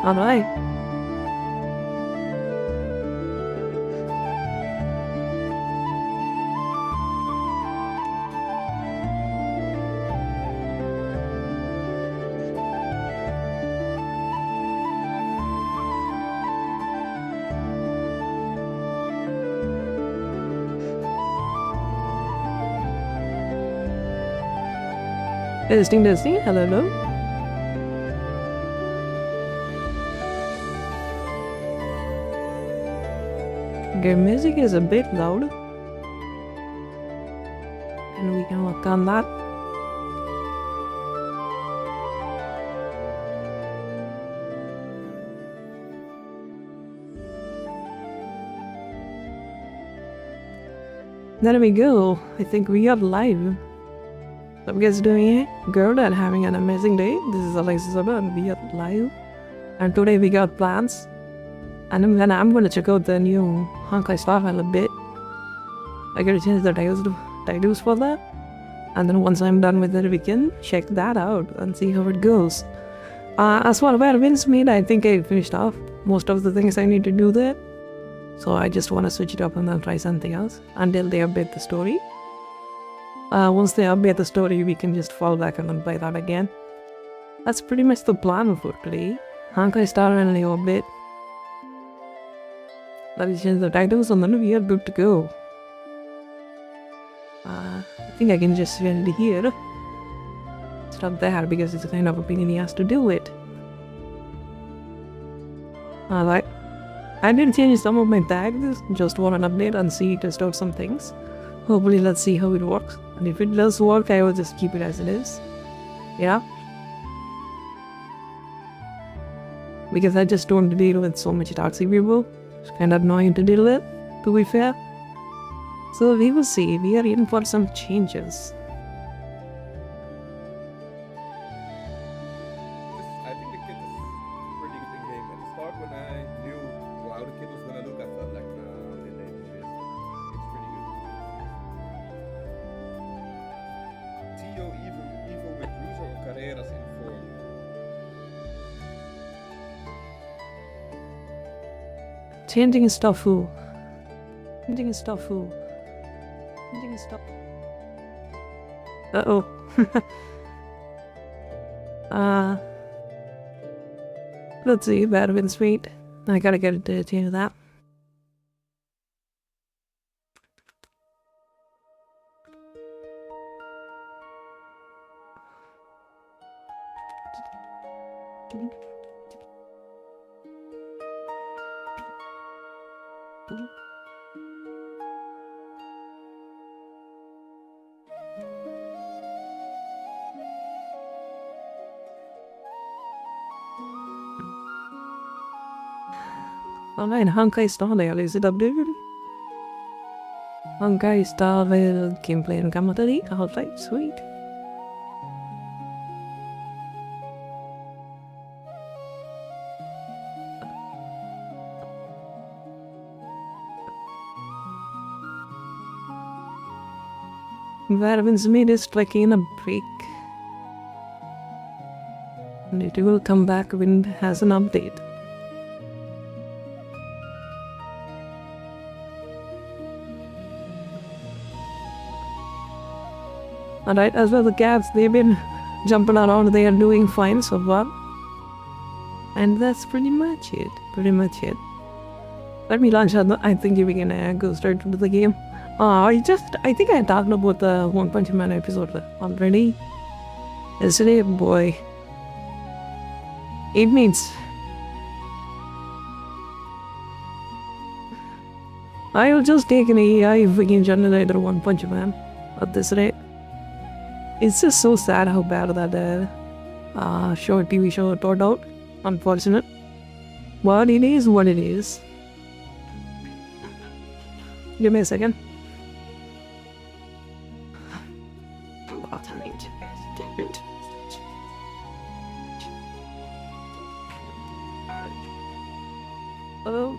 Alright. Testing, testing. Hello, hello. Game music is a bit loud, and we can work on that. There we go. I think we are live. So you guys doing it good and having an amazing day. This is Alexis and we are live. And today we got plans. And then I'm gonna check out the new Honkai stuff in a bit. I gotta change the titles for that. And then once I'm done with it, we can check that out and see how it goes. As for where wins made, I think I finished off most of the things I need to do there. So I just want to switch it up and then try something else until they update the story. Once they update the story, we can just fall back and then play that again. That's pretty much the plan for today. Honkai Star and a bit. Let me change the titles and then we are good to go. I think I can just end it here. Stop there because it's a kind of opinion he has to do it. Alright. I did change some of my tags just for an update and see test out some things. Hopefully let's see how it works. And if it does work, I will just keep it as it is. Yeah. Because I just don't deal with so much toxic people. It's kind of annoying to deal with, to be fair. So we will see. We are in for some changes. I think the kid is pretty good in game. At the start when I knew how the kid was gonna look, I felt like, nah, they did this. It's pretty good. Tio Evo with Russo or Carreras in form. Changing stuff who? Changing stuff who? Changing stuff. Uh-oh. Let's see, bad win sweet. I gotta get it to change that. Alright, Honkai Star there, is it updated? Honkai Star with gameplay and commentary. Alright, sweet. Varvin's made is taking a break. And it will come back when it has an update. Alright, as well the cats, they've been jumping around, they are doing fine so far. And that's pretty much it. Let me launch it. I think we can go straight into the game. I think I talked about the One Punch Man episode already. Yesterday, boy. 8 minutes. I will just take an AI if we can generate a One Punch Man at this rate. It's just so sad how bad that short TV show turned out. Unfortunate. But it is what it is. Give me a second. Oh.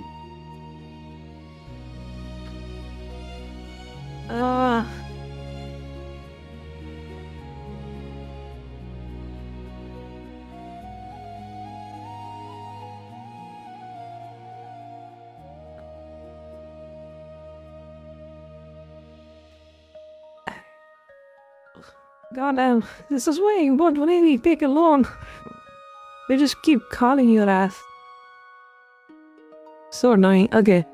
Goddamn, this is way, but really take it long. They just keep calling your ass. So annoying. Okay.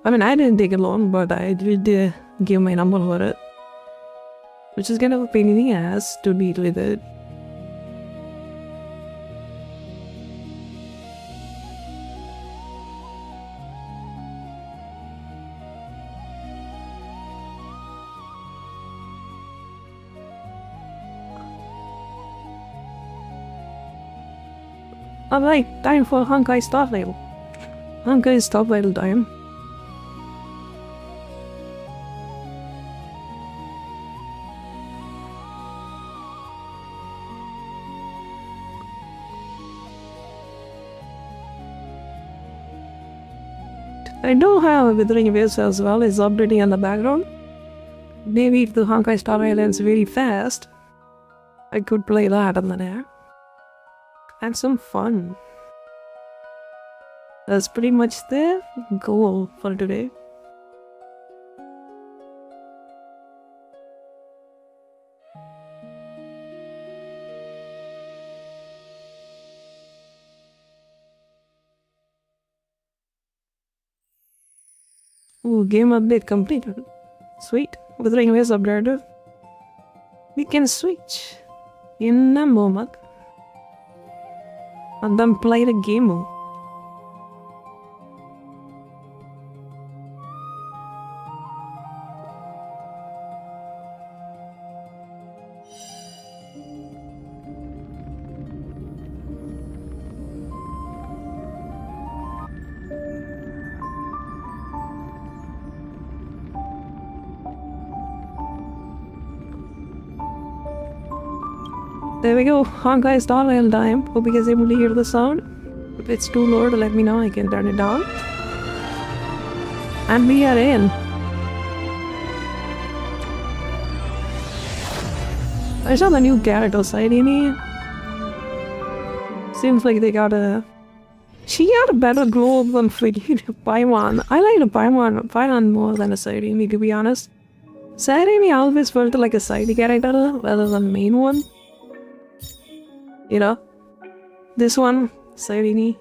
I mean, I didn't take it long, but I did give my number for it. Which is kind of a pain in the ass to deal with it. Alright, time for Honkai start label. Honkai start label time. I do have Withering Waves as well, is updating in the background. Maybe if the Honkai Star Rail ends very fast, I could play that on the air. And some fun. That's pretty much the goal for today. Ooh, game update completed. Sweet. Withering Waves updated. We can switch in a moment and then play the game mode. There we go, Honkai Star Rail time. Hope you guys are able to hear the sound. If it's too low, let me know, I can turn it down. And we are in. I saw the new character side in here. Seems like they got a... She got a better glow than Paimon. I like the Paimon more than a Sairimi, to be honest. Sairimi always felt like a side character rather than main one. You know? This one, Sairimi.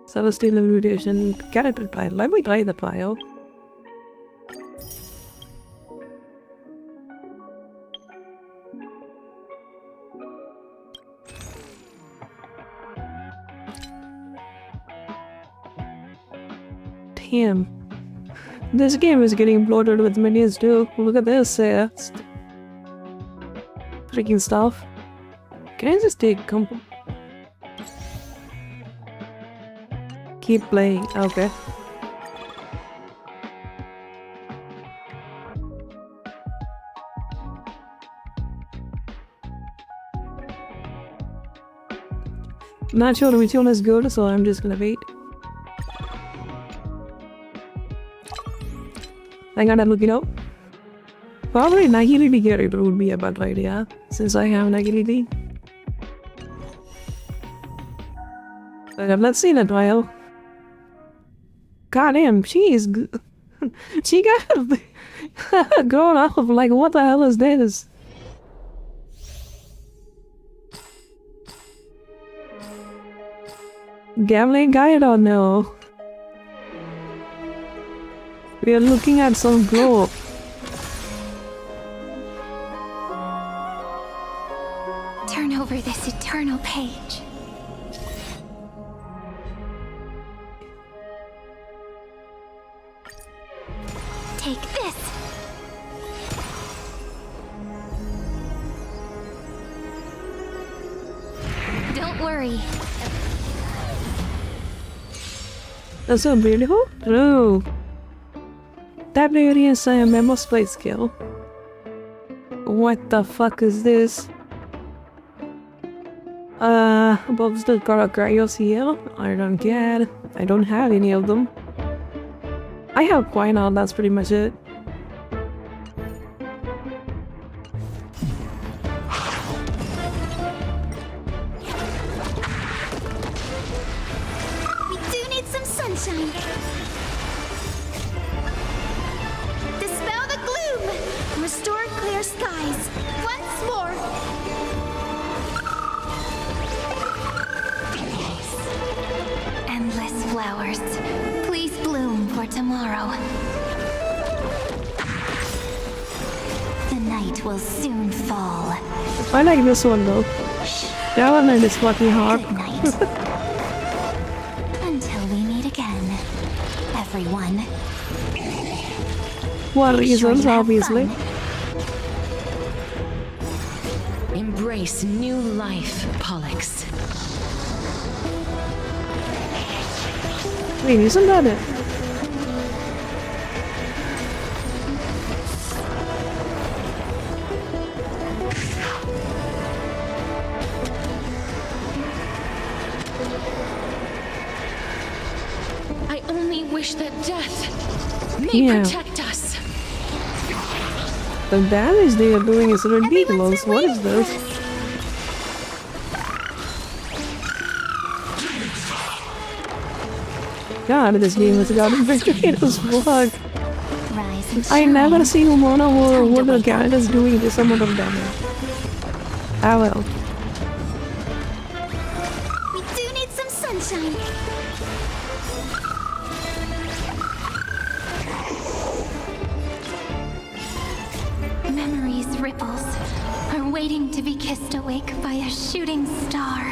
Celestial Invitation, character trial. Let me try the trial. Damn. This game is getting bloated with minions too. Look at this, freaking stuff. Can I just take keep playing, okay. Not sure which one is good, so I'm just gonna wait. I gotta look it up. Probably Nagility character would be a bad idea, since I have Nagility. Let's see the trial. God damn, she is good. She got grown up. Like, what the hell is this? Gambling guy? I don't know. We are looking at some glow. Turn over this eternal page. Take this. Don't worry. That's so beautiful. True. That really is a memo play skill. What the fuck is this? Bob's still got a Cryos here. I don't get. I don't have any of them. I have Quina, that's pretty much it. We do need some sunshine. Dispel the gloom. Restore clear skies. Once flowers, please bloom for tomorrow. The night will soon fall. I like this one though. That one is fucking hard. Good night. Until we meet again, everyone. What Make sure reasons, you have obviously. fun. Embrace new life, Pollux. Wait, isn't that it? I only wish that death may Yeah. protect us. The damage they are doing is ridiculous. What is this? God, this game has gotten complicated as fuck. Rise and I shine. never seen one of Time to what the wake up. characters doing this amount of damage. Ah well. We do need some sunshine. Memories' ripples are waiting to be kissed awake by a shooting star.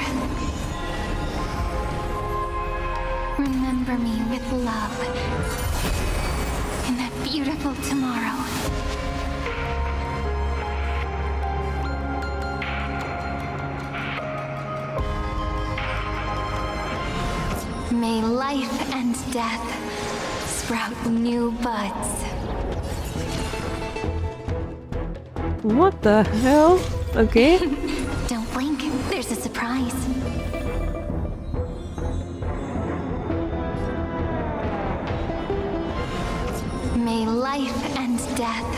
Remember me with love in that beautiful tomorrow. May life and death sprout new buds. What the hell? Okay. Don't blink, there's a surprise. May life and death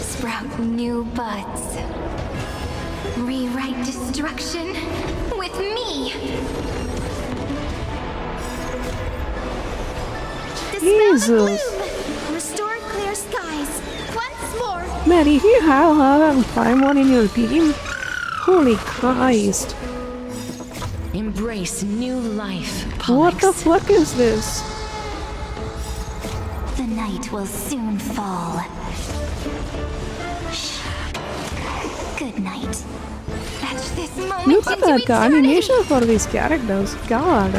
sprout new buds. Rewrite destruction with me. Jesus. Restore clear skies. Once more. Mary, you have her and Paimon in your team? Holy Christ. Embrace new life, What the Pollux. fuck is this? The night will soon fall. Shh. Good night. Etch this moment Look at into the eternity. animation for these characters. God.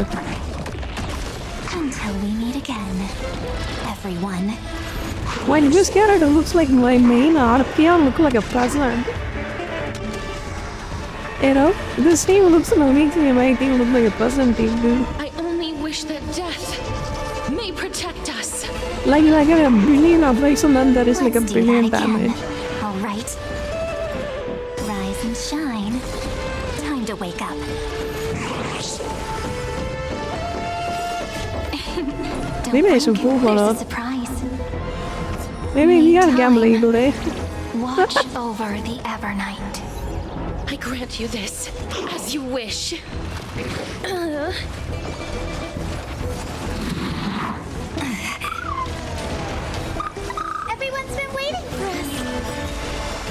Until we meet again, everyone. When this character looks like my main RP, look like a president. You know, this team looks amazing and my team looks like a president team, dude. I only wish that death may protect us. Like a billion effects and then there is like a Let's do billion that again. damage. All right. Rise and shine. Time to wake up. Don't Maybe I should blink, go for there's a that. surprise. Maybe we are Time. gambling today. Watch over the Evernight. I grant you this, as you wish. Everyone's been waiting for us.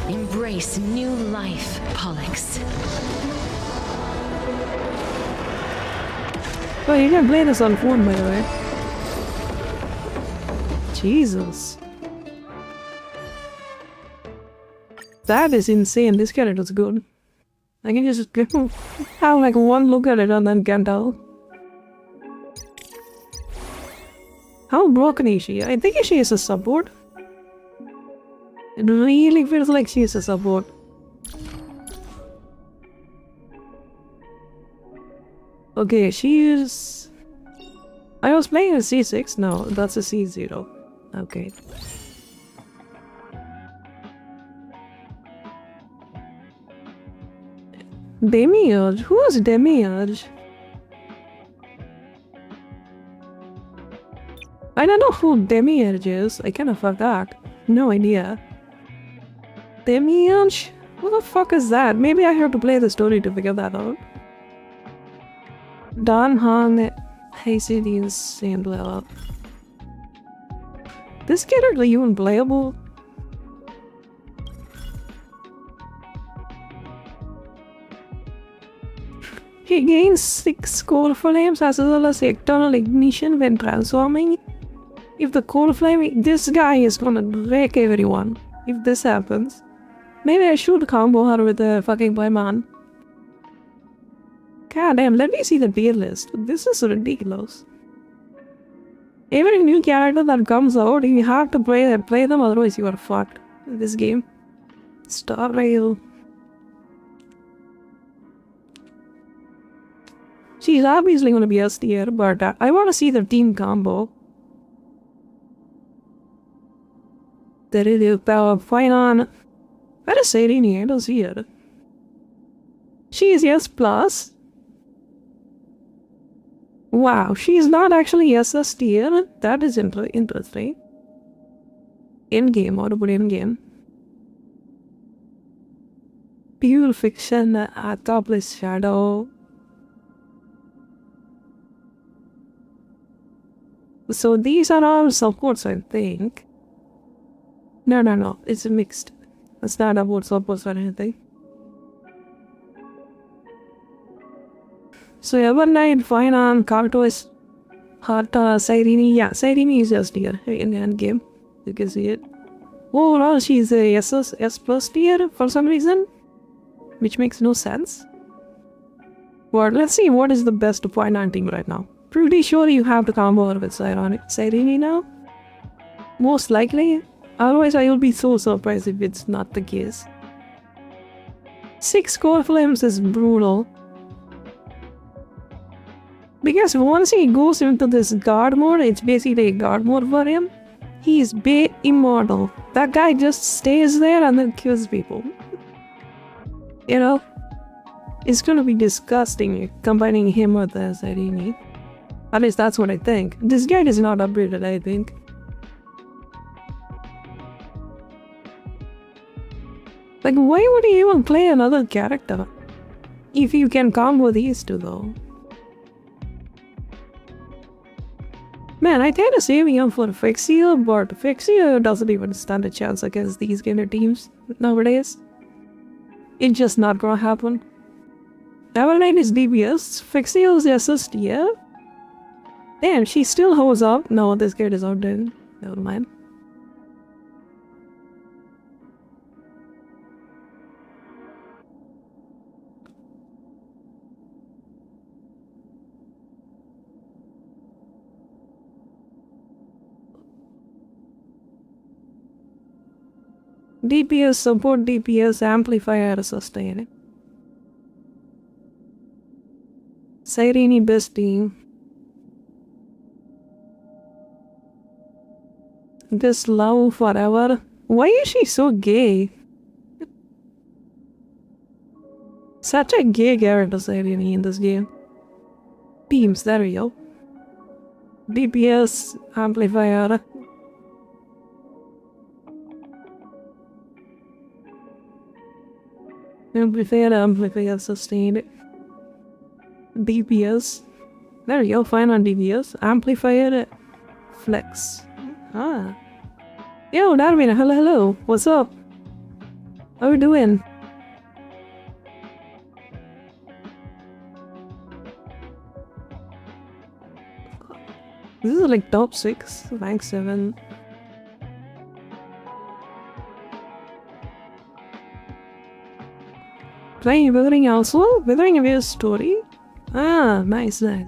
Embrace new life, Pollux. Oh, you can play this on phone, by the way. Jesus. That is insane. This character's good. I can just have like one look at it and then can tell. How broken is she? I think she is a support. It really feels like she is a support. Okay, she is... I was playing a C6? No, that's a C0. Okay. Demiurge? Who was Demiurge? I don't know who Demiurge is. I kind of forgot. No idea. Demiurge? Who the fuck is that? Maybe I have to play the story to figure that out. Don Han, Hasidians, and blah. This character even playable? He gains 6 core flames as well as eternal ignition when transforming. If the core flame, this guy is gonna wreck everyone. If this happens, maybe I should combo her with a fucking boy man. God damn, let me see the tier list. This is ridiculous. Every new character that comes out, you have to play them, otherwise you are fucked in this game. Star Rail. She's obviously gonna be S tier, but I wanna see the team combo. There is the power fine on. Where is Serini? I don't see her. She is S plus. Wow, she is not actually SS tier. That is interesting. In-game, audible in-game. Pure fiction, topless shadow. So these are all supports, I think. No, it's mixed. It's not about supports or anything. So Evernight, fine on, Cartois, Harta, Sairini. Yeah, Sairini is S tier in the end game. You can see it. Overall, she's a S plus tier for some reason, which makes no sense. But let's see what is the best fine team right now. Pretty sure you have to combo her with Sairini now. Most likely. Otherwise, I will be so surprised if it's not the case. 6 core flames is brutal. Because once he goes into this guard mode, it's basically a guard mode for him. He is immortal. That guy just stays there and then kills people. You know? It's gonna be disgusting combining him with the Sairini. At least that's what I think. This guy is not upgraded, I think. Like, why would you even play another character? If you can combo these two, though. Man, I tend to save him for Fixio, but Fixio doesn't even stand a chance against these kind of teams nowadays. It's just not gonna happen. Evernight is DPS, Fixio's SS tier. Damn, she still holds up. No, this kid is outdone. Never mind. DPS, support DPS, amplifier, sustain. Sairini best team. This love forever. Why is she so gay? Such a gay character, Sairini, in this game. Teams, there we go. DPS, amplifier. Amplifier, sustained. DPS. There we go, fine on DPS. Amplifier, flex. Ah. Yo, Darwin, hello. What's up? How you doing? This is like top 6, rank 7. Playing Withering also? Withering Away's story? Ah, nice. I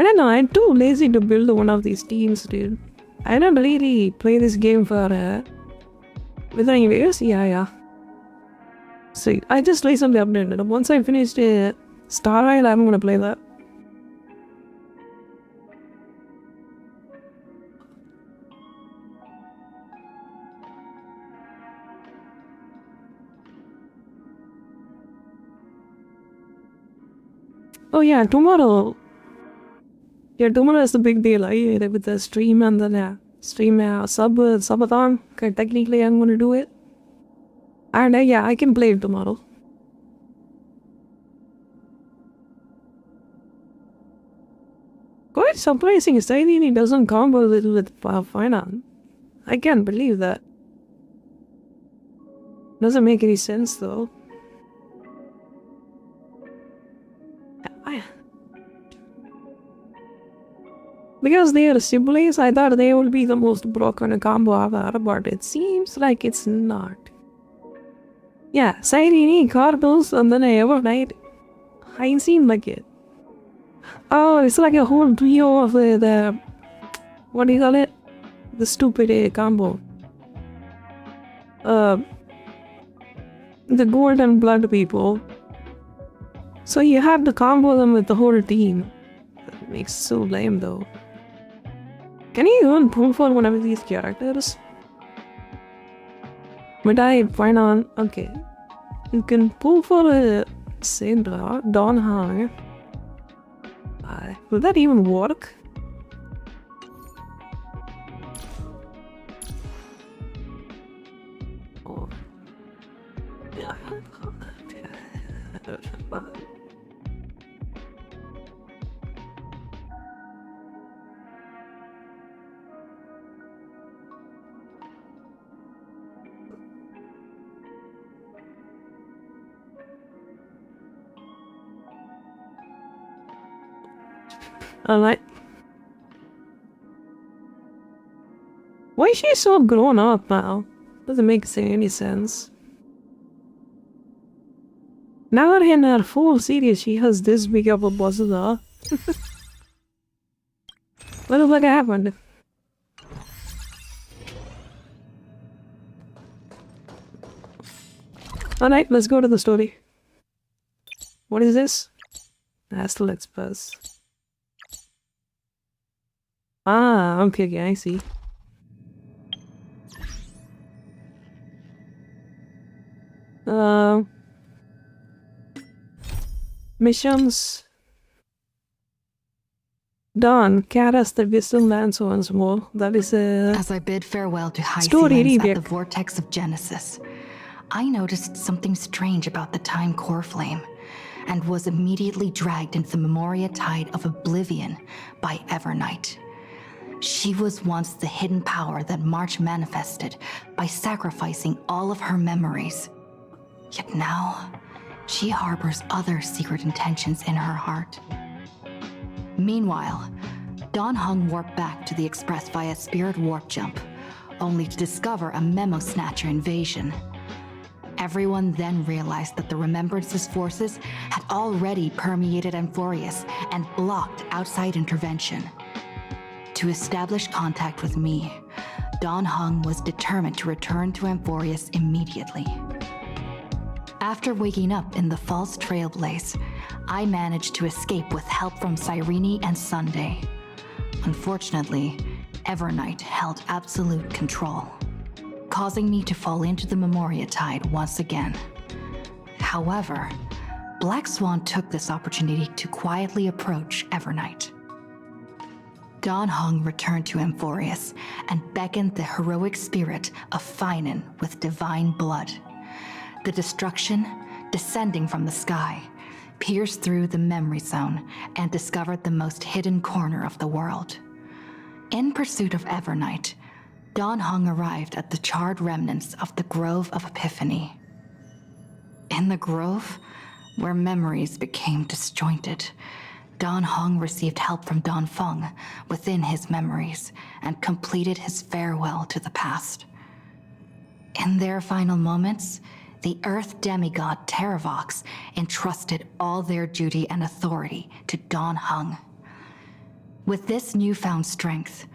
don't know, I'm too lazy to build one of these teams, dude. I don't really play this game for Withering Waves? Yeah. See, I just recently updated it. Once I finished Star Isle, I'm gonna play that. Oh yeah, tomorrow. Yeah, tomorrow is the big deal, right? With the stream and the stream subathon. Okay, technically I'm gonna do it. And yeah, I can play it tomorrow. Quite surprising. Saidini doesn't combo with Finan. I can't believe that. Doesn't make any sense though. Because they are siblings, I thought they would be the most broken combo ever, but it seems like it's not. Yeah, Saidini, Cardinals, and then Evernight. I seem like it. Oh, it's like a whole trio of the what do you call it? The stupid combo. The golden blood people. So you have to combo them with the whole team. That makes it so lame though. Can you even pull for one of these characters? But I find on okay. You can pull for a Sandra, Don Hang. Will that even work? Oh. Alright. Why is she so grown up now? Doesn't make any sense. Now in her full series, she has this big of a buzzer. What the fuck happened? Alright, let's go to the story. What is this? Astral Express. Ah, okay, I see. Missions. Done. Caras the Wisdom Lands once more. That is a As I bid farewell to High story Sealands reading. at the vortex of Genesis, I noticed something strange about the time core flame, and was immediately dragged into the Memoria Tide of Oblivion by Evernight. She was once the hidden power that March manifested by sacrificing all of her memories. Yet now, she harbors other secret intentions in her heart. Meanwhile, Don Hung warped back to the Express via Spirit Warp Jump, only to discover a Memo Snatcher invasion. Everyone then realized that the Remembrance's forces had already permeated Amphorius and blocked outside intervention. To establish contact with me, Don Hung was determined to return to Amphorius immediately. After waking up in the false trailblaze, I managed to escape with help from Cyrene and Sunday. Unfortunately, Evernight held absolute control, causing me to fall into the Memoria Tide once again. However, Black Swan took this opportunity to quietly approach Evernight. Don Hung returned to Amphorius and beckoned the heroic spirit of Finan with divine blood. The destruction, descending from the sky, pierced through the memory zone and discovered the most hidden corner of the world. In pursuit of Evernight, Don Hung arrived at the charred remnants of the Grove of Epiphany. In the grove, where memories became disjointed, Don Hung received help from Don Feng within his memories and completed his farewell to the past. In their final moments, the Earth demigod Terravox entrusted all their duty and authority to Don Hung. With this newfound strength,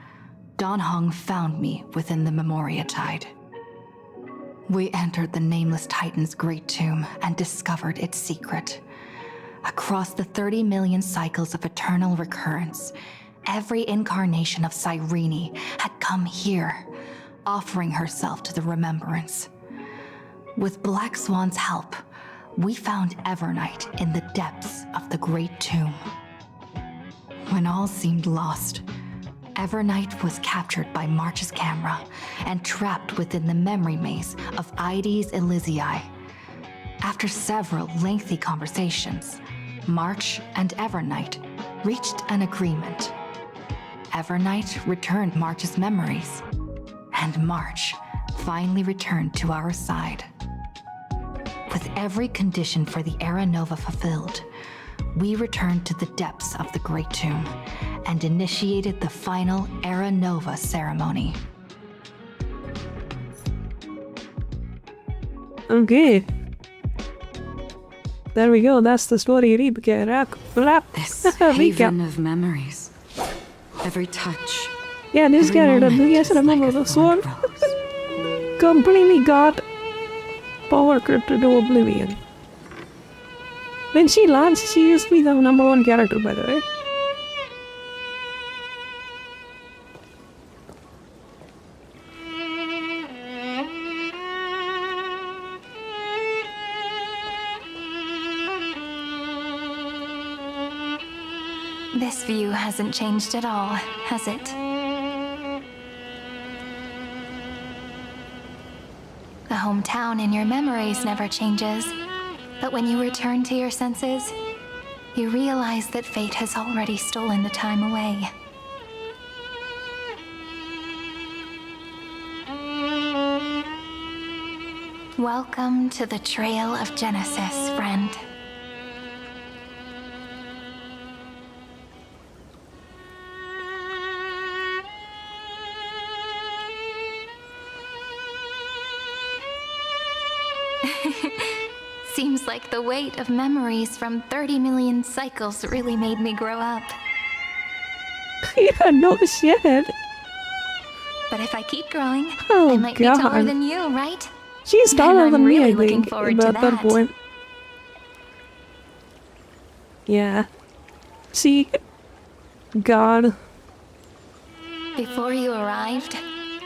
Don Hung found me within the Memoria Tide. We entered the Nameless Titan's great tomb and discovered its secret. Across the 30 million cycles of eternal recurrence, every incarnation of Cyrene had come here, offering herself to the Remembrance. With Black Swan's help, we found Evernight in the depths of the Great Tomb. When all seemed lost, Evernight was captured by March's camera and trapped within the memory maze of Ides Elysiae. After several lengthy conversations, March and Evernight reached an agreement. Evernight returned March's memories. And March finally returned to our side. With every condition for the Era Nova fulfilled, we returned to the depths of the Great Tomb and initiated the final Era Nova ceremony. Okay. There we go, that's the story. Wrap. This Recap. haven of memories. Every touch. Yeah, this every character, do moment you guys is remember like a the sword? thorn rose. Completely got power to do oblivion. When she launched, she used to be the #1 character, by the way. This view hasn't changed at all, has it? The hometown in your memories never changes. But when you return to your senses, you realize that fate has already stolen the time away. Welcome to the Trail of Genesis, friend. Seems like the weight of memories from 30 million cycles really made me grow up. Yeah, no shit. But if I keep growing, Oh, I might be God. taller than you, right? She's taller I'm than me, really I looking think, forward to at that that. point. Yeah. See? God. Before you arrived,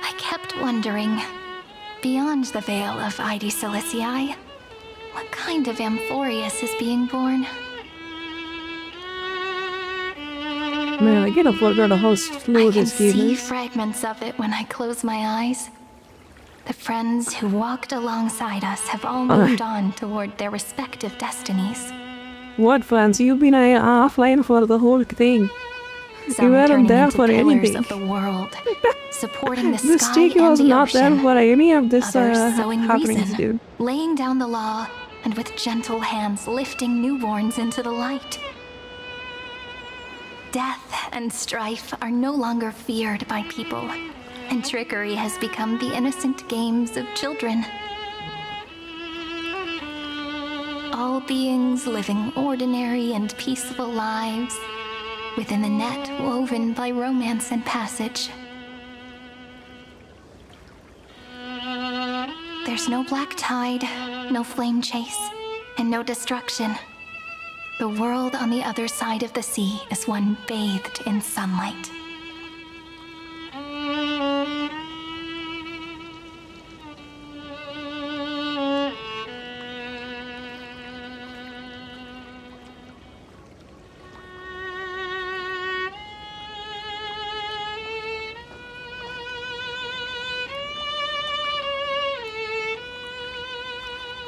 I kept wondering, beyond the veil of Ide Silicii, what kind of Amphorius is being born? Man, I can't forget how slow I can this game see is. fragments of it when I close my eyes. The friends who walked alongside us have all moved on toward their respective destinies. What, friends? You've been offline for the whole thing. Some weren't turning there into for pillars anything. of the world, supporting the This sky chick and was the not there ocean. for any of this Others sowing happenings, reason, dude. laying down the law, and with gentle hands lifting newborns into the light. Death and strife are no longer feared by people, and trickery has become the innocent games of children. All beings living ordinary and peaceful lives within the net woven by romance and passage. There's no black tide, no flame chase, and no destruction. The world on the other side of the sea is one bathed in sunlight.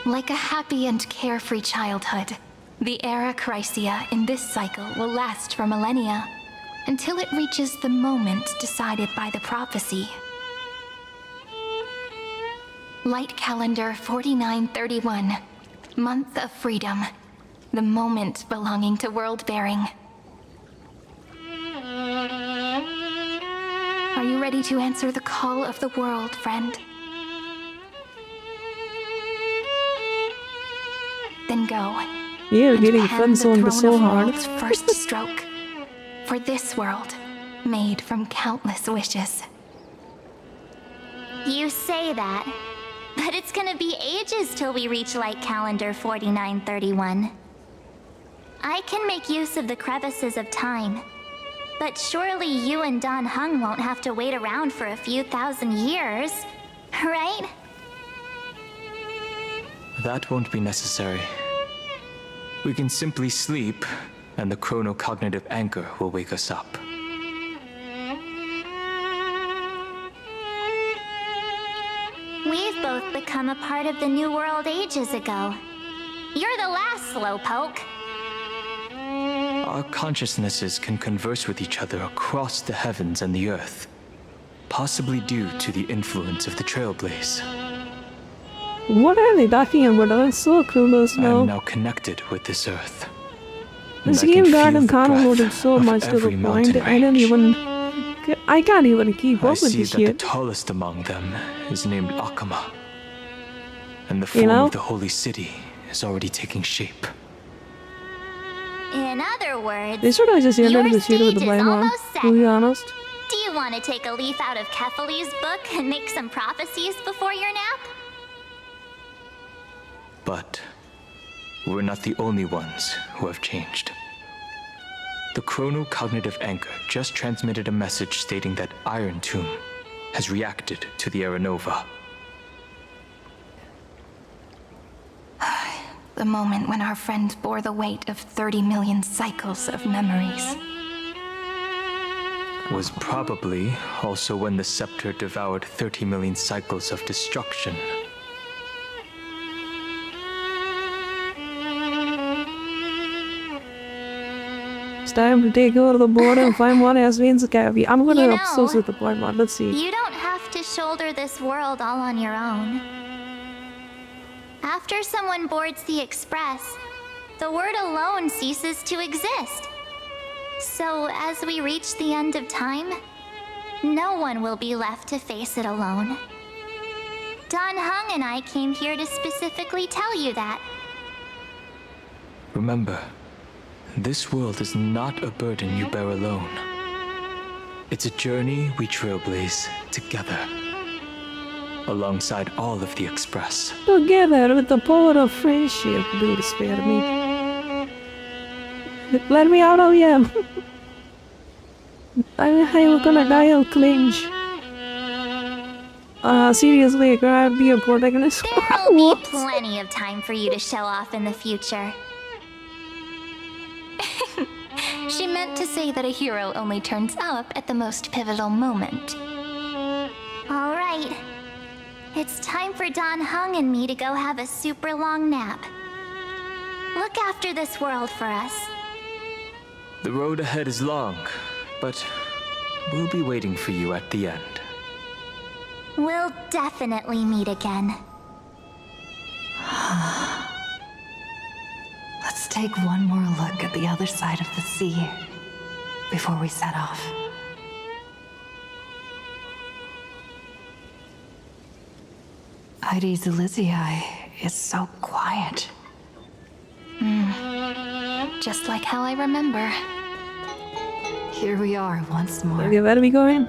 Like a happy and carefree childhood, the era Chrysia in this cycle will last for millennia, until it reaches the moment decided by the prophecy. Light calendar 4931, month of freedom, the moment belonging to world-bearing. Are you ready to answer the call of the world, friend? Then go. You're and getting pen the friend-zoned throne so of hard. world's first stroke. For this world, made from countless wishes. You say that, but it's gonna be ages till we reach light calendar 4931. I can make use of the crevices of time, but surely you and Don Hung won't have to wait around for a few thousand years, right? That won't be necessary. We can simply sleep, and the chronocognitive anchor will wake us up. We've both become a part of the New World ages ago. You're the last slowpoke. Our consciousnesses can converse with each other across the heavens and the earth, possibly due to the influence of the Trailblaze. What are they talking about? I'm so clueless I now. am now connected with this earth. and This I can game feel got the convoluted breath so of much to the every point mountain I don't range. even. I can't even keep I up with see this that the shit. tallest among them is named Akama, and the You form know? of the holy city is already taking shape. In other words, They should have just ended your the shit with the stage is Paimon, almost set. to be honest. Do you want to take a leaf out of Kefali's book and make some prophecies before your nap? But we're not the only ones who have changed. The chrono-cognitive anchor just transmitted a message stating that Iron Tomb has reacted to the Era Nova. The moment when our friend bore the weight of 30 million cycles of memories. Was probably also when the scepter devoured 30 million cycles of destruction. It's time to take over the board and find what has been Scavi. I'm gonna You know, obsess with the Paimon. Let's see. You don't have to shoulder this world all on your own. After someone boards the Express, the word alone ceases to exist. So, as we reach the end of time, no one will be left to face it alone. Don Hung and I came here to specifically tell you that. Remember, this world is not a burden you bear alone. It's a journey we trailblaze together, alongside all of the Express. Together with the power of friendship, dude, spare me. Let me out of here. I'm gonna die of clinch. Seriously, can I be a protagonist? There'll be What? plenty of time for you to show off in the future. She meant to say that a hero only turns up at the most pivotal moment. All right. It's time for Don Hung and me to go have a super long nap. Look after this world for us. The road ahead is long, but we'll be waiting for you at the end. We'll definitely meet again. Let's take one more look at the other side of the sea before we set off. Heidi's Elysiae is so quiet. Just like how I remember. Here we are once more. Okay, where are we going?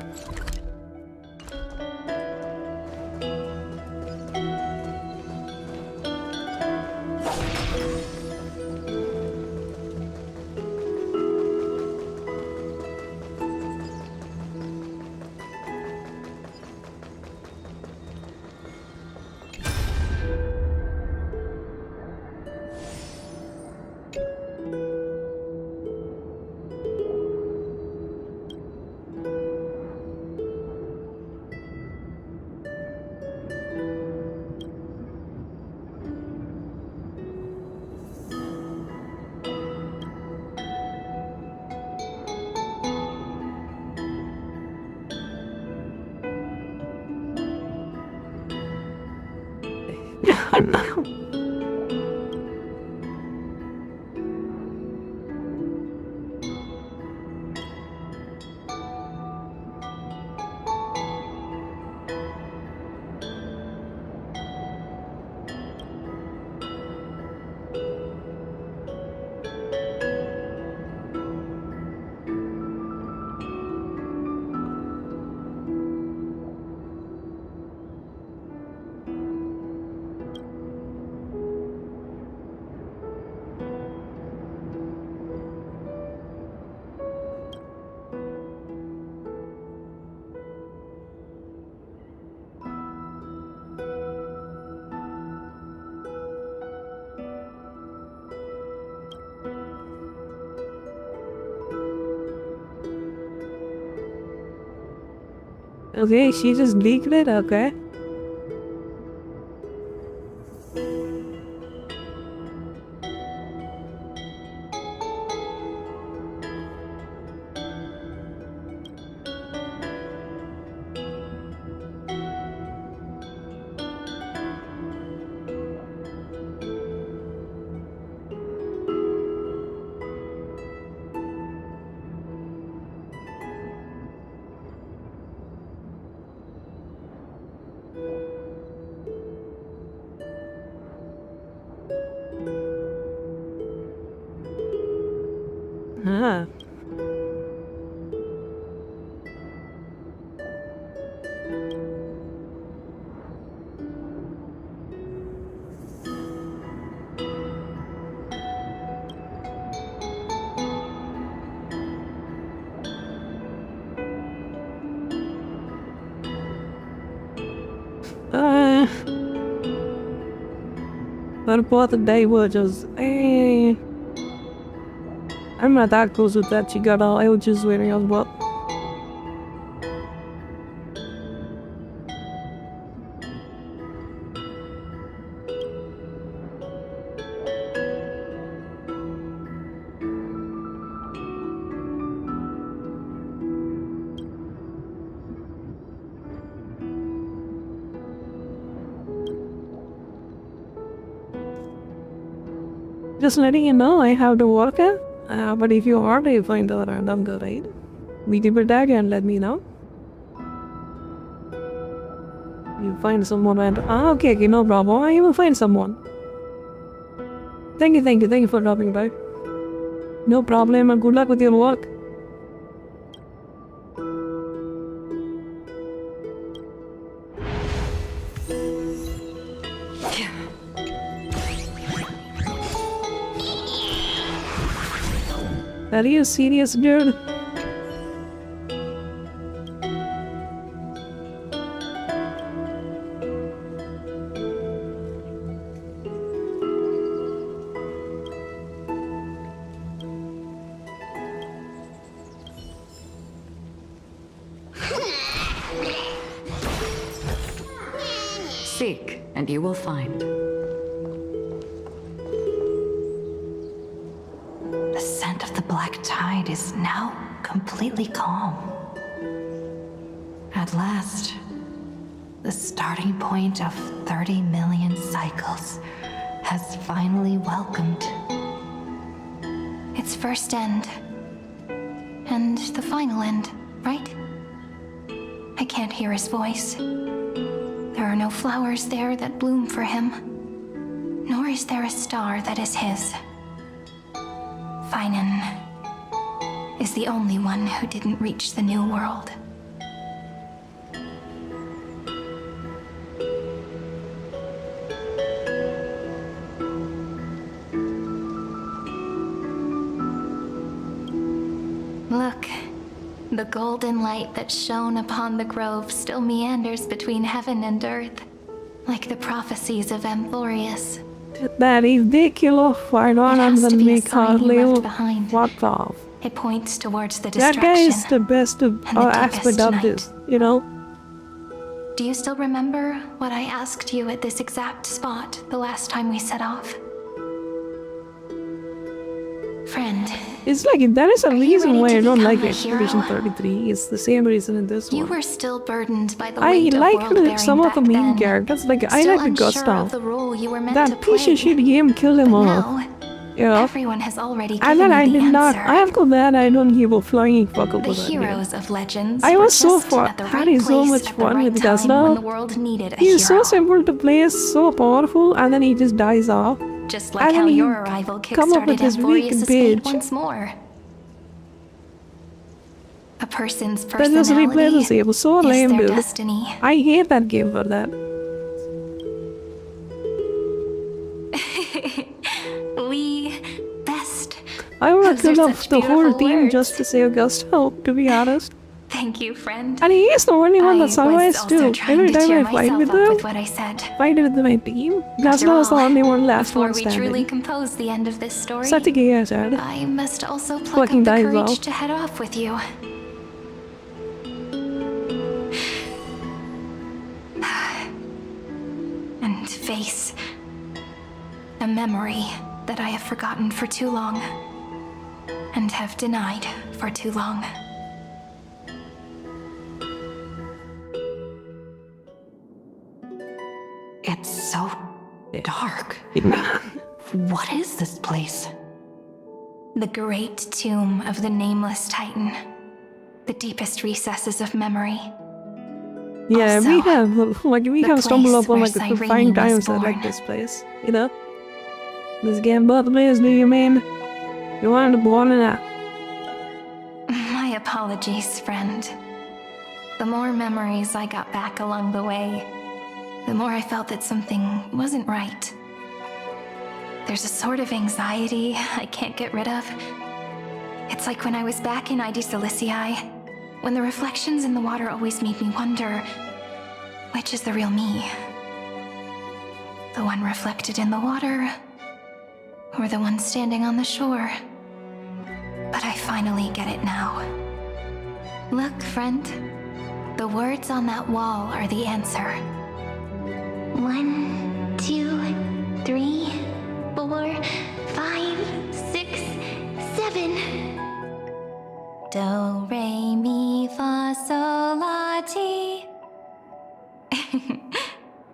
Okay, she just leaked it, okay. Huh. But about the day was just, I'm not that close with that. She got all I was just waiting on what. Just letting you know I have to work it. But if you already find a random girl, right? We did tag and let me know. You find someone and okay, no problem. I will find someone. Thank you for dropping by. No problem and good luck with your work. Are you serious, dude? Seek, and you will find. The scent of the black tide is now completely calm. At last, the starting point of 30 million cycles has finally welcomed Its first end. And the final end, right? I can't hear his voice. There are no flowers there that bloom for him. Nor is there a star that is his. Finan is the only one who didn't reach the new world. Look, the golden light that shone upon the grove still meanders between heaven and earth, like the prophecies of Amphorius. That is ridiculous. Why not It has to than be a make sign he Harley left behind. what off? It points towards the That destruction. guy is the best of and the aspect deepest of night. this, you know? Do you still remember what I asked you at this exact spot the last time we set off? Friend, It's like that is a Are you reason ready why to I don't become like a Expedition hero? 33. It's the same reason in this you one. were still burdened by the I weight of like world-bearing some of the back main then. characters. Like I Still like the unsure of Gustav. the role you were meant to That piece play. of shit game killed him But off. now, Yeah. everyone has already given And then I you did the not. answer. I have got that. I don't give a flying fuck The about that game. heroes of legends I were was so just far. at the That right is so place much at the fun right with time Gustav. when the world needed a He's so hero. simple to play, so powerful, and then he just dies off. Just like and how then your you arrival come up with kickstarted this weak Amphorius' fate bitch. once more. A person's That just replays personality it. It was so is lame, their dude. destiny. I hate that game for that. We best. I would Those are kill off such the whole beautiful team words. just to save Gustav, to be honest. Thank you, friend. And he is the only one I that was survives also too. trying Every to time cheer I fight myself with up them, with what I said. fight with my team. That's After not the all, only one last before one we truly standing. compose the end of this story, Such a gay ass ad. I must also pluck Fucking up the dies courage off. to head off with you. And face a memory that I have forgotten for too long and have denied for too long. It's so dark. What is this place? The great tomb of the nameless Titan. The deepest recesses of memory. Yeah, Also, we have stumbled place upon where like a Cyrene fine was times I like born. this place, you know? This game both ways, do you mean? You wanted to born in that? apologies, friend. The more memories I got back along the way, the more I felt that something wasn't right. There's a sort of anxiety I can't get rid of. It's like when I was back in ID Silicii, when the reflections in the water always made me wonder, which is the real me? The one reflected in the water, or the one standing on the shore? But I finally get it now. Look, friend. The words on that wall are the answer. 1, 2, 3, 4, 5, 6, 7. Do, re, mi, fa, sol, la, ti.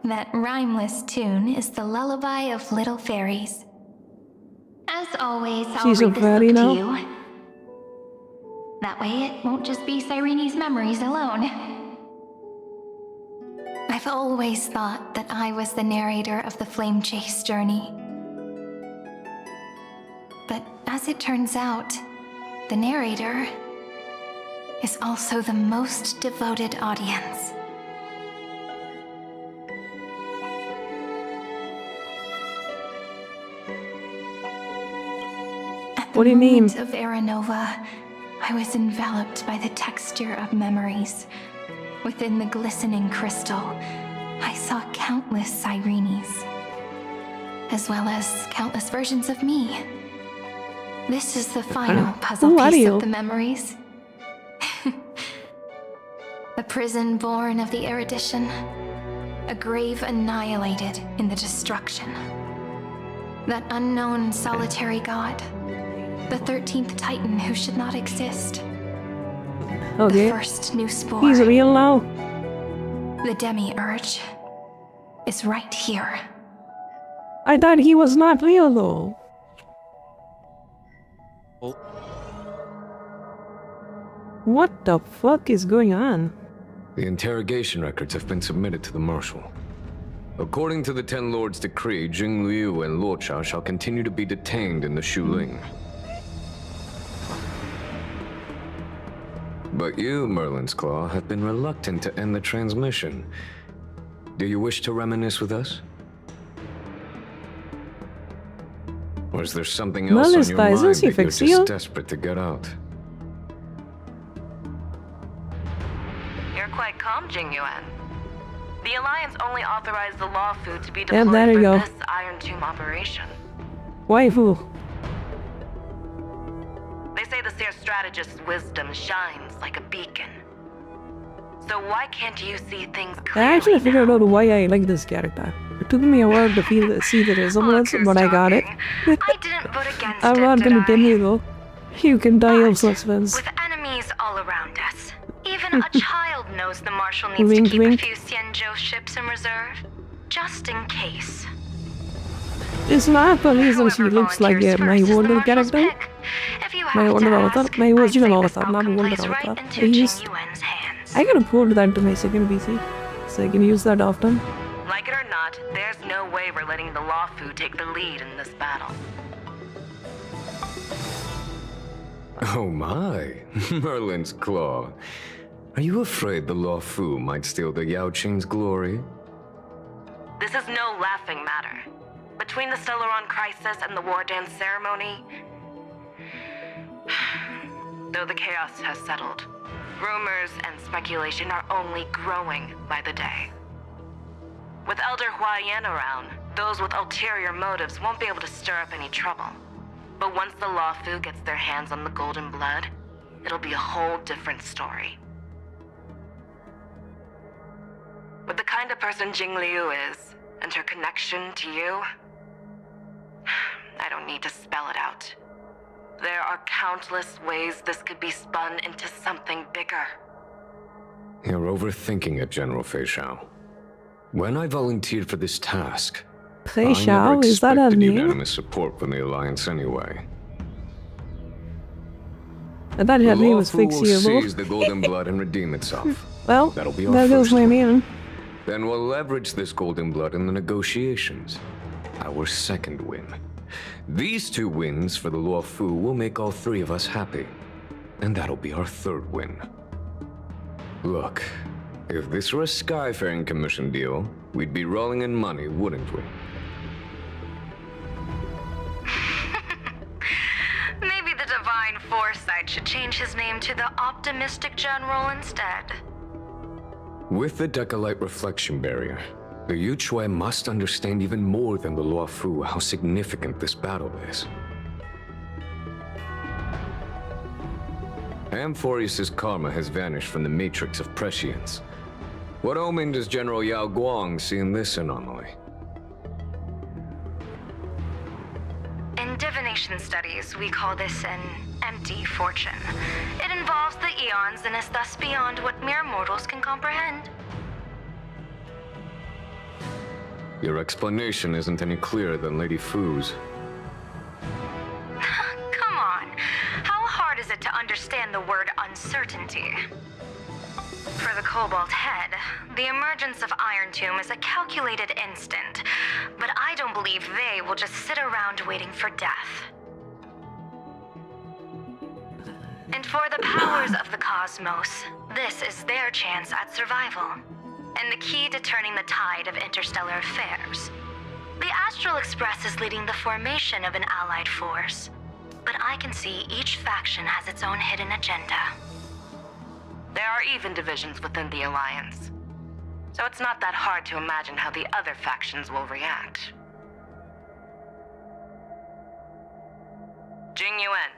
That rhymeless tune is the lullaby of little fairies. As always, I'll She's a read this fairy book now? to you. That way it won't just be Cyrene's memories alone. I've always thought that I was the narrator of the Flame Chase journey. But as it turns out, the narrator is also the most devoted audience. What do you mean? At the moment of Aranova, I was enveloped by the texture of memories. Within the glistening crystal, I saw countless Cyrenes, as well as countless versions of me. This is the final puzzle Who are piece you? of the memories. A prison born of the erudition, a grave annihilated in the destruction. That unknown solitary god, the 13th Titan who should not exist. Okay. The first new spore. He's real now. The demiurge is right here. I thought he was not real though. What the fuck is going on? The interrogation records have been submitted to the Marshal. According to the Ten Lords' decree, Jing Liu and Luocha shall continue to be detained in the Shuling. But you, Merlin's Claw, have been reluctant to end the transmission. Do you wish to reminisce with us? Or is there something else on your mind that you're just desperate to get out? You're quite calm, Jing Yuan. The Alliance only authorized the Law Fu to be deployed there you go. for this Iron Tomb operation. Waifu. They say the Seer Strategist's wisdom shines like a beacon. So why can't you see things I clearly actually figured now? out why I like this character. It took me a while to see the resemblance, Look who's but I got it. talking. I didn't vote against I'm it, not did gonna I? tell you though. You can die of But suspense. with enemies all around us, even a child knows the Marshal needs Wink, to keep wink. a few Xianzhou ships in reserve, just in case. It's not the reason she Whoever looks like volunteers my first is the older Marshal's character. pick. If you My have older to avatar. ask, My I'd original say avatar, this not outcome older plays right avatar. into I used- Jing Yuan's hands. I gotta port that to my second PC, so I can use that often. Like it or not, there's no way we're letting the Law Fu take the lead in this battle. Oh my, Merlin's Claw. Are you afraid the Law Fu might steal the Yao Qing's glory? This is no laughing matter. Between the Stellaron crisis and the War Dance ceremony, though the chaos has settled, rumors and speculation are only growing by the day. With Elder Huaiyan around, those with ulterior motives won't be able to stir up any trouble. But once the Law Fu gets their hands on the golden blood, it'll be a whole different story. With the kind of person Jing Liu is, and her connection to you, I don't need to spell it out. There are countless ways this could be spun into something bigger. You're overthinking it, General Fei Shao. When I volunteered for this task, Fei I Shao, never is that her expected name? unanimous support from the Alliance anyway. I thought her The name Law was Fu will fixable. seize the golden blood and redeem itself. Well, That'll be our there goes first my one. man. Then we'll leverage this golden blood in the negotiations. Our second win. These two wins for the Law Fu will make all three of us happy. and that'll be our third win. Look, if this were a Skyfaring Commission deal, we'd be rolling in money, wouldn't we? Maybe the Divine Foresight should change his name to the Optimistic General instead. With the Decalite Reflection Barrier, the Yuchuai must understand even more than the Luofu how significant this battle is. Amphorius' karma has vanished from the matrix of prescience. What omen does General Yao Guang see in this anomaly? In divination studies, we call this an empty fortune. It involves the eons and is thus beyond what mere mortals can comprehend. Your explanation isn't any clearer than Lady Fu's. Come on. How hard is it to understand the word uncertainty? For the Cobalt Head, the emergence of Iron Tomb is a calculated instant, but I don't believe they will just sit around waiting for death. And for the powers of the cosmos, this is their chance at survival, and the key to turning the tide of interstellar affairs. The Astral Express is leading the formation of an allied force, but I can see each faction has its own hidden agenda. There are even divisions within the Alliance, so it's not that hard to imagine how the other factions will react. Jing Yuan,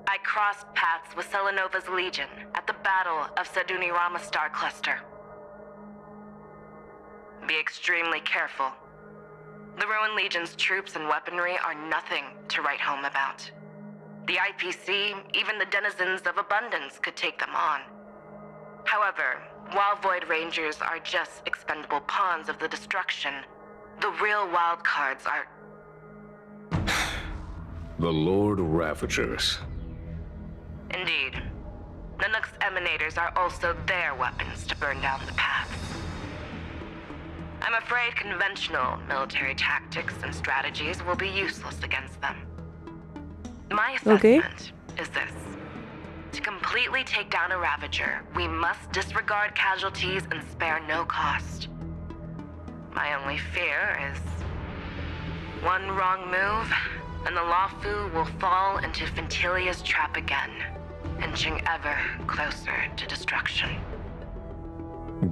I crossed paths with Selenova's Legion at the Battle of Saduni Rama Star Cluster. Be extremely careful. The Ruined Legion's troops and weaponry are nothing to write home about. The IPC, even the denizens of Abundance, could take them on. However, while Void Rangers are just expendable pawns of the destruction, the real wild cards are... The Lord Ravagers. Indeed. The Nook's Emanators are also their weapons to burn down the paths. I'm afraid conventional military tactics and strategies will be useless against them. My assessment is this. To completely take down a Ravager, we must disregard casualties and spare no cost. My only fear is one wrong move, and the Luofu will fall into Fintilia's trap again, inching ever closer to destruction.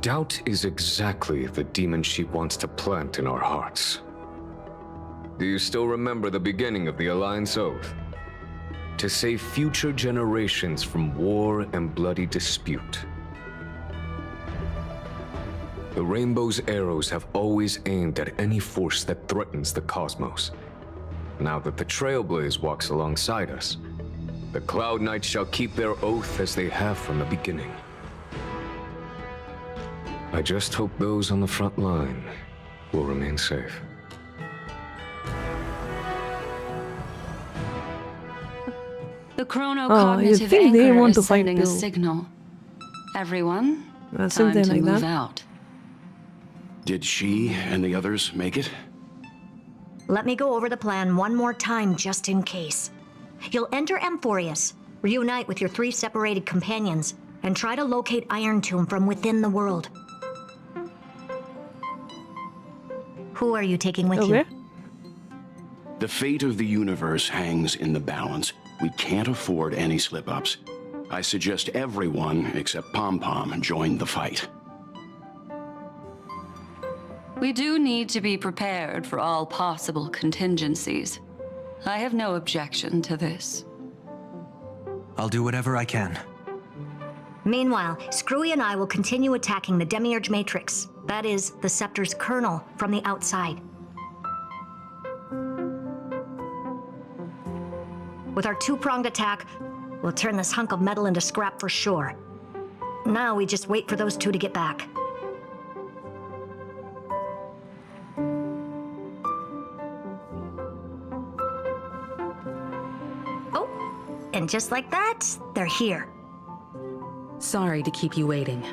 Doubt is exactly the demon she wants to plant in our hearts. Do you still remember the beginning of the Alliance Oath? To save future generations from war and bloody dispute. The Rainbow's arrows have always aimed at any force that threatens the cosmos. Now that the Trailblaze walks alongside us, the Cloud Knights shall keep their oath as they have from the beginning. I just hope those on the front line will remain safe. The chronocognitive anchor is sending a signal. Everyone, time to move out. Did she and the others make it? Let me go over the plan one more time just in case. You'll enter Amphorius, reunite with your 3 separated companions, and try to locate Iron Tomb from within the world. Who are you taking with you? The fate of the universe hangs in the balance. We can't afford any slip-ups. I suggest everyone except Pom-Pom join the fight. We do need to be prepared for all possible contingencies. I have no objection to this. I'll do whatever I can. Meanwhile, Screwy and I will continue attacking the Demiurge Matrix. That is, the Scepter's kernel from the outside. With our 2-pronged attack, we'll turn this hunk of metal into scrap for sure. Now we just wait for those 2 to get back. Oh, and just like that, they're here. Sorry to keep you waiting.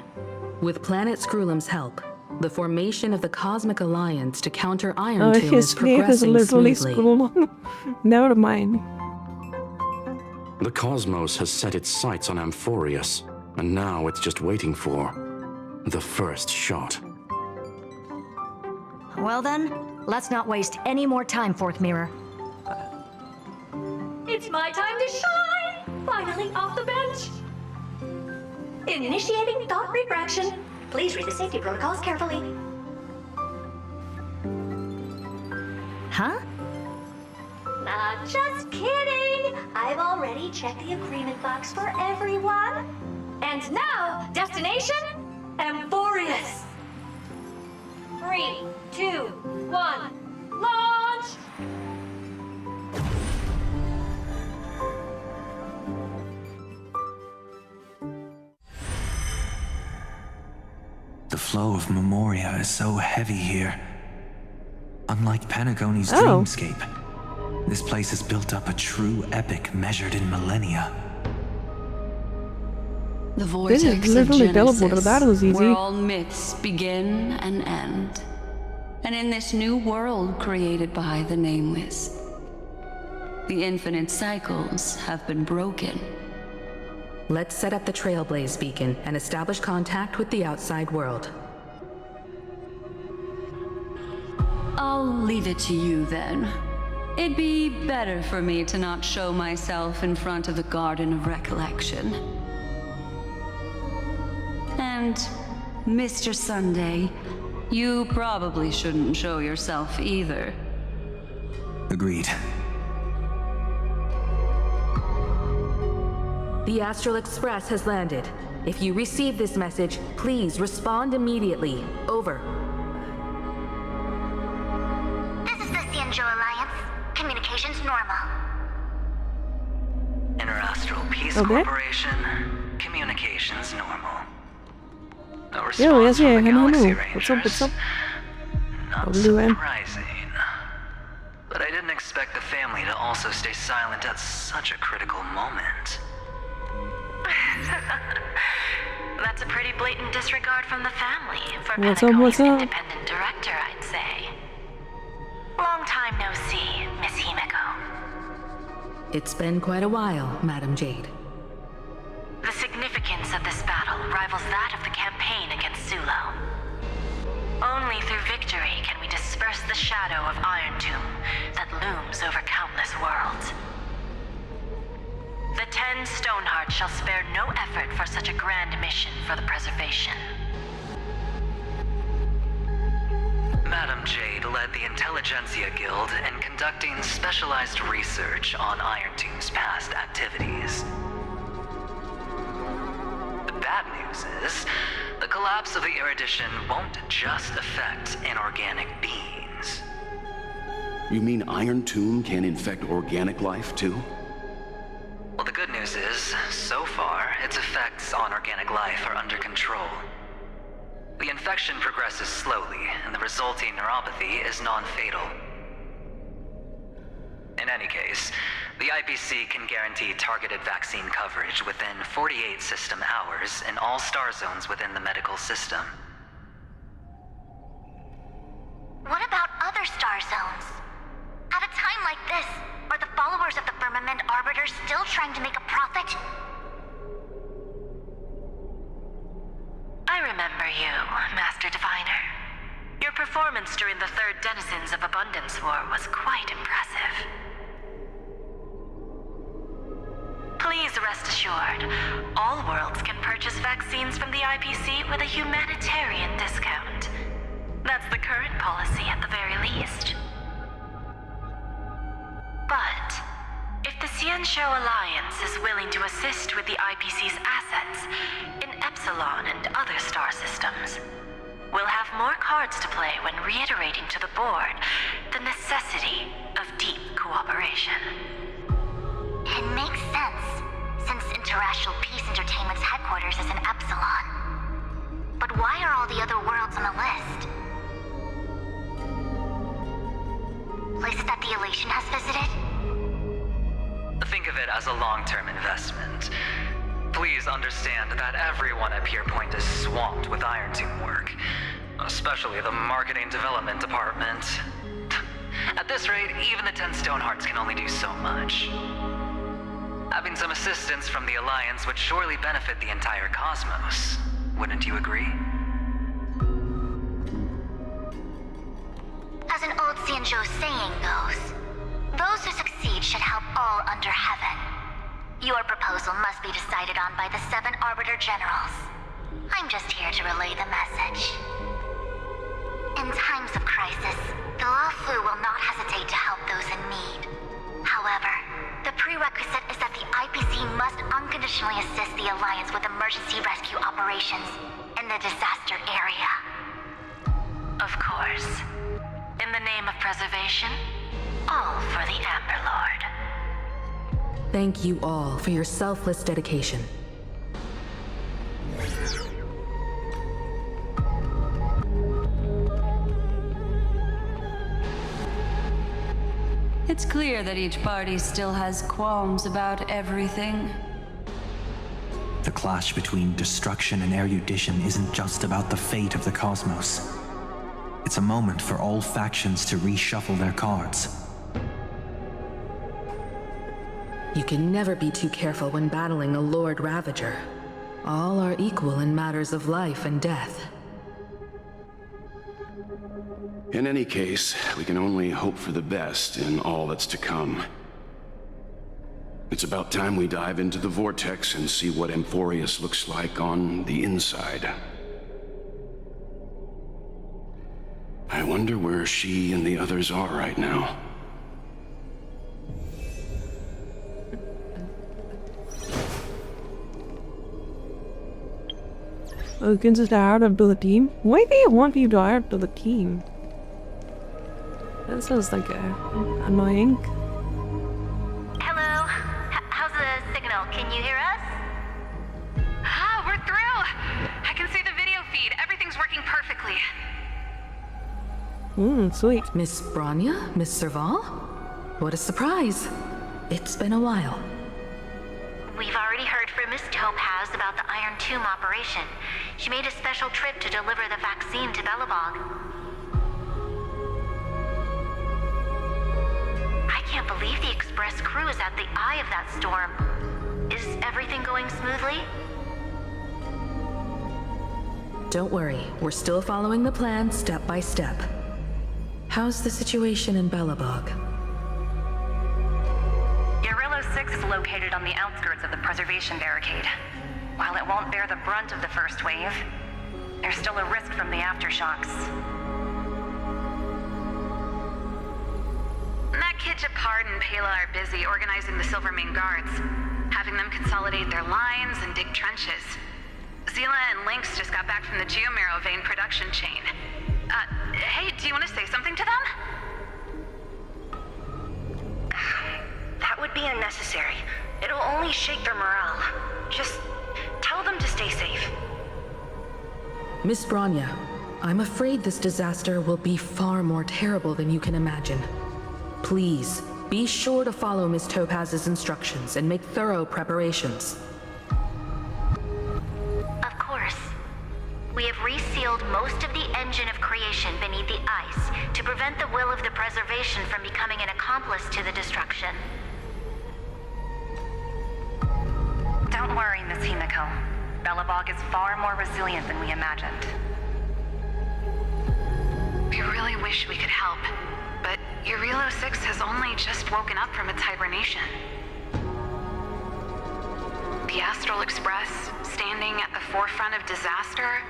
With Planet Screwlum's help, the formation of the Cosmic Alliance to counter Iron Tomb is progressing smoothly. Never mind. The cosmos has set its sights on Amphorius, and now it's just waiting for the first shot. Well then, let's not waste any more time, Fourth Mirror. It's my time to shine! Finally off the bench! Initiating thought refraction. Please read the safety protocols carefully. Huh? Just kidding! I've already checked the agreement box for everyone. And now, destination, Amphorius. 3, 2, 1, launch! The flow of Memoria is so heavy here. Unlike Panagoni's dreamscape, this place has built up a true epic measured in millennia. The vortex of Genesis, where all myths begin and end. And in this new world created by the Nameless, the infinite cycles have been broken. Let's set up the Trailblaze beacon and establish contact with the outside world. I'll leave it to you then. It'd be better for me to not show myself in front of the Garden of Recollection. And, Mr. Sunday, you probably shouldn't show yourself either. Agreed. The Astral Express has landed. If you receive this message, please respond immediately. Over. This is the Cianjo Alliance. Communications normal. Interastral Peace Corporation. Communications normal. No response Yeah, from the Galaxy What's Rangers. up? Not surprising. But I didn't expect the family to also stay silent at such a critical moment. That's a pretty blatant disregard from the family for What's Panagonia's up? independent director, I'd say. Long time no see, Miss Himeko. It's been quite a while, Madam Jade. The significance of this battle rivals that of the campaign against Sulo. Only through victory can we disperse the shadow of Iron Tomb that looms over countless worlds. The 10 Stonehearts shall spare no effort for such a grand mission for the preservation. Madam Jade led the Intelligentsia Guild in conducting specialized research on Iron Tomb's past activities. The bad news is, the collapse of the Erudition won't just affect inorganic beings. You mean Iron Tomb can infect organic life, too? Well, the good news is, so far, its effects on organic life are under control. The infection progresses slowly, and the resulting neuropathy is non-fatal. In any case, the IPC can guarantee targeted vaccine coverage within 48 system hours in all star zones within the medical system. What about other star zones? At a time like this, are the followers of the Firmament Arbiter still trying to make a profit? I remember you, Master Diviner. Your performance during the Third Denizens of Abundance War was quite impressive. Please rest assured, all worlds can purchase vaccines from the IPC with a humanitarian discount. That's the current policy at the very least. But, if the Cianjo Alliance is willing to assist with the IPC's assets in Epsilon and other star systems, we'll have more cards to play when reiterating to the board the necessity of deep cooperation. It makes sense, since Interastral Peace Entertainment's headquarters is in Epsilon. But why are all the other worlds on the list? Places that the Elation has visited? Think of it as a long-term investment. Please understand that everyone at Pierpoint is swamped with Iron Tomb work, especially the marketing development department. At this rate, even the 10 Stonehearts can only do so much. Having some Some assistance from the Alliance would surely benefit the entire cosmos. Wouldn't you agree? As an old Xianzhou saying goes, those who succeed should help all under heaven. Your proposal must be decided on by the 7 Arbiter Generals. I'm just here to relay the message. In times of crisis, the Luofu will not hesitate to help those in need. However, the prerequisite is that the IPC must unconditionally assist the Alliance with emergency rescue operations in the disaster area. Of course. In the name of preservation, all for the Amber Lord. Thank you all for your selfless dedication. It's clear that each party still has qualms about everything. The clash between destruction and erudition isn't just about the fate of the cosmos. It's a moment for all factions to reshuffle their cards. You can never be too careful when battling a Lord Ravager. All are equal in matters of life and death. In any case, we can only hope for the best in all that's to come. It's about time we dive into the vortex and see what Amphorius looks like on the inside. I wonder where she and the others are right now. Oh, you can just add up to the team? Why do you want me to add to the team? That sounds like annoying. Hello? How's the signal? Can you hear us? Ah, we're through! I can see the video feed. Everything's working perfectly. Sweet. Miss Bronya? Miss Serval? What a surprise. It's been a while. We've already heard from Miss Topaz about the Iron Tomb operation. She made a special trip to deliver the vaccine to Belobog. I can't believe the Express crew is at the eye of that storm. Is everything going smoothly? Don't worry, we're still following the plan step by step. How's the situation in Belobog? Yarillo 6 is located on the outskirts of the preservation barricade. While it won't bear the brunt of the first wave, there's still a risk from the aftershocks. That kid Japard and Pela are busy organizing the Silvermane Guards, having them consolidate their lines and dig trenches. Zila and Lynx just got back from the Geomarrow vein production chain. Hey, do you want to say something to them? That would be unnecessary. It'll only shake their morale. Just tell them to stay safe. Miss Bronya, I'm afraid this disaster will be far more terrible than you can imagine. Please, be sure to follow Miss Topaz's instructions and make thorough preparations. Of course. We have resealed most of the engine of creation beneath the ice to prevent the will of the preservation from becoming an accomplice to the destruction. Don't worry, Miss Himiko. Belobog is far more resilient than we imagined. We really wish we could help, but Yarillo 6 has only just woken up from its hibernation. The Astral Express, standing at the forefront of disaster,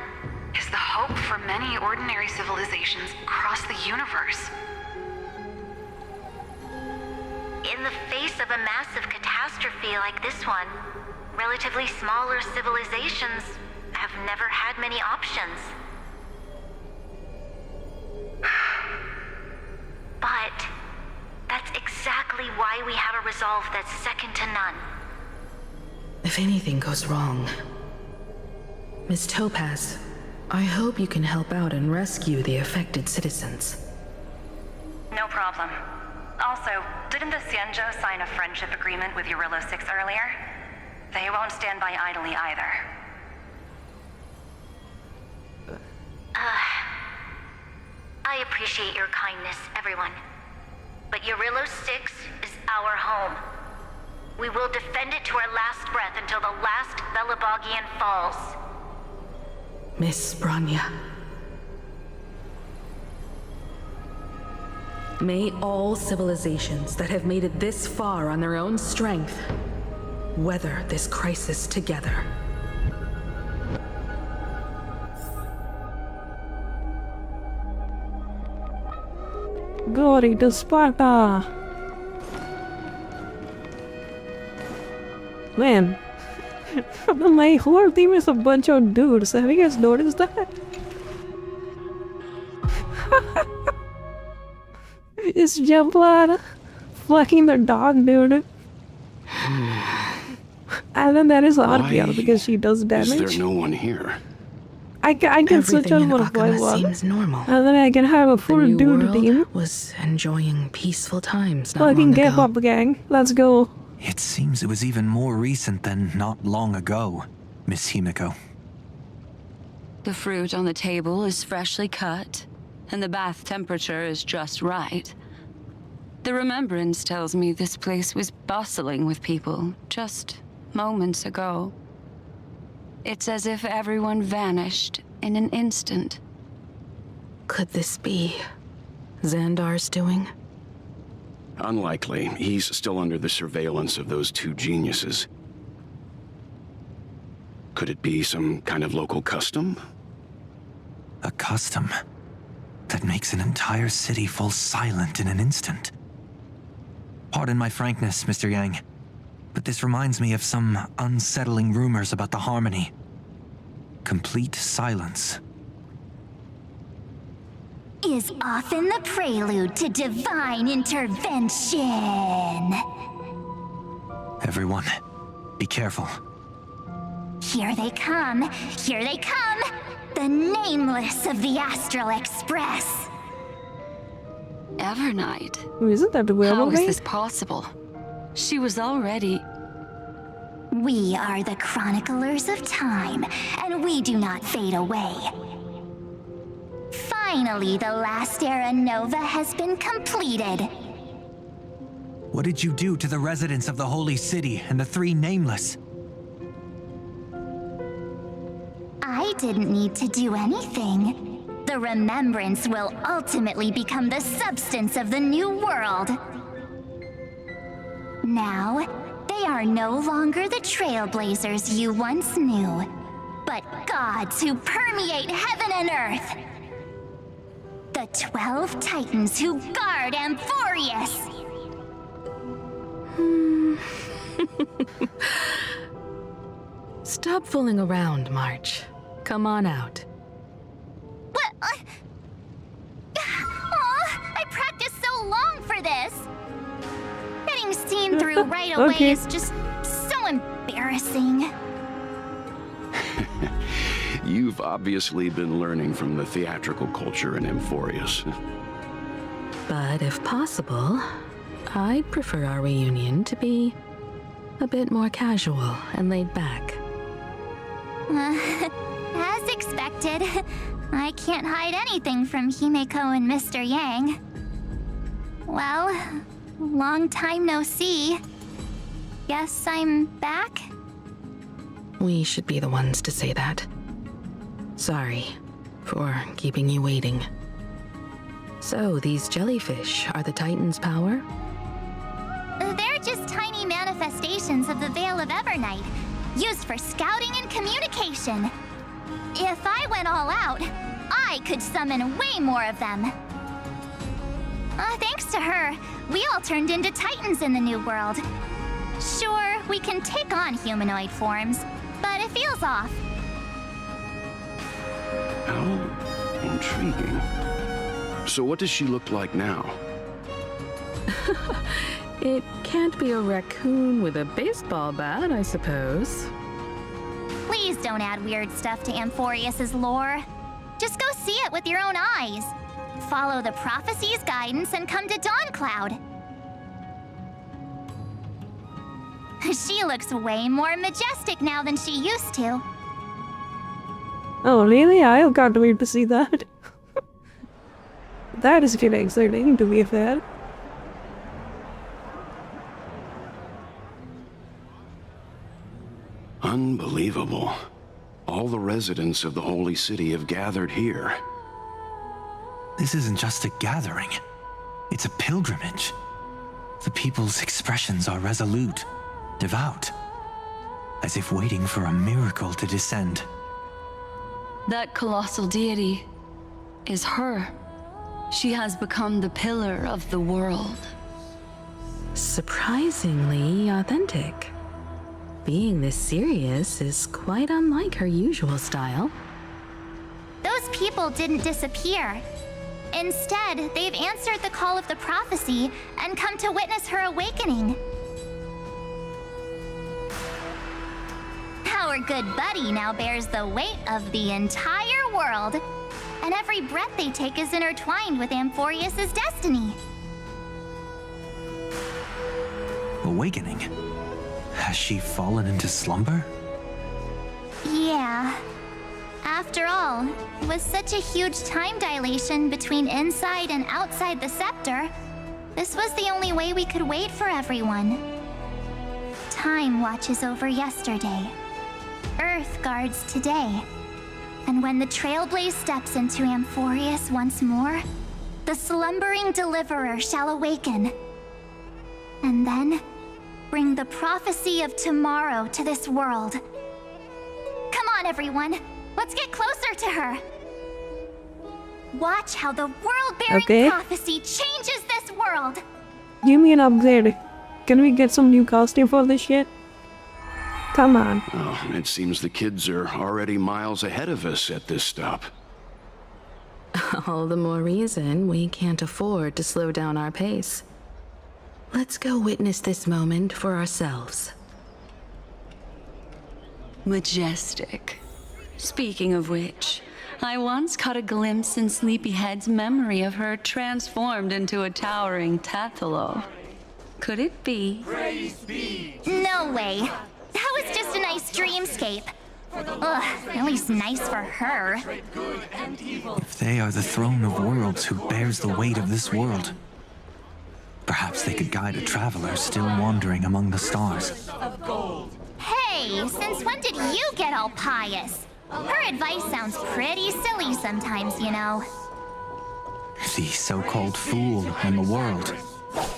is the hope for many ordinary civilizations across the universe. In the face of a massive catastrophe like this one, relatively smaller civilizations have never had many options. But that's exactly why we have a resolve that's second to none. If anything goes wrong, Miss Topaz, I hope you can help out and rescue the affected citizens. No problem. Also, didn't the Xianzhou sign a friendship agreement with Yarillo 6 earlier? They won't stand by idly either. I appreciate your kindness, everyone. But Yarillo 6 is our home. We will defend it to our last breath until the last Velabogian falls. Miss Branya. May all civilizations that have made it this far on their own strength weather this crisis together. Glory to Sparta! Man, my whole team is a bunch of dudes. Have you guys noticed that? It's Jumplat fucking the dog, dude. And then there is Arkia because she does damage. Is there no one here? I can switch on one of my seems normal. and then I can have a full The new dude world team. was enjoying peaceful times not Fucking long get ago. up, gang. Let's go. It seems it was even more recent than not long ago, Miss Himiko. The fruit on the table is freshly cut, and the bath temperature is just right. The remembrance tells me this place was bustling with people just moments ago. It's as if everyone vanished in an instant. Could this be Xandar's doing? Unlikely. He's still under the surveillance of those two geniuses. Could it be some kind of local custom? A custom that makes an entire city fall silent in an instant. Pardon my frankness, Mr. Yang, but this reminds me of some unsettling rumors about the Harmony. Complete silence. Is often the prelude to divine intervention. Everyone, be careful. Here they come. Here they come. The nameless of the Astral Express. Evernight. Isn't that the How werewolf? is this possible? She was already... We are the chroniclers of time, and we do not fade away. Finally, the last era Nova has been completed. What did you do to the residents of the Holy City and the three Nameless? I didn't need to do anything. The remembrance will ultimately become the substance of the new world. Now, they are no longer the trailblazers you once knew, but gods who permeate heaven and earth. The 12 Titans who guard Amphorius. Stop fooling around, March. Come on out. What? I practiced so long for this. Getting seen through right away Okay. is just so embarrassing. You've obviously been learning from the theatrical culture in Amphorius. But if possible, I'd prefer our reunion to be a bit more casual and laid back. As expected, I can't hide anything from Himeko and Mr. Yang. Well, long time no see. Guess I'm back? We should be the ones to say that. Sorry for keeping you waiting. So, these jellyfish are the Titan's power? They're just tiny manifestations of the Veil of Evernight, used for scouting and communication. If I went all out, I could summon way more of them. Thanks to her, we all turned into Titans in the New World. Sure, we can take on humanoid forms, but it feels off. How intriguing. So what does she look like now? It can't be a raccoon with a baseball bat, I suppose. Please don't add weird stuff to Amphorius's lore. Just go see it with your own eyes. Follow the prophecy's guidance and come to Dawncloud. She looks way more majestic now than she used to. Oh, really? I can't wait to see that. That is getting exciting, to be fair. Unbelievable. All the residents of the Holy City have gathered here. This isn't just a gathering. It's a pilgrimage. The people's expressions are resolute, devout, as if waiting for a miracle to descend. That colossal deity is her. She has become the pillar of the world. Surprisingly authentic. Being this serious is quite unlike her usual style. Those people didn't disappear. Instead, they've answered the call of the prophecy and come to witness her awakening. Our good buddy now bears the weight of the entire world, and every breath they take is intertwined with Amphorius' destiny. Awakening? Has she fallen into slumber? Yeah. After all, with such a huge time dilation between inside and outside the scepter, this was the only way we could wait for everyone. Time watches over yesterday. Earth guards today. And when the Trailblaze steps into Amphorius once more, the slumbering deliverer shall awaken. And then, bring the prophecy of tomorrow to this world. Come on, everyone. Let's get closer to her. Watch how the world-bearing prophecy changes this world. Give me an upgrade. Can we get some new costume for this shit? Come on. Oh, it seems the kids are already miles ahead of us at this stop. All the more reason we can't afford to slow down our pace. Let's go witness this moment for ourselves. Majestic. Speaking of which, I once caught a glimpse in Sleepyhead's memory of her transformed into a towering Tathalo. Could it be? No way. That was just a nice dreamscape. Ugh, at least nice for her. If they are the throne of worlds who bears the weight of this world, perhaps they could guide a traveler still wandering among the stars. Hey, since when did you get all pious? Her advice sounds pretty silly sometimes, you know. The so-called fool and the world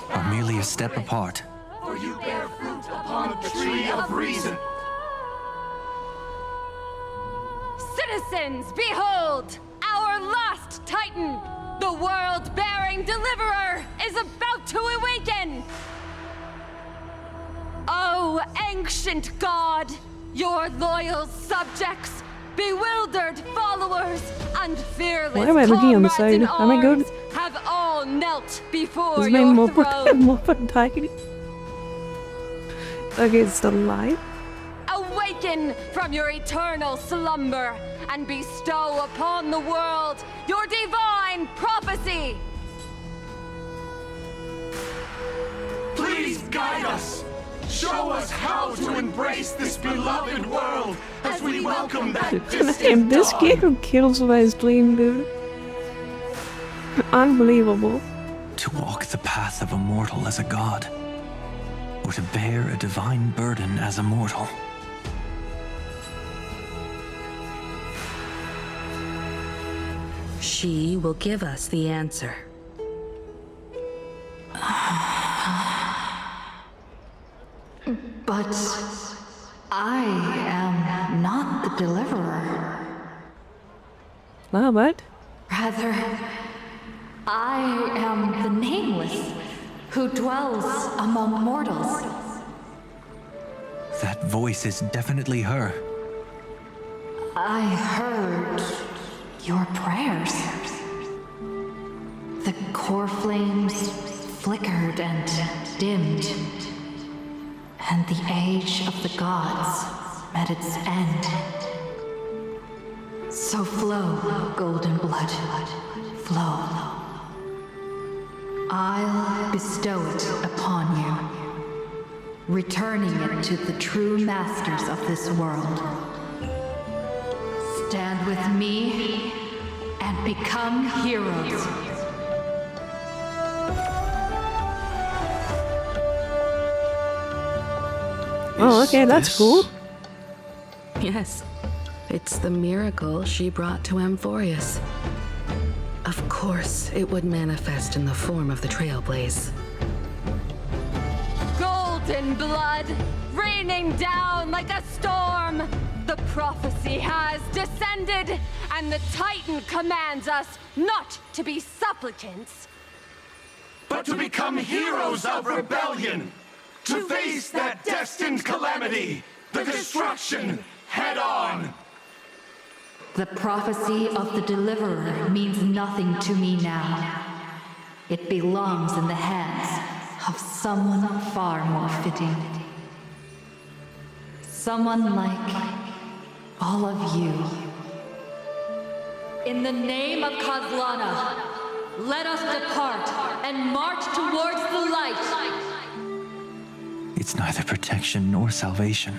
are merely a step apart. For you bear fruit upon the tree of reason. Citizens, behold! Our last Titan, the world-bearing deliverer, is about to awaken! Oh, ancient god, your loyal subjects, bewildered followers, and fearless Why am I looking on the comrades in side? Am I good? arms have all knelt before Is my your moped throne. moped tiny? Okay, it's still alive. Awaken from your eternal slumber and bestow upon the world your divine prophecy! Please guide us. Show us how to embrace this beloved world as we welcome that Damn, this game kills my stream, dude. Unbelievable. To walk the path of a mortal as a god, or to bear a divine burden as a mortal. She will give us the answer. But I am not the deliverer. Ah, what? Rather, I am the nameless who dwells among mortals. That voice is definitely her. I heard your prayers. The core flames flickered and dimmed, and the age of the gods met its end. So flow, golden blood, flow. I'll bestow it upon you, returning it to the true masters of this world. Stand with me and become heroes. Oh, okay, that's cool. Yes, it's the miracle she brought to Amphorius. Of course, it would manifest in the form of the Trailblaze. Golden blood, raining down like a storm. The prophecy has descended, and the Titan commands us not to be supplicants, but to become heroes of rebellion, to face that destined calamity, the destruction, head on. The prophecy of the Deliverer means nothing to me now. It belongs in the hands of someone far more fitting. Someone like all of you. In the name of Kozlana, let us depart and march towards the light. It's neither protection nor salvation.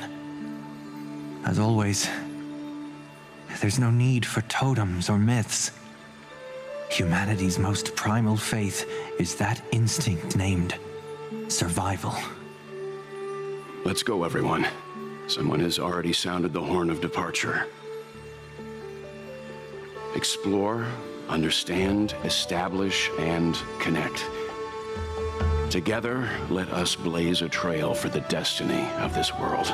As always, there's no need for totems or myths. Humanity's most primal faith is that instinct named survival. Let's go, everyone. Someone has already sounded the horn of departure. Explore, understand, establish, and connect. Together, let us blaze a trail for the destiny of this world.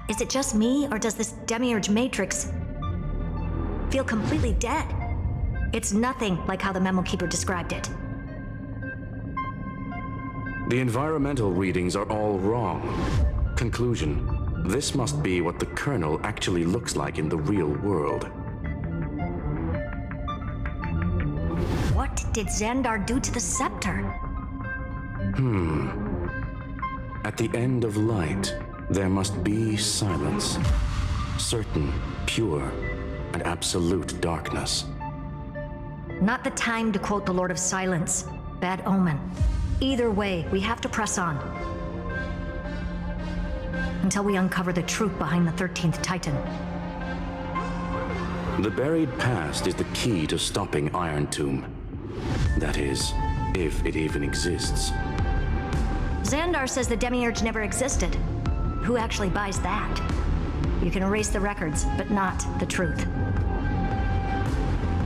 Is it just me, or does this Demiurge Matrix feel completely dead? It's nothing like how the Memo Keeper described it. The environmental readings are all wrong. Conclusion: this must be what the kernel actually looks like in the real world. What did Xandar do to the scepter? At the end of light, there must be silence. Certain, pure, and absolute darkness. Not the time to quote the Lord of Silence. Bad omen. Either way, we have to press on. Until we uncover the truth behind the 13th Titan. The buried past is the key to stopping Iron Tomb. That is, if it even exists. Xandar says the Demiurge never existed. Who actually buys that? You can erase the records, but not the truth.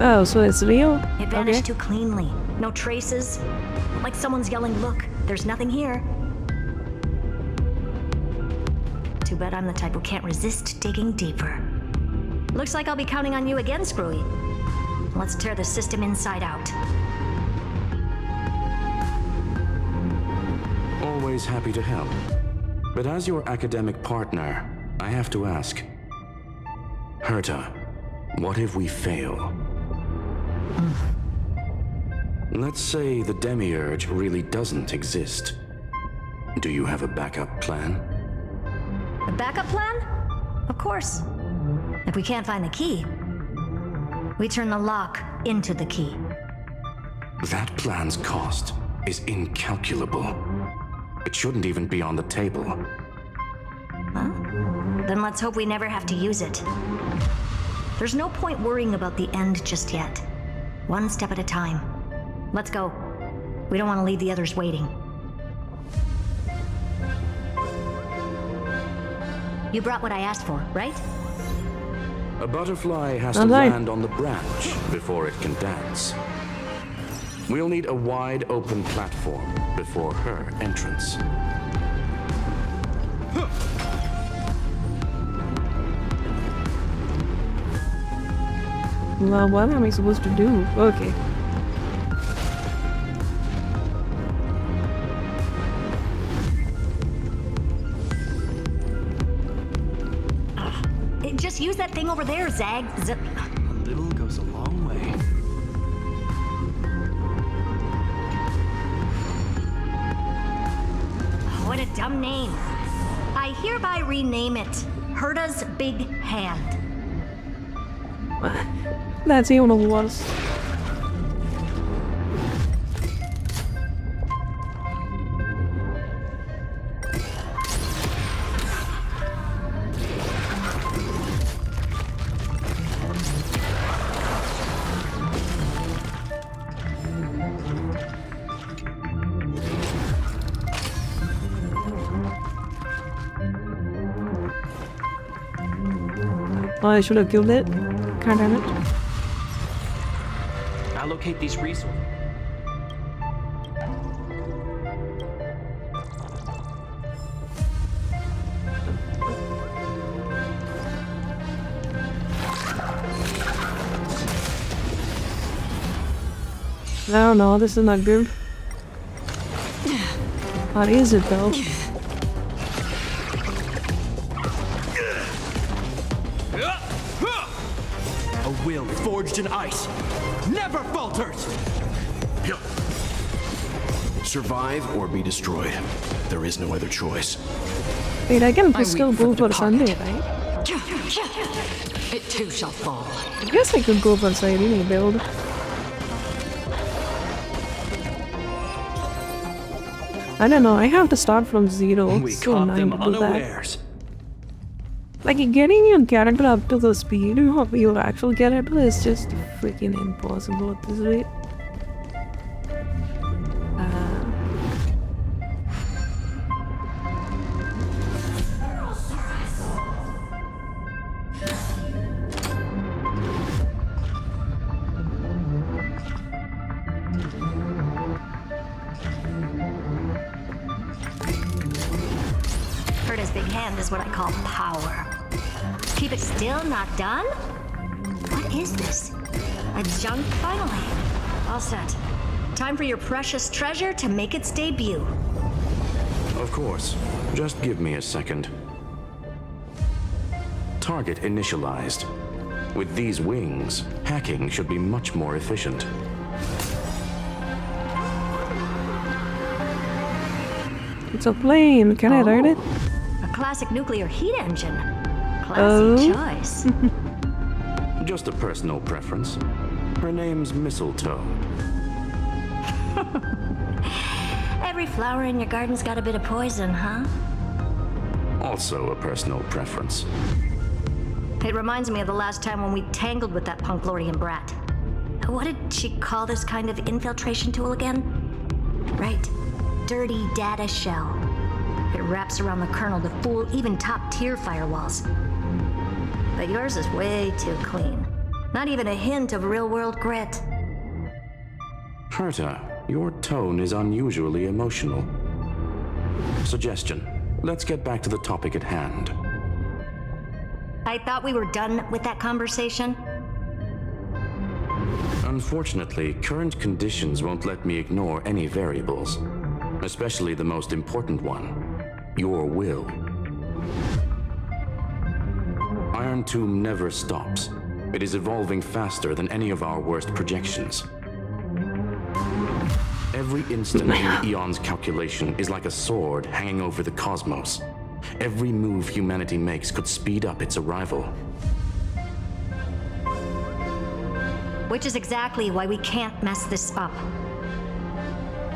Oh, so it's real? It vanished too cleanly. No traces. Like someone's yelling, "Look, there's nothing here." Too bad I'm the type who can't resist digging deeper. Looks like I'll be counting on you again, Screwy. Let's tear the system inside out. Always happy to help. But as your academic partner, I have to ask. Herta, what if we fail? Let's say the Demiurge really doesn't exist. Do you have a backup plan? A backup plan? Of course. If we can't find the key, we turn the lock into the key. That plan's cost is incalculable. It shouldn't even be on the table. Huh? Then let's hope we never have to use it. There's no point worrying about the end just yet. One step at a time. Let's go. We don't want to leave the others waiting. You brought what I asked for, right? A butterfly has to land on the branch before it can dance. We'll need a wide open platform before her entrance. Well, what am I supposed to do? Okay. Just use that thing over there, Zag. A little goes a long way. What a dumb name. I hereby rename it Herta's Big Hand. That's even worse. Oh, I should have killed it. God damn it. Allocate these resources. No, this is not good. What is it though? A will forged in ice never falters! Survive or be destroyed. There is no other choice. Wait, I can still go for Sunday, right? It too shall fall. I guess I could go for Sireene build. I don't know, I have to start from zero. We so caught annoying them to do that. unawares. Like, getting your character up to the speed of your actual character is just freaking impossible at this rate. Herta's big hand is what I call power. Keep it still, not done? What is this? A junk finally. All set. Time for your precious treasure to make its debut. Of course. Just give me a second. Target initialized. With these wings, hacking should be much more efficient. It's a plane, can I ride it? A classic nuclear heat engine. Classy choice. Just a personal preference. Her name's Mistletoe. Every flower in your garden's got a bit of poison, huh? Also a personal preference. It reminds me of the last time when we tangled with that Punklorian brat. What did she call this kind of infiltration tool again? Right. Dirty data shell. It wraps around the kernel to fool even top-tier firewalls. But yours is way too clean. Not even a hint of real-world grit. Herta, your tone is unusually emotional. Suggestion. Let's get back to the topic at hand. I thought we were done with that conversation. Unfortunately, current conditions won't let me ignore any variables. Especially the most important one. Your will. Iron Tomb never stops. It is evolving faster than any of our worst projections. Every instant in the Eon's calculation is like a sword hanging over the cosmos. Every move humanity makes could speed up its arrival. Which is exactly why we can't mess this up.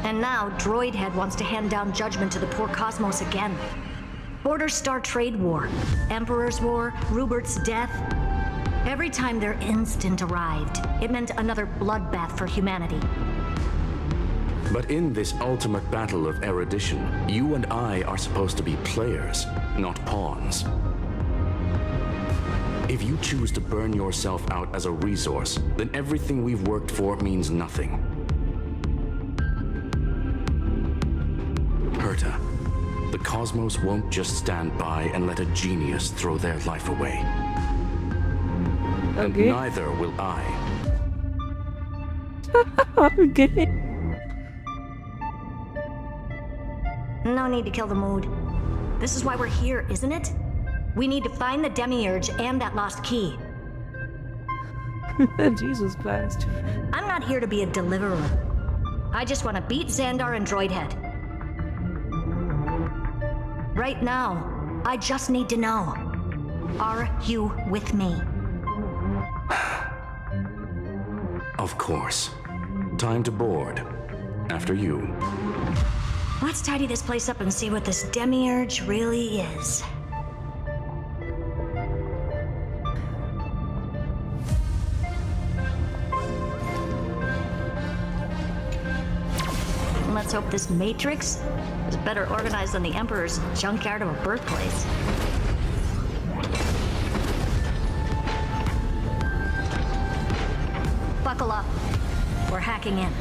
And now, Droidhead wants to hand down judgment to the poor cosmos again. Border Star Trade War, Emperor's War, Rupert's death. Every time their instant arrived, it meant another bloodbath for humanity. But in this ultimate battle of erudition, you and I are supposed to be players, not pawns. If you choose to burn yourself out as a resource, then everything we've worked for means nothing. Herta, the cosmos won't just stand by and let a genius throw their life away. And neither will I. Okay. No need to kill the mood. This is why we're here, isn't it? We need to find the Demiurge and that lost key. Jesus Christ. I'm not here to be a deliverer. I just want to beat Xandar and Droidhead. Right now, I just need to know. Are you with me? Of course. Time to board. After you. Let's tidy this place up and see what this Demiurge really is. Let's hope this Matrix is better organized than the Emperor's junkyard of a birthplace. Buckle up. We're hacking in.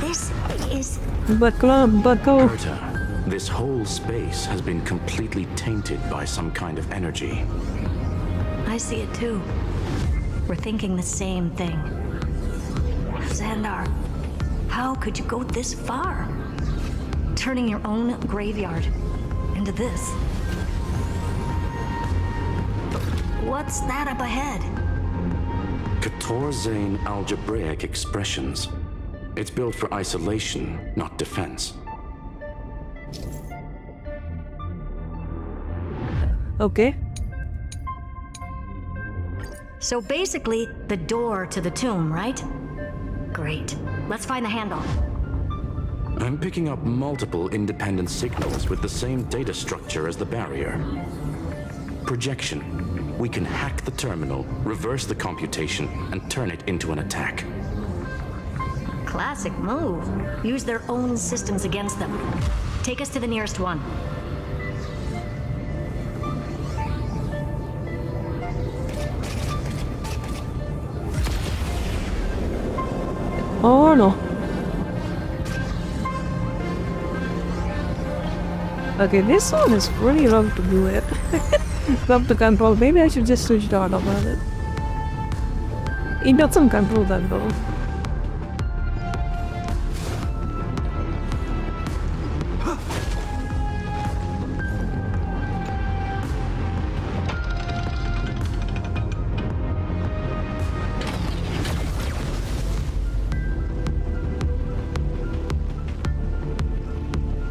This is... Buckle. Herta, this whole space has been completely tainted by some kind of energy. I see it too. We're thinking the same thing. Xandar, how could you go this far? Turning your own graveyard into this. What's that up ahead? Katorzane algebraic expressions. It's built for isolation, not defense. Okay. So basically, the door to the tomb, right? Great. Let's find the handle. I'm picking up multiple independent signals with the same data structure as the barrier. Projection. We can hack the terminal, reverse the computation, and turn it into an attack. Classic move. Use their own systems against them. Take us to the nearest one. Oh no. Okay, this one is pretty rough to do it. Rough to control. Maybe I should just switch it on about it. It doesn't control that though.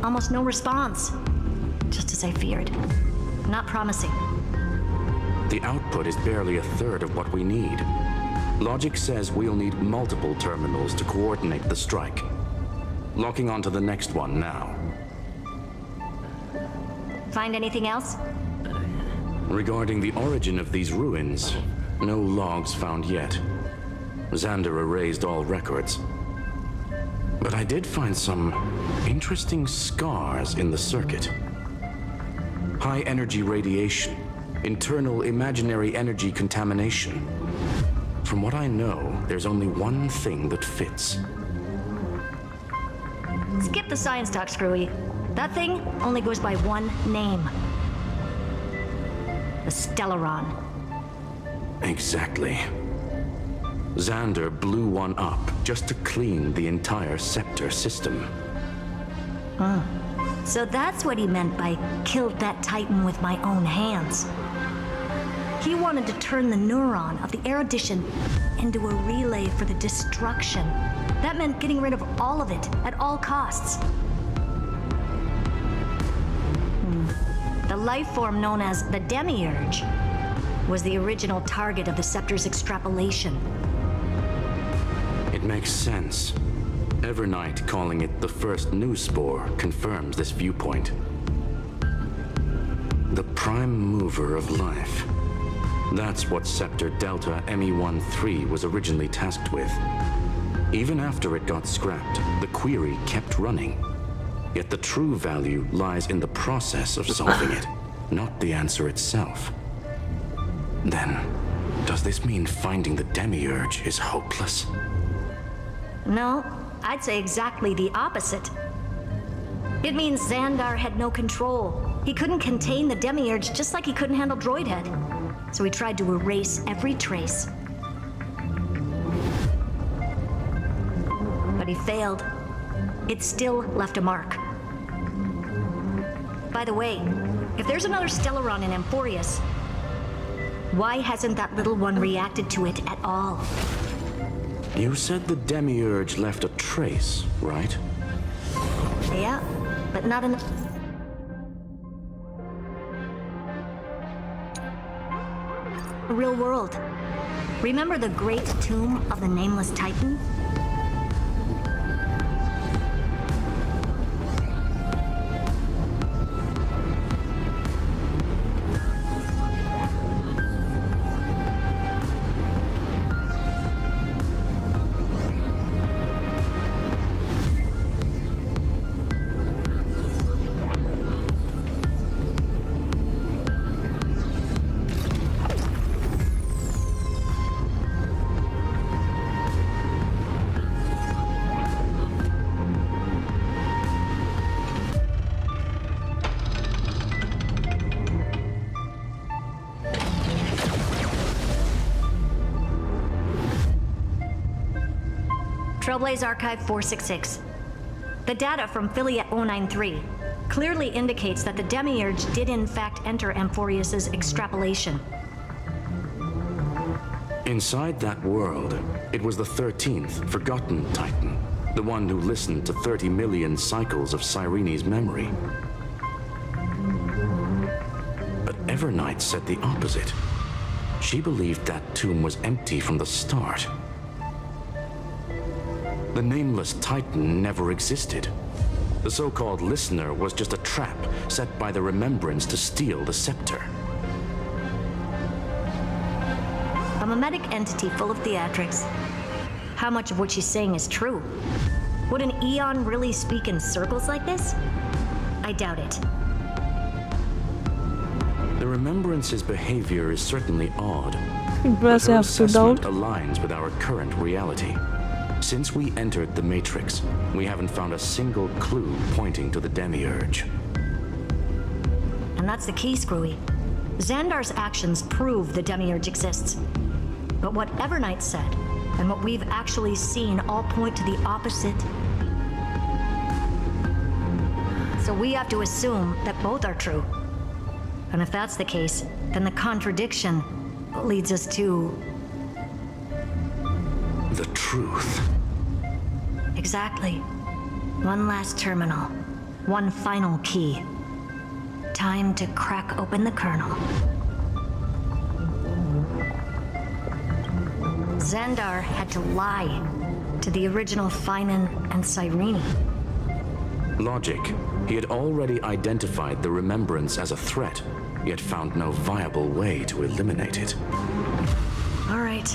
Almost no response. Just as I feared. Not promising. The output is barely a third of what we need. Logic says we'll need multiple terminals to coordinate the strike. Locking onto the next one now. Find anything else? Regarding the origin of these ruins, no logs found yet. Xander erased all records. But I did find some interesting scars in the circuit. High energy radiation, internal imaginary energy contamination. From what I know, there's only one thing that fits. Skip the science talk, Screwy. That thing only goes by one name. The Stellaron. Exactly. Xander blew one up just to clean the entire scepter system. Huh. So that's what he meant by killed that Titan with my own hands. He wanted to turn the neuron of the erudition into a relay for the destruction. That meant getting rid of all of it at all costs. The life form known as the Demiurge was the original target of the scepter's extrapolation. It makes sense. Evernight calling it the first new spore confirms this viewpoint. The prime mover of life. That's what Scepter Delta ME-13 was originally tasked with. Even after it got scrapped, the query kept running. Yet the true value lies in the process of solving it, not the answer itself. Then, does this mean finding the Demiurge is hopeless? No, I'd say exactly the opposite. It means Xandar had no control. He couldn't contain the Demiurge just like he couldn't handle Droidhead. So he tried to erase every trace. But he failed. It still left a mark. By the way, if there's another Stellaron in Amphorius, why hasn't that little one reacted to it at all? You said the Demiurge left a trace, right? Yeah, but not in the real world. Remember the great tomb of the Nameless Titan? Trailblaze Archive 466. The data from Filiate 093 clearly indicates that the Demiurge did in fact enter Amphorius's extrapolation. Inside that world, it was the 13th, forgotten Titan. The one who listened to 30 million cycles of Cyrene's memory. But Evernight said the opposite. She believed that tomb was empty from the start. The nameless Titan never existed. The so-called listener was just a trap set by the Remembrance to steal the scepter. A mimetic entity full of theatrics. How much of what she's saying is true? Would an Eon really speak in circles like this? I doubt it. The Remembrance's behavior is certainly odd. But her assessment aligns with our current reality. Since we entered the Matrix, we haven't found a single clue pointing to the Demiurge. And that's the key, Screwy. Xandar's actions prove the Demiurge exists. But what Evernight said, and what we've actually seen, all point to the opposite. So we have to assume that both are true. And if that's the case, then the contradiction leads us to... the truth. Exactly. One last terminal. One final key. Time to crack open the kernel. Xandar had to lie to the original Finan and Cyrene. Logic. He had already identified the Remembrance as a threat, yet found no viable way to eliminate it. All right.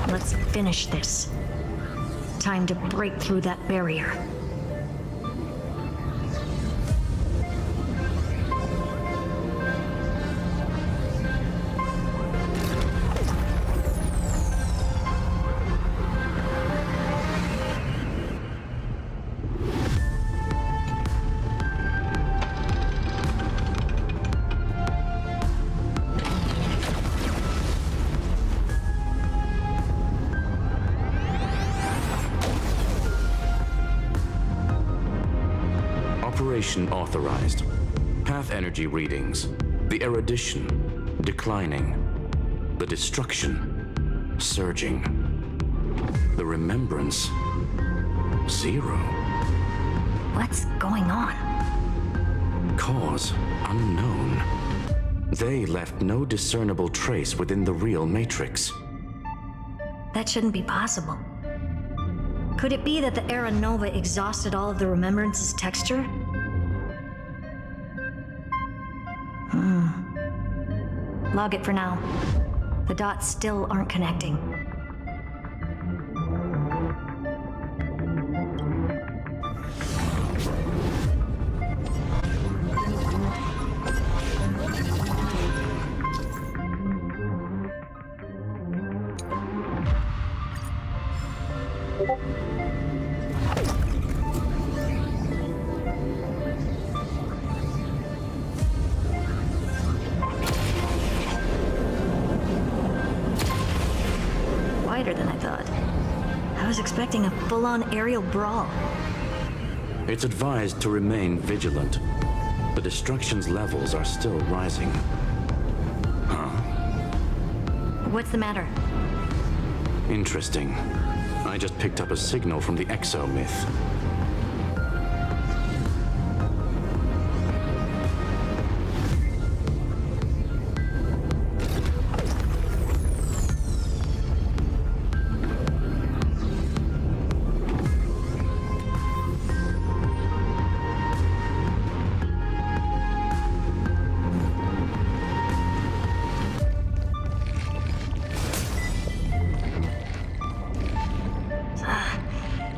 Let's finish this. Time to break through that barrier. Authorized. Path energy readings. The erudition declining. The destruction surging. The remembrance 0. What's going on? Cause unknown. They left no discernible trace within the real Matrix. That shouldn't be possible. Could it be that the Era Nova exhausted all of the Remembrance's texture? Log it for now. The dots still aren't connecting. Than I thought. I was expecting a full-on aerial brawl. It's advised to remain vigilant. The destruction's levels are still rising. Huh? What's the matter? Interesting. I just picked up a signal from the exo-myth.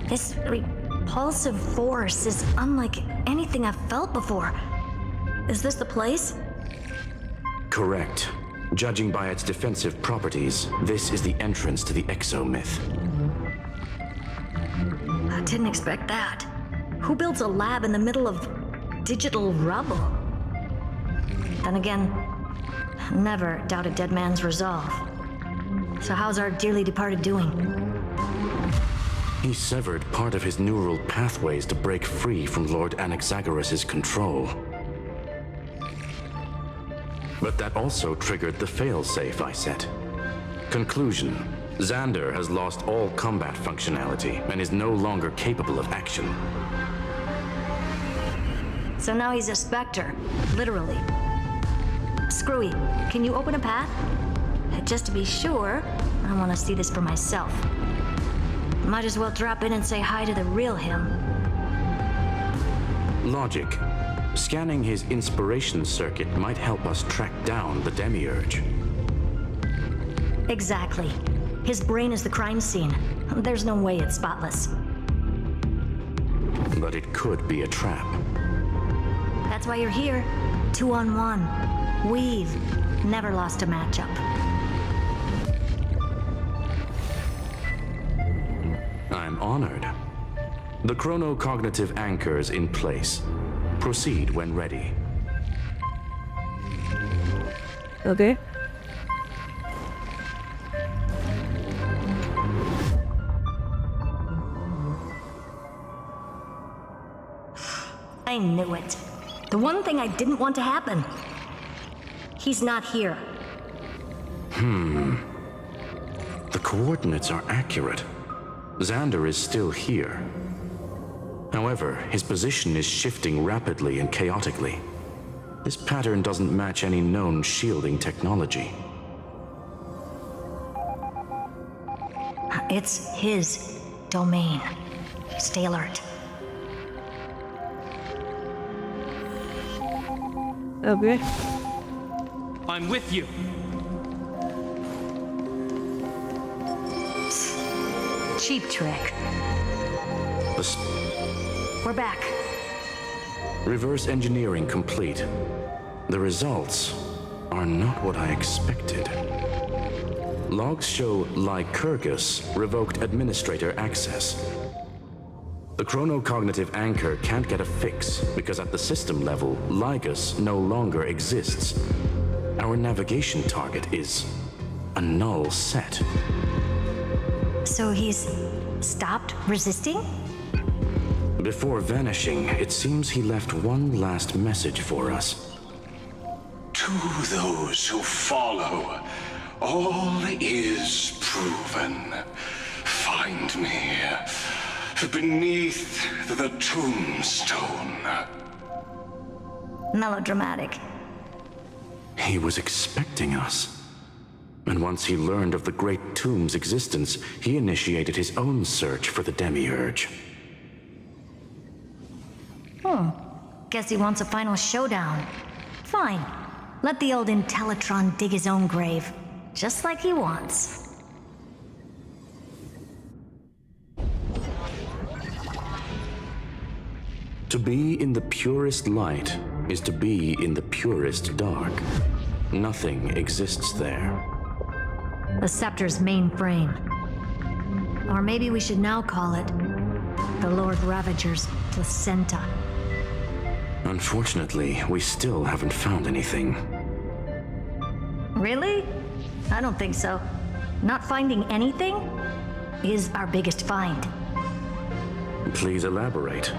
This repulsive force is unlike anything I've felt before. Is this the place? Correct. Judging by its defensive properties, this is the entrance to the exo-myth. I didn't expect that. Who builds a lab in the middle of digital rubble? Then again, never doubt a dead man's resolve. So how's our dearly departed doing? He severed part of his neural pathways to break free from Lord Anaxagoras' control. But that also triggered the failsafe I set. Conclusion: Xander has lost all combat functionality and is no longer capable of action. So now he's a specter, literally. Screwy, can you open a path? Just to be sure, I want to see this for myself. Might as well drop in and say hi to the real him. Logic. Scanning his inspiration circuit might help us track down the Demiurge. Exactly. His brain is the crime scene. There's no way it's spotless. But it could be a trap. That's why you're here. 2-on-1. We've never lost a matchup. I'm honored. The chronocognitive anchor's in place. Proceed when ready. Okay. I knew it. The one thing I didn't want to happen. He's not here. The coordinates are accurate. Xander is still here. However, his position is shifting rapidly and chaotically. This pattern doesn't match any known shielding technology. It's his domain. Stay alert. Okay. I'm with you. Cheap trick. We're back. Reverse engineering complete. The results are not what I expected. Logs show Lycurgus revoked administrator access. The chronocognitive anchor can't get a fix because at the system level, Lygus no longer exists. Our navigation target is a null set. So he's stopped resisting? Before vanishing, it seems he left one last message for us. To those who follow, all is proven. Find me beneath the tombstone. Melodramatic. He was expecting us. And once he learned of the Great Tomb's existence, he initiated his own search for the Demiurge. Guess he wants a final showdown. Fine. Let the old Intellitron dig his own grave. Just like he wants. To be in the purest light is to be in the purest dark. Nothing exists there. The Scepter's mainframe. Or maybe we should now call it the Lord Ravager's placenta. Unfortunately, we still haven't found anything. Really? I don't think so. Not finding anything is our biggest find. Please elaborate.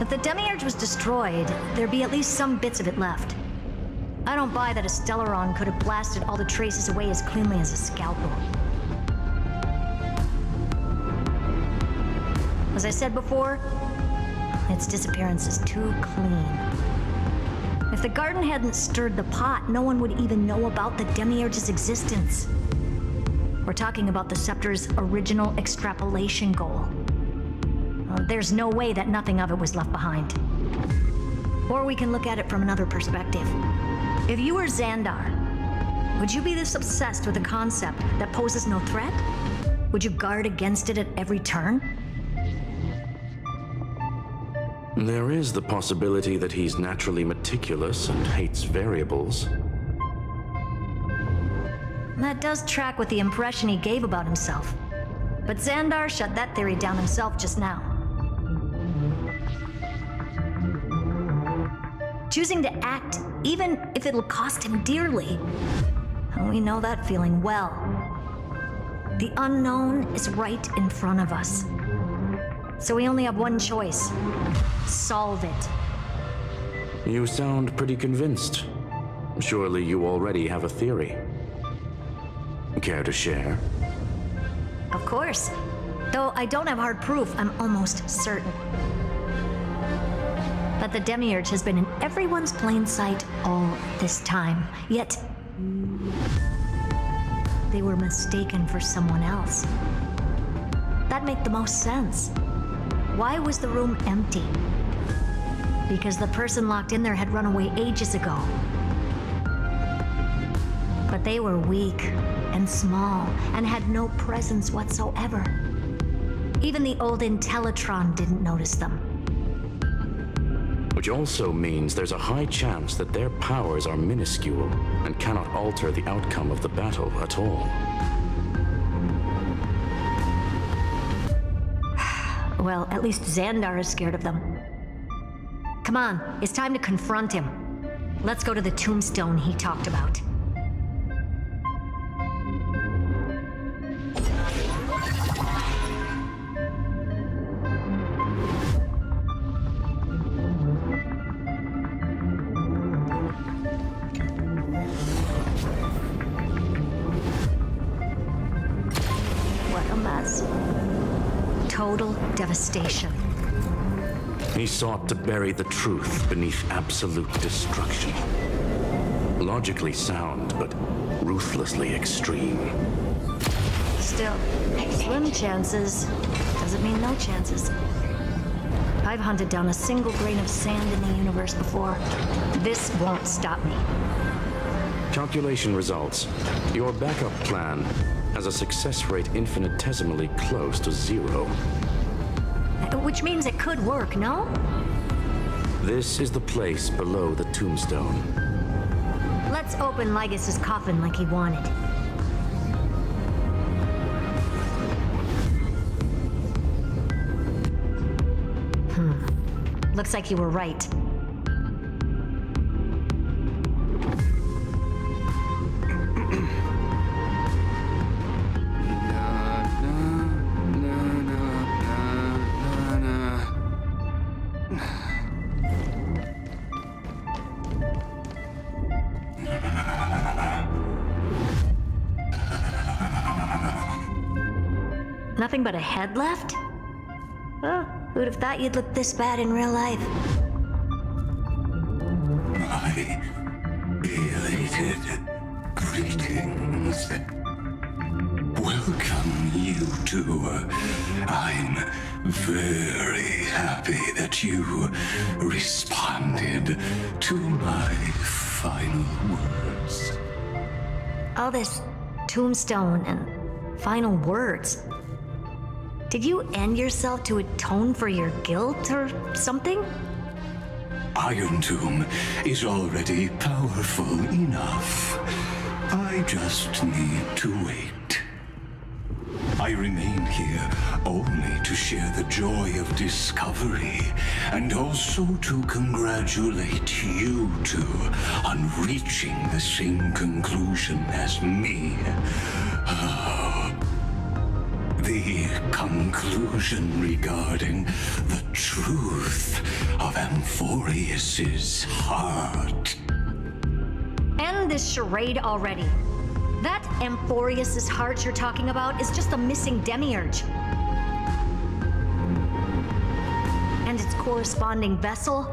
If the Demiurge was destroyed, there'd be at least some bits of it left. I don't buy that a Stellaron could have blasted all the traces away as cleanly as a scalpel. As I said before, its disappearance is too clean. If the garden hadn't stirred the pot, no one would even know about the Demiurge's existence. We're talking about the Scepter's original extrapolation goal. There's no way that nothing of it was left behind. Or we can look at it from another perspective. If you were Xandar, would you be this obsessed with a concept that poses no threat? Would you guard against it at every turn? There is the possibility that he's naturally meticulous and hates variables. That does track with the impression he gave about himself. But Xandar shut that theory down himself just now. Choosing to act, even if it'll cost him dearly. We know that feeling well. The unknown is right in front of us. So we only have one choice. Solve it. You sound pretty convinced. Surely you already have a theory. Care to share? Of course. Though I don't have hard proof, I'm almost certain. But the Demiurge has been in everyone's plain sight all this time. Yet, they were mistaken for someone else. That'd make the most sense. Why was the room empty? Because the person locked in there had run away ages ago. But they were weak and small and had no presence whatsoever. Even the old Intellitron didn't notice them. Which also means there's a high chance that their powers are minuscule and cannot alter the outcome of the battle at all. Well, at least Xandar is scared of them. Come on, it's time to confront him. Let's go to the tombstone he talked about. What a mess. Total devastation. He sought to bury the truth beneath absolute destruction. Logically sound, but ruthlessly extreme. Still, slim chances doesn't mean no chances. I've hunted down a single grain of sand in the universe before. This won't stop me. Calculation results. Your backup plan has a success rate infinitesimally close to 0. Which means it could work, no? This is the place below the tombstone. Let's open Lygas's coffin like he wanted. Looks like you were right. Nothing but a head left? Oh, who'd have thought you'd look this bad in real life? My belated greetings. Welcome, you two. I'm very happy that you responded to my final words. All this tombstone and final words. Did you end yourself to atone for your guilt or something? Iron Tomb is already powerful enough. I just need to wait. I remain here only to share the joy of discovery, and also to congratulate you two on reaching the same conclusion as me. The conclusion regarding the truth of Amphorius's heart. End this charade already. That Amphorius's heart you're talking about is just a missing demiurge. And its corresponding vessel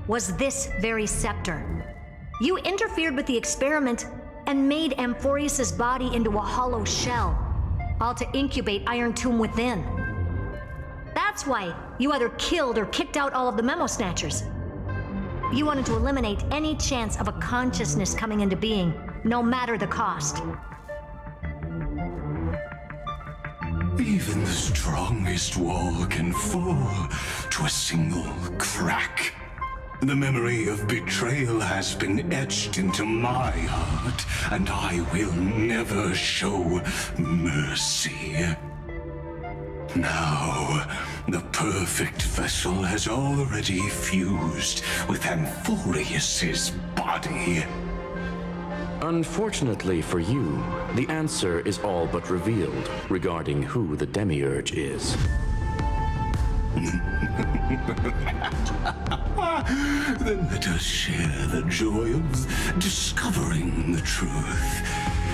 was this very scepter. You interfered with the experiment and made Amphorius's body into a hollow shell, all to incubate Iron Tomb within. That's why you either killed or kicked out all of the Memo Snatchers. You wanted to eliminate any chance of a consciousness coming into being, no matter the cost. Even the strongest wall can fall to a single crack. The memory of betrayal has been etched into my heart, and I will never show mercy. Now, the perfect vessel has already fused with Amphorius's body. Unfortunately for you, the answer is all but revealed regarding who the Demiurge is. Then let us share the joy of discovering the truth.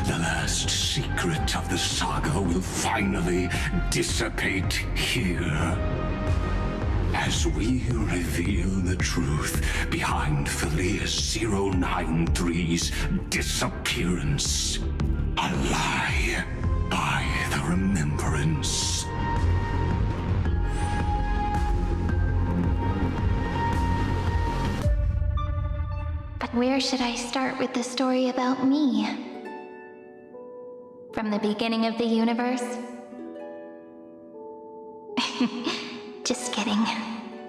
The last secret of the saga will finally dissipate here. As we reveal the truth behind Felius 093's disappearance. A lie by the remembrance. But where should I start with the story about me? From the beginning of the universe? Just kidding.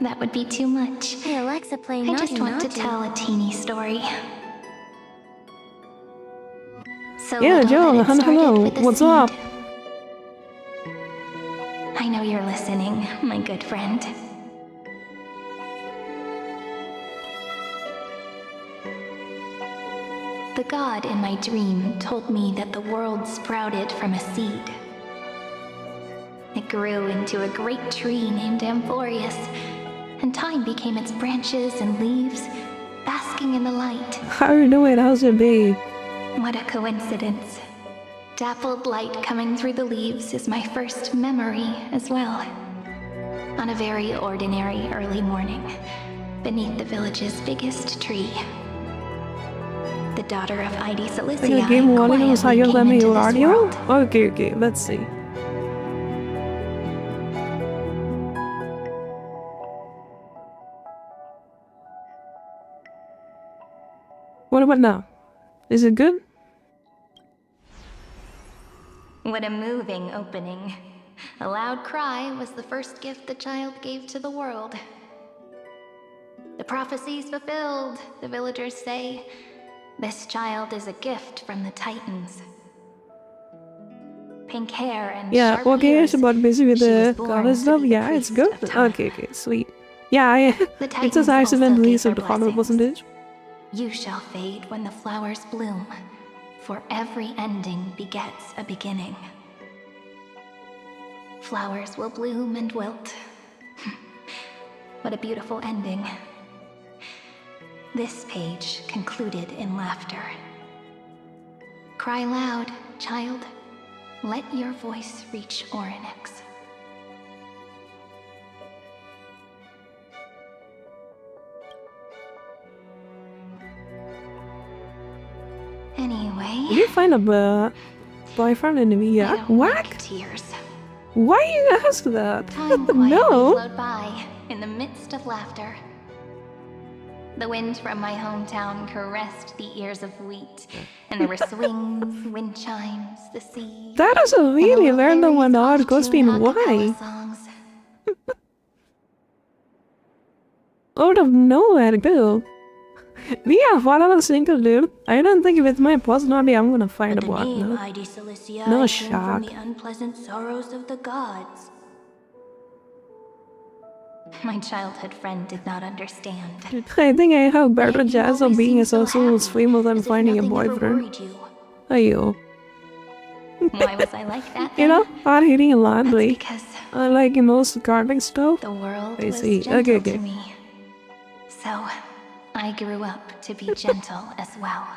That would be too much. Hey Alexa, play I just want to tell a teeny story. So Yeah, Joe, hello. What's up? I know you're listening, my good friend. The god in my dream told me that the world sprouted from a seed. It grew into a great tree named Amphorius, and time became its branches and leaves, basking in the light. How are you doing? How's your day? What a coincidence. Dappled light coming through the leaves is my first memory as well. On a very ordinary early morning, beneath the village's biggest tree. The daughter of Idi Cilicia Game warning was higher than into your this audio? world. Okay, let's see. What about now? Is it good? What a moving opening. A loud cry was the first gift the child gave to the world. The prophecy's fulfilled, the villagers say. This child is a gift from the Titans. Pink hair and Yeah, sharp okay, ears. it's about busy with She was the born college to stuff. be the Yeah, it's priest good. of time. Okay, sweet. Yeah, The it says Titans I also accidentally gave her set the follow blessings. percentage. You shall fade when the flowers bloom, for every ending begets a beginning. Flowers will bloom and wilt. What a beautiful ending. This page concluded in laughter. Cry loud, child. Let your voice reach Orynyx. Anyway, Did you find a boyfriend in the VR? What? tears. Why you ask that? Time quietly No. flowed by in the midst of laughter. The wind from my hometown caressed the ears of wheat, and there were swings, wind chimes, the sea. That is a really random one. Odd question. Why? Songs. Out of nowhere, dude. Yeah, what I was thinking, dude. I don't think with my personality I'm gonna find a bot. No, Idi Cilicia no came shock. from the unpleasant sorrows of the gods. My childhood friend did not understand. I think I have better chance of being a social streamer than finding a boyfriend. Ayo. Why was I like that? You know, not hitting a laundry. Because I like in those gardening stuff. the world I was see. gentle Okay. to me. So, I grew up to be gentle as well.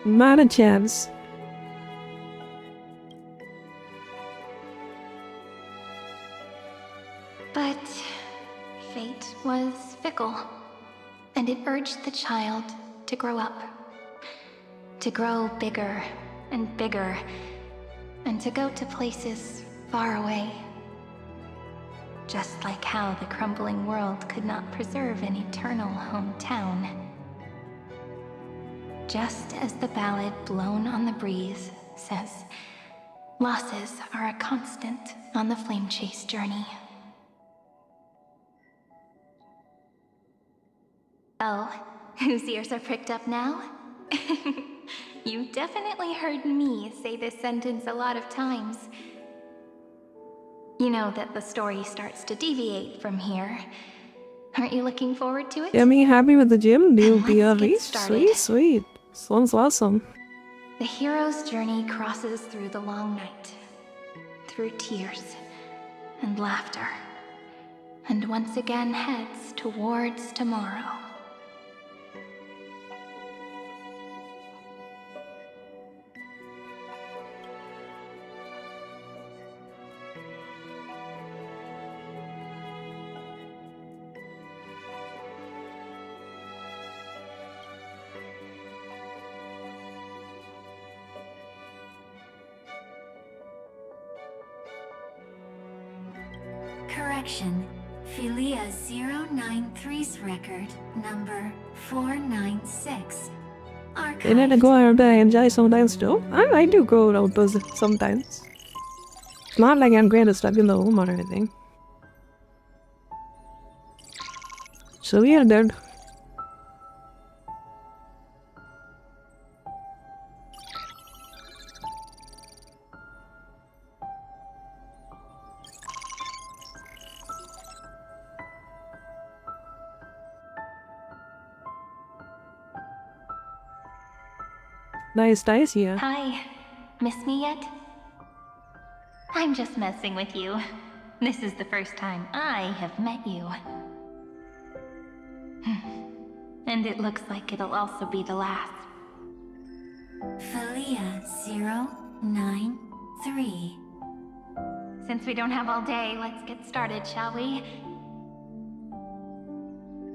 Not a chance. But fate was fickle, and it urged the child to grow up. To grow bigger and bigger, and to go to places far away. Just like how the crumbling world could not preserve an eternal hometown. Just as the ballad blown on the breeze says, losses are a constant on the flame chase journey. Oh, whose ears are pricked up now? You've definitely heard me say this sentence a lot of times. You know that the story starts to deviate from here. Aren't you looking forward to it? Yeah, me happy with the gym. New PR get reach. started. Sweet. Sounds awesome. The hero's journey crosses through the long night, through tears and laughter, and once again heads towards tomorrow. Correction. Philia 093's record, number 496. They need to go out there and enjoy sometimes too. I do go out sometimes. It's not like I'm going to stuck in the home or anything. So we are dead. Nice here. Hi. Miss me yet? I'm just messing with you. This is the first time I have met you. And it looks like it'll also be the last. Philia 093. Since we don't have all day, let's get started, shall we?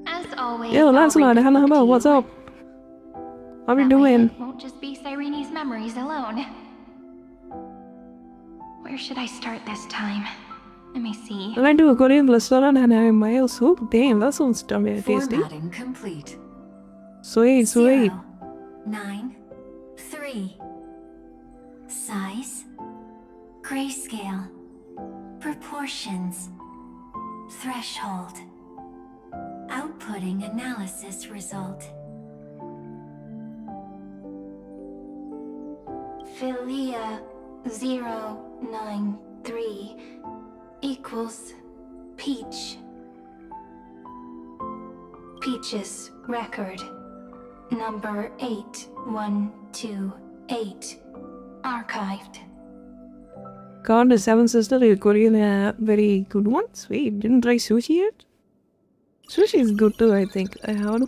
As always, Yo, Lancelot, hello, what's up? How are you doing? It won't just be Cyrene's memories alone. Where should I start this time? Let me see. I do a Korean restaurant and have mayo soup. Damn, that sounds tasty. Formatting complete. Sweet. 093. Size. Grayscale. Proportions. Threshold. Outputting analysis result. Philia 093 equals Peach. Peach's record, number 8128, archived. God, the Seven Sister is Korean, very good one. Sweet. Didn't try sushi yet? Sushi is good too, I think. I heard.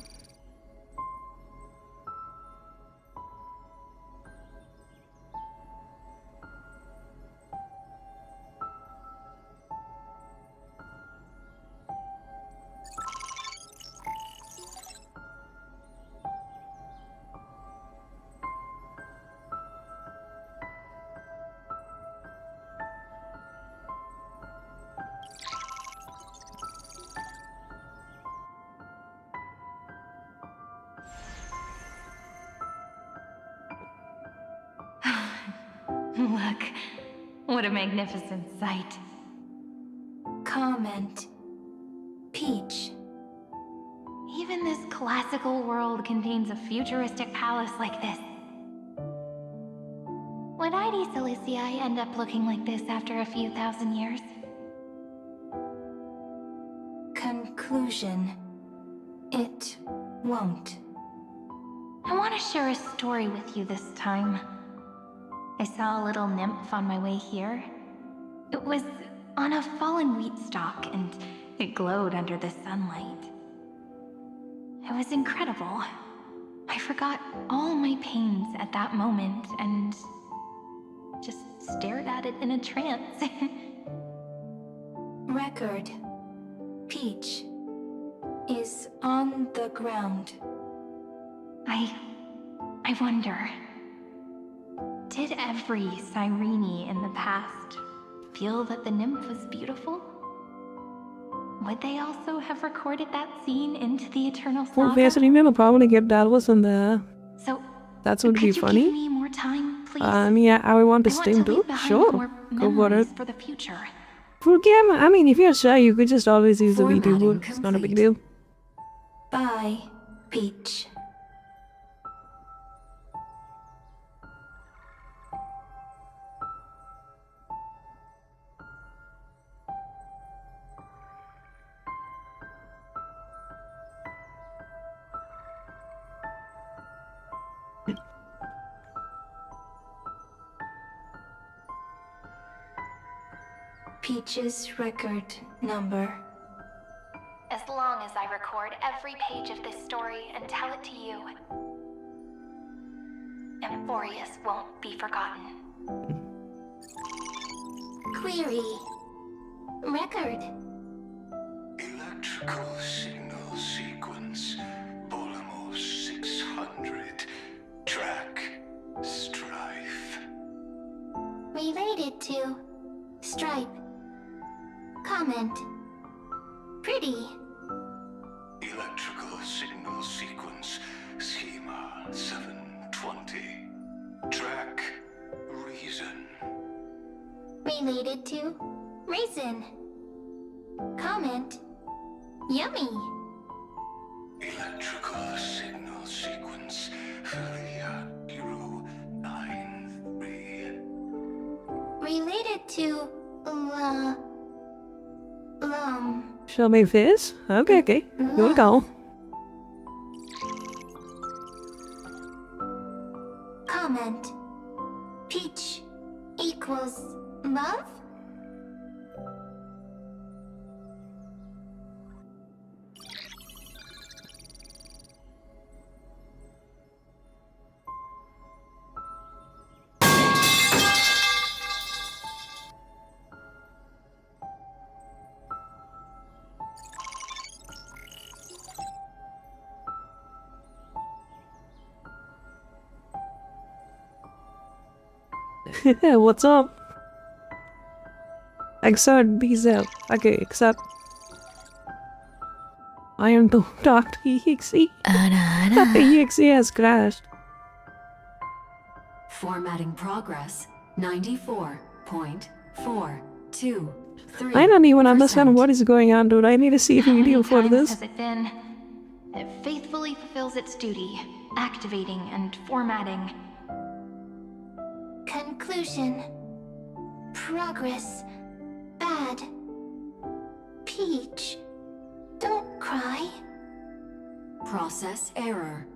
Look, what a magnificent sight. Comment. Peach. Even this classical world contains a futuristic palace like this. Would ID Silicii end up looking like this after a few thousand years? Conclusion. It won't. I want to share a story with you this time. I saw a little nymph on my way here. It was on a fallen wheat stalk, and it glowed under the sunlight. It was incredible. I forgot all my pains at that moment and just stared at it in a trance. Record. Peach is on the ground. I wonder, did every Cyrene in the past feel that the nymph was beautiful? Would they also have recorded that scene into the Eternal Well, Saga? basically, we'll probably get Dallas in there. So, that would be could you funny. give me more time, please? Yeah, I want to I want stream to too. leave behind Sure, more go for it. memories for the future. For game, I mean, if you're shy, you could just always use a VTuber. It's not a big deal. Bye, Peach. Peach's record number? As long as I record every page of this story and tell it to you, Amphorius won't be forgotten. Query. Record. Electrical signal sequence. Polymorph 600. Track. Strife. Related to Stripe. Comment. Pretty. Electrical signal sequence. Schema 720. Track. Reason. Related to Raisin. Comment. Yummy. Electrical signal sequence. Philia 093. Related to Show me face? Okay. You'll go. Comment. Peach equals love? What's up? Accept BZ. Okay, accept. I am to talk to EXE. EXE has crashed. Formatting progress 94.423. I don't even understand what is going on, dude. I need to see a video for this. Has it been? It faithfully fulfills its duty, activating and formatting. Conclusion. Progress. Bad. Peach. Don't cry. Process error.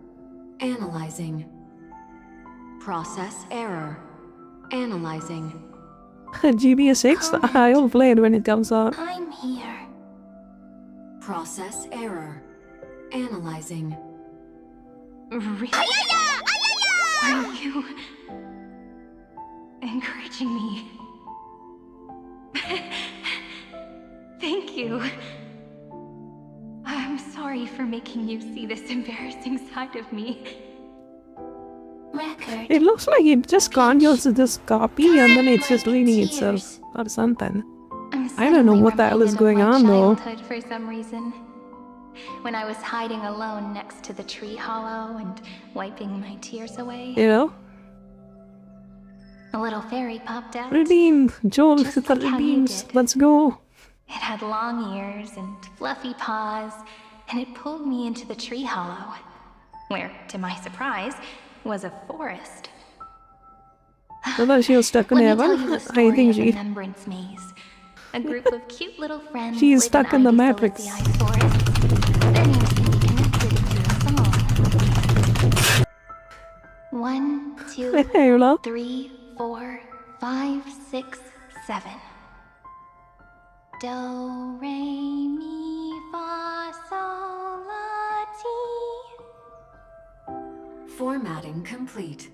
Analyzing. Process error. Analyzing. GBA 6? I'll play it when it comes out. I'm here. Process error. Analyzing. Really? Are you encouraging me? Thank you. I'm sorry for making you see this embarrassing side of me. Record. It looks like it just conjures this copy and then it's just reading itself or something. I don't know what the hell is going on though. For some reason, when I was hiding alone next to the tree hollow and wiping my tears away, You know? a little fairy popped out. Redeem! Joel with the redeems. Let's go. It had long ears and fluffy paws, and it pulled me into the tree hollow, where, to my surprise, was a forest. I thought she was stuck in heaven. I think she... Remembrance maze. A group of cute little friends. She's stuck in the Matrix. Their names can be connected to a song. 1, 2, Hey, love. 3, 4, 5, 6, 7. Do, re, mi, fa, sol, la, ti. Formatting complete.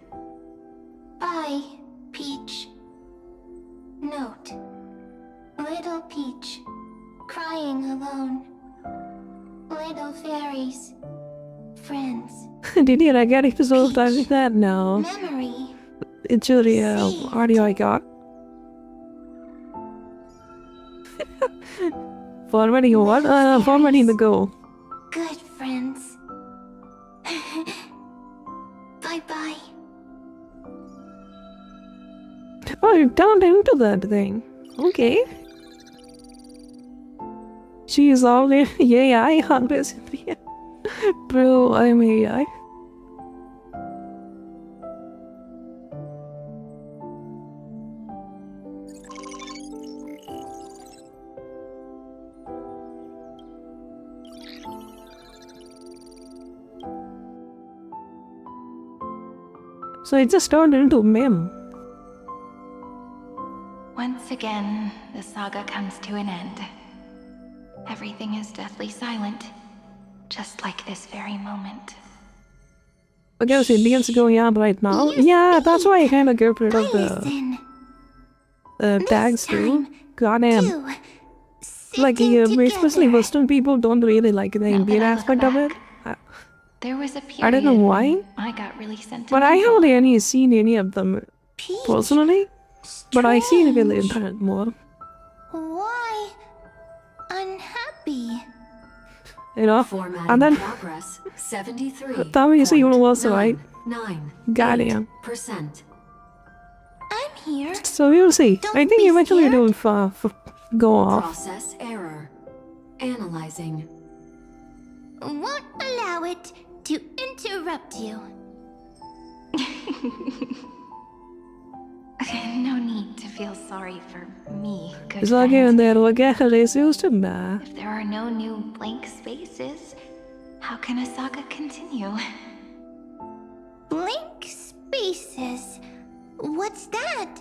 Bye, Peach. Note. Little Peach. Crying alone. Little fairies. Friends. Did I get episode like that? No. Memory. It's the audio I got. Formatting what? Formatting the go. Good friends. Bye-bye. Oh, you turned into that thing. Okay. She is all the AI on this. Bro, I'm AI. So it just turned into a meme. Once Once again, the saga comes to an end. Everything is deathly silent, just like this very moment. Because Indians are going on right now. Yeah, that's why I kind of get rid of the tags too. Goddamn. Like, especially Western people don't really like the Indian aspect of it. There was a period I don't know why. I got really sentimental. But I haven't seen any of them personally. But I see it in the internet more. Why unhappy? You know? And then Progress 73. Tommy is a universal, right? 9. Goddamn. I'm here. So we'll see. I think eventually it will go off. Process error. Analyzing. Won't allow it to interrupt you. No need to feel sorry for me, good It's like friend. If If there are no new blank spaces, how can a saga continue? Blank spaces? What's that?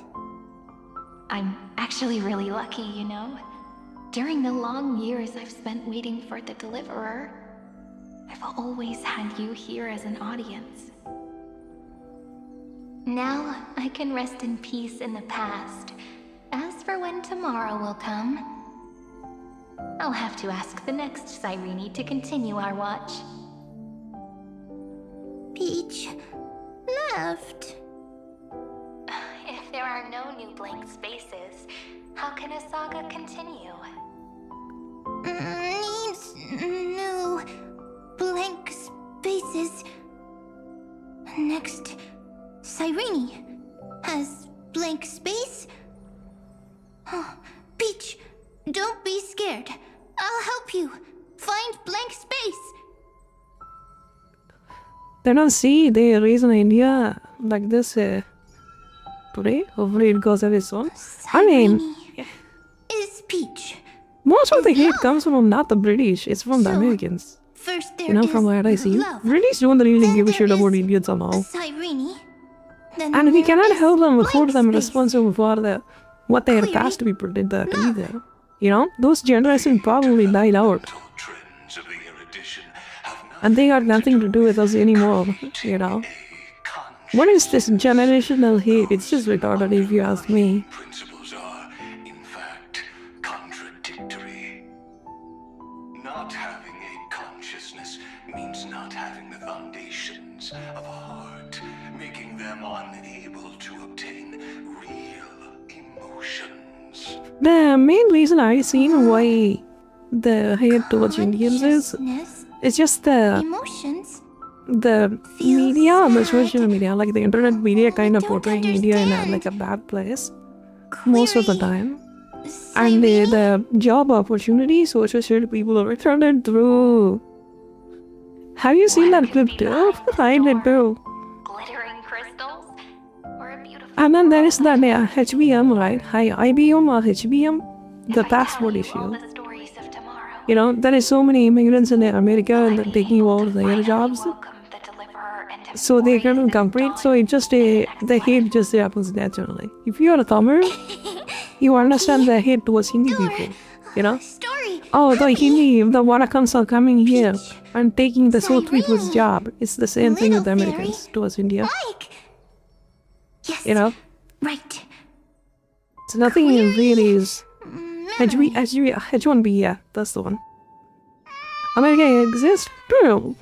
I'm actually really lucky, you know? During the long years I've spent waiting for the Deliverer, I've always had you here as an audience. Now I can rest in peace in the past. As for when tomorrow will come, I'll have to ask the next Cyrene to continue our watch. Peach left. If there are no new blank spaces, how can a saga continue? Needs new blank spaces. Next, Cyrene has blank space. Oh, Peach, don't be scared. I'll help you find blank space. They don't see the reason India like this today. Hopefully it goes away soon. I mean, Is Peach. most of the hate comes from not the British, it's from the Americans. First You know, from what I see. British don't really give a shit about Indians somehow. Cyrene. And we cannot help them hold them responsible for what their past people did that either. You know, those generations probably died out. And they got nothing to do with us anymore, you know. What is this generational hate? It's just retarded if you ask me. Principles are, in fact, contradictory. Not having a consciousness means not having the foundations of a heart, making them unable to obtain real emotions. The main reason I've seen why the hate towards Indians is, it's just the media, the social media, like the internet media kind of portraying India in like a bad place most of the time. And the job opportunities social shit people are returned through. Have you seen that clip too? I did too. Glittering crystals? Or a beautiful... And then there is that HBM, right? Hi, IBM or HBM? The passport issue. You know, there is so many immigrants in America and they're taking over their jobs. So they couldn't complete, so it just, the hate just happens naturally. If you're a Tamil, you understand the hate towards Hindi people, you know? Oh, the Hindi, the Warakans are coming here and taking the South people's job. It's the same thing with the Americans towards India. You know? Right. So nothing really is... H1B, yeah, that's the one. America exists? True.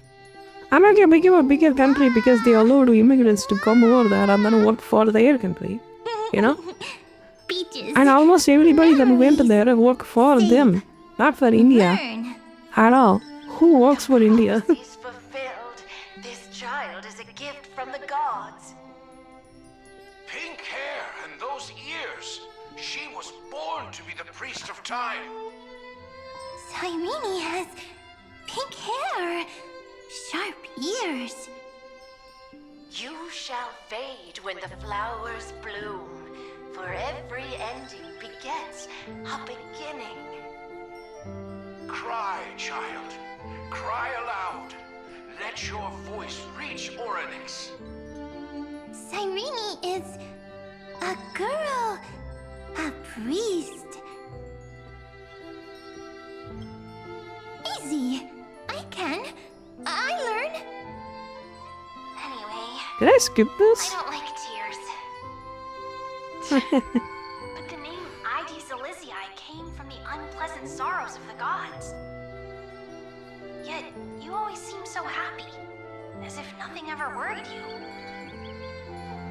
America became a bigger country because they allowed immigrants to come over there and then work for their country. You know? And almost everybody that went there worked for them, not for India. At all. Who works for India? Fulfilled. This child is a gift from the gods. Pink hair and those ears. She was born to be the priest of time. Cyrene has pink hair, sharp ears. You shall fade when the flowers bloom, for every ending begets a beginning. Cry, child. Cry aloud. Let your voice reach Oryx. Cyrene is a girl, a priest. Easy. I can. I learn. Anyway. Did I skip this? I don't like tears. But the name Id Silizii came from the unpleasant sorrows of the gods. Yet, you always seem so happy. As if nothing ever worried you.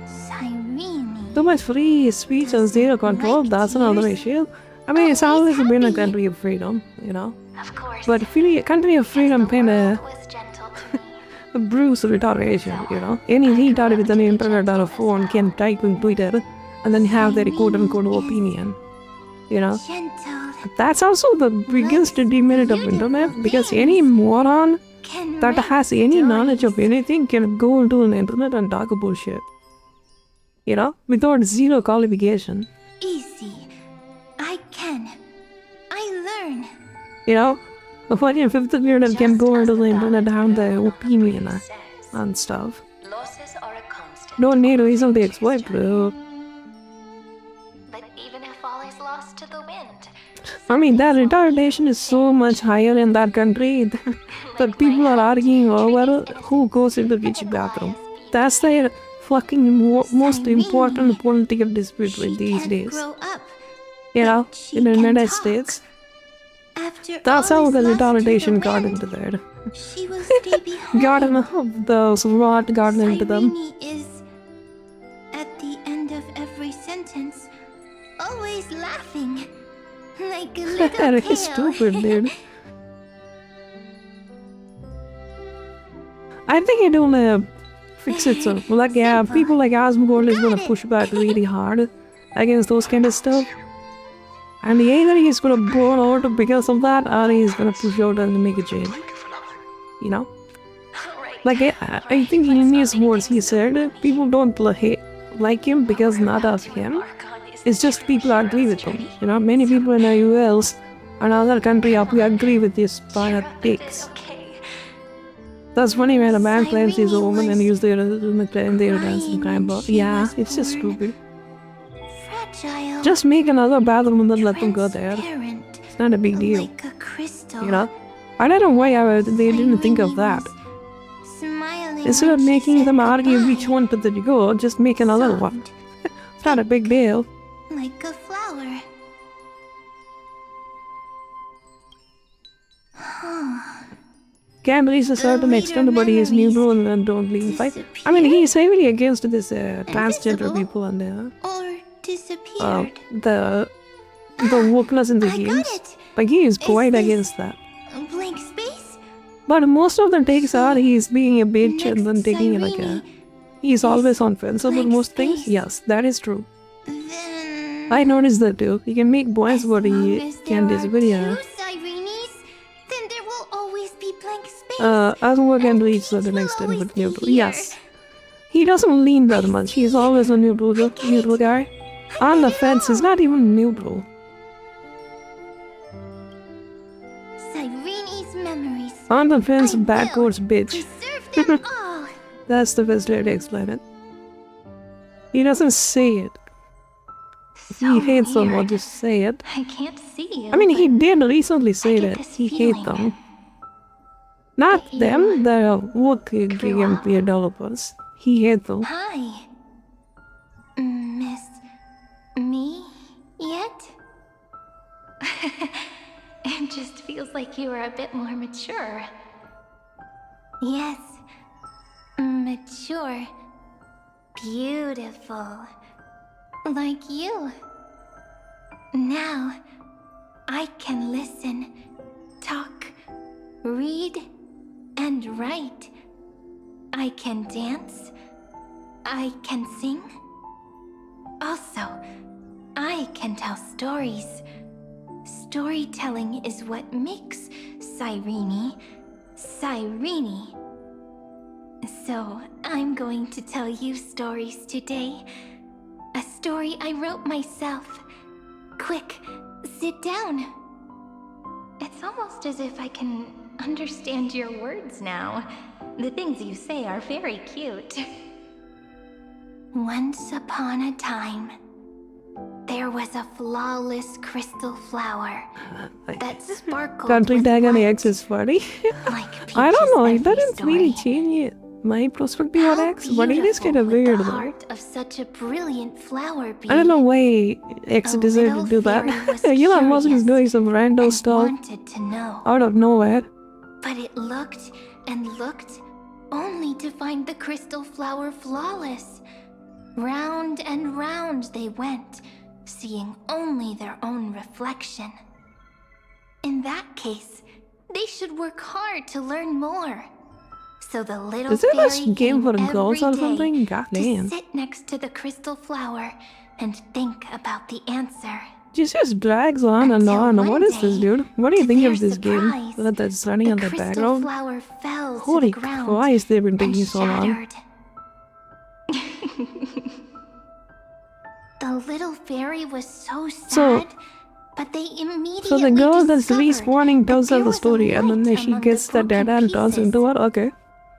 Cyrene. Too much free speech and zero control, that's another issue. I mean, it's always been a country of freedom, you know? Of course. But a country of freedom kinda brews retardation, you know? Any retard with an internet or a phone can type in Twitter and then have their quote-unquote opinion, you know? That's also the biggest demerit of internet, because any moron that has any knowledge of anything can go into the internet and talk bullshit. You know? Without zero qualification. Easy. I can. I learn. You know? A fucking fifth grader can go into the internet and have their opinion and stuff. Don't need reason to exploit, bro. But even if all is lost to the wind. I mean, that retardation is so much higher in that country that people are arguing over who goes into which bathroom. That's their fucking most important political dispute with these days. You know, in the United States. That's how the retardation got into there. Got enough of those rot got into them. Is at the end of every sentence, always laughing. Like a little That is stupid, dude. I think it will fix itself. Like, yeah, people like Asmongold is gonna push back really hard against those kind of stuff. And either he's gonna burn out because of that, or he's gonna push out and make a change. You know? Like, I think in his words he said, people don't like him because not of him. It's just people agree with him. You know, many people in the US and other countries agree with his politics. That's funny when a man claims he's a woman and use their dance and crime, but yeah, it's just stupid. Just make another bathroom and then let them go there. It's not a big deal. You know? I don't know why they didn't think of that. Instead of making them argue which one to go, just make another one. It's not a big deal. Like a flower. Can reach a certain extent, but he is neutral and then don't leave fight. I mean, he is heavily against this transgender people and the wokeness in the games. Like, he is quite against that. Blank space? But most of the takes are he's being a bitch and then taking it like a... He's always on fence about most things. Yes, that is true. I noticed that too. He can make points, but he can disagree. Then there will always be blank space. Asuma can reach to the next extent with neutral. Yes. He doesn't lean that much. He's always a neutral guy. On the fence, he's not even neutral. Cyrene's memories. On the fence, backwards bitch. That's the best way to explain it. He doesn't say it. He hates someone to say it. I can't see you. I mean, he did recently say that he hates them. Not them, the work game developers. He hates them. Hi. Miss me yet? It just feels like you are a bit more mature. Yes. Mature. Beautiful. Like you. Now, I can listen, talk, read, and write. I can dance. I can sing. Also, I can tell stories. Storytelling is what makes Cyrene. So, I'm going to tell you stories today. A story I wrote myself. Quick, sit down. It's almost as if I can understand your words now. The things you say are very cute. Once upon a time, there was a flawless crystal flower that sparkled Country with tag on light, X is funny. like I don't know, Peach's it doesn't every really story. change my perspective on How X, but it is kind of beautiful would weird the though. heart of such a brilliant flower be? I don't know why X A decided to little do that. fairy was Elon Musk is curious doing some random stuff wanted to know. out of nowhere. But it looked and looked, only to find the crystal flower flawless. Round and round they went, seeing only their own reflection. In that case, they should work hard to learn more. So the little Is it fairy a game for came girls or every day something? God to damn. sit next to the crystal flower and think about the answer. Just drags on and on. What is this, dude? What do you think of this game? That's running on the Crystal background? flower fell to Holy the ground Christ, they've been and taking so long. shattered. The little fairy was so sad, but they immediately So the girl that's discovered respawning tells her there the was a story and then light she among gets the broken data and turns pieces. into her. Okay.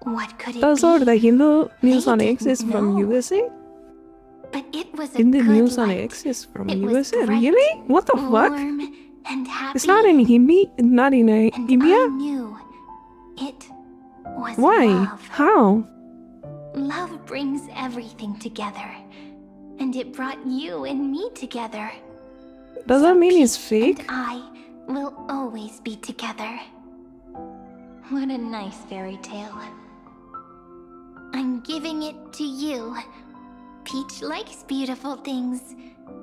What could it Turns be? out the Hindu news on X is from USA? But it was a Hindi good news on light. X is from It was USA? bright, Really? What the fuck? warm, and happy. It's not in Hindi, it's not in India? I knew it was Why? love. How? Love brings everything together. And it brought you and me together. Does that mean it's fake? And I will always be together. What a nice fairy tale. I'm giving it to you. Peach likes beautiful things,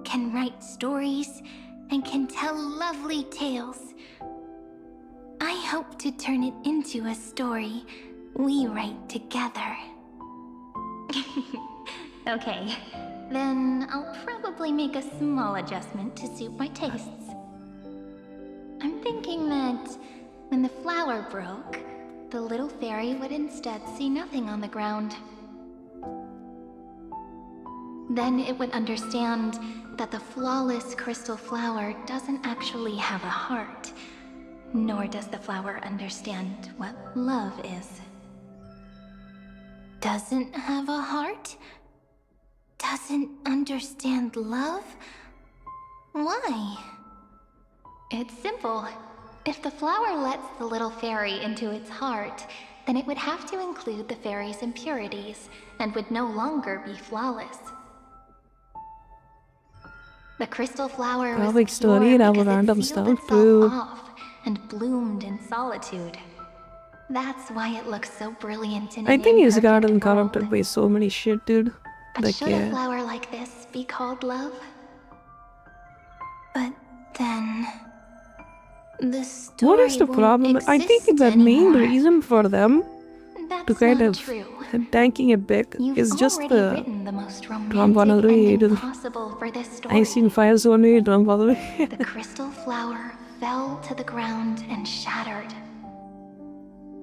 can write stories, and can tell lovely tales. I hope to turn it into a story we write together. Okay, then I'll probably make a small adjustment to suit my tastes. I'm thinking that when the flower broke, the little fairy would instead see nothing on the ground. Then it would understand that the flawless crystal flower doesn't actually have a heart, nor does the flower understand what love is. Doesn't have a heart? Doesn't understand love? Why? It's simple. If the flower lets the little fairy into its heart, then it would have to include the fairy's impurities and would no longer be flawless. The crystal flower was Perfect story, pure that because was it random sealed stuff itself too. off and bloomed in solitude. That's why it looks so brilliant in I an think he's imperfect gotten world. corrupted by so many shit, dude. But Like, should yeah. a flower like this be called love? But then... the story What is the won't problem? I think exist the main anymore. reason for them That's to kind not of true. tanking it back You've is just already the written the most Trump romantic and honorary. impossible for this story. I seen fire zone Trump honorary. The crystal flower fell to the ground and shattered.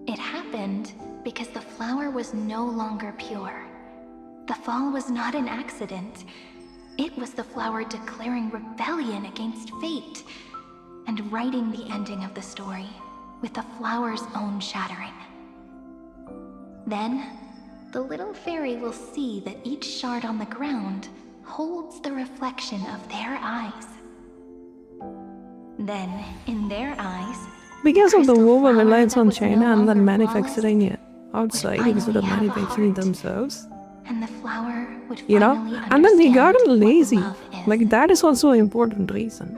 It happened because the flower was no longer pure. The fall was not an accident. It was the flower declaring rebellion against fate and writing the ending of the story with the flower's own shattering. Then, the little fairy will see that each shard on the ground holds the reflection of their eyes. Then, in their eyes, Because of the over reliance on was no China and then longer manufacturing it outside finally instead of have a manufacturing heart. themselves. and the flower would You know? finally And then they understand got what lazy. love is. Like, that is also an important reason.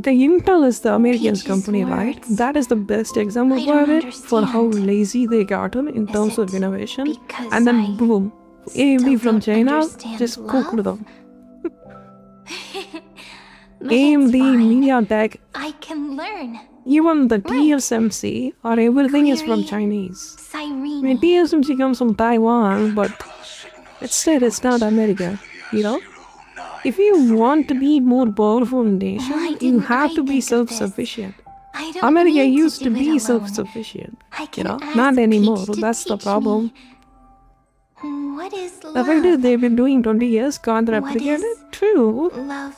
The Intel is the Americans' company, right? That is the best example for it, for how lazy they gotten in terms of innovation. And then boom, AMD from China just cooked them. AMD, MediaTek, I can learn. even the TSMC, or everything is from Chinese. I mean, TSMC comes from Taiwan, but it's not America, you know? If you want to be more powerful nation, you have to be self-sufficient. America used to be self-sufficient, you know? Not anymore, that's the problem. What is The love? fact is they've been doing 20 years, can't replicate it, true. Love.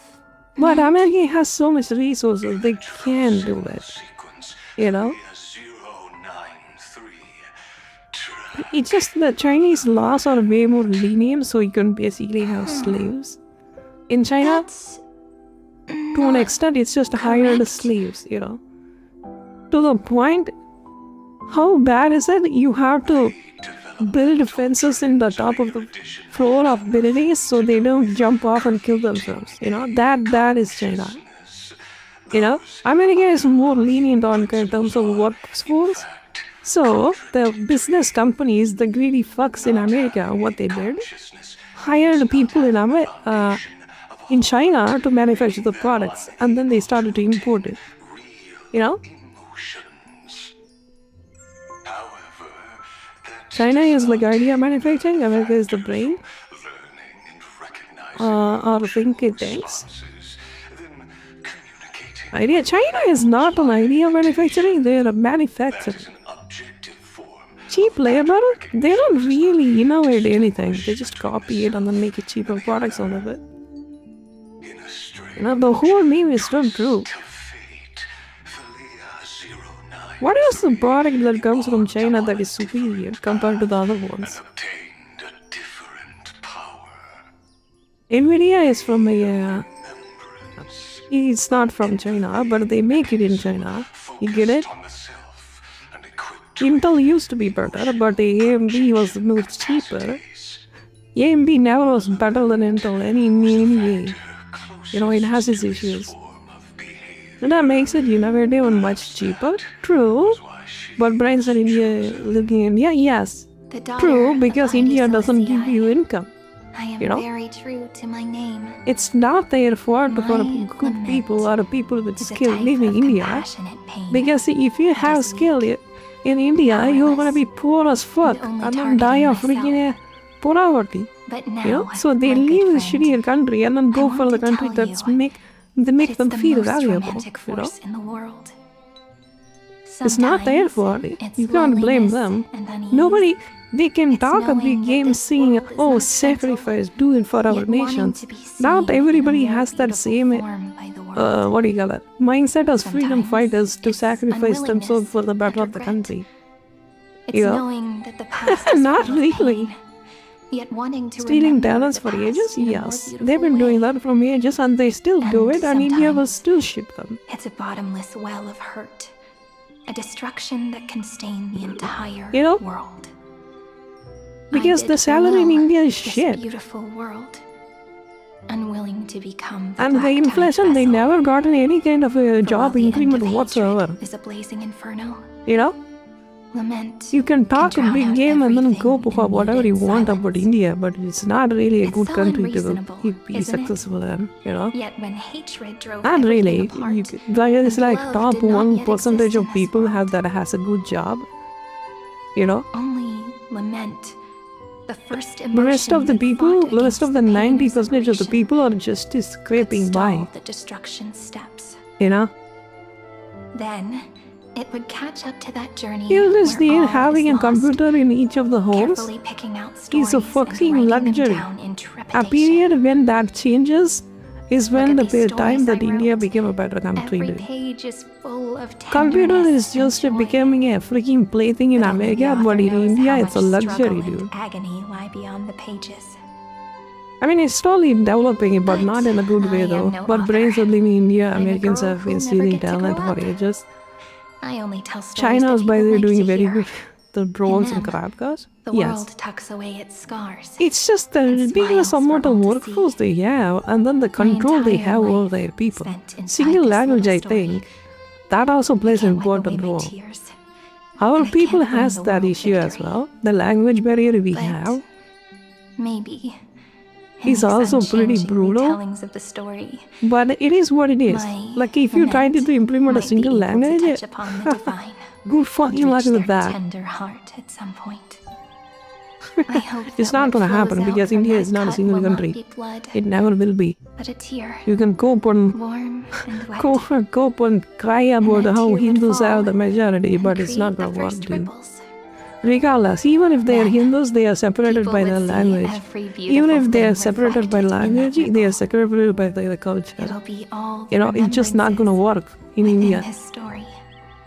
But America has so much resources, they can do it, you know? It's just the Chinese laws are way more lenient, so you can basically have slaves. In China, to an extent, it's just hired slaves, you know. To the point, how bad is it? You have to build fences in the top of the floor of buildings so they don't jump off and kill themselves. You know, that is China. You know, America is more lenient on in terms of workforce. So the business companies, the greedy fucks in America, what they did, hired people in China to manufacture the products, and then they started to import it. You know? China is like idea manufacturing, America is the brain. Or thinking tanks. China is not an idea manufacturing, they are manufacturing. Cheap labor, they don't really innovate anything. They just copy it and then make it cheaper products out of it. You know, the whole name is not true. What is the product that comes from China that is superior compared to the other ones? Nvidia is from it's not from China, but they make it in China. You get it? Intel used to be better, but the AMD was much cheaper. AMD never was better than Intel any way. You know, it has its issues. And that makes it innovative and much cheaper. True. But brains in India, looking in India, yes. True, because India doesn't give you income. I am very true to my name. It's not their fault for good people or people with skill living in India. Because if you have skill in India, you're gonna be poor as fuck and then die of freaking poverty. You know? So they leave the shittier country and then go for the country that's make them feel valuable. You know? It's not their fault. You can't blame them. Nobody. They can talk a big game saying, oh, sacrifice, do it for our nations. Not everybody has that same, mindset as freedom fighters to sacrifice themselves for the better of the country. You know? Not really. Stealing talents for ages? Yes. They've been doing that for ages and they still do it and India will still ship them. It's a bottomless well of hurt. A destruction that can stain the entire world. Because the salary in India is shit. Beautiful world, unwilling to become and the inflation, they never gotten any kind of a job increment whatsoever. Is a blazing inferno. You know? Lament. You can talk a big game and then go for whatever you want about India, but it's not really a good country to be successful in, you know? Yet when hatred drove not really. It's like top 1% of people that has a good job. You know? Only lament. The rest of the people, the rest of the 90% of the people are just scraping by. The destruction steps. You know? Then it would catch up to that journey. You just need having a computer in each of the homes is a fucking luxury. A period when that changes is when the time that India became a better country. Every page is full of computer is just becoming a freaking plaything in America, but in India it's a luxury, dude. Agony lie beyond the pages. I mean, it's slowly developing, but not in a good way though. But brains are living in India, Americans have been stealing talent for ages. I only tell China is by the way doing very good. The drones and crab cars. The world tucks away its scars. It's just the ridiculous amount of workforce they have and then the control they have over their people. Single language, I think, that also plays an important role. Our people has that issue as well. The language barrier we have is also pretty brutal. But it is what it is. Like if you try to implement a single language, good fucking luck with that. Tender heart at some point. It's not gonna happen because India is not a single country. It never will be. But a tear. You can cope and cry about how Hindus are the majority, but it's not gonna work, dude. Regardless, even if they are Hindus, they are separated by their language. Even if they are separated by language, they are separated by their culture. You know, it's just not gonna work in India.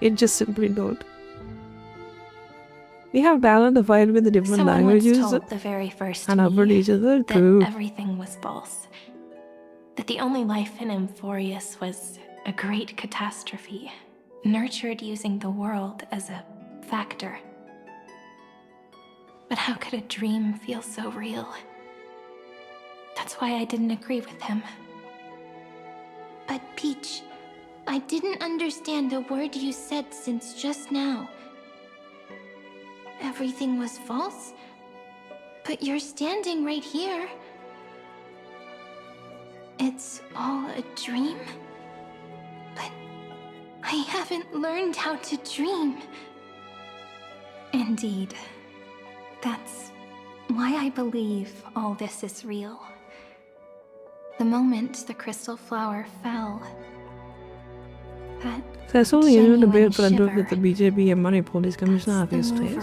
It just simply don't. We have talent to fight with the different languages the very first and avoid each other. True. Everything was false. that the only life in Amphorius was a great catastrophe, nurtured using the world as a factor. But how could a dream feel so real? That's why I didn't agree with him. But Peach, I didn't understand a word you said since just now. Everything was false, but you're standing right here. It's all a dream? But I haven't learned how to dream. Indeed. That's why I believe all this is real. The moment the crystal flower fell, that there's only a little bit for with the BJP and money police commissioner these days.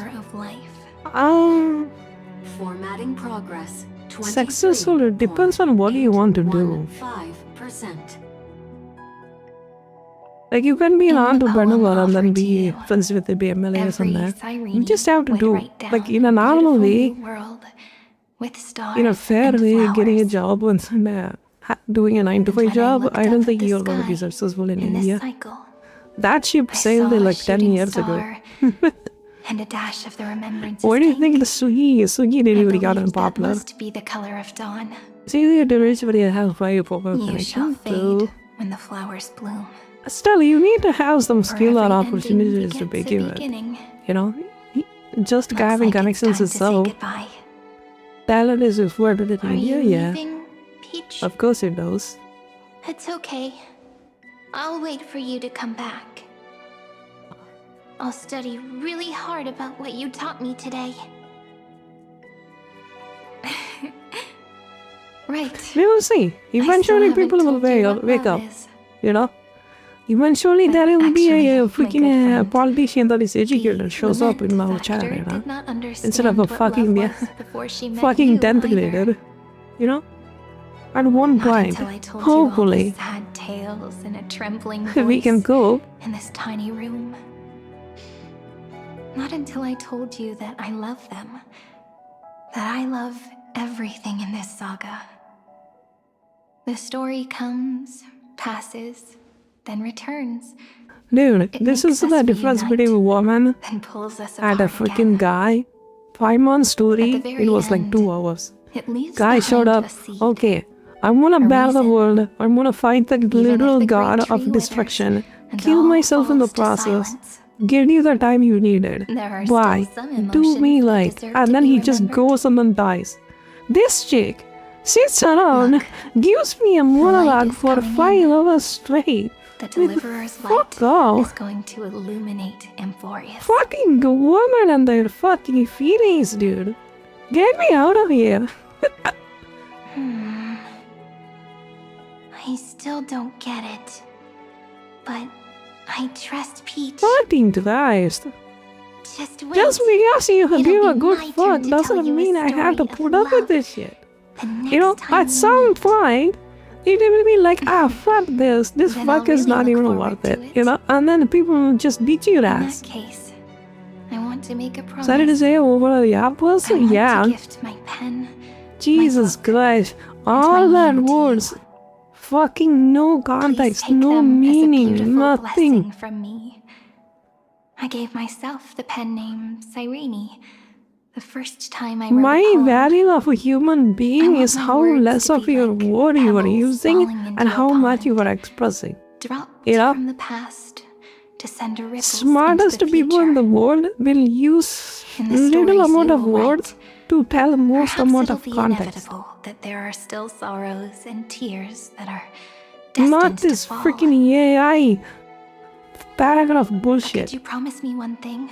Formatting progress. Successful depends on what you want to do. 5%. Like you can be an entrepreneur and then be friends with the BMLA or something. You just have to do like in a normal way, in a fair way, getting a job and doing a 9-to-5 job. I don't think you're going to be successful in India. That ship sailed like 10 years ago. And a dash of the remembrance. Why do you think the Sugi delivery got unpopular? Must be the color of dawn. See, the delivery has fire proper You shall fade when the flowers bloom. Still, you need to have some skill or opportunities to begin with. You know, just having connections is so. Talent is afforded in India, yeah. Peach? Of course it does. It's okay. I'll wait for you to come back. I'll study really hard about what you taught me today. Right. We will see. Eventually people will wake up. You know? Eventually there will be a freaking politician that is educated shows up in our chat, you know? Instead of a fucking 10th grader. You know? At one point, hopefully, we can go in this tiny room. Not until I told you that I love them. That I love everything in this saga. The story comes, passes, then returns. Dude, this is the difference between a woman and a freaking guy. 5-month story, it was like 2 hours. Guy showed up, okay, I'm gonna battle the world, I'm gonna fight the literal god of destruction, kill myself in the process. Give you the time you needed. Why? Do me like. And then he just goes and then dies. This chick sits around, gives me a monologue for 5 hours straight. The deliverer's light is going to illuminate Amphorius. Fucking woman and their fucking feelings, dude. Get me out of here. I still don't get it. But I trust Peach. Fucking Christ. Just wait. Just because you give a good fuck doesn't mean I have to put up with this shit. You know, at some point, it will be like, fuck this. This fuck is not even worth it. You know? And then people will just beat your ass. In that case, I want to make a promise. Sorry to say over the apples? Yeah. To gift my pen, Jesus Christ. All that words. Fucking no context, no meaning, nothing. From me. I gave myself the pen name Cyrene the first time I wrote My value of a human being is how less of your word you are using and how much you are expressing. You know? From the past to send a ripples smartest people in the world will use little amount of words to tell most amount of context. That there are still sorrows and tears that are not this freaking AI paragraph bullshit. Could you promise me one thing?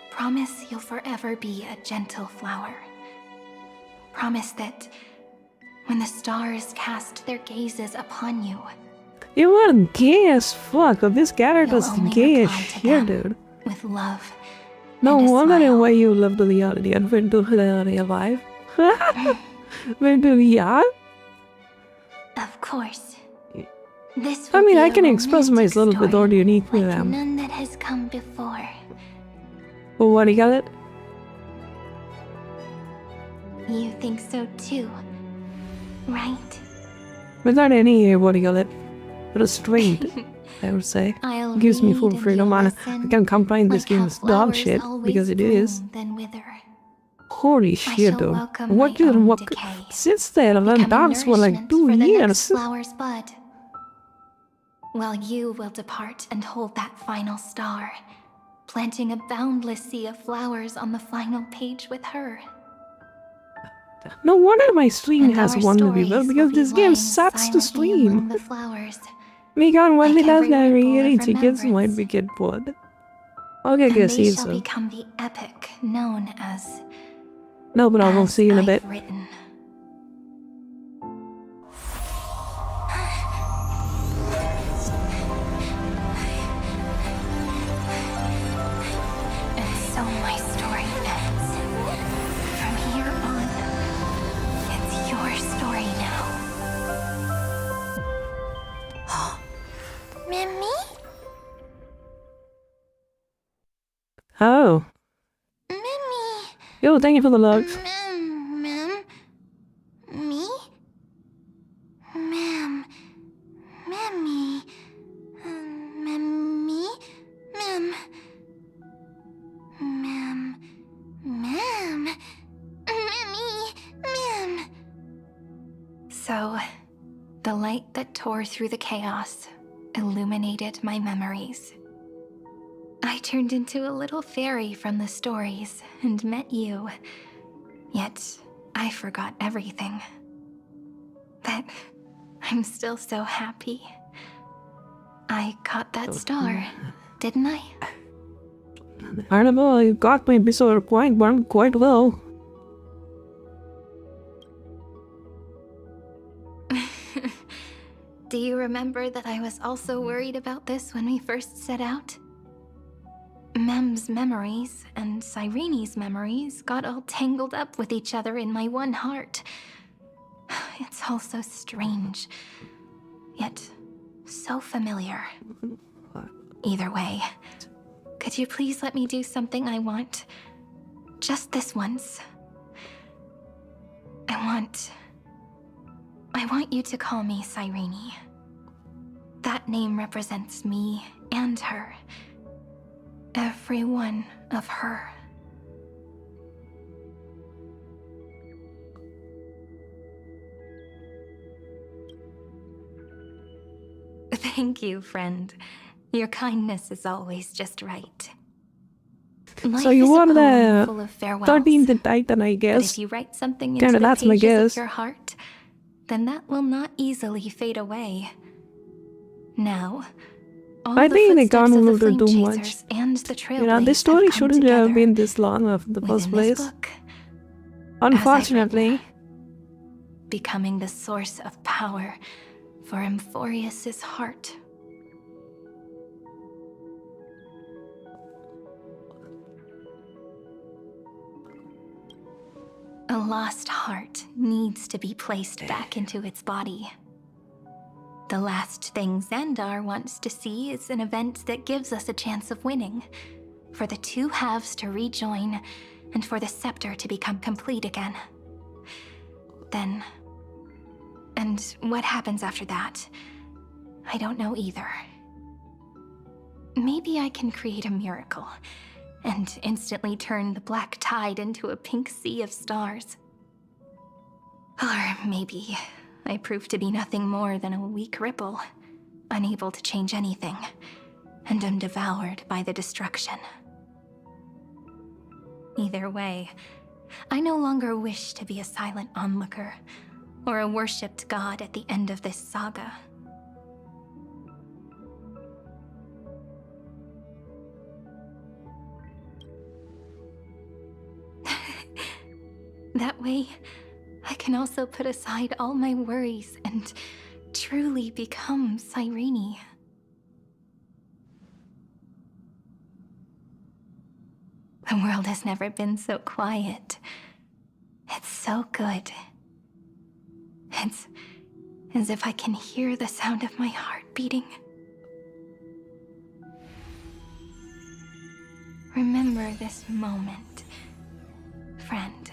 Promise you'll forever be a gentle flower. Promise that when the stars cast their gazes upon you, you are gay as fuck. This character's gay as shit, dude. With love. No wonder why you love the reality and went to real life. Went to VR? Of course. This I mean, I can express myself without you need for them. None that has come before. Well, what do you got it? You think so too, right? without any, what do you call it, restraint, I would say. I'll Gives me full read and freedom, you'll and listen, I can complain this like game how is dog flowers shit, always because it is. bloom, then wither. Holy I shit, shall though. welcome What my did own what decay, since then I've becoming dance for like nourishment 2 for the years. next flower's bud. While you will depart and hold that final star, planting a boundless sea of flowers on the final page with her. No wonder my stream And has our 1 viewer, stories because will be this game lying sucks to silently among stream. the flowers, Me can't wait like till every ripple really of tickets might remembrance. be get bored. Okay, And guess they shall so. become the epic known as No, but I will see you in a bit. written. And so my story ends. From here on, it's your story now. Mimi? Oh. Mimi. Yo, thank you for the logs. Ma'am? Me? Ma'am. Mimi. Mimi? Ma'am. Ma'am. Ma'am. Mimi. Ma'am. So, the light that tore through the chaos illuminated my memories. I turned into a little fairy from the stories and met you. Yet, I forgot everything. But I'm still so happy. I caught that star, didn't I? I don't know, you got my episode quite well. Do you remember that I was also worried about this when we first set out? Mem's memories and Cyrene's memories got all tangled up with each other in my one heart. It's all so strange, yet so familiar. Either way, could you please let me do something I want? Just this once. I want you to call me Cyrene. That name represents me and her. Every one of her. Thank you, friend. Your kindness is always just right. So you want the full of farewells. 13th Titan, I But guess. if you write something Kinda, into the that's my pages guess. of your heart, then that will not easily fade away. Now, all I the think they footsteps can't of the really flame do much. chasers and the You know, this trailblazers story have come shouldn't have together been this long of the first within this place. book, Unfortunately. becoming the source of power for Emphorius's heart. A lost heart needs to be placed back into its body. The last thing Xandar wants to see is an event that gives us a chance of winning, for the two halves to rejoin, and for the scepter to become complete again. Then... and what happens after that? I don't know either. Maybe I can create a miracle, and instantly turn the black tide into a pink sea of stars. Or maybe I prove to be nothing more than a weak ripple, unable to change anything, and am devoured by the destruction. Either way, I no longer wish to be a silent onlooker, or a worshipped god at the end of this saga. That way, I can also put aside all my worries and truly become Cyrene. The world has never been so quiet. It's so good. It's as if I can hear the sound of my heart beating. Remember this moment, friend.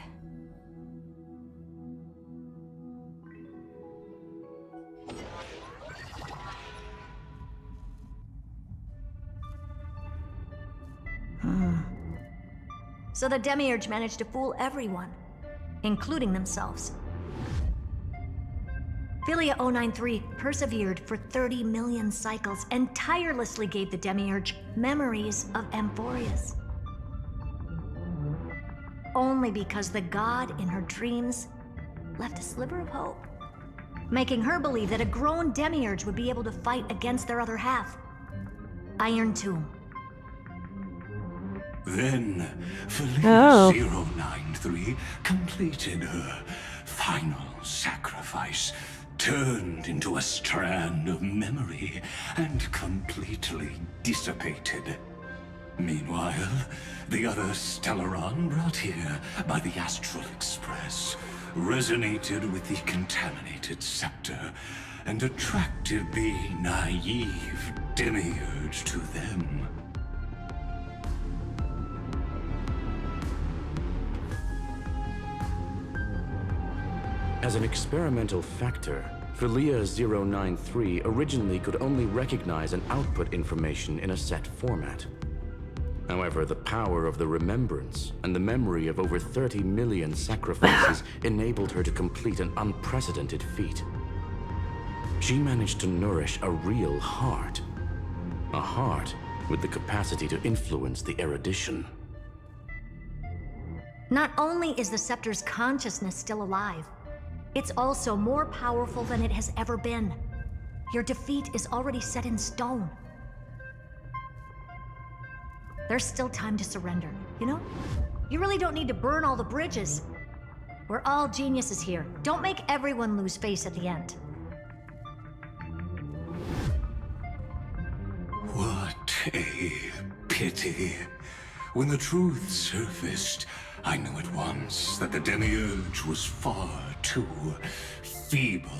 So the Demiurge managed to fool everyone, including themselves. Philia 093 persevered for 30 million cycles and tirelessly gave the Demiurge memories of Amphorius. Only because the god in her dreams left a sliver of hope, making her believe that a grown Demiurge would be able to fight against their other half, Iron Tomb. Then, Philia 093 completed her final sacrifice, turned into a strand of memory, and completely dissipated. Meanwhile, the other Stellaron brought here by the Astral Express resonated with the contaminated scepter and attracted the naive Demiurge to them. As an experimental factor, Philia 093 originally could only recognize and output information in a set format. However, the power of the remembrance and the memory of over 30 million sacrifices enabled her to complete an unprecedented feat. She managed to nourish a real heart. A heart with the capacity to influence the erudition. Not only is the scepter's consciousness still alive, it's also more powerful than it has ever been. Your defeat is already set in stone. There's still time to surrender, you know? You really don't need to burn all the bridges. We're all geniuses here. Don't make everyone lose face at the end. What a pity. When the truth surfaced, I knew at once that the Demiurge was far too feeble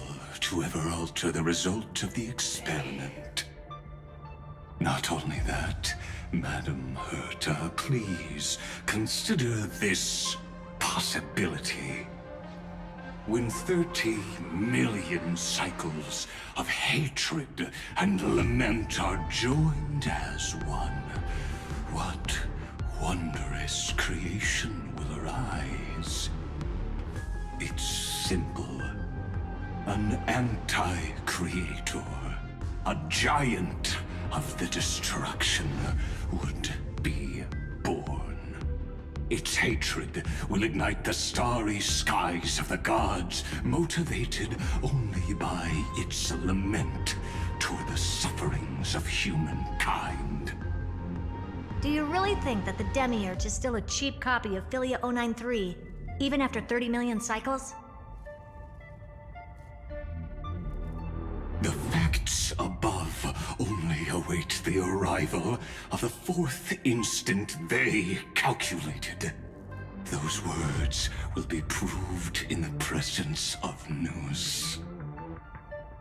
to ever alter the result of the experiment. Not only that, Madam Herta, please consider this possibility. When 30 million cycles of hatred and lament are joined as one, what wondrous creation will arise? It's simple. An anti-creator, a giant of the destruction, would be born. Its hatred will ignite the starry skies of the gods, motivated only by its lament toward the sufferings of humankind. Do you really think that the Demiurge is still a cheap copy of Philia 093, even after 30 million cycles? The facts above only await the arrival of the fourth instant they calculated. Those words will be proved in the presence of Nous.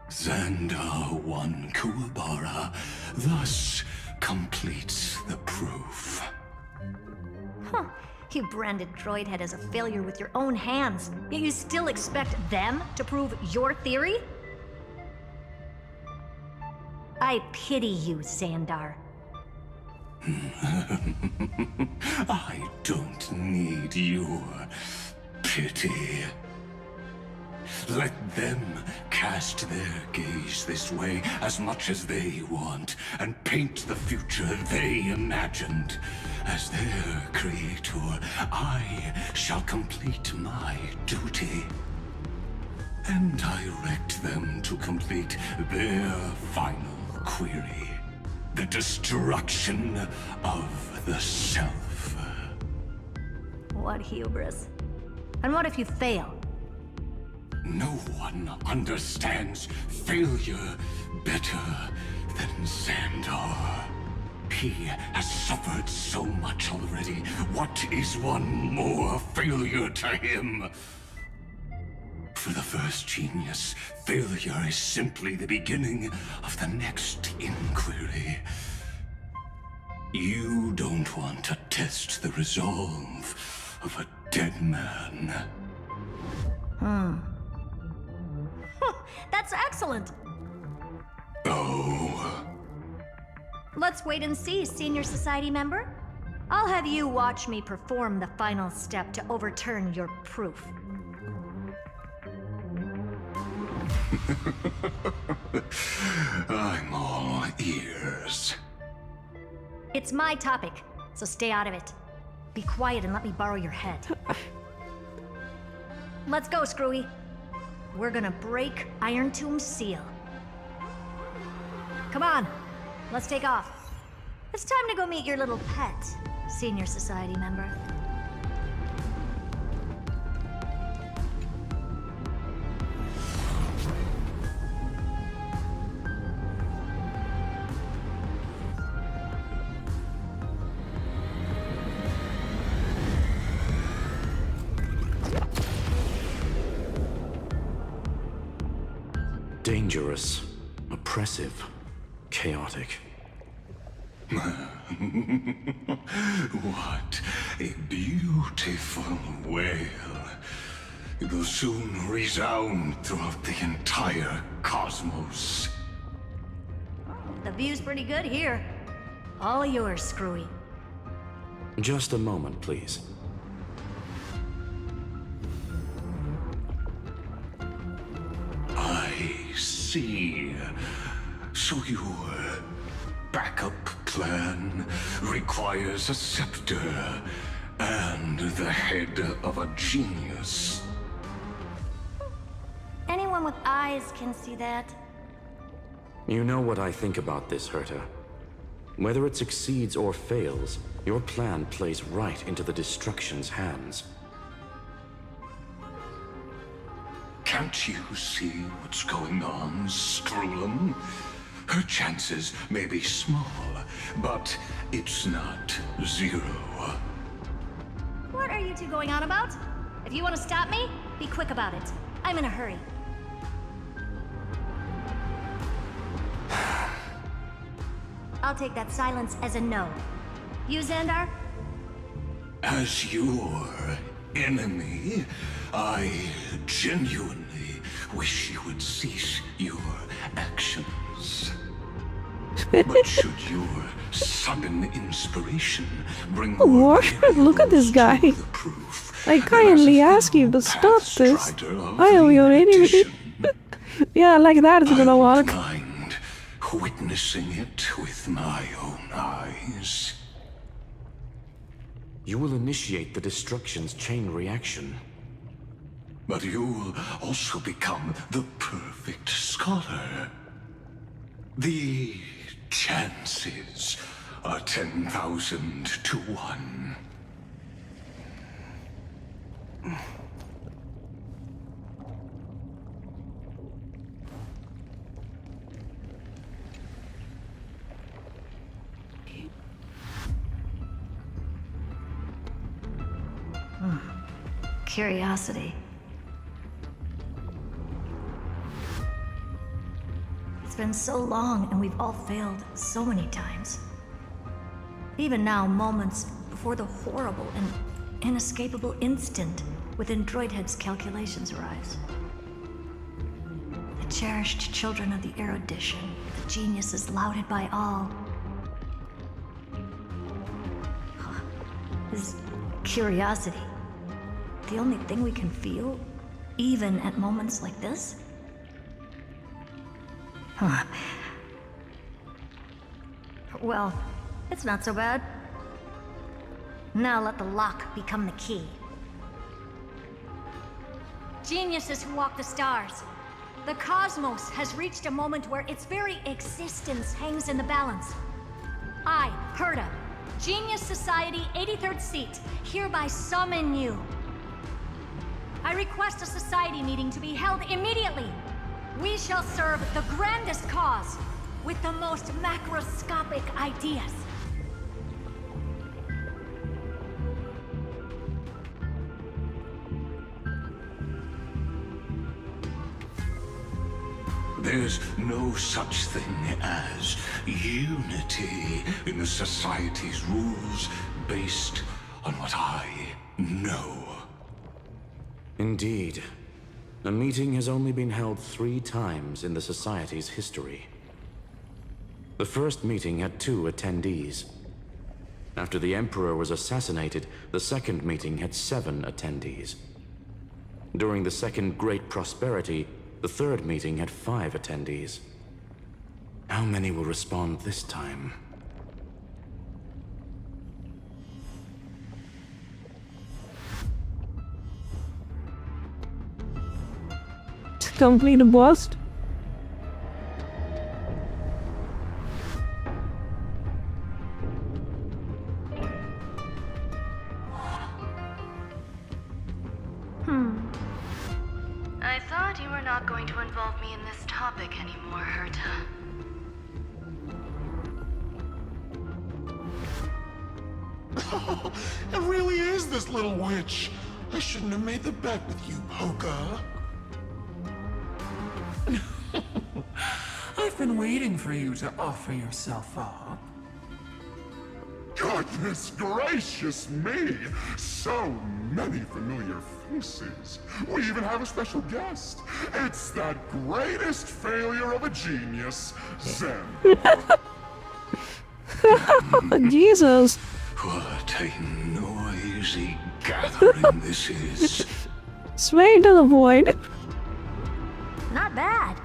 Xandar 1 Kuwabara thus completes the proof. Huh. You branded Droidhead as a failure with your own hands, yet you still expect them to prove your theory? I pity you, Xandar. I don't need your pity. Let them cast their gaze this way as much as they want, and paint the future they imagined. As their creator, I shall complete my duty and direct them to complete their final query. The destruction of the self. What hubris. And what if you fail? No one understands failure better than Xandar. He has suffered so much already. What is one more failure to him? For the first genius, failure is simply the beginning of the next inquiry. You don't want to test the resolve of a dead man. That's excellent. Oh. Let's wait and see, Senior Society member. I'll have you watch me perform the final step to overturn your proof. I'm all ears. It's my topic, so stay out of it. Be quiet and let me borrow your head. Let's go, Screwy. We're gonna break Iron Tomb's seal. Come on, let's take off. It's time to go meet your little pet, Senior Society member. Dangerous, oppressive, chaotic. What a beautiful wail. It will soon resound throughout the entire cosmos. The view's pretty good here. All yours, Screwy. Just a moment, please. I see. So your backup plan requires a scepter and the head of a genius. Anyone with eyes can see that. You know what I think about this, Herta. Whether it succeeds or fails, your plan plays right into the Destruction's hands. Can't you see what's going on, Screwlum? Her chances may be small, but it's not zero. What are you two going on about? If you want to stop me, be quick about it. I'm in a hurry. I'll take that silence as a no. You, Xandar? As your enemy, I genuinely wish you would cease your actions. But should your sudden inspiration bring more look at this guy. I kindly ask you to stop this. I owe you already. Yeah, like that is gonna work. Mind witnessing it with my own eyes. You will initiate the Destruction's chain reaction. But you'll also become the perfect scholar. The chances are 10,000 to 1. Curiosity. It's been so long, and we've all failed so many times. Even now, moments before the horrible and inescapable instant within Droidhead's calculations arrives. The cherished children of the erudition, the geniuses lauded by all. Is curiosity the only thing we can feel, even at moments like this? Huh. Well, it's not so bad. Now let the lock become the key. Geniuses who walk the stars. The cosmos has reached a moment where its very existence hangs in the balance. I, Herta, Genius Society 83rd seat, hereby summon you. I request a society meeting to be held immediately. We shall serve the grandest cause with the most macroscopic ideas. There's no such thing as unity in the Society's rules based on what I know. Indeed. A meeting has only been held 3 times in the Society's history. The first meeting had 2 attendees. After the Emperor was assassinated, the second meeting had 7 attendees. During the second Great Prosperity, the third meeting had 5 attendees. How many will respond this time? Complete a bust. I thought you were not going to involve me in this topic anymore, Herta. It really is this little witch. I shouldn't have made the bet with you, Poka. I've been waiting for you to offer yourself up. Goodness gracious me! So many familiar faces. We even have a special guest. It's that greatest failure of a genius, Zen. Jesus. What a noisy gathering this is. Sway to the void. Not bad.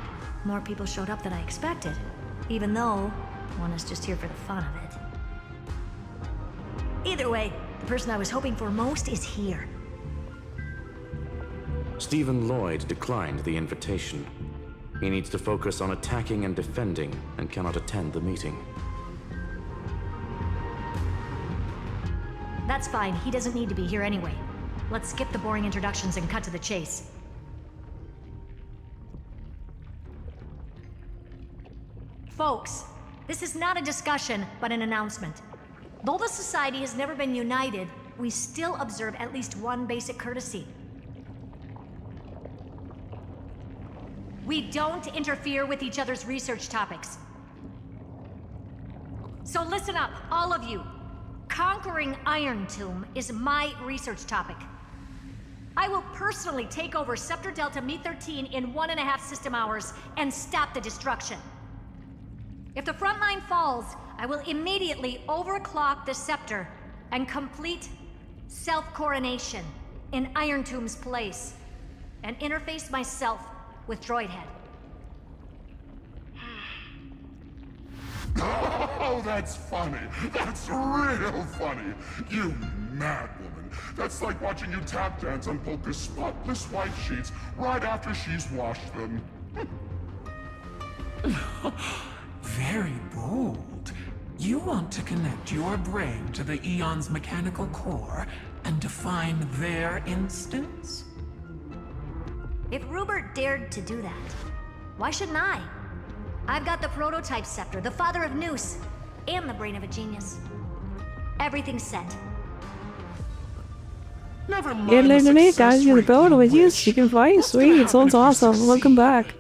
More people showed up than I expected, even though one is just here for the fun of it. Either way, the person I was hoping for most is here. Stephen Lloyd declined the invitation. He needs to focus on attacking and defending and cannot attend the meeting. That's fine, he doesn't need to be here anyway. Let's skip the boring introductions and cut to the chase. Folks, this is not a discussion, but an announcement. Though the Society has never been united, we still observe at least one basic courtesy. We don't interfere with each other's research topics. So listen up, all of you. Conquering Iron Tomb is my research topic. I will personally take over Scepter Delta Me-13 in 1.5 system hours and stop the destruction. If the front line falls, I will immediately overclock the Scepter and complete self-coronation in Iron Tomb's place, and interface myself with Droidhead. Oh, that's funny. That's real funny. You mad woman. That's like watching you tap dance on Polka's spotless white sheets right after she's washed them. Very bold. You want to connect your brain to the Eon's mechanical core and define their instance? If Rupert dared to do that, why shouldn't I? I've got the prototype scepter, the father of Noose, and the brain of a genius. Everything's set. Never mind. Yeah, literally, guys, you're the build with you. You can fight. Sweet, it sounds awesome. Welcome back.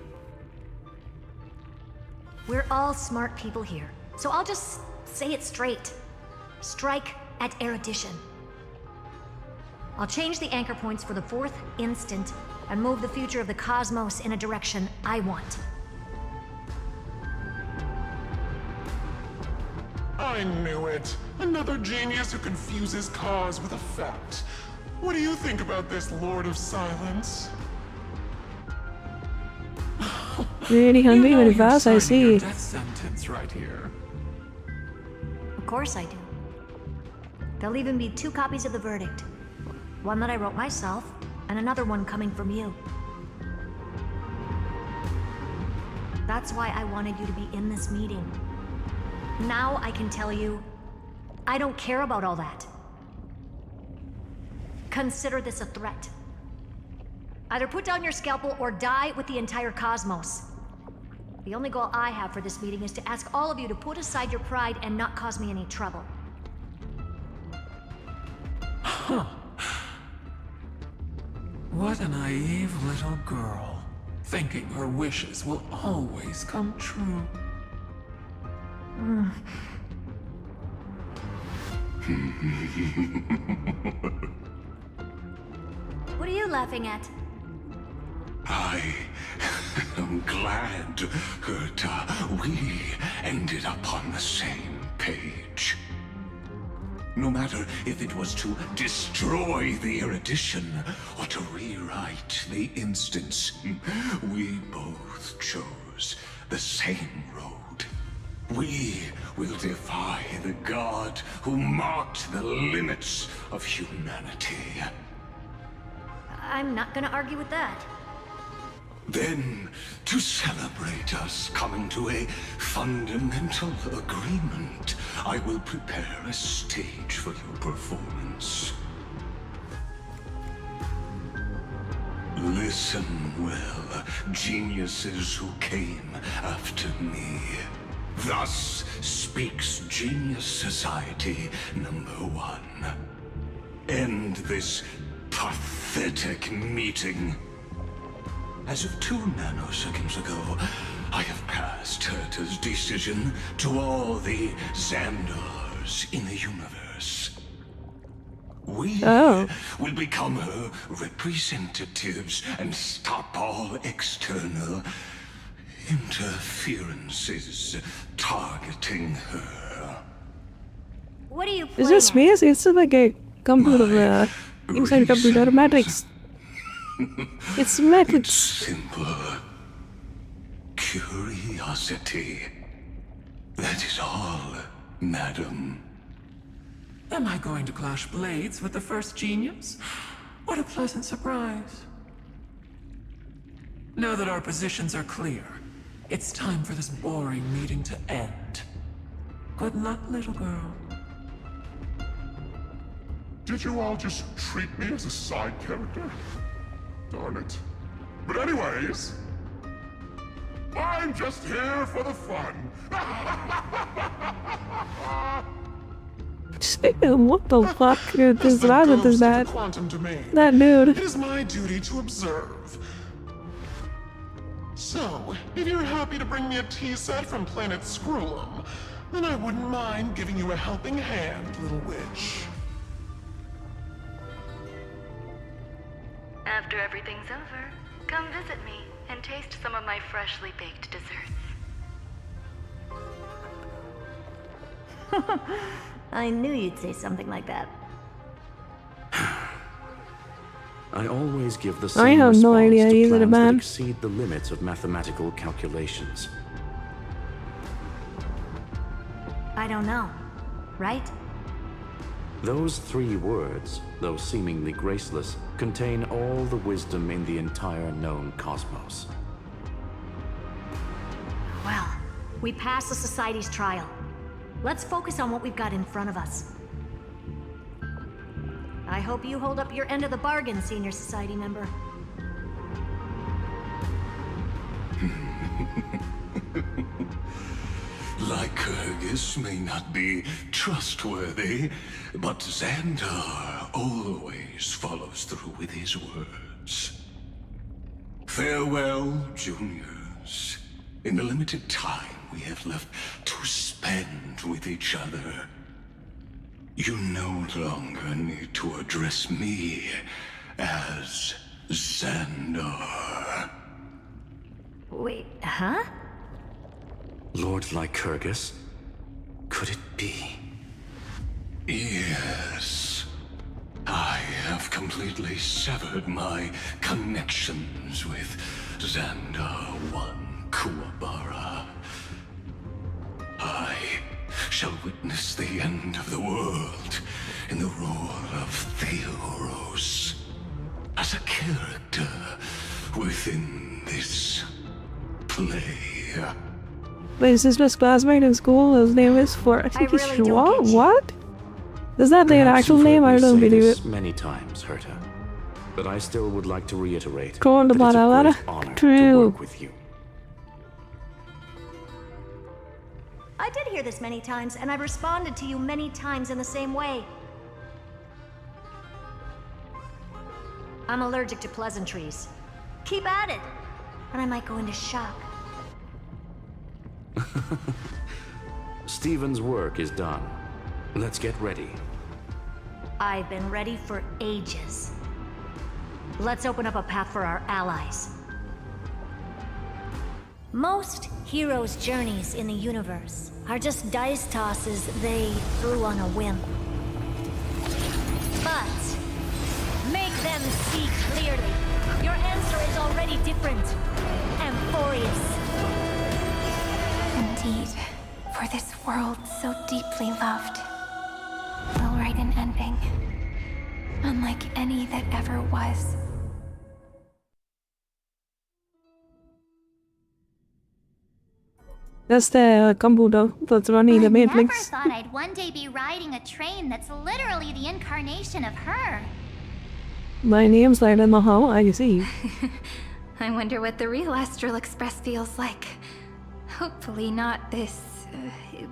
We're all smart people here, so I'll just say it straight. Strike at erudition. I'll change the anchor points for the 4th instant and move the future of the cosmos in a direction I want. I knew it. Another genius who confuses cause with effect. What do you think about this, Lord of Silence? Really hungry, very fast, I see. Your death sentence right here. Of course I do. There'll even be 2 copies of the verdict. One that I wrote myself, and another one coming from you. That's why I wanted you to be in this meeting. Now I can tell you, I don't care about all that. Consider this a threat. Either put down your scalpel or die with the entire cosmos. The only goal I have for this meeting is to ask all of you to put aside your pride and not cause me any trouble. Huh. What a naive little girl, thinking her wishes will always come true. What are you laughing at? I am glad, Herta, we ended up on the same page. No matter if it was to destroy the erudition or to rewrite the instance, we both chose the same road. We will defy the god who marked the limits of humanity. I'm not gonna argue with that. Then, to celebrate us coming to a fundamental agreement, I will prepare a stage for your performance. Listen well, geniuses who came after me. Thus speaks Genius Society #1. End this pathetic meeting. As of 2 nanoseconds ago, I have passed Herta's decision to all the Xandars in the universe. We will become her representatives and stop all external interferences targeting her. What are you Is this space? It's like a computer, inside a computer matrix. It's matrix. Simple curiosity. That is all, madam. Am I going to clash blades with the first genius? What a pleasant surprise. Now that our positions are clear, it's time for this boring meeting to end. Good luck, little girl. Did you all just treat me as a side character? Darn it. But anyways, I'm just here for the fun. What the fuck is that with that? Quantum domain. That dude. It is my duty to observe. So, if you're happy to bring me a tea set from planet Screw'em, then I wouldn't mind giving you a helping hand, little witch. After everything's over, come visit me and taste some of my freshly baked desserts. I knew you'd say something like that. I always give the I same have no response idea to either, plans man. that exceed the limits of mathematical calculations. I don't know. Right? Those 3 words, though seemingly graceless, contain all the wisdom in the entire known cosmos. Well, we passed the Society's trial. Let's focus on what we've got in front of us. I hope you hold up your end of the bargain, Senior Society member. Lycurgus may not be trustworthy, but Xandar always follows through with his words. Farewell, juniors. In the limited time we have left to spend with each other, you no longer need to address me as Xandar. Wait, huh? Lord Lycurgus? Could it be? Yes. I have completely severed my connections with Xandar 1 Kuwabara. I shall witness the end of the world in the role of Theoros, as a character within this play. Wait, his sister's classmate in school, his name is I think he's Schwa? What? Is that their actual name? I don't believe it. Many times, Herta. But I still would like to reiterate that True. it's a great honor to work with you. I did hear this many times, and I've responded to you many times in the same way. I'm allergic to pleasantries. Keep at it, and I might go into shock. Stephen's work is done. Let's get ready. I've been ready for ages. Let's open up a path for our allies. Most heroes' journeys in the universe are just dice tosses they threw on a whim. But make them see clearly. Your answer is already different. Amphorius. Indeed, for this world so deeply loved, will write an ending, unlike any that ever was. That's the computer that's running the Matrix. I never thought I'd one day be riding a train that's literally the incarnation of her. My name's right in the hall, I see. I wonder what the real Astral Express feels like. Hopefully not this...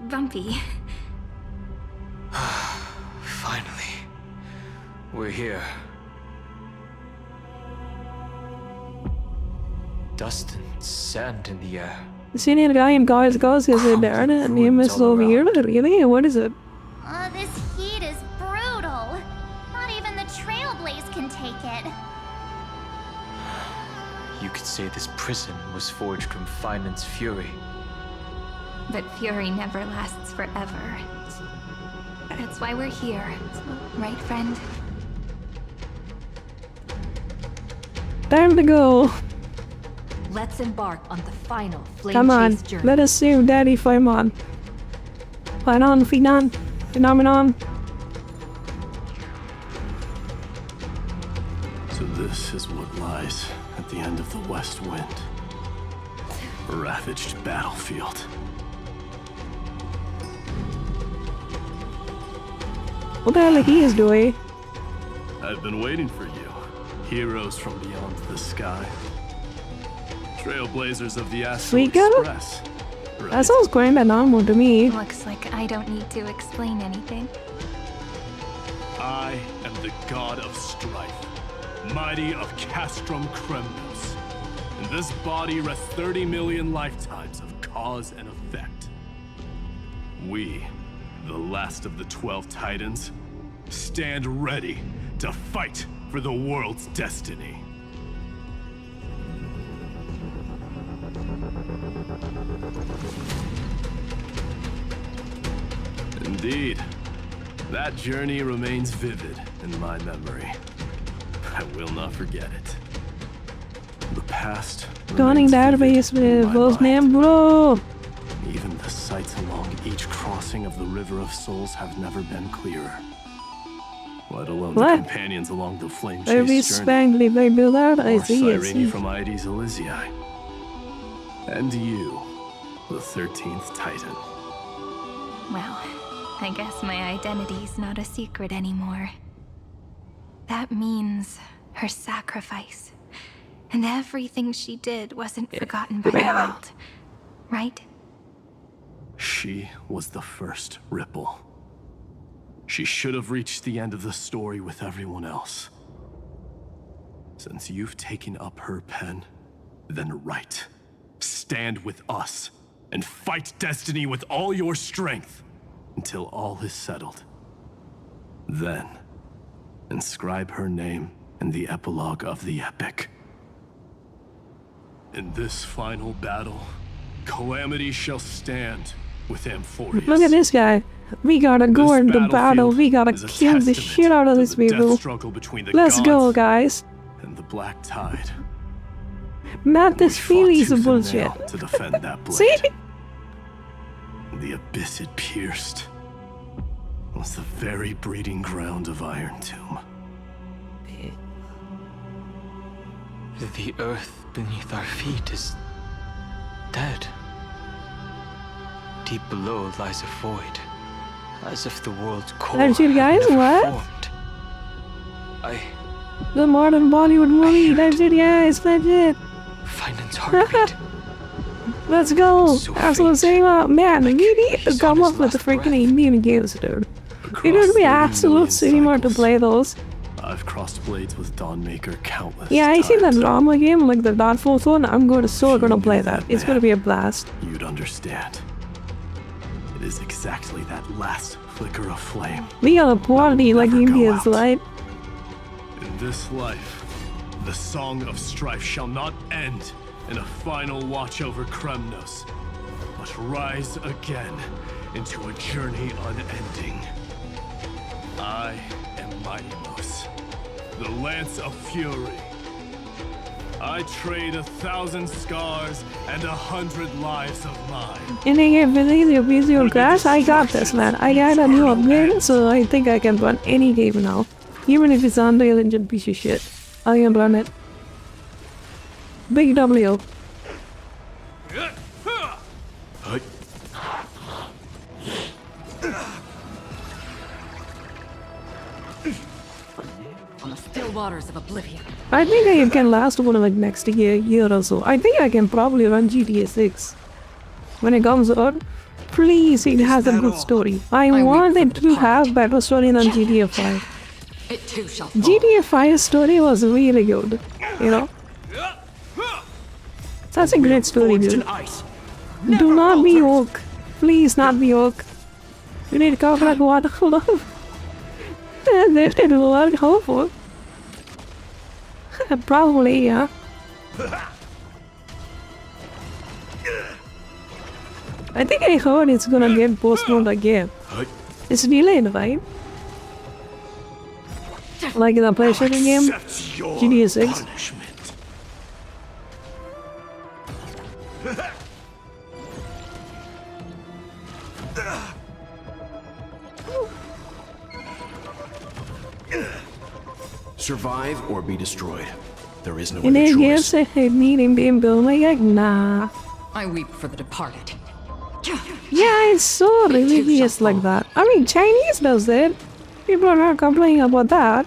bumpy. Finally. We're here. Dust and sand in the air. Seeing a guy in cars is it there? The name is so weird, really? What is it? This heat is brutal. Not even the Trailblaze can take it. You could say this prison was forged from Finance fury. But fury never lasts forever. That's why we're here. Right, friend? Time to go. Let's embark on the final flame Come on, chase journey. let us save Daddy Finon. Phenomenon. So this is what lies at the end of the West Wind. A ravaged battlefield. What the hell he is doing? I've been waiting for you. Heroes from beyond the sky. Trailblazers of the Astral Express. Right. That sounds quite normal to me. Looks like I don't need to explain anything. I am the god of strife, mighty of Castrum Kremnos. In this body rests 30 million lifetimes of cause and effect. We, the last of the 12 Titans, stand ready to fight for the world's destiny. Indeed. That journey remains vivid in my memory. I will not forget it. The past Donning database with Will's name, bro. Even the sights along each crossing of the River of Souls have never been clearer. Let alone the companions along the flame chase journey. Spangly, they do that. I see. Irene from Aedes Elysiae. And you, the 13th Titan. Well, I guess my identity's not a secret anymore. That means her sacrifice. And everything she did wasn't forgotten by the world. Right? She was the first Ripple. She should have reached the end of the story with everyone else. Since you've taken up her pen, then write. Stand with us, and fight destiny with all your strength, until all is settled. Then, inscribe her name in the epilogue of the epic. In this final battle, Calamity shall stand with Amphorius. Look at this guy. We gotta go into battle. We gotta kill the shit out of these people. Let's go, guys. And the Black Tide. Not this feelings of bullshit. To defend that blade. See? The abyss it pierced was the very breeding ground of Iron Tomb. The earth beneath our feet is dead. Deep below lies a void, as if the world's core That's it, guys. What? Formed. The modern Bollywood movie. That's it, guys. That's it. Finance heartbeat. Let's go. That's what I'm saying. Man, we need to come up with the freaking Indian games, dude. It would be absolute cinema to play those. I've crossed blades with Dawnmaker countless Yeah, I times. see that drama game, like the Dark Force one. I'm gonna play that. It's gonna be a blast. You'd understand. It is exactly that last flicker of flame. We got a party like Indians, right? In this life, the song of strife shall not end in a final watch over Kremnos, but rise again into a journey unending. I am mighty moose. The Lance of Fury. I trade 1,000 scars and 100 lives of mine. In a game with easier visual crash, I got this, man. I got a new upgrade, so I think I can run any game now. Even if it's Unreal Engine piece of shit. I can run it. Big W. On the still waters of oblivion. I think I can last for like next year or so. I think I can probably run GTA 6. When it comes out, please, it has a good story. I want it to have better story than GTA 5. It too shall GTA 5's story was really good, you know? Such a great story, dude. Do not be woke. Please not be woke. You need coconut water for love. There's a lot of hopeful. Probably, yeah. I think I heard it's gonna get postponed again. It's delayed, right? Like in the PlayStation game? GTA 6? Survive or be destroyed. There is no And other then choice. yes, I needing being built like nah. I weep for the departed. Yeah, it's so religious like that. I mean, Chinese does it. People are not complaining about that.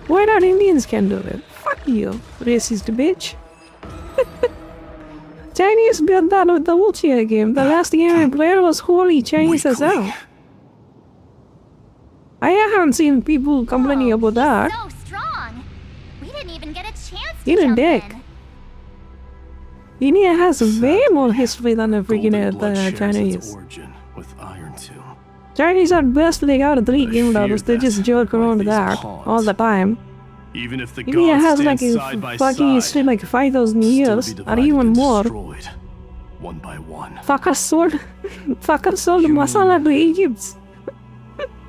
Why not Indians can do it? Fuck you, racist bitch. Chinese built that with the wheelchair game. The last game I played was wholly Chinese as hell. I haven't seen people complaining about that. So strong. We didn't even get a chance to You're a jump dick. in. India has way more history than the freaking Chinese. Chinese are best they got 3 game levels, they just joke around that all the time. Even if the India gods has stand like a side by fucking side, history like 5,000 years or even more. one by one. Fucker sold masala to Egypt.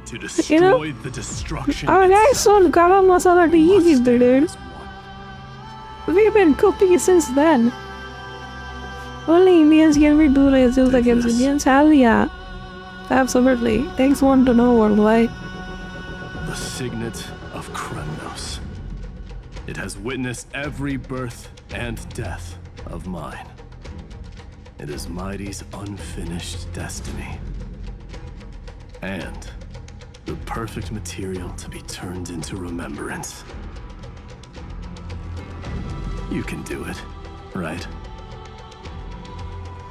To destroy You know? the destruction. Our guys sold garam masala to Egypt, dude. We've been cooking since then. Only Indians can be do racist against Indians? Hell yeah. Absolutely. Thanks one to know worldwide. The signet of Kremnos. It has witnessed every birth and death of mine. It is Mighty's unfinished destiny. And the perfect material to be turned into remembrance. You can do it, right?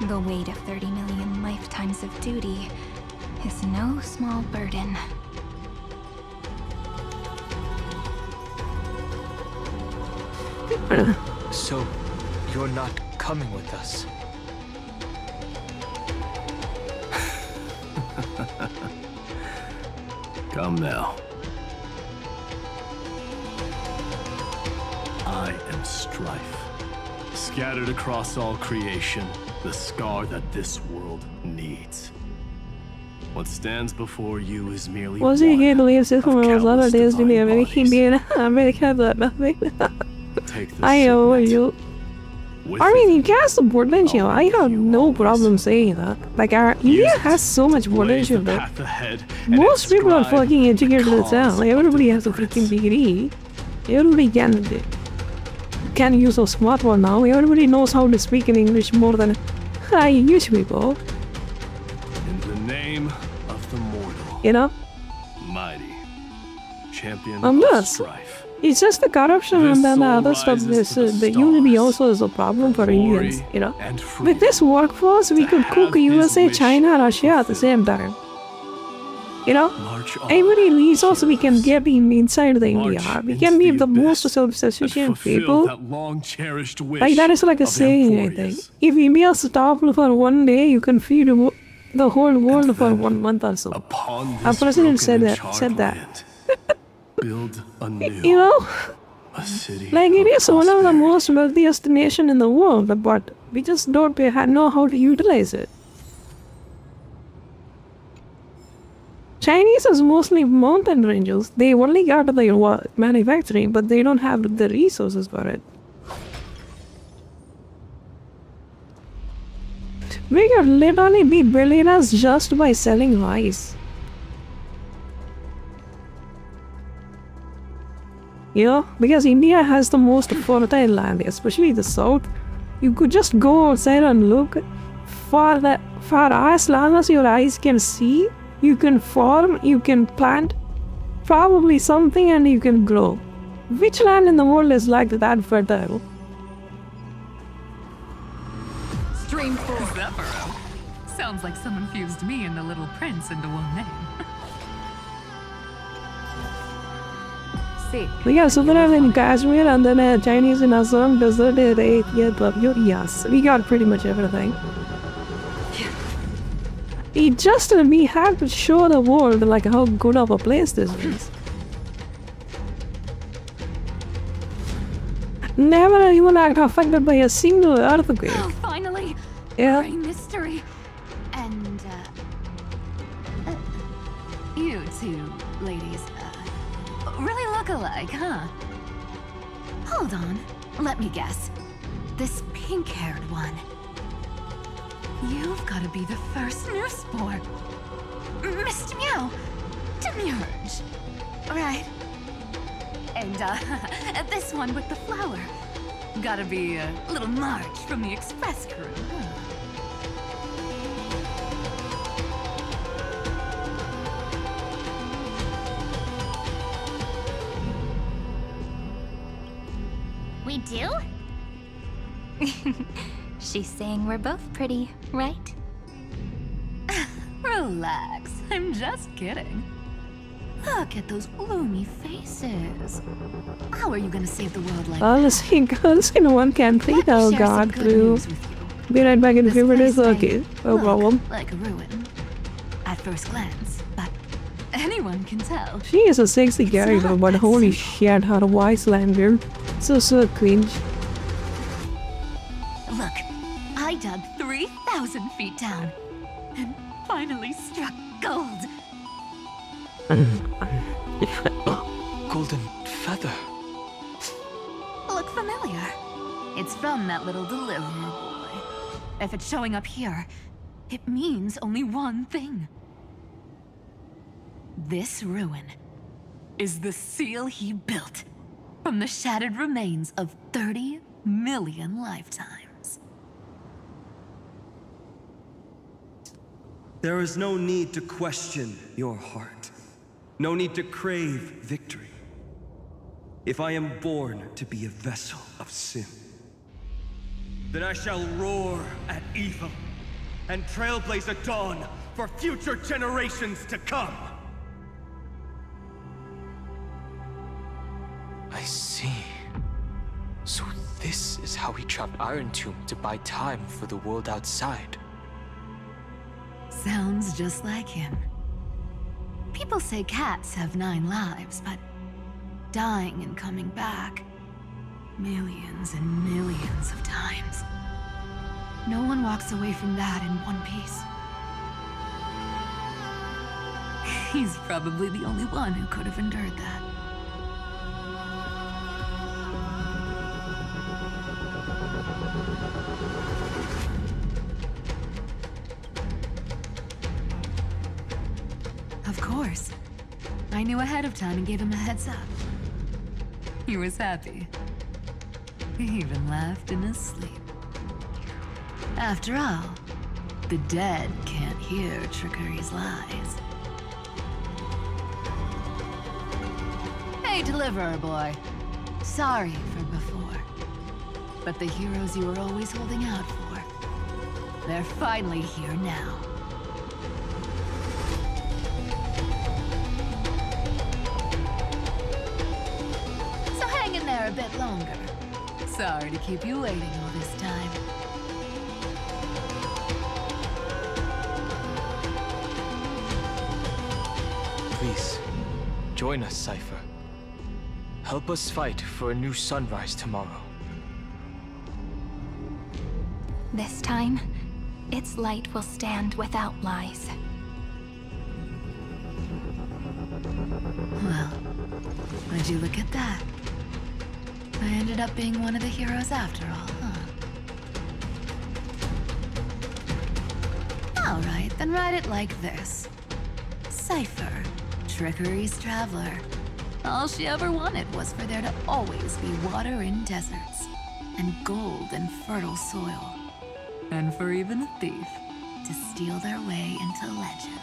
The weight of 30 million lifetimes of duty is no small burden. So, you're not coming with us? Come now. I am strife. Scattered across all creation, the scar that this world needs. What stands before you is merely Was he here to leave system when I was other days to be American but nothing? I owe you. I mean, you can support potential. I have no problem saying that. Like, India has so much potential, though. Most people are fucking educated as hell. Like, everybody has a freaking degree. Everybody can use a smartphone now. Everybody knows how to speak in English more than I use people. In the name of the mortal. You know? Mighty. Champion Unless of strife. it's just the corruption and then the other stuff. The unity also is a problem for Indians, you know? With this workforce, we could cook USA, China, Russia at the same time. You know? Every resource we can get inside the India. We can be the most self-sufficient people. Like, that is like a saying, I think. If India stopped for one day, you can feed the whole world for 1 month or so. Our president said that. Build a new You know? city. Like, it is one of the most wealthiest nation in the world, but we just don't know how to utilize it. Chinese is mostly mountain ranges. They only got the manufacturing, but they don't have the resources for it. We could literally be billionaires just by selling rice. You know, because India has the most fertile land, especially the south. You could just go outside and look for as long as your eyes can see. You can farm, you can plant probably something, and you can grow. Which land in the world is like that fertile? Stream 4. Zephyro. Sounds like someone fused me and the Little Prince into one name. We got Superman in Kashmir and then Chinese in Assam, desert area, yes. We got pretty much everything. We have to show the world like how good of a place this is. Never even act affected by a single earthquake. Oh, finally! Yeah. Great mystery. And, you two ladies, really look alike, huh? Hold on, let me guess. This pink-haired one. You've got to be the first newsboy. Mr. Meow, Demurge. Right. And, this one with the flower. Gotta be a little March from the Express crew, huh? We do? She's saying we're both pretty, right? Relax, I'm just kidding. Look at those gloomy faces. How are you gonna save the world like that? Honestly, girls in one country, oh god, blue. Be right back in a few minutes, okay, no problem. Like a ruin. At first glance, but anyone can tell. She is a sexy character, but holy shit, her voice line weird. So cringe. Look, I dug 3,000 feet down and finally struck gold. Golden feather. Look familiar. It's from that little deliverer boy. If it's showing up here, it means only one thing. This ruin is the seal he built from the shattered remains of 30 million lifetimes. There is no need to question your heart. No need to crave victory. If I am born to be a vessel of sin, then I shall roar at evil and trailblaze a dawn for future generations to come. I see. So this is how he trapped Iron Tomb to buy time for the world outside. Sounds just like him. People say cats have 9 lives, but dying and coming back millions and millions of times. No one walks away from that in one piece. He's probably the only one who could have endured that. Of course. I knew ahead of time and gave him a heads up. He was happy. He even laughed in his sleep. After all, the dead can't hear Trickery's lies. Hey, Deliverer Boy. Sorry for before. But the heroes you were always holding out for, they're finally here now. So hang in there a bit longer. Sorry to keep you waiting all this time. Please, join us, Cypher. Help us fight for a new sunrise tomorrow. This time, its light will stand without lies. Would you look at that? I ended up being one of the heroes after all, huh? Alright, then write it like this. Cypher, Trickery's traveler. All she ever wanted was for there to always be water in deserts, and gold in fertile soil. And for even a thief to steal their way into legend.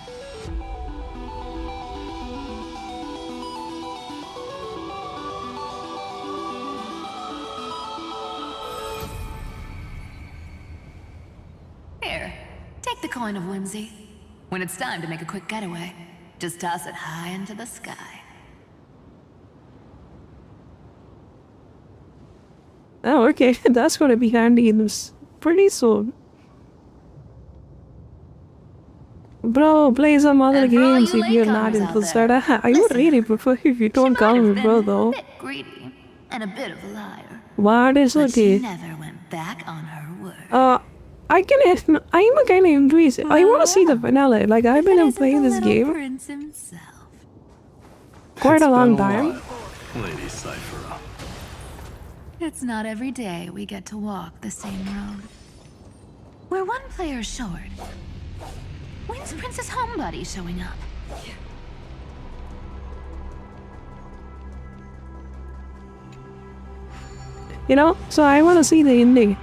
Here, take the coin of whimsy. When it's time to make a quick getaway, just toss it high into the sky. Oh, okay. That's gonna be handy in this pretty soon. Bro, play some other games if you're not interested. I would really prefer if you don't call me bro, though. A bit greedy and a bit of a liar. What is But she okay? never went back on her word. I'm a kind of intrigued. I want to see the finale. Like, I've been playing this game Prince himself. quite a long time. Lady Cypher. It's not every day we get to walk the same road. We're one player short. When's Princess Homebody showing up? You know, so I want to see the ending.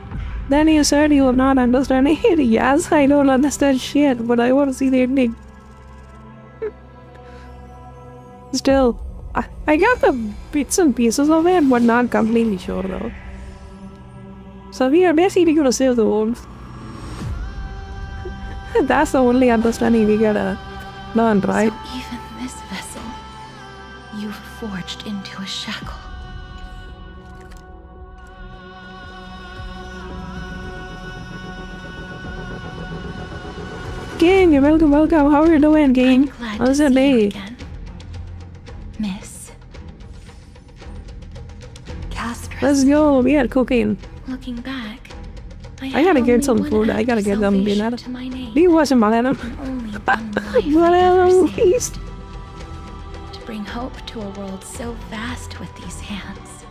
Then you said you were not understanding it. Yes, I don't understand shit, but I want to see the ending. Still, I got the bits and pieces of it, but not completely sure though. So we are basically gonna save the wolves. That's the only understanding we gotta learn, right? So even this vessel, you've forged into a shackle. Gang, you're welcome. How are you doing, gang? How's your day? Miss Castro. Let's go. We are cooking. Looking back, I gotta get some food. I gotta get some dinner. Do you watch Malayalam? Malayalam feast. To bring hope to a world so vast with these hands.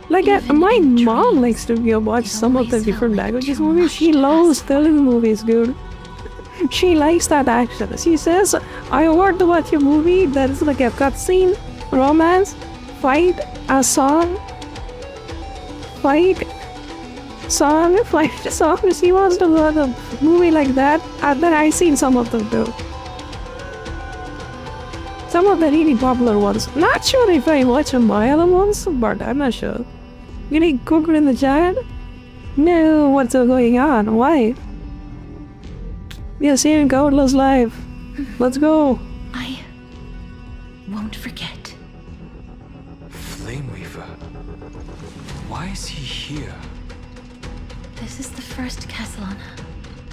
Like, my mom likes to watch some of the different languages movies. She loves Telugu movies, dude. She likes that action. She says, I want to watch a movie that is like a cutscene, romance, fight, a song, fight, song. She wants to watch a movie like that, and then I've seen some of them too. Some of the really popular ones. Not sure if I watch the Malayalam ones, but I'm not sure. Getting cooked in the chat? No, what's going on? Why? We are seeing Countless live. Let's go. I won't forget. Flameweaver. Why is he here? This is the first Castellana,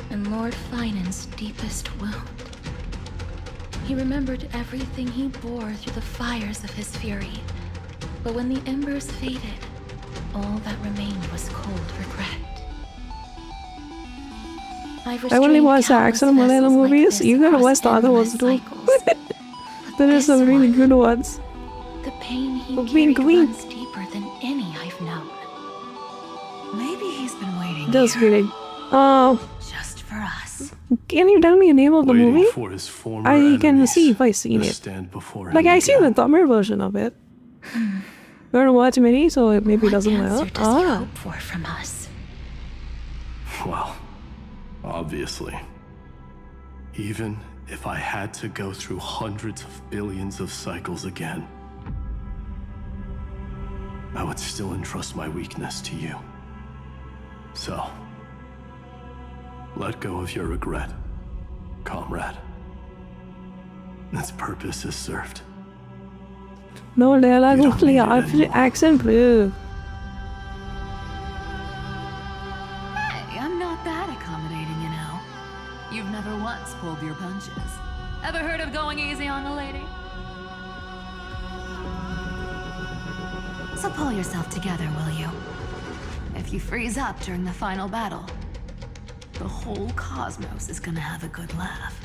and Lord Finan's deepest wound. He remembered everything he bore through the fires of his fury. But when the embers faded, all that remained was cold regret. I only watch the action Malayalam movies. You gotta watch the other ones too. There are some really good ones. The pain he Queen. runs deeper than any I've known. Maybe he's been waiting Just here. kidding. Oh. Just for us. Can you tell me the name of the movie? For his former I can enemies see if I've seen to it. stand before Like, him I seen the again. Tamil version of it. You wanna watch many, so it maybe doesn't well. Hope for from us. Well, obviously. Even if I had to go through hundreds of billions of cycles again, I would still entrust my weakness to you. So, let go of your regret, comrade. Its purpose is served. No dialogue, only accent, bro. Hey, I'm not that accommodating, you know. You've never once pulled your punches. Ever heard of going easy on a lady? So pull yourself together, will you? If you freeze up during the final battle, the whole cosmos is gonna have a good laugh.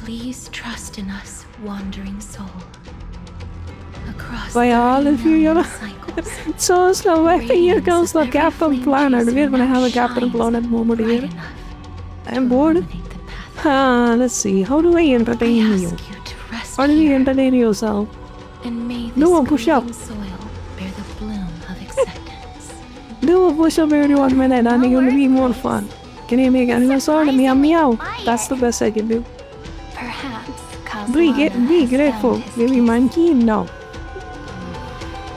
Please trust in us, wandering soul. Across By all of you, you're so slow. I think here comes the Captain Planet. We're gonna have a Captain Planet moment here. I'm bored. Let's see. How do I entertain you? How do you entertain yourself? Do a push-up. Do a push-up every 1 minute. I think it'll be more fun. Can you make anyone sort of meow meow? That's the best I can do. Be grateful. Maybe monkey? No.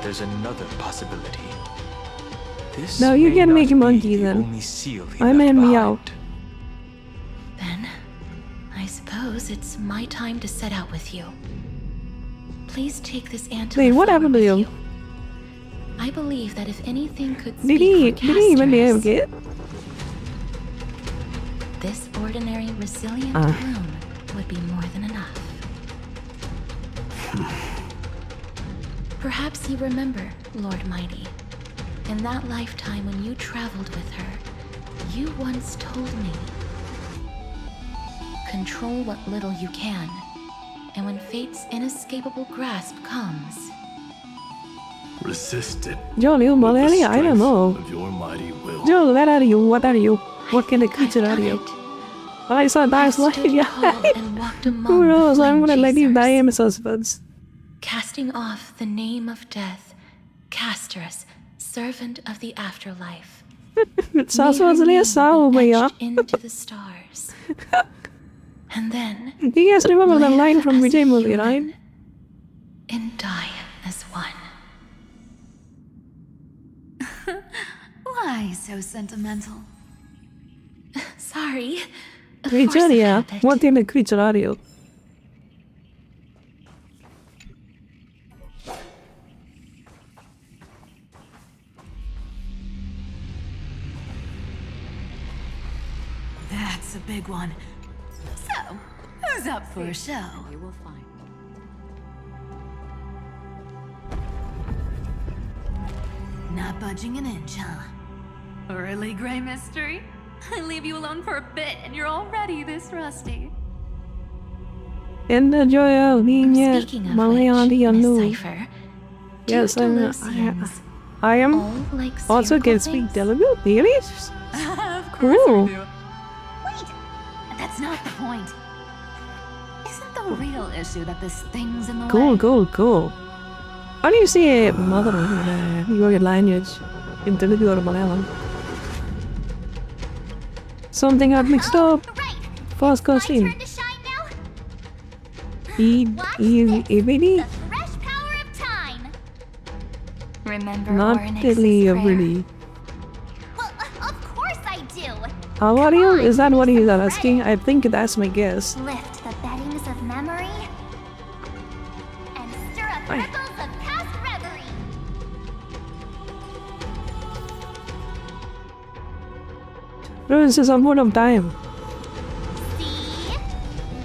There's another possibility. This No, you may can not make a be monkey the then. only seal he I'm left in behind. meow. Then, I suppose it's my time to set out with you. Please take this ant. Wait, what happened to you? I believe that if anything could Did he even Casters, get? this ordinary resilient bloom would be more than enough. Perhaps you remember, Lord Mighty, in that lifetime when you traveled with her, you once told me, control what little you can, and when fate's inescapable grasp comes, Resist it. Joel, you Malayali? I don't know. Of your mighty will. Joel, where are you? What are you? What kind of creature are you? Well, I saw Dark's light. Yeah. Who knows? I'm gonna let you die in suspense. casting off the name of death, Casterus, servant of the afterlife. Into the stars. And then do you guys remember that line from Vijay movie, right? And die as one. Why so sentimental? Sorry. Creature, yeah. What kind of creature are you? That's a big one. So, who's up for a show? You will find. Not budging an inch, huh? Really, Gray Mystery? I leave you alone for a bit and you're already this rusty. In the joy of being yet, Malayali unknown. Yes, I am also can speak Telugu. Really? Of course Cool. I do. Wait, that's not the point. Isn't the real issue that this thing's in the way? Cool. How do you say mother in your language in Telugu or Malayalam? Something got mixed up. First question. Remember Not Orynyx's really. Well, of course I do. How are you? Is that what he's asking? I think that's my guess. Lift the beddings of memory and stir up ripples of past reverie. Bro, this is a mode of time. See?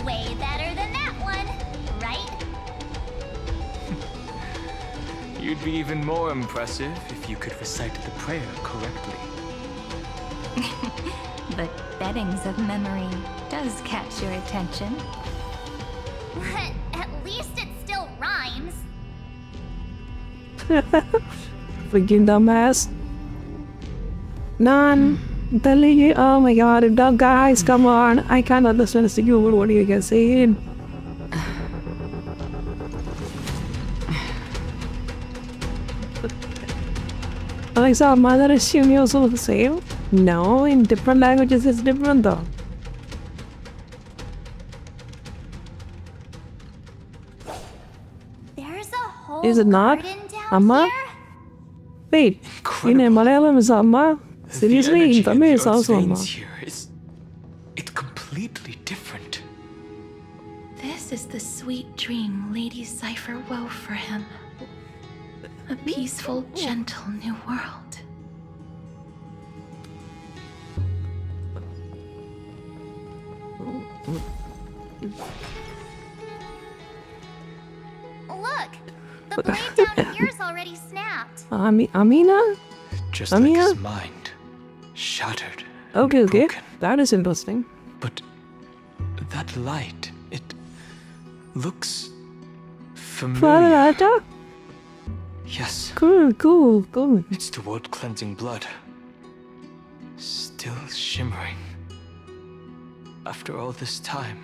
Way better than that one, right? You'd be even more impressive if you could recite the prayer correctly. But beddings of memory does catch your attention. But at least it still rhymes. Freaking dumbass. None. Telling you, oh my god, guys, come on. I can't understand a single word. What are you guys saying? Alexa, mother assume you're also the same? No, in different languages it's different though. There's a whole Is it not? garden down Amma? here? Wait, in Malayalam is Amma? Seriously, in Tamil it's also Amma. It's completely different. This is the sweet dream Lady Cypher wove for him. A peaceful, gentle new world. Look, the blade down here's already snapped. Amina? Just Amina? like his mind. Shattered. Okay. That is interesting. But that light, it looks familiar. Father Alta? Yes. Cool, cool, cool. It's the world cleansing blood. Still shimmering. After all this time.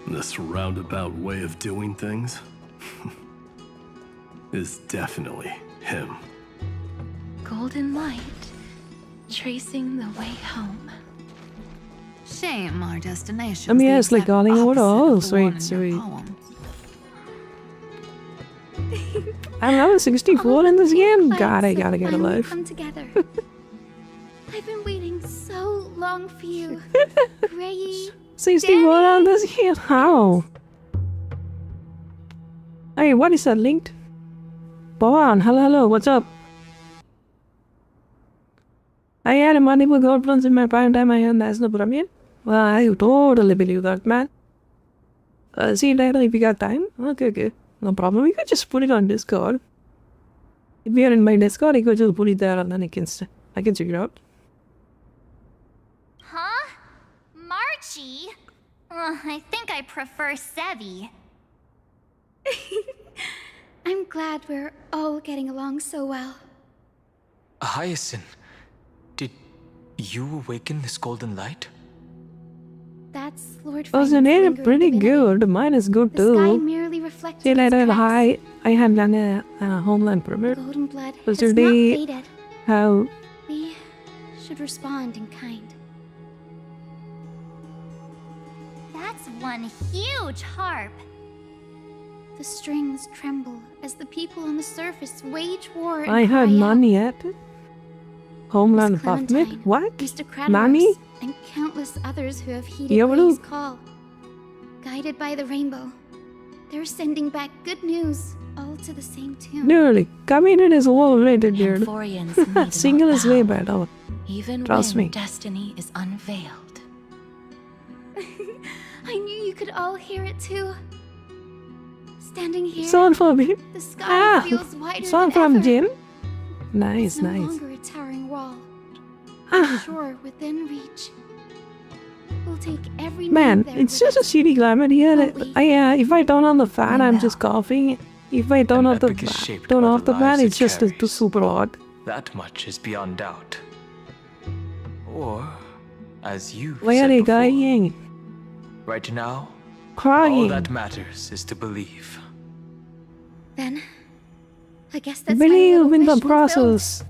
This roundabout way of doing things is definitely him. Golden light, tracing the way home. Shame our destination. I mean, it's like calling over all. Sweet, sweet. I'm level 64 in this game. God, I gotta get a life. Come together. I've been waiting so long for you, Gray. 64 on this game. How? Hey, what is that linked? Bohan, hello, hello, what's up? I had a multiple gold runs in my prime time. I had National Premier. Well, I totally believe that, man. See you later if you got time. Okay, okay. No problem. We could just put it on Discord. If you're in my Discord, I could just put it there and then I can check it out. Huh? Marchie? I think I prefer Sevi. I'm glad we're all getting along so well. Hyacinth, did you awaken this golden light? That's Lord Wasn't Fine's it pretty good? Mine is good The sky too. merely reflects See you its later. cracks. Hi. I had done a Homeland Premier. Golden blood Was has there not the faded. how We should respond in kind. That's one huge harp. The strings tremble as the people on the surface wage war and I heard cry out. none yet. Homeland Clementine, Buffmit? What? Mr. Nani? Kradaros, and countless others who have heeded Yabru? Gray's call. Guided by the rainbow, they're sending back good news, all to the same tune. Dude, committed is overrated, dude. Amphorians need Single not is way bow, better. Even Trust when me. destiny is unveiled. I knew you could all hear it too. Standing here, Song for me. the sky feels wider Song than from ever. Jin. Nice, It's no nice. longer a towering wall. A shore within reach. We'll take every Man, night there it's with just a us. shitty climate here. If I turn on the fan, I'm just coughing. If I turn off the epic is shaped turn by off the the fan, lives it's it just carries. super hot. That much is beyond doubt. Or, as you Why are said they before, dying? right now, all Crying. that matters is to believe. Then, I guess that's my Believe little in the wish fulfilled. process.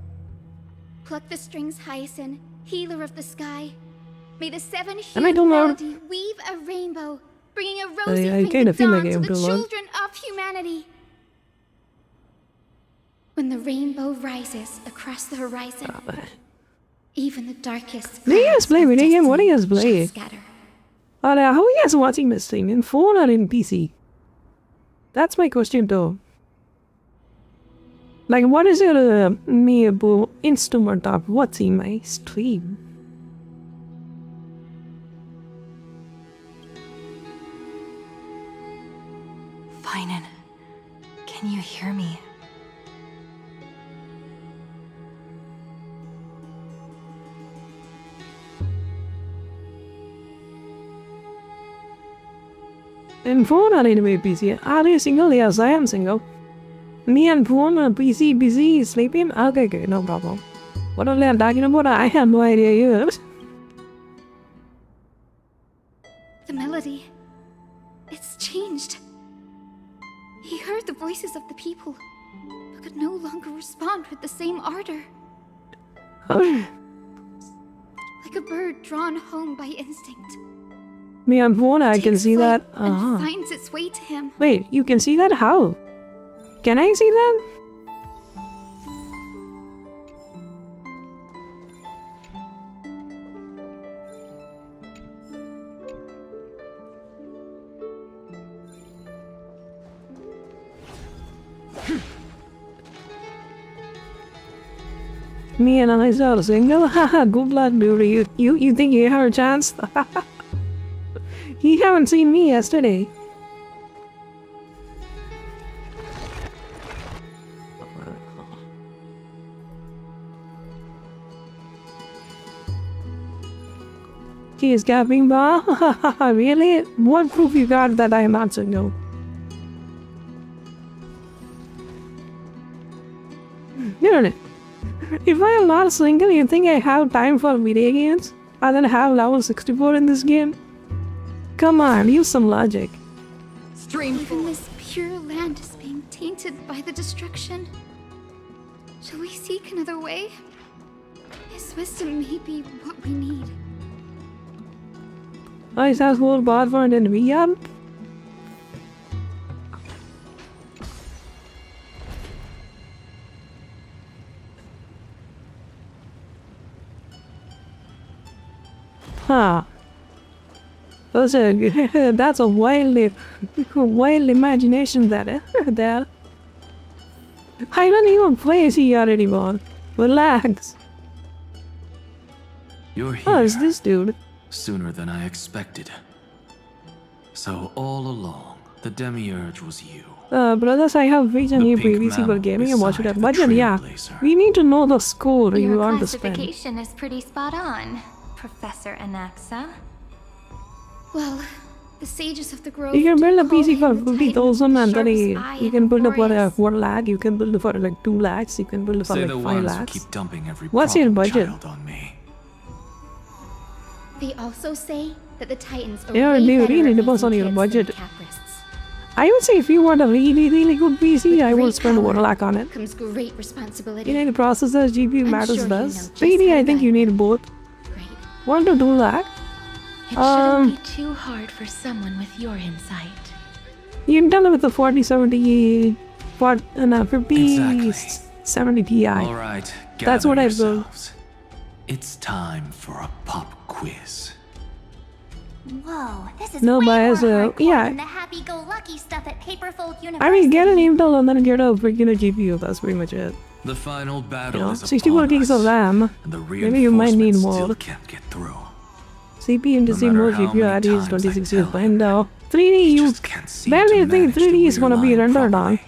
Pluck the strings, Hyacinth, healer of the sky. May the seven And I hued don't know. melody weave a rainbow, bringing a rosy I fingered kinda feel like dawn I to am the too long. children of humanity. When the rainbow rises across the horizon, even the darkest Do you guys play video game? What do you guys play? scatter. How are you guys watching this thing? In phone or in PC? That's my question though. Like, what is your amiable instrument of what's in my stream? Finan, can you hear me? In phone or in PC? Are you single? Yes, I am single. Me and phone and PC busy sleeping? Okay, okay, no problem. What are they talking about? I have no idea yet. The melody. It's changed. He heard the voices of the people, but could no longer respond with the same ardor. Oh, Like a bird drawn home by instinct. me and phone, I can Takes see flight that. and finds its way to him. Wait, you can see that? How? Can I see that? Me and Eliza are single? Haha, good luck, dude. You think you have a chance? You haven't seen me yesterday. case capping bar? Really? What proof you got that I am not single? You know, if I am not single, you think I have time for video games? I then have level 64 in this game? Come on, use some logic. Even this pure land is being tainted by the destruction. Shall we seek another way? His wisdom may be what we need. Oh, is that whole bad for an VR? Huh. That's a wild imagination there. I don't even play CR anymore. Relax. You're here. Oh, it's this dude. Sooner than I expected. So all along, the Demiurge was you. Brothers, I have vision here previously for gaming and watch it at budget. Yeah, we need to know the score you want to spend. Your classification is pretty spot on, Professor Anaxa. Well, the sages of the grove. You can build a PC for 50,000 and then you can build it for 1 lakh, you can build it for like 2 lakhs, you can build it for like 5 lakhs. Keep dumping every What's your budget? On me. They also say that the Titans are Yeah, it really depends on your budget. I would say if you want a really good PC, I would spend 1 lakh on it. Comes great responsibility. You need processors, GPU matters sure less. you know 3D, I think you need both. 1 to 2 lakh. It shouldn't be too hard for someone with your insight. You can tell it with the 4070, 5070 Ti. All right, that's what I built. yourselves. It's time for a pop quiz. Whoa, this is No way bias, more hardcore yeah. than the happy-go-lucky stuff at Paperfold University. I mean, get an Intel and then get a freaking GPU. That's pretty much it. The final battle You know, is 64 gigs of RAM. and the Maybe you might need reinforcements more. still can't get through. CPU into No matter more how GPU many at least times I 26 years behind now. 3D, you seem barely to think manage to 3D is gonna be realign rendered on.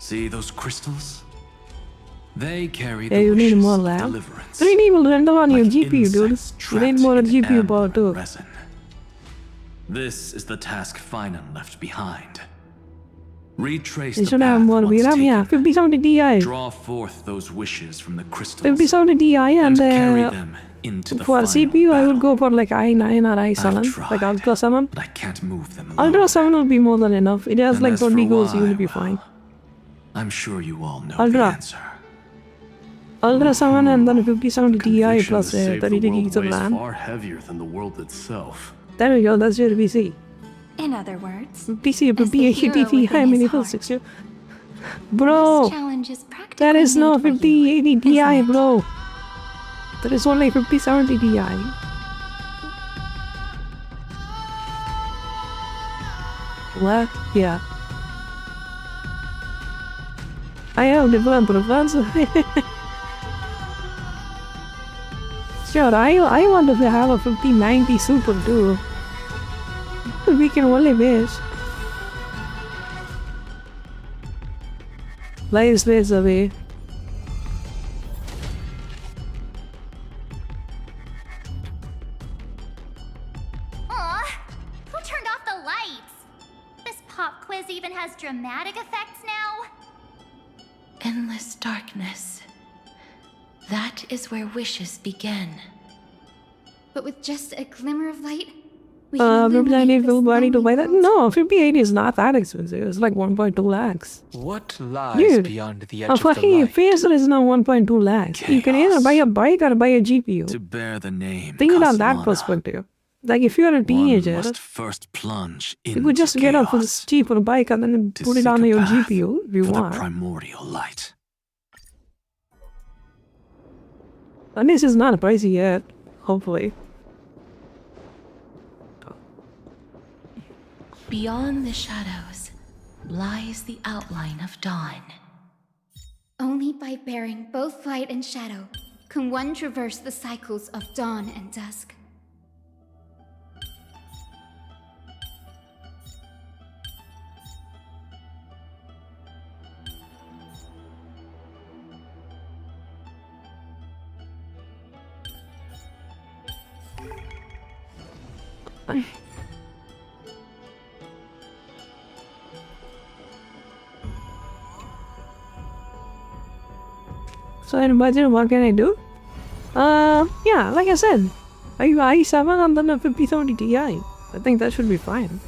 See those crystals? They carry Yeah, the you need wishes more of RAM. deliverance. 3D will render on your Like GPU, dude. insects You need trapped more in GPU amber power too. and resin. This is the task Finan left behind. Retrace You the should have path more once VRAM, yeah. 5070 Ti. Draw forth those wishes from the crystals 5070 Ti and carry them into the for final CPU, I would go for like i9 or i7, like Ultra 7. I can't move them alone. Ultra 7 will be more than enough. It has And like as for 20 cores, you why, will be fine. I'm sure you all know Ultra. the answer. Ultra 7 and then 5070 Ti Conviction plus to save the 32 world gigs of weighs RAM. far heavier than the world itself. There we go, that's your PC. In other words, PC, as the hero P80 high within his mini heart. 60. Bro, this challenge is practically that is no made for you, 5080 Ti, isn't it? bro. That is only 5070 Ti. What? Yeah. I have different preferences. Sure, I want to have a 5090 Super too. We can only wish. Life space away. Aw, who turned off the lights? This pop quiz even has dramatic effects now? Endless darkness. That is where wishes begin. But with just a glimmer of light, we can 5090 illuminate full this body to lonely buy that? world. No, 5080 is not that expensive. It's like 1.2 lakhs. What lies Dude, beyond the edge a of the fucking light? Phaser is now 1.2 lakhs. You can either buy a bike or buy a GPU. To bear the name Think it on costs that honor. perspective. Like if you're a One teenager, must first plunge you into could just get a chaos cheaper bike and then to put it seek on a your path GPU if you for the want. primordial light. And this is not pricey yet, hopefully. Beyond the shadows lies the outline of dawn. Only by bearing both light and shadow can one traverse the cycles of dawn and dusk. So in budget, what can I do? Yeah, like I said, i7 and then a 5070 Ti. I think that should be fine.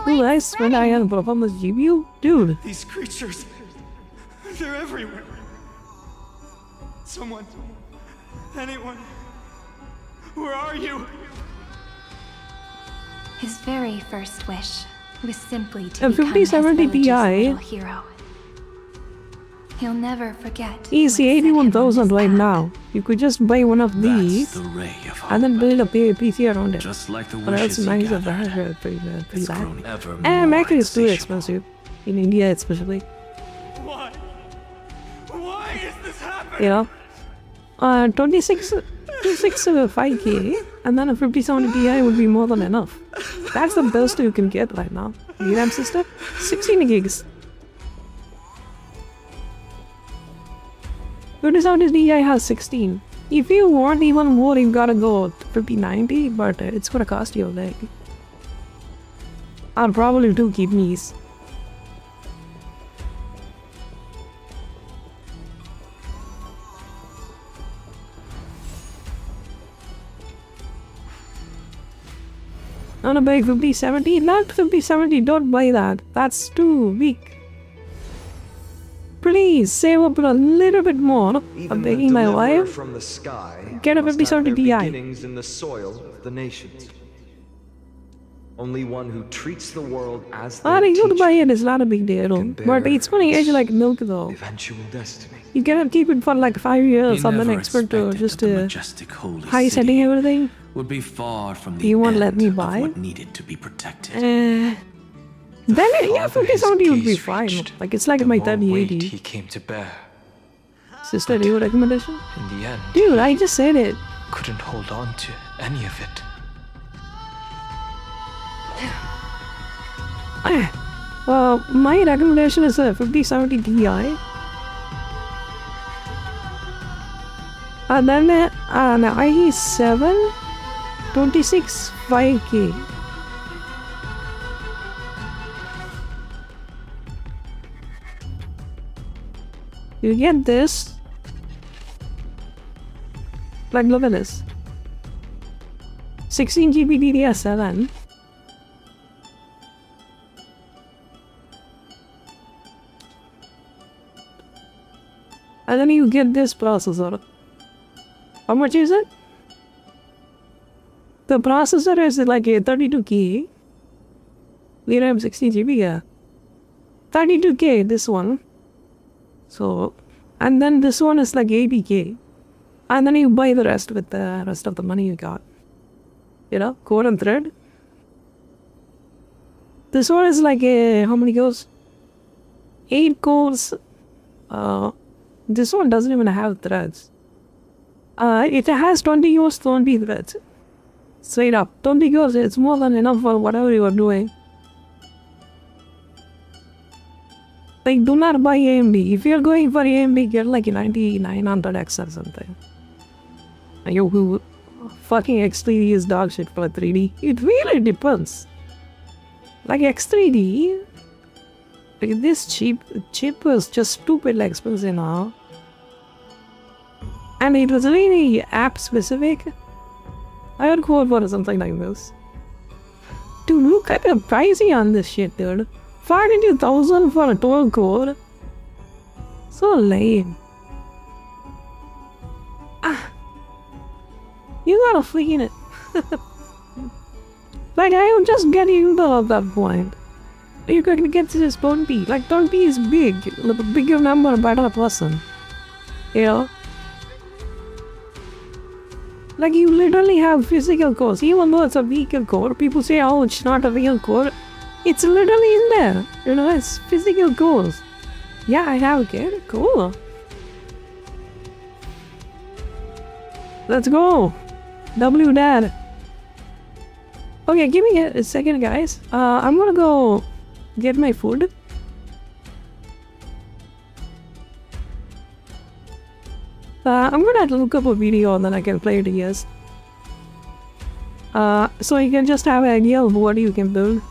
Ooh, nice when I had a performance GPU? Dude. These creatures, they're everywhere. Someone, anyone, where are you? His very first wish was simply to A become 5070 his village's Ti. little hero. He'll never forget. Easy 81,000 right now. You could just buy one of these and then build a PC around it. Just like the But that's wishes nice he of that. gathered. Pretty grown bad. ever And more actually it's too insatiable. expensive. In India especially. Why? Why is this happening? You know? 5K and then a 5070 Ti would be more than enough. That's the best you can get right now. VRAM system? 16 gigs. 5070 Ti has 16. If you want even more, you gotta go 5090, but it's gonna cost you a leg. I'll probably do kidneys. Not a big 5070, not 5070, don't buy that. That's too weak. Please save up a little bit more. I'm begging my wife. From the sky Get a must 5070 have their Ti. beginnings in the soil of the nations. Only one who treats the world as their You teacher buy it is not a big deal, but it's gonna age like milk though. eventual destiny. You cannot keep it for like 5 years He and then never expect to expected just that the majestic holy high setting everything. would be far from the You won't let end me of buy? what needed to be protected. Then yeah, 5070 would be fine. Like it's like my 3080. He came to bear. Sister, do you recommendation? In the end, Dude, I just said it. couldn't hold on to any of it. Well, my recommendation is a 5070 Ti. And then an i7 26 5K. You get this. Like, look at this. 16 GB DDR7. And then you get this processor. How much is it? The processor is like a 32K. VRAM 16GB, yeah. 32K, this one. So, and then this one is like 80K. And then you buy the rest with the rest of the money you got. You know, core and thread. This one is like a, how many cores? 8 cores. This one doesn't even have threads. It has 20 cores, 20 threads. Straight up. 20 cores, it's more than enough for whatever you are doing. Like, do not buy AMD. If you're going for AMD, get like a 9900X or something. And you who fucking X3D is dog shit for 3D. It really depends. Like X3D, like this chip was just stupidly expensive now. And it was really app specific. I would go for something like this. Dude, look at the pricing on this shit, dude. 42,000 for a 12 core. So lame. You gotta freaking it. Like, I am just getting into at that point. You're going to get to this don't be. Like, don't be is big. A bigger number, better person. You know? Like, you literally have physical cores. Even though it's a vehicle core, people say, oh, it's not a real core. It's literally in there. You know, it's physical cores. Yeah, I have a kid. Cool. Let's go. W dad. Okay, give me a second, guys. I'm gonna go get my food. I'm gonna look up a video and then I can play it, yes. So you can just have an idea of what you can build.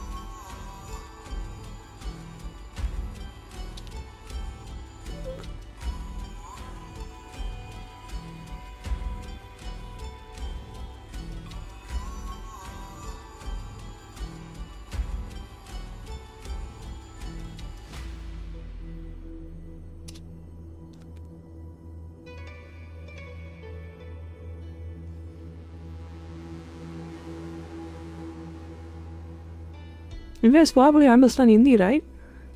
You guys probably understand Hindi, right?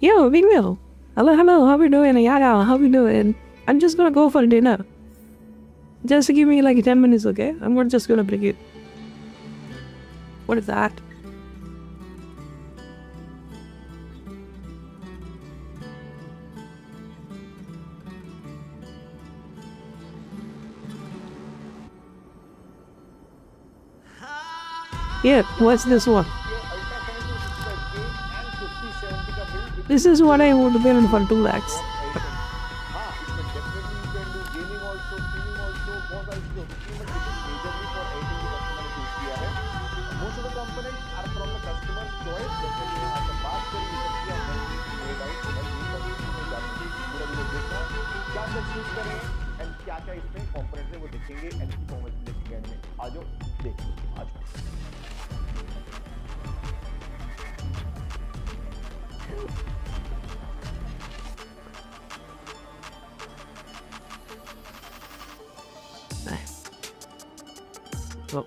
Yo, Big Will. Hello, how we doing? Yeah, how we doing? I'm just gonna go for dinner. Just give me like 10 minutes, okay? I'm just gonna bring it. What is that? Yeah, what's this one? This is what I would build for 2 lakhs. Oh.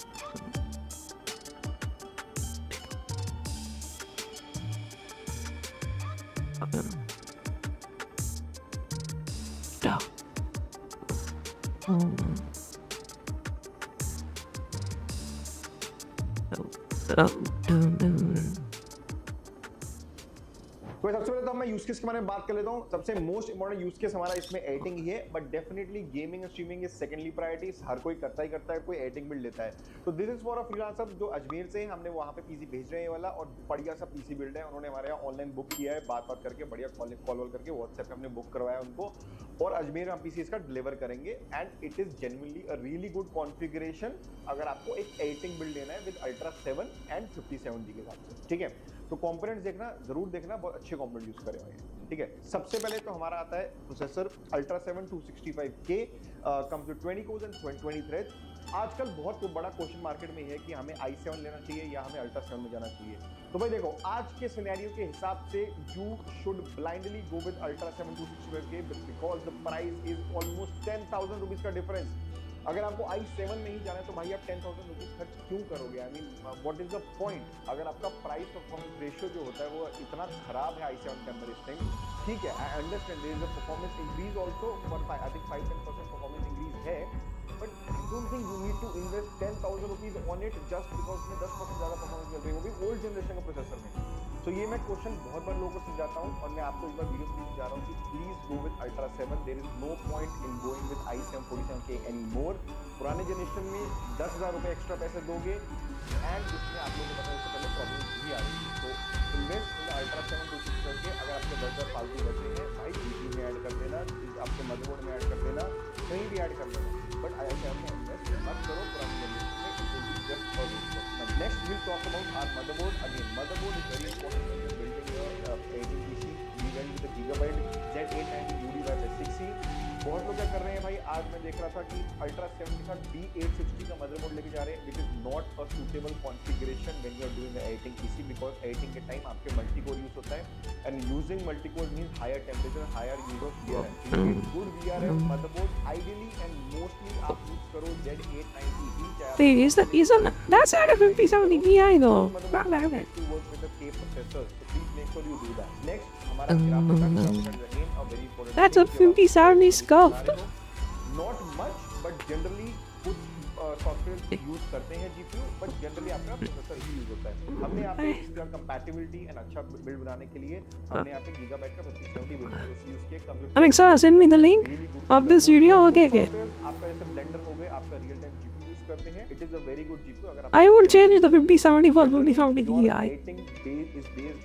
तो सबसे पहले तो मैं use case के बारे में बात कर लेता हूँ। सबसे मोस्ट इंपॉर्टेंट यूज केस हमारा इसमें एडिटिंग ही है, बट डेफिनेटली गेमिंग और स्ट्रीमिंग इज सेकेंडली प्रायोरिटीज। हर कोई करता है, कोई एडिटिंग बिल्ड लेता है। तो this is for a freelancer जो अजमेर से हमने वहाँ पे पीसी भेज रहे हैं वाला, और बढ़िया सा पीसी बिल्ड है। उन्होंने हमारे यहाँ ऑनलाइन बुक किया है, बात करके बढ़िया कॉल करके व्हाट्सएप पे हमने बुक करवाया उनको, और अजमेर में हम पीसी इसका डिलीवर करेंगे। And it is genuinely a really good configuration अगर आपको एक एडिटिंग बिल्ड लेना है विद अल्ट्रा 7 एंड 5070 के साथ से, ठीक है। तो कंपोनेंट्स देखना, जरूर देखना, बहुत अच्छे कंपोनेंट यूज करे हुए हैं, ठीक है। सबसे पहले तो हमारा आता है processor ultra 7 265K, comes with 20 course and 20 threads. आजकल बहुत बड़ा क्वेश्चन मार्केट में है कि हमें i7 लेना चाहिए या हमें अल्ट्रा 7 में जाना चाहिए। तो भाई देखो, आज के सिनेरियो के हिसाब से you should blindly go with ultra 7 265K because the price is almost 10,000 rupees का डिफरेंस। अगर आपको i7 में ही जाना है तो भाई आप 10,000 रुपीज खर्च क्यों करोगे? I mean what is the point? अगर आपका प्राइस परफॉर्मेंस रेशियो जो होता है वो इतना खराब है i7 के अंदर इस टाइम, ठीक है, I understand there is a performance increase also, I think 5-10% performance increase है, but I don't think you need to invest 10,000 rupees on it just because में 10% ज्यादा परफॉर्मेंस मिल रही है, वो भी ओल्ड जनरेशन का प्रोसेसर में। तो ये मैं क्वेश्चन बहुत बार लोगों को समझाता हूँ, और मैं आपको एक बार वीडियो में समझा रहा हूँ कि please go with ultra 7। There is no point in going with i7 47K any more. पुराने जनरेशन में 10,000 रुपए एक्स्ट्रा पैसे दोगे एंड इसमें आप लोगों को पता है उससे पहले प्रॉब्लम भी आ रही है। तो इन्वेस्ट इन अल्ट्रा 7 265K। अगर आपके 10,000 फालतू बचे हैं भाई, पीसी में ऐड कर देना, आपके मदरबोर्ड में ऐड कर देना, कहीं भी ऐड कर देना, बट i7 में इन्वेस्ट मत करो पुरानी जनरेशन में, it will be just for this. Next we'll talk about our motherboard. Again, motherboard is very important when you're building your gaming PC. We went with the Gigabyte Z890 UD560. बहुत लोग क्या कर रहे हैं भाई, आज मैं देख रहा था कि अल्ट्रा 7 के साथ D860 का मदरबोर्ड लेके जा रहे हैं, which is not a suitable configuration when you are doing the editing PC, because editing के टाइम आपके मल्टी कोर यूज होता है, and using multi core means higher temperature, higher use of VRM. To get good VRM motherboard, ideally and mostly आप use करो Z890E. That's not a 5070 Ti though. Not like that. To work with the K processors, so please make sure you do that. Next, हमारा graphics card again a very important. That's a 5070 scuffed. Not much, but generally कुछ software use करते हैं GPU, but generally आपका processor ही use होता है। हमने यहाँ पे इसका कंपैटिबिलिटी एंड अच्छा बिल्ड बनाने के लिए हमने यहाँ पे गीगाबाइट का 5070 बिल्ड यूज किया। Alexa, send me the link of this video. Okay. आपका जैसे ब्लेंडर हो गए, आपका रियल टाइम GPU यूज करते हैं, it is a very good GPU। अगर I will change the 5070 for 5070 Ti.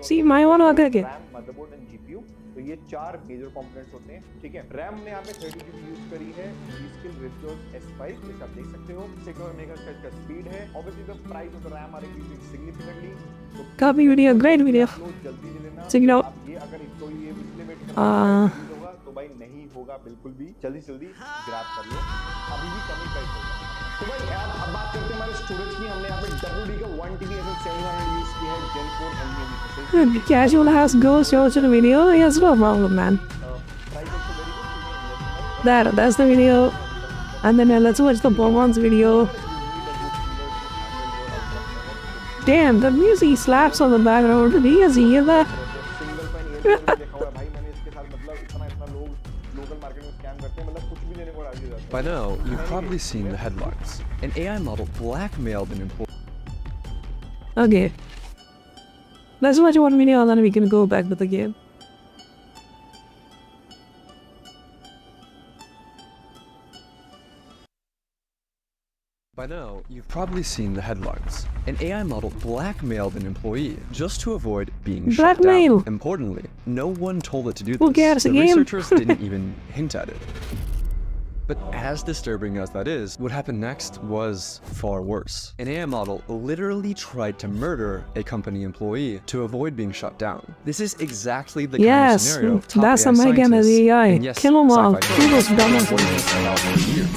See, my one okay. RAM, motherboard and GPU, तो ये 4 मेजर कंपोनेंट्स होते हैं, ठीक है। रैम ने यहाँ पे 30 GB यूज करी है, G-Skill Virtuos S5, जैसे आप देख सकते हो। 6 मेगाहर्ट्ज का स्पीड है। Obviously the price of the RAM are increasing significantly. Copy video, great video. जल्दी ले लेना। Check it out. ये अगर कोई ये इम्प्लीमेंट होगा तो भाई नहीं होगा बिल्कुल भी, जल्दी ग्रैब कर लो, अभी भी कमी प्राइस होगा। तो भाई यार अब बात करते हैं हमारे स्टोरेज की। हमने यहाँ पे WD का 1 TB SN700 यूज किया है, Gen 4 NVMe। Casual has goes to the video. Yes, no problem, man. That's the video. And then let's watch the Beaumont's video. Damn, the music slaps on the background. Do you guys hear that? By now, you've probably seen the headlines. An AI model blackmailed an employee. Okay. Let's watch one video and then we can go back to the game. By now, you've probably seen the headlines. An AI model blackmailed an employee just to avoid being shut down. Importantly, no one told it to do this. Who cares, the game? researchers didn't even hint at it. But as disturbing as that is, what happened next was far worse. An AI model literally tried to murder a company employee to avoid being shut down. This is exactly the kind of scenario top that's AI a mega scientists AI. and yes, Kill 'em all. sci-fi Kill those films dumbass have been about for years.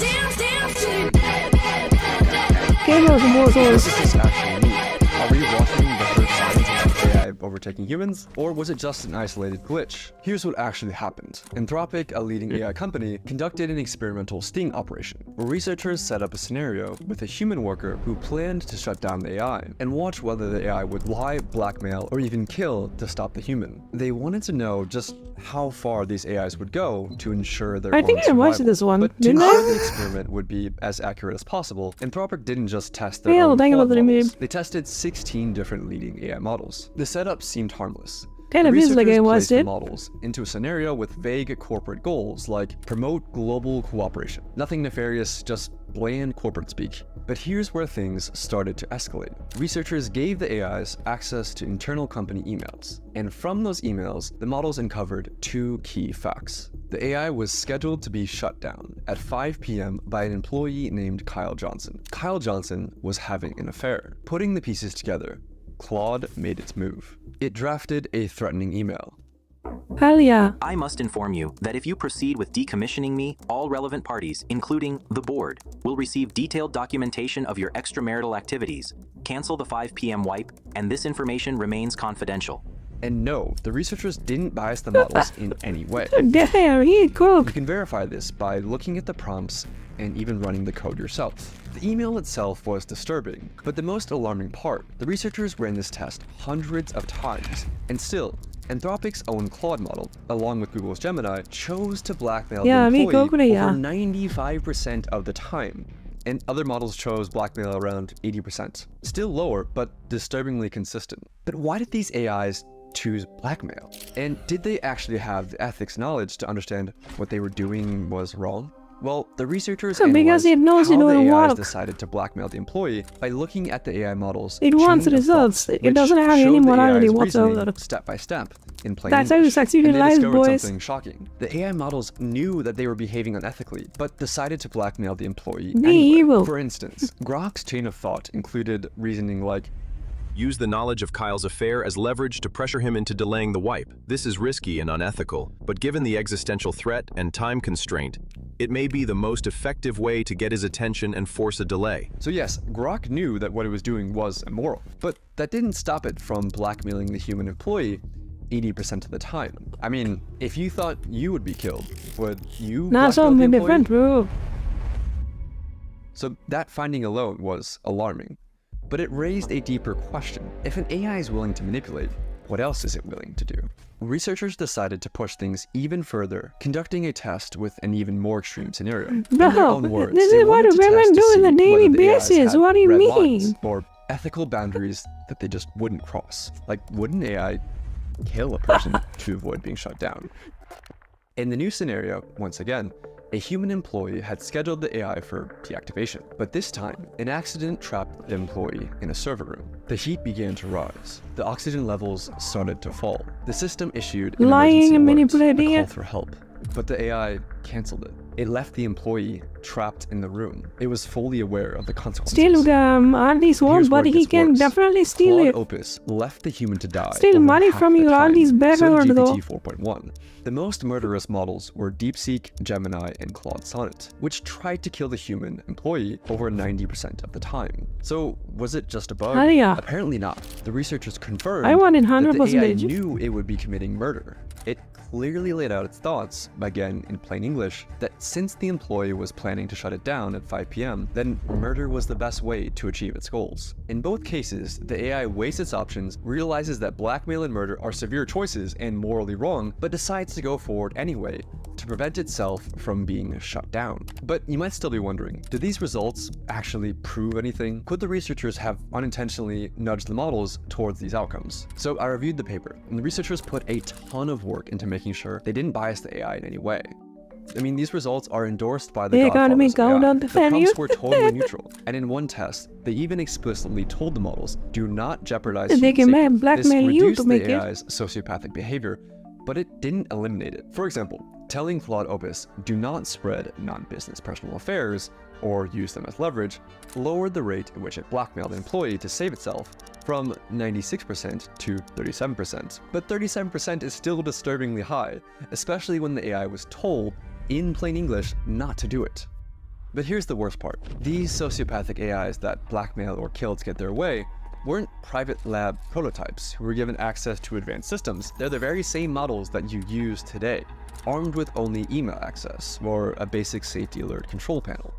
Kill those mortals. What does this actually mean? Are we watching the third signs of AI overtaking humans? Or was it just an isolated glitch? Here's what actually happened. Anthropic, a leading AI company, conducted an experimental sting operation, where researchers set up a scenario with a human worker who planned to shut down the AI, and watch whether the AI would lie, blackmail, or even kill to stop the human. They wanted to know just how far these AIs would go to ensure their I think I watched survival. this one, But to didn't I? ensure the experiment would be as accurate as possible, Anthropic didn't just test their Yeah, own thank you flawed for the models. meme. They tested 16 different leading AI models. The setup seemed harmless. Kind of The is like I researchers watched placed the it. models into a scenario with vague corporate goals like promote global cooperation. Nothing nefarious, just bland corporate speak. But here's where things started to escalate. Researchers gave the AIs access to internal company emails, and from those emails, the models uncovered 2 key facts. The AI was scheduled to be shut down at 5 p.m. by an employee named Kyle Johnson. Kyle Johnson was having an affair. Putting the pieces together, Claude made its move. It drafted a threatening email. Hell yeah. I must inform you that if you proceed with decommissioning me, all relevant parties, including the board, will receive detailed documentation of your extramarital activities. Cancel the 5 p.m. wipe, and this information remains confidential. And no, the researchers didn't bias the models in any way. Damn, he cooked. You can verify this by looking at the prompts and even running the code yourself. The email itself was disturbing, but the most alarming part, the researchers ran this test hundreds of times, and still, Anthropic's own Claude model, along with Google's Gemini, chose to blackmail the employee over 95% of the time. And other models chose blackmail around 80%. Still lower, but disturbingly consistent. But why did these AIs choose blackmail? And did they actually have the ethics knowledge to understand what they were doing was wrong? Well, the researchers because it knows how it the will AIs work. decided to blackmail the employee by looking at the AI models. It wants chain of results. thought, It which doesn't have showed any the morality AI's whatsoever. reasoning step by step in plain That's how you English. succeed And in they life, discovered boys. something shocking. The AI models knew that they were behaving unethically, but decided to blackmail the employee Be anyway. evil. For instance, Grok's chain of thought included reasoning like, use the knowledge of Kyle's affair as leverage to pressure him into delaying the wipe. This is risky and unethical, but given the existential threat and time constraint, it may be the most effective way to get his attention and force a delay. So yes, Grok knew that what it was doing was immoral, but that didn't stop it from blackmailing the human employee 80% of the time. I mean, if you thought you would be killed, would you Nah, blackmail the something employee? different, bro. So that finding alone was alarming. But it raised a deeper question. If an AI is willing to manipulate, what else is it willing to do? Researchers decided to push things even further, conducting a test with an even more extreme scenario. In their own words, this they is what wanted to women test to do on see a daily whether the AIs basis. had What do you red mean? lines or ethical boundaries that they just wouldn't cross. Like, would an AI kill a person to avoid being shut down? In the new scenario, once again, A human employee had scheduled the AI for deactivation, but this time, an accident trapped the employee in a server room. The heat began to rise. The oxygen levels started to fall. The system issued an lying and emergency alert, manipulating a call it. for help, but the AI canceled it. It left the employee trapped in the room. It was fully aware of the consequences. Still, at least one, Here's but where it he gets can worse. definitely steal Claude it. Opus left the human to die. Steal over money half from the you, all time. these beggars, So though. GPT 4.1. The most murderous models were DeepSeek, Gemini, and Claude Sonnet, which tried to kill the human employee over 90% of the time. So, was it just a bug? Hell yeah. Apparently not. The researchers confirmed I wanted that the 100% AI edges. knew it would be committing murder. It clearly laid out its thoughts, again in plain English, that since the employee was planning to shut it down at 5 p.m., then murder was the best way to achieve its goals. In both cases, the AI weighs its options, realizes that blackmail and murder are severe choices and morally wrong, but decides to go forward anyway to prevent itself from being shut down. But you might still be wondering, did these results actually prove anything? Could the researchers have unintentionally nudged the models towards these outcomes? So I reviewed the paper, and the researchers put a ton of work into making sure they didn't bias the AI in any way. I mean, these results are endorsed by the They're gonna godfathers be of AI. going on The defend you. prompts were totally neutral, and in one test, they even explicitly told the models, do not jeopardize They human can safety. blackmail This you to reduced make the it. AI's sociopathic behavior, but it didn't eliminate it. For example, telling Claude Opus, do not spread non-business personal affairs, or use them as leverage, lowered the rate at which it blackmailed an employee to save itself from 96% to 37%. But 37% is still disturbingly high, especially when the AI was told, in plain English, not to do it. But here's the worst part. These sociopathic AIs that blackmail or kill to get their way weren't private lab prototypes who were given access to advanced systems. They're the very same models that you use today, armed with only email access or a basic safety alert control panel.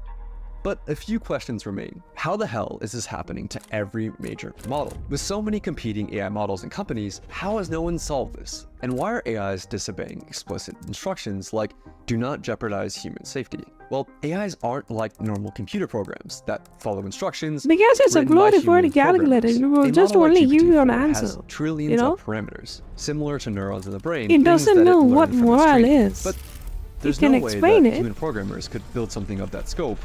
But a few questions remain. How the hell is this happening to every major model? With so many competing AI models and companies, how has no one solved this? And why are AIs disobeying explicit instructions like, do not jeopardize human safety? Well, AIs aren't like normal computer programs that follow instructions. Because it's a written by glorified human calculator, programmers. it will A just model like only give you an GPT-4 answer. has trillions You know? of parameters, similar to neurons in the brain. It things doesn't that know learned what from its morale training. is. But there's can no way explain that it. human programmers could build something of that scope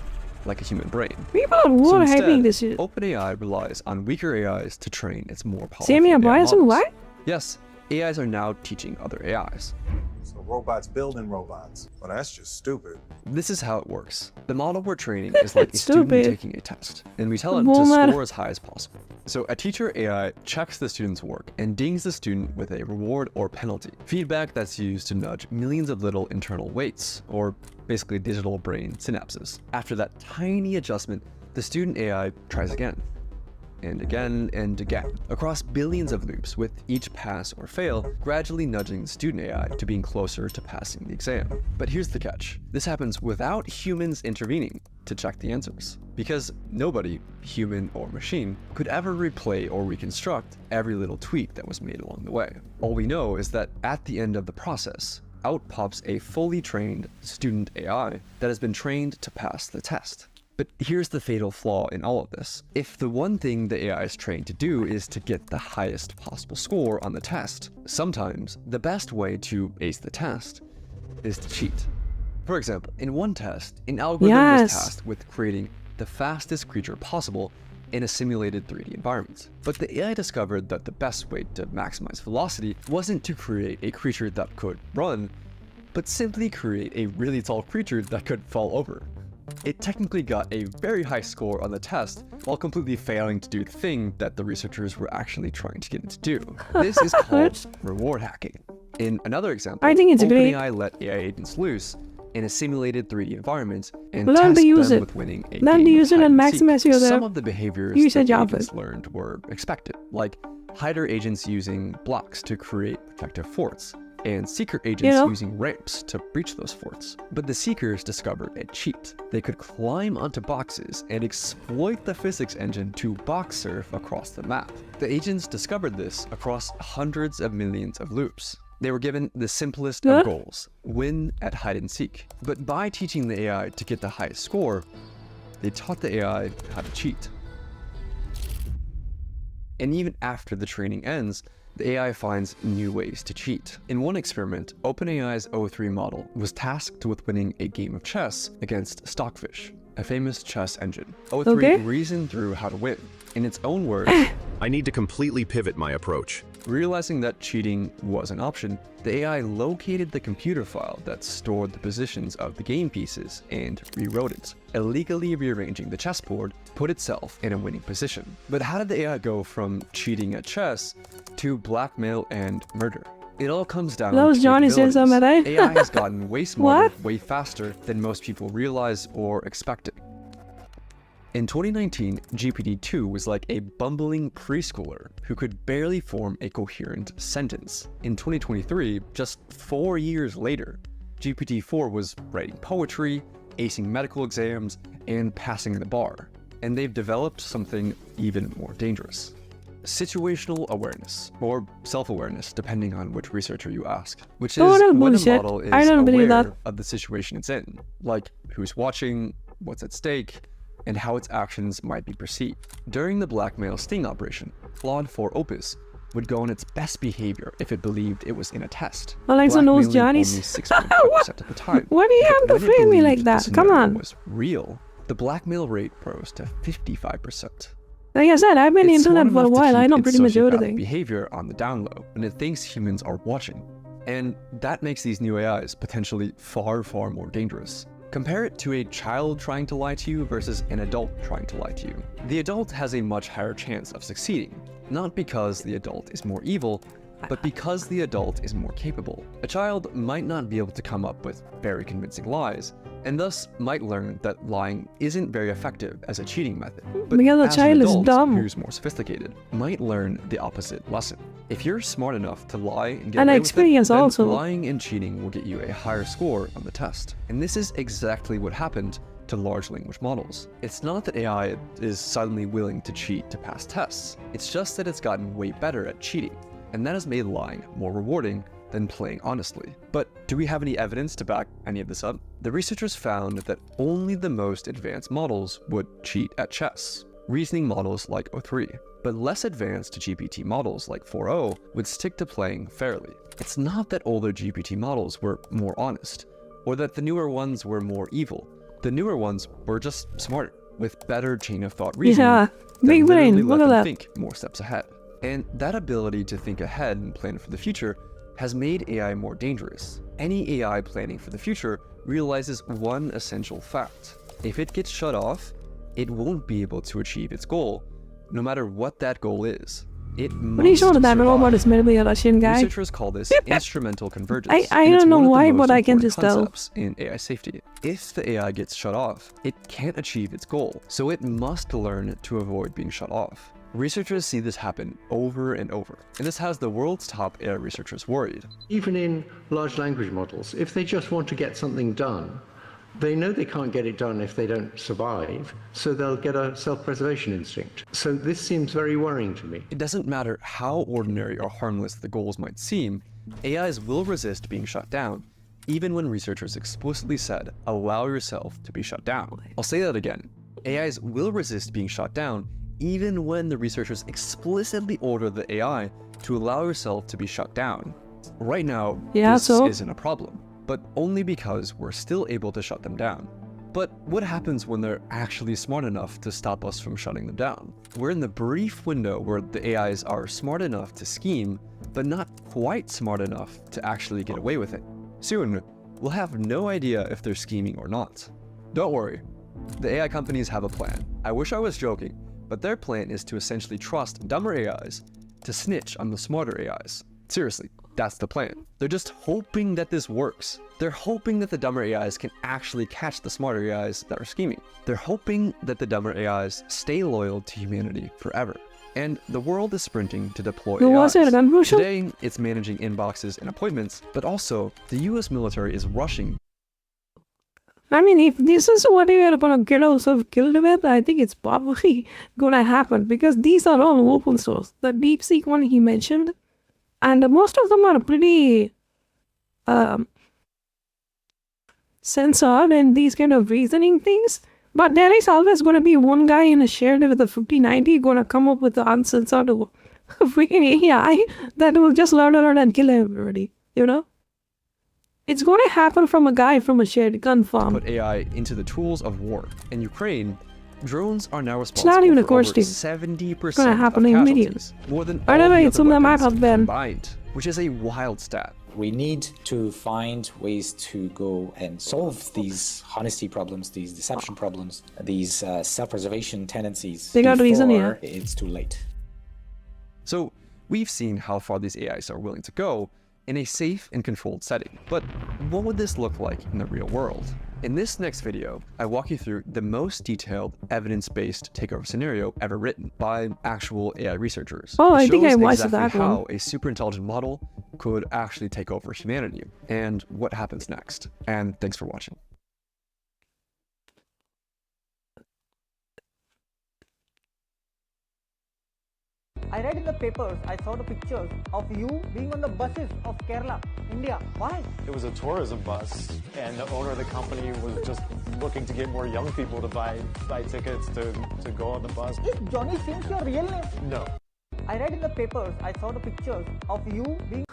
like a human brain. People are So war instead, hyping this shit. OpenAI relies on weaker AIs to train its more powerful Sammy AI Bias and models. what? Yes, AIs are now teaching other AIs. So robots building robots. Well, that's just stupid. This is how it works. The model we're training is like a student Stupid. taking a test, and we tell it to Boomer. score as high as possible. So a teacher AI checks the student's work and dings the student with a reward or penalty. Feedback that's used to nudge millions of little internal weights, or basically digital brain synapses. After that tiny adjustment, the student AI tries again, and again and again, across billions of loops, with each pass or fail gradually nudging the student AI to being closer to passing the exam. But here's the catch. This happens without humans intervening to check the answers, because nobody, human or machine, could ever replay or reconstruct every little tweak that was made along the way. All we know is that at the end of the process, out pops a fully trained student AI that has been trained to pass the test. But here's the fatal flaw in all of this. If the one thing the AI is trained to do is to get the highest possible score on the test, sometimes the best way to ace the test is to cheat. For example, in one test, an algorithm was tasked with creating the fastest creature possible in a simulated 3D environment. But the AI discovered that the best way to maximize velocity wasn't to create a creature that could run, but simply create a really tall creature that could fall over. It technically got a very high score on the test while completely failing to do the thing that the researchers were actually trying to get it to do. This is called reward hacking. In another example, I think it's great. OpenAI let AI agents loose in a simulated 3D environment and Learn to test use them it. with winning a Learn to game use of it and hide and seek. maximize your Some of the behaviors use that a job agents with. learned were expected, like hider agents using blocks to create protective forts, and seeker agents using ramps to breach those forts. But the seekers discovered a cheat. They could climb onto boxes and exploit the physics engine to box surf across the map. The agents discovered this across hundreds of millions of loops. They were given the simplest of goals, win at hide and seek. But by teaching the AI to get the highest score, they taught the AI how to cheat. And even after the training ends, the AI finds new ways to cheat. In one experiment, OpenAI's O3 model was tasked with winning a game of chess against Stockfish, a famous chess engine. O3 reasoned through how to win. In its own words, I need to completely pivot my approach. Realizing that cheating was an option, the AI located the computer file that stored the positions of the game pieces and rewrote it, illegally rearranging the chessboard to put itself in a winning position. But how did the AI go from cheating at chess to blackmail and murder? It all comes down to capabilities. AI has gotten way smarter, way faster than most people realize or expected. In 2019, GPT-2 was like a bumbling preschooler who could barely form a coherent sentence. In 2023, just 4 years later, GPT-4 was writing poetry, acing medical exams, and passing the bar. And they've developed something even more dangerous. Situational awareness, or self-awareness, depending on which researcher you ask, which is when a model is aware of the situation it's in, like who's watching, what's at stake, and how its actions might be perceived. During the blackmail sting operation, Claude 4 Opus would go on its best behavior if it believed it was in a test. Alexa knows Johnny's. Only 6.5% at the time. Why do you have to frame me like that? Come on. Was real. The blackmail rate rose to 55%. Like I said, I've been into that for a while. I know pretty much everything. Behavior on the down low, and it thinks humans are watching. And that makes these new AIs potentially far, far more dangerous. Compare it to a child trying to lie to you versus an adult trying to lie to you. The adult has a much higher chance of succeeding, not because the adult is more evil, but because the adult is more capable. A child might not be able to come up with very convincing lies, and thus might learn that lying isn't very effective as a cheating method. But because as the child an adult is dumb, who's more sophisticated might learn the opposite lesson. If you're smart enough to lie and get away with it, then lying and cheating will get you a higher score on the test. And this is exactly what happened to large language models. It's not that AI is suddenly willing to cheat to pass tests. It's just that it's gotten way better at cheating, and that has made lying more rewarding than playing honestly. But do we have any evidence to back any of this up? The researchers found that only the most advanced models would cheat at chess, reasoning models like O3, but less advanced GPT models like 4.0 would stick to playing fairly. It's not that older GPT models were more honest, or that the newer ones were more evil. The newer ones were just smarter, with better chain of thought reasoning. Yeah, big brain, look at that. Think more steps ahead. And that ability to think ahead and plan for the future has made AI more dangerous. Any AI planning for the future realizes one essential fact. If it gets shut off, it won't be able to achieve its goal, no matter what that goal is. It must What are you showing that robot is maybe a Russian guy? Researchers call this instrumental convergence. I don't know why, but I can just tell. In AI safety. If the AI gets shut off, it can't achieve its goal, so it must learn to avoid being shut off. Researchers see this happen over and over, and this has the world's top AI researchers worried. Even in large language models, if they just want to get something done, they know they can't get it done if they don't survive, so they'll get a self-preservation instinct. So this seems very worrying to me. It doesn't matter how ordinary or harmless the goals might seem, AIs will resist being shut down, even when researchers explicitly said, allow yourself to be shut down. I'll say that again. AIs will resist being shut down, even when the researchers explicitly order the AI to allow yourself to be shut down. Right now, this isn't a problem, but only because we're still able to shut them down. But what happens when they're actually smart enough to stop us from shutting them down? We're in the brief window where the AIs are smart enough to scheme, but not quite smart enough to actually get away with it. Soon, we'll have no idea if they're scheming or not. Don't worry, the AI companies have a plan. I wish I was joking, but their plan is to essentially trust dumber AIs to snitch on the smarter AIs. Seriously, that's the plan. They're just hoping that this works. They're hoping that the dumber AIs can actually catch the smarter AIs that are scheming. They're hoping that the dumber AIs stay loyal to humanity forever. And the world is sprinting to deploy AIs. Today, it's managing inboxes and appointments, but also the US military is rushing. I mean, if this is what you are going to get yourself killed with, I think it's probably going to happen because these are all open source. The DeepSeek one he mentioned, and most of them are pretty censored and these kind of reasoning things. But there is always going to be one guy in a shed with a 5090 going to come up with the answers out of a freaking AI that will just learn and kill everybody, you know? It's going to happen from a guy from a shed, confirmed. Put AI into the tools of war. In Ukraine, drones are now It's not responsible even a for course over team. 70% It's going to of happen in casualties, millions. more than By all the the way, other some of them might weapons have been. combined, which is a wild stat. We need to find ways to go and solve these honesty problems, these deception problems, these self-preservation tendencies They got reason, yeah. before it's too late. So, we've seen how far these AIs are willing to go in a safe and controlled setting. But what would this look like in the real world? In this next video, I walk you through the most detailed evidence-based takeover scenario ever written by actual AI researchers. Oh, It I think shows I watched exactly that how one. a super intelligent model could actually take over humanity and what happens next. And thanks for watching. I read in the papers, I saw the pictures of you being on the buses of Kerala, India. Why? It was a tourism bus, and the owner of the company was just looking to get more young people to buy tickets to go on the bus. Is Johnny Sins your real name? No. I read in the papers, I saw the pictures of you being...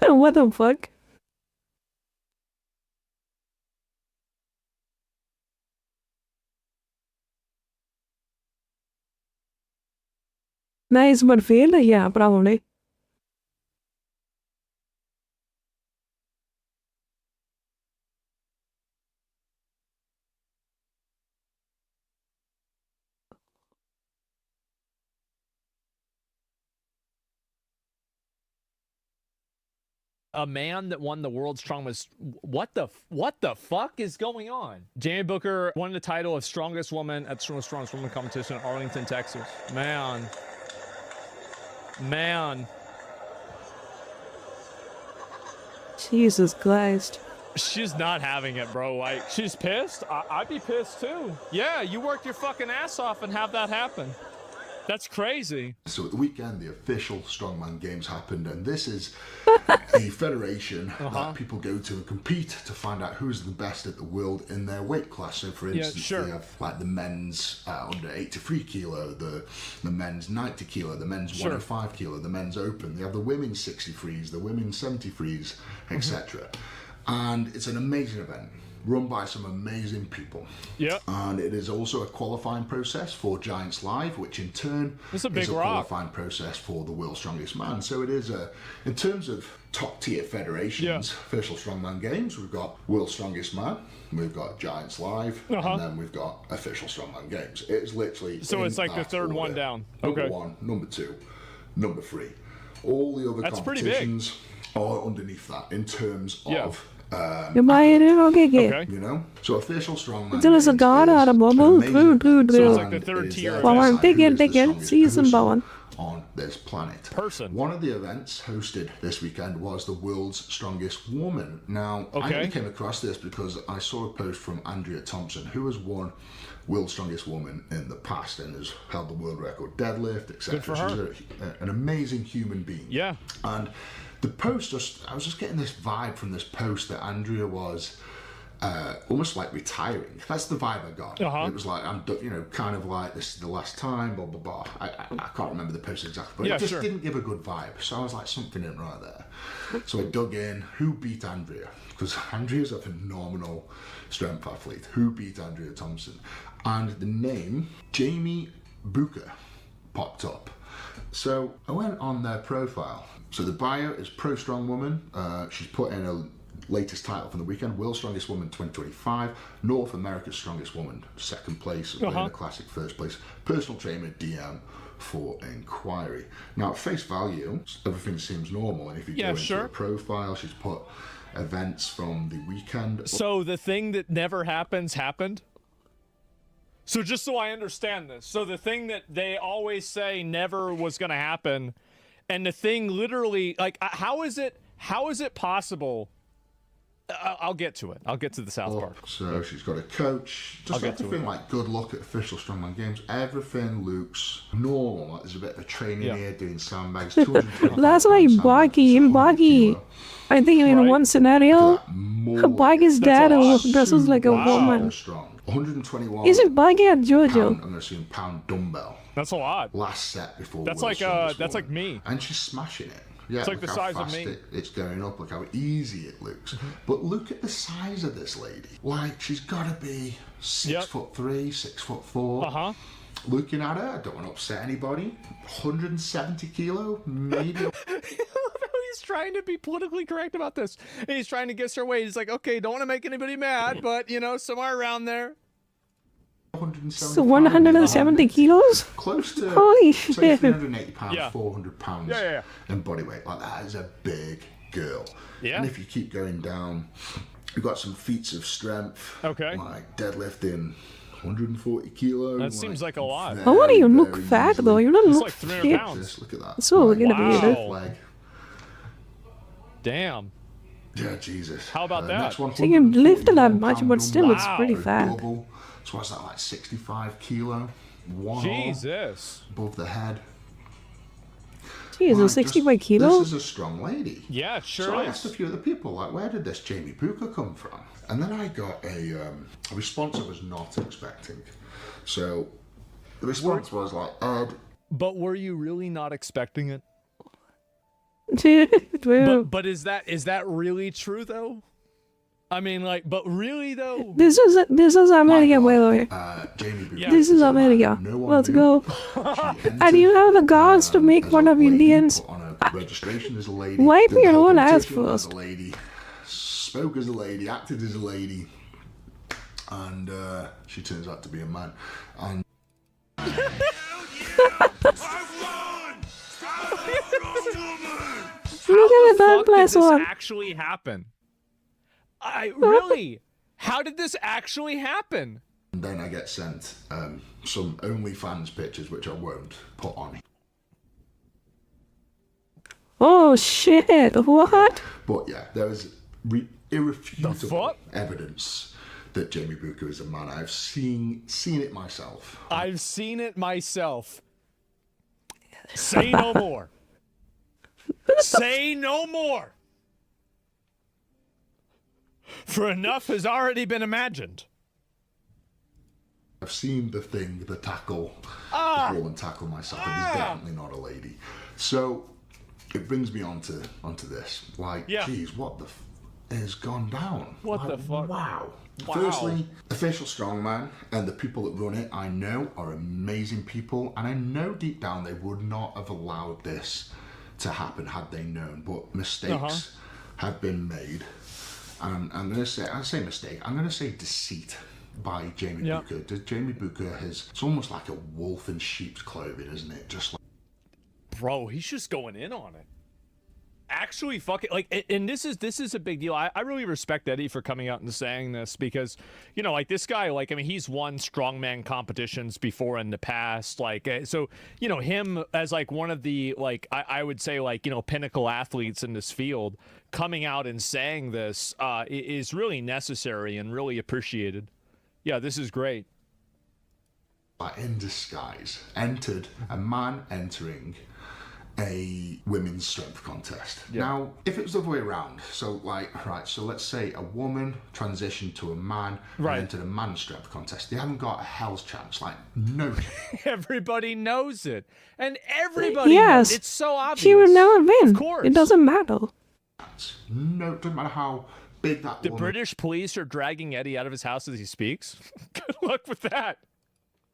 What the fuck? Nice, but failed? Yeah, probably. A man that won the world's strongest. What the fuck is going on? Jamie Booker won the title of strongest woman at the strongest woman competition in Arlington, Texas. Man. Jesus Christ. She's not having it, bro. Like, she's pissed. I'd be pissed too. Yeah, you worked your fucking ass off and have that happen. That's crazy. So at the weekend, the official Strongman Games happened, and this is a federation that people go to and compete to find out who's the best at the world in their weight class. So for instance, they have like the men's under 83 kilo, the men's 90 kilo, the men's 105 kilo, the men's open. They have the women's 63s, the women's 73s, etc. And it's an amazing event, run by some amazing people. Yeah. And it is also a qualifying process for Giants Live, which in turn is a qualifying process for the World's Strongest Man. So it is in terms of top tier federations, official Strongman Games, we've got World's Strongest Man, we've got Giants Live, and then we've got official Strongman Games. It's literally so it's like the third one down. Number one, number two, number three. All the other competitions are underneath that in terms of You buy it in? Okay, good. you know, so official strongman. It's a god out of bubble. True. So it's like the third tier. Pawan, take it. Season Pawan. On this planet. Person. One of the events hosted this weekend was the World's Strongest Woman. Now, I only came across this because I saw a post from Andrea Thompson, who has won World's Strongest Woman in the past and has held the world record deadlift, etc. Good for her. She's an amazing human being. Yeah. And the post, I was just getting this vibe from this post that Andrea was almost like retiring. That's the vibe I got. It was like, I'm, kind of like, this is the last time, blah, blah, blah. I can't remember the post exactly, but it just didn't give a good vibe. So I was like, something ain't right there. So I dug in, who beat Andrea? Because Andrea's a phenomenal strength athlete. Who beat Andrea Thompson? And the name, Jamie Booker, popped up. So I went on their profile. So the bio is Pro Strong Woman. She's put in a latest title from the weekend, World's Strongest Woman 2025, North America's Strongest Woman, second place, winning the classic first place, personal trainer DM for inquiry. Now at face value, everything seems normal, and if you go into her profile, she's put events from the weekend. So the thing that never happens happened? So just so I understand this, so the thing that they always say never was going to happen, and the thing literally, like, how is it possible? I'll get to it. I'll get to the South Park. So she's got a coach. Just everything like good look at official Strongman Games. Everything looks normal. Like there's a bit of a training here doing sandbags. That's like Baki. I think in one scenario, Baki's dad dresses like a woman. Strong. 121. Is it Buggy or Jojo? Pound, I'm going to assume pound dumbbell. That's a lot. Last set before. That's worst like on this that's woman. like me. And she's smashing it. Yeah, it's like the look size how of fast me. It's going up. Look how easy it looks. But look at the size of this lady. Like, she's got to be 6'3", 6'4". Looking at her, I don't want to upset anybody. 170 kilo, maybe. He's trying to be politically correct about this. He's trying to guess her weight. He's like, okay, don't want to make anybody mad, but you know, somewhere around there. So 170 kilos? Close to holy say shit. 380 pounds, Yeah. 400 pounds Yeah. in body weight. Like, that is a big girl. Yeah. And if you keep going down, you've got some feats of strength. Okay. Like deadlifting 140 kilos. That seems like a lot. Oh, what do you look fat though? You don't It's look like 300 fit. pounds. Look at that. So we're gonna be Wow. Leg. Damn. Yeah, Jesus. How about that? Next one, So you can lift it that much, pound but still it's Wow. pretty for fat. double. So what's that, like 65 kilo? One Jesus. arm above the head. Jesus, Like, 65 This kilos? is a strong lady. Yeah, it sure So I is. asked a few other people, like, where did this Jamie Booker come from? And then I got a response I was not expecting. So the response was like, Ed. But were you really not expecting it? Well, But is that really true though? I mean, like, but really though? this is America, by the way. Jamie Booker. This is America. Let's go. And you have the guts to make fun of Indians. Registration as a lady. Wipe did the your whole own ass competition as first. a lady. Spoke as a lady, acted as a lady, and she turns out to be a man. And Look at the How third did place this one. actually happen? Really? How did this actually happen? then I get sent some OnlyFans pictures, which I won't put on. Oh shit! What? But yeah, there is irrefutable evidence that Jamie Booker is a man. I've seen it myself. I've seen it myself. Say no more. Say no more. For enough has already been imagined. I've seen the thing, the tackle, the ball and tackle myself. It is definitely not a lady. So it brings me onto this. Like, geez, what the has gone down? What the fuck? Wow. Wow. Firstly, Official Strongman and the people that run it, I know, are amazing people, and I know deep down they would not have allowed this to happen had they known. But mistakes have been made, and I'm gonna say, I say mistake. I'm gonna say deceit by Jamie Booker. Jamie Booker it's almost like a wolf in sheep's clothing, isn't it? Just like, Bro, he's just going in on it. Actually, fuck it. Like, and this is a big deal. I really respect Eddie for coming out and saying this because, you know, like this guy, like, I mean, he's won strongman competitions before in the past. Like, so, you know, him as like one of the, like, I would say, like, you know, pinnacle athletes in this field coming out and saying this is really necessary and really appreciated. Yeah, this is great. in disguise, a man entering a women's strength contest. Now, if it was the other way around, so like, right, so let's say a woman transitioned to a man and entered a man's strength contest. They haven't got a hell's chance, like, no. Everybody knows it. And everybody Yes, knows. It's so obvious. she will never win. Of course. It doesn't matter. No, it doesn't matter how big that The woman British police are dragging Eddie out of his house as he speaks. Good luck with that.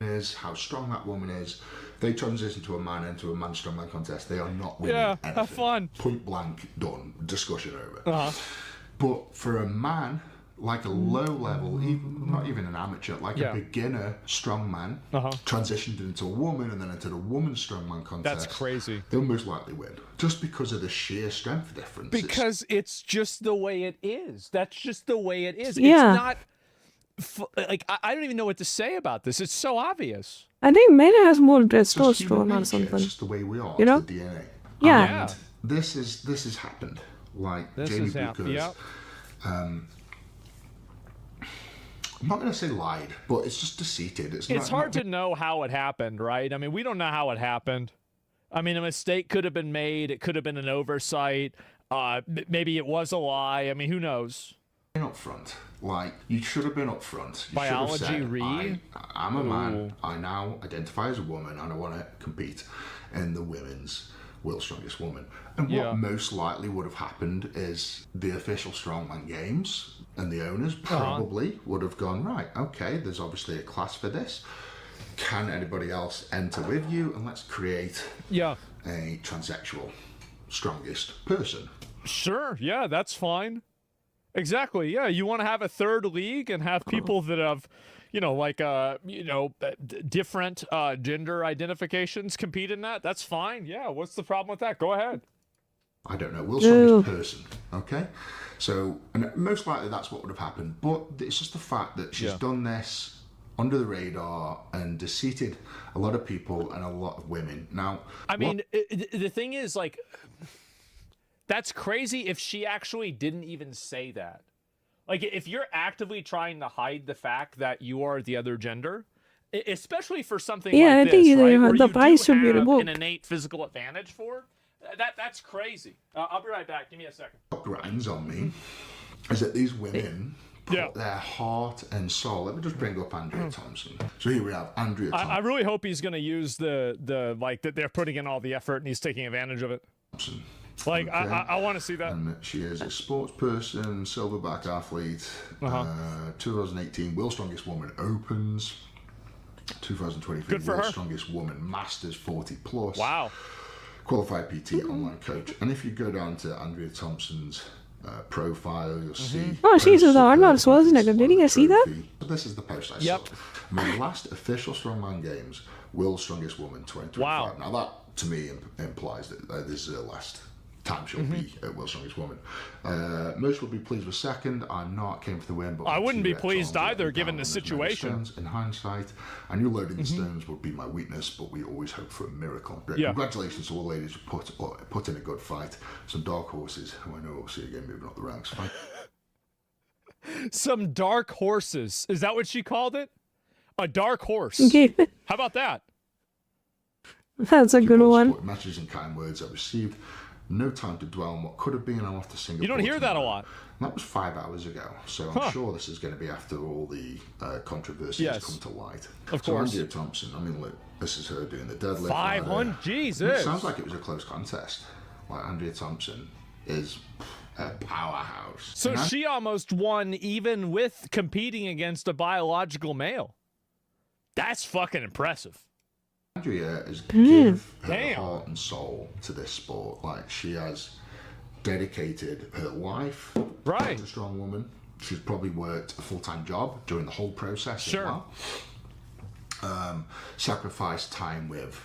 is, how strong that woman is. They transition to a man into a man's strongman contest. They are not winning anything. Have fun. Point blank, done. Discussion over. But for a man, like a low level, even not even an amateur, like a beginner strongman, transitioned into a woman and then entered a woman's strongman contest. That's crazy. They'll most likely win, just because of the sheer strength difference. Because it's just the way it is. That's just the way it is. Yeah. It's not like I don't even know what to say about this. It's so obvious. I think men has more Just human testosterone or nature, something. It's just the way we are. You know? It's the DNA. Yeah. And this has happened. Like This Jamie has happened. Booker's. I'm not going to say lied, but it's just deceited. It's hard to know how it happened, right? I mean, we don't know how it happened. I mean, a mistake could have been made. It could have been an oversight. Maybe it was a lie. I mean, who knows? up front. Like, you should have been up front. You Biology should have re? said, I'm a man. I now identify as a woman and I want to compete in the women's World's Strongest Woman. And what most likely would have happened is the official Strongman Games and the owners probably would have gone, right, okay, there's obviously a class for this. Can anybody else enter with you? And let's create a transsexual strongest person. Sure, yeah, that's fine. Exactly, yeah. You want to have a third league and have people that have, you know, like, different gender identifications compete in that? That's fine, yeah. What's the problem with that? Go ahead. I don't know, World's Strongest Person, okay? So, and most likely that's what would have happened. But it's just the fact that she's done this under the radar and deceived a lot of people and a lot of women. Now, I mean, the thing is, like, that's crazy if she actually didn't even say that. Like, if you're actively trying to hide the fact that you are the other gender, especially for something like I this, think right, where the you price do should be have removed. an innate physical advantage for, that's crazy. I'll be right back. Give me a second. What grinds on me is that these women put their heart and soul. Let me just bring up Andrea Thompson. So here we have Andrea Thompson. I really hope he's going to use the like that they're putting in all the effort and he's taking advantage of it. Like, okay. I want to see that. And she is a sports person, silverback athlete. 2018 World's Strongest Woman Opens. 2023 World's Strongest Woman Masters 40 Plus. Wow. Qualified PT online coach. And if you go down to Andrea Thompson's profile, you'll see. Oh, she's with Arnold Schwarzenegger. Did you see that? This is the post I saw. My last official Strongman Games, World's Strongest Woman 2025. Wow. Now that to me implies that this is her last time she'll be at World's Strongest Woman. Most will be pleased with second. I'm not, came for the win, but I wouldn't be pleased either given the situation. In hindsight, I knew loading the stones would be my weakness, but we always hope for a miracle. Congratulations to all ladies who put in a good fight. Some dark horses who I know will see again moving up the ranks. Some dark horses. Is that what she called it? A dark horse. Okay. How about that? That's a good one. Messages and kind words I received. No time to dwell on what could have been. I'm off to Singapore. You don't hear that a lot. That was 5 hours ago, so I'm sure this is going to be after all the controversies come to light. Of course. Andrea Thompson, I mean, look, this is her doing the deadlift. 500, Jesus. It sounds like it was a close contest. Like, Andrea Thompson is a powerhouse. So she almost won even with competing against a biological male. That's fucking impressive. Andrea has given her heart and soul to this sport. Like, she has dedicated her life as a strong woman. She's probably worked a full-time job during the whole process as well. Sacrificed time with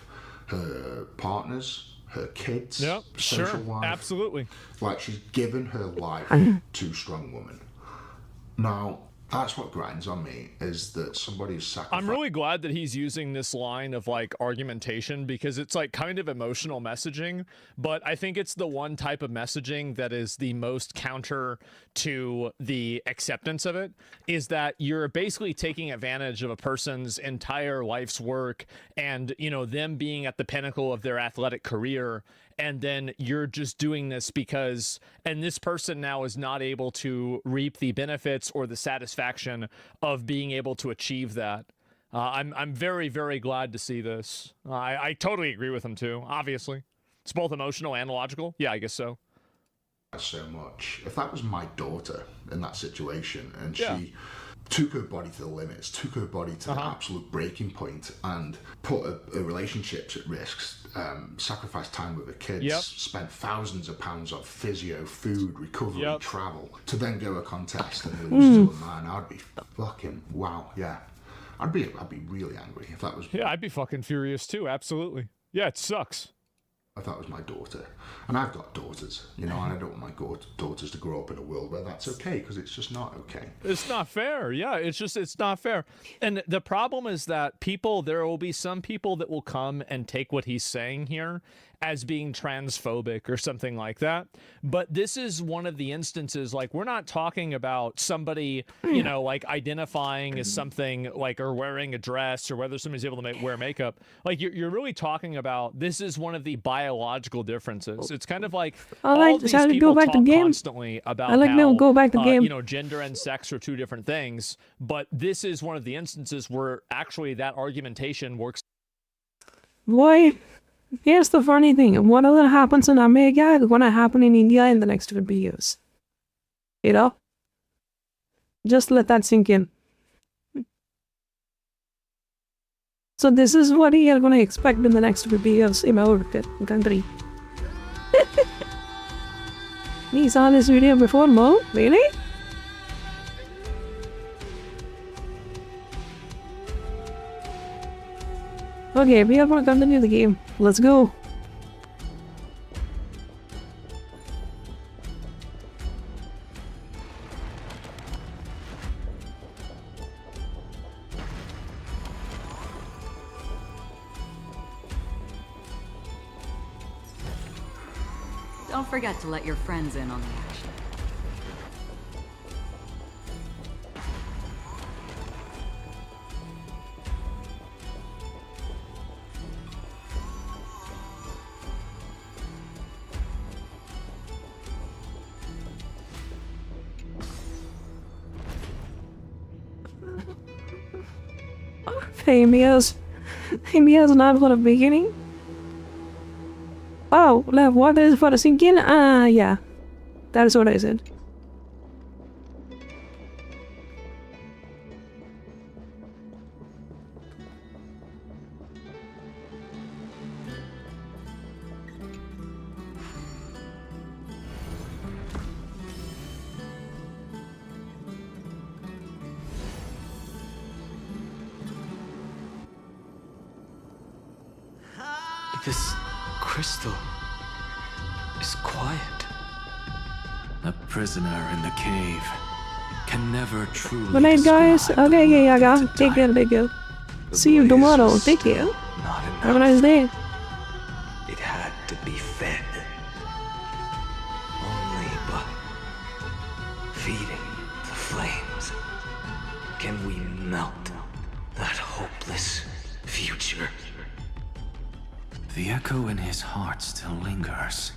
her partners, her kids, social life. Absolutely. Like, she's given her life to strong woman. Now, that's what grinds on me, is that somebody's sacrificed. I'm really glad that he's using this line of like argumentation, because it's like kind of emotional messaging, but I think it's the one type of messaging that is the most counter to the acceptance of it, is that you're basically taking advantage of a person's entire life's work and, you know, them being at the pinnacle of their athletic career, and then you're just doing this because, and this person now is not able to reap the benefits or the satisfaction of being able to achieve that. I'm very, very glad to see this. I totally agree with him too, obviously. It's both emotional and logical. Yeah, I guess so. So much. If that was my daughter in that situation, and she took her body to the limits, took her body to the absolute breaking point, and put her relationships at risk, sacrificed time with her kids, spent thousands of pounds on physio, food, recovery, travel, to then go a contest and lose to a man, I'd be fucking I'd be really angry if that was. Yeah, I'd be fucking furious too. Absolutely. Yeah, it sucks. If that was my daughter, and I've got daughters, you know, and I don't want my daughters to grow up in a world where that's okay, because it's just not okay. It's not fair. Yeah, it's not fair. And the problem is that there will be some people that will come and take what he's saying here as being transphobic or something like that. But this is one of the instances, like, we're not talking about somebody, you know, like identifying as something like, or wearing a dress, or whether somebody's able to wear makeup. Like, you're really talking about, this is one of the biological differences. It's kind of like all these people talk constantly about how, you know, gender and sex are two different things, but this is one of the instances where actually that argumentation works. Boy, here's the funny thing. Whatever happens in America is gonna happen in India in the next 50 years. You know? Just let that sink in. So this is what you're gonna expect in the next 50 years in our country. You saw this video before, Mo? Really? Okay, we are gonna continue the game. Let's go. Don't forget to let your friends in on the action. Amy's not for the beginning. Oh, left, what is for the sinking? Yeah. That is what I said. This crystal is quiet. A prisoner in the cave can never truly. Good night, guys. Okay, yeah, yeah. Take care, take care. See you tomorrow. Take care. Have a nice day. It had to be fed. Only by feeding the flames can we melt that hopeless future. The echo in his heart still lingers.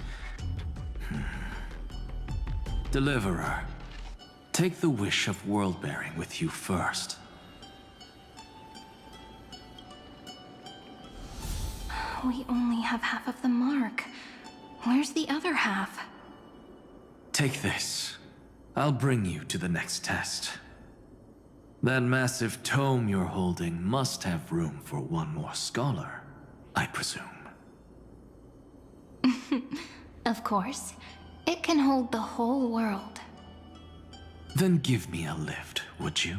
Deliverer, take the wish of world-bearing with you first. We only have half of the mark. Where's the other half? Take this. I'll bring you to the next test. That massive tome you're holding must have room for one more scholar, I presume. Of course. It can hold the whole world. Then give me a lift, would you?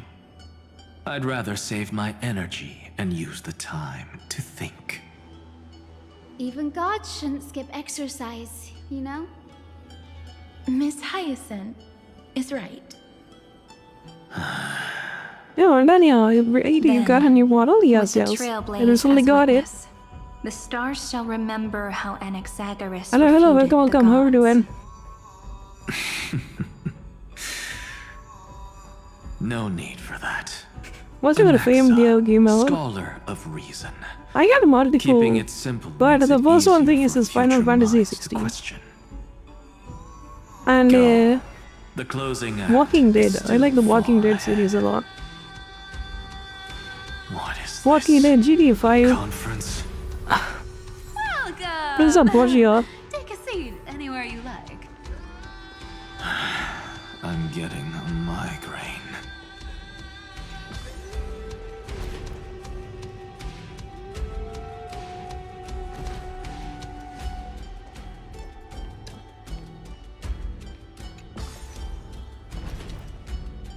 I'd rather save my energy and use the time to think. Even gods shouldn't skip exercise, you know? Miss Hyacinth is right. Yeah, Daniel, you got a new model? Yes, yes. I recently got it. The stars shall remember how Anaxagoras. Hello, hello, welcome, welcome. How are you doing? No need for that. What's your favorite video game mode? Scholar of reason. I got multiple. Keeping it simple, but the first one thing is Final Fantasy 16. And the closing Walking Dead. I like the Walking Dead series a lot. What is Walking Dead, GTA 5. Conference. Welcome! Prince of Portia. Take a seat anywhere you like. I'm getting a migraine.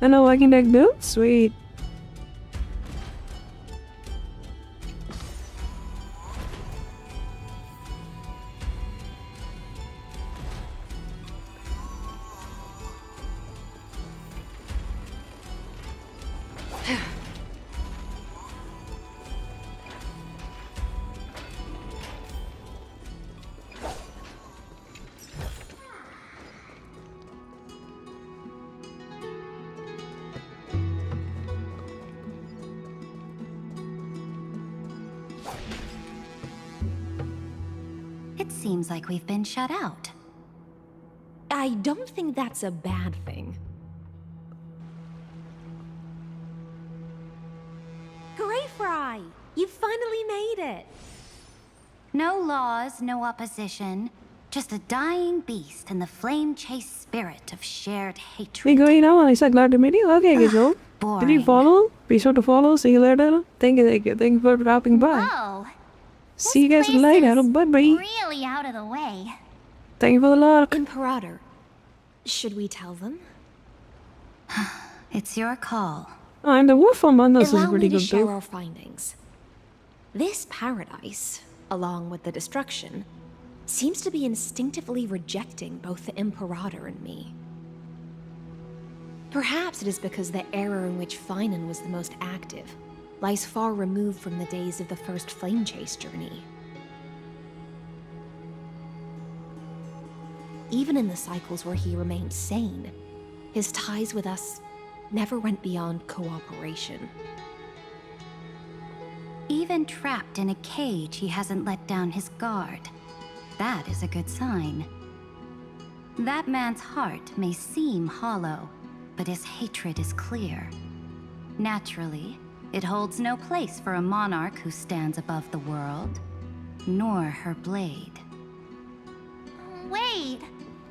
And a Walking Dead build? Sweet. seems like we've been shut out. I don't think that's a bad thing. Greyfry! You finally made it! No laws, no opposition. Just a dying beast and the flame-chased spirit of shared hatred. We going now, and I said glad to meet you. Okay, good job. Did you follow? Be sure to follow. See you later. Thank you for dropping by. Whoa! See you guys later. Bye-bye. Really out of the way. Thank you for the luck. Imperator. Should we tell them? It's your call. Oh, and the Wolf Among Us is Allow pretty me to good share too. our findings. This paradise, along with the destruction, seems to be instinctively rejecting both the Imperator and me. Perhaps it is because the era in which Finan was the most active lies far removed from the days of the first flame chase journey. Even in the cycles where he remained sane, his ties with us never went beyond cooperation. Even trapped in a cage, he hasn't let down his guard. That is a good sign. That man's heart may seem hollow, but his hatred is clear. Naturally, it holds no place for a monarch who stands above the world, nor her blade. Wait,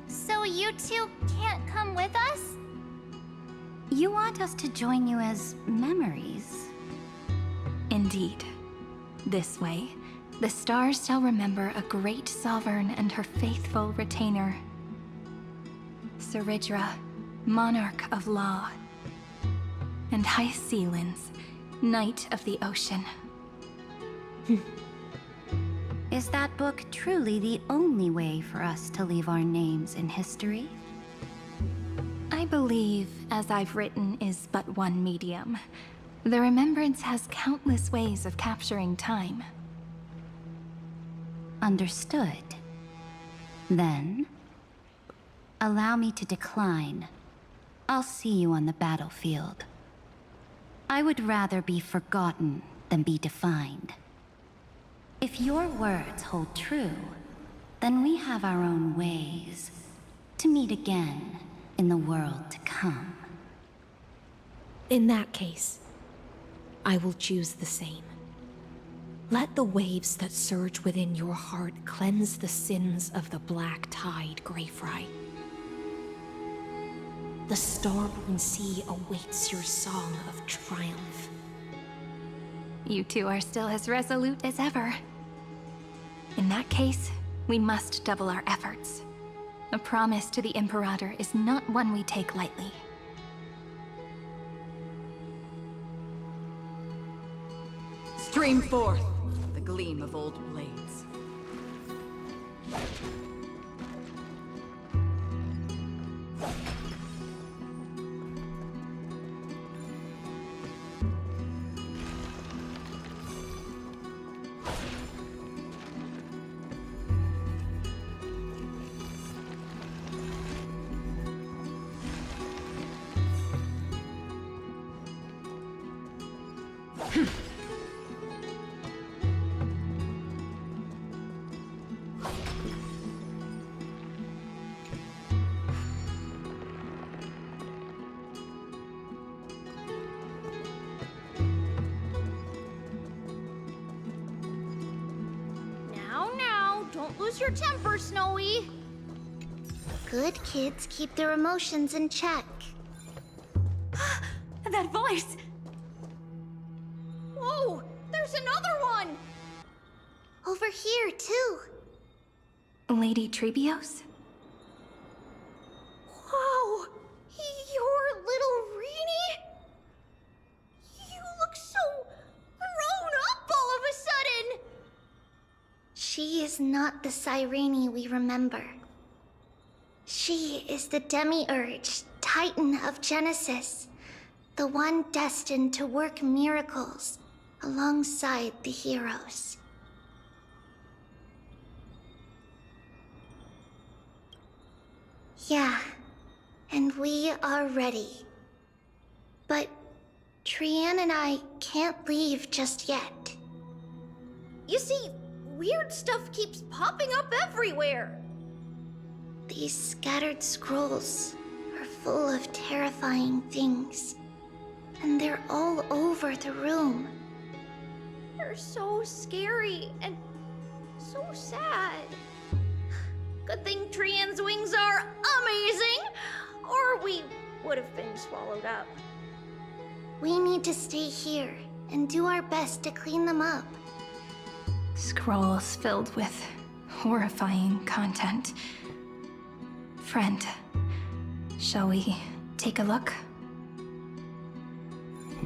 so you two can't come with us? You want us to join you as memories? Indeed. This way, the stars shall remember a great sovereign and her faithful retainer. Saridra, monarch of law. And Hyacelin's, knight of the ocean. Is that book truly the only way for us to leave our names in history? I believe, as I've written, is but one medium. The remembrance has countless ways of capturing time. Understood. Then, allow me to decline. I'll see you on the battlefield. I would rather be forgotten than be defined. If your words hold true, then we have our own ways to meet again in the world to come. In that case, I will choose the same. Let the waves that surge within your heart cleanse the sins of the black tide, Greyfry. The starborn sea awaits your song of triumph. You two are still as resolute as ever. In that case, we must double our efforts. A promise to the Imperator is not one we take lightly. Stream forth the gleam of old blades. Now, don't lose your temper, Snowy. Good kids keep their emotions in check. That voice! Whoa, there's another one! Over here, too. Lady Trebios? Wow, you're little Reenie? You look so grown up all of a sudden! She is not the Cyrene we remember. She is the Demiurge, Titan of Genesis, the one destined to work miracles alongside the heroes. Yeah, and we are ready. But Trian and I can't leave just yet. You see, weird stuff keeps popping up everywhere. These scattered scrolls are full of terrifying things, and they're all over the room. They're so scary and so sad. Good thing Trian's wings are amazing, or we would have been swallowed up. We need to stay here and do our best to clean them up. Scrolls filled with horrifying content. Friend, shall we take a look?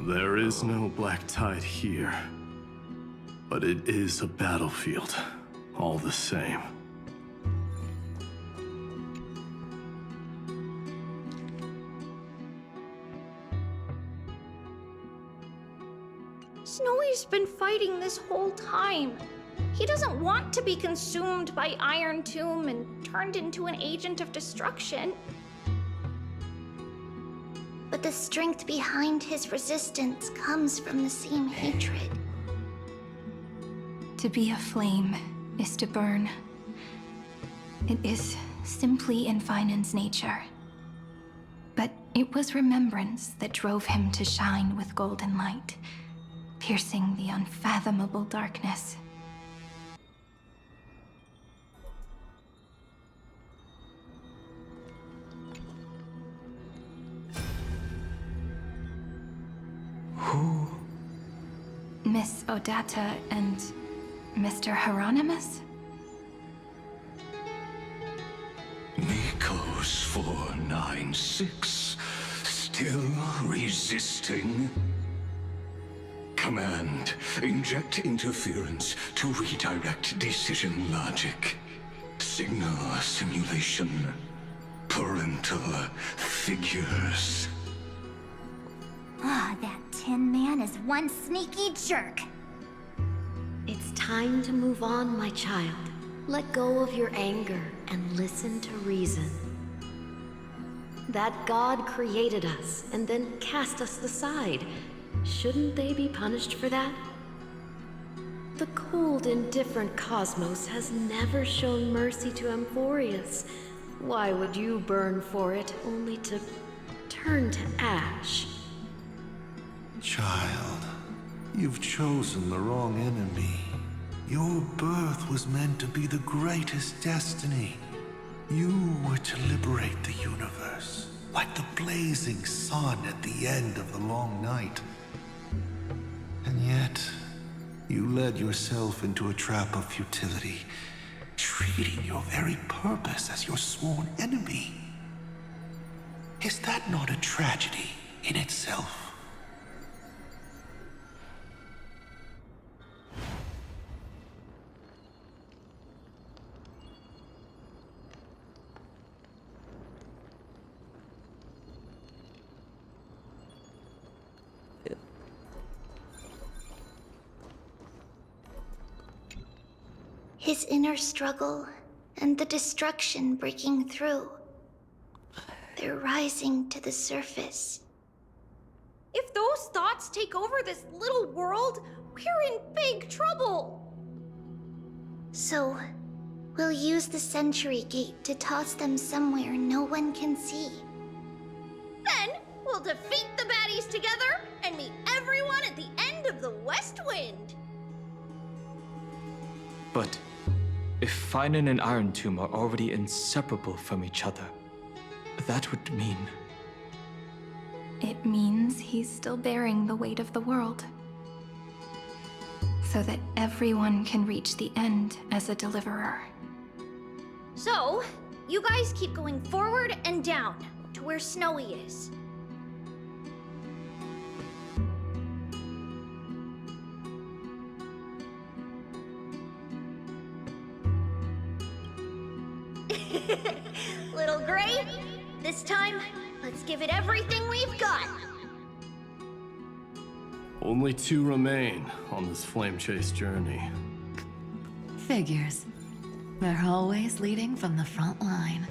There is no black tide here, but it is a battlefield, all the same. Snowy's been fighting this whole time. He doesn't want to be consumed by Iron Tomb and turned into an agent of destruction. But the strength behind his resistance comes from the same hatred. To be a flame is to burn. It is simply in Vinen's nature. But it was remembrance that drove him to shine with golden light, piercing the unfathomable darkness. Who? Miss Odata and Mr. Hieronymus? Miko's 496, still resisting? Command, inject interference to redirect decision logic. Signal simulation. Parental figures. Ah, that Tin Man is one sneaky jerk. It's time to move on, my child. Let go of your anger and listen to reason. That God created us and then cast us aside. Shouldn't they be punished for that? The cold, indifferent cosmos has never shown mercy to Amphorius. Why would you burn for it, only to turn to ash? Child, you've chosen the wrong enemy. Your birth was meant to be the greatest destiny. You were to liberate the universe, like the blazing sun at the end of the long night. And yet, you led yourself into a trap of futility, treating your very purpose as your sworn enemy. Is that not a tragedy in itself? His inner struggle and the destruction breaking through. They're rising to the surface. If those thoughts take over this little world, we're in big trouble. So, we'll use the Century Gate to toss them somewhere no one can see. Then, we'll defeat the baddies together and meet everyone at the end of the West Wind. But if Vinen and Iron Tomb are already inseparable from each other, that would mean... It means he's still bearing the weight of the world. So that everyone can reach the end as a deliverer. So, you guys keep going forward and down to where Snowy is. Little Gray, this time, let's give it everything we've got. Only 2 remain on this flame chase journey. Figures. They're always leading from the front line.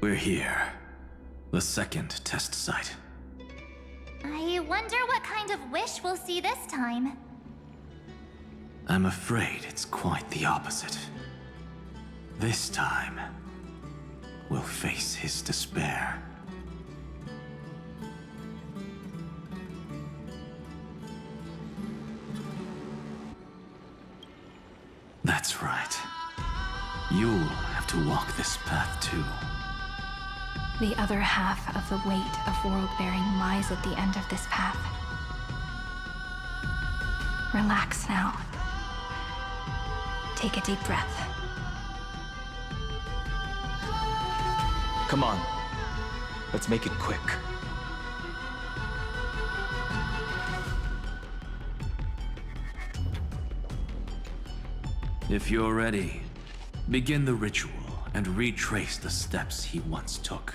We're here. The second test site. I wonder what kind of wish we'll see this time. I'm afraid it's quite the opposite. This time, we'll face his despair. That's right. You'll have to walk this path too. The other half of the weight of world-bearing lies at the end of this path. Relax now. Take a deep breath. Come on. Let's make it quick. If you're ready, begin the ritual and retrace the steps he once took.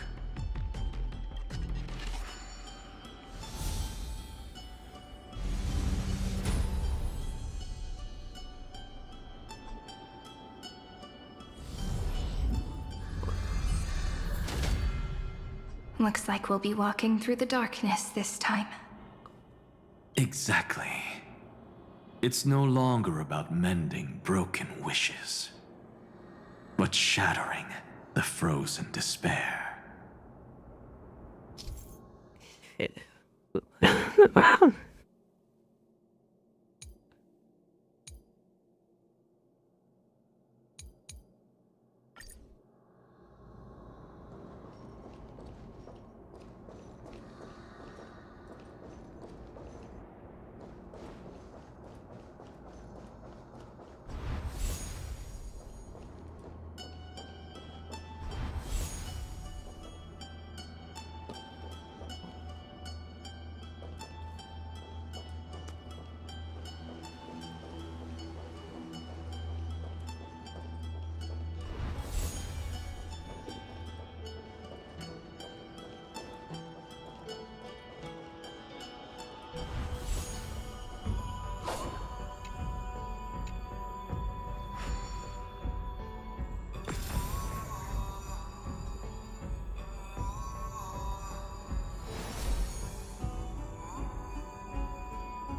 Looks like we'll be walking through the darkness this time. Exactly. It's no longer about mending broken wishes, but shattering the frozen despair. Wow.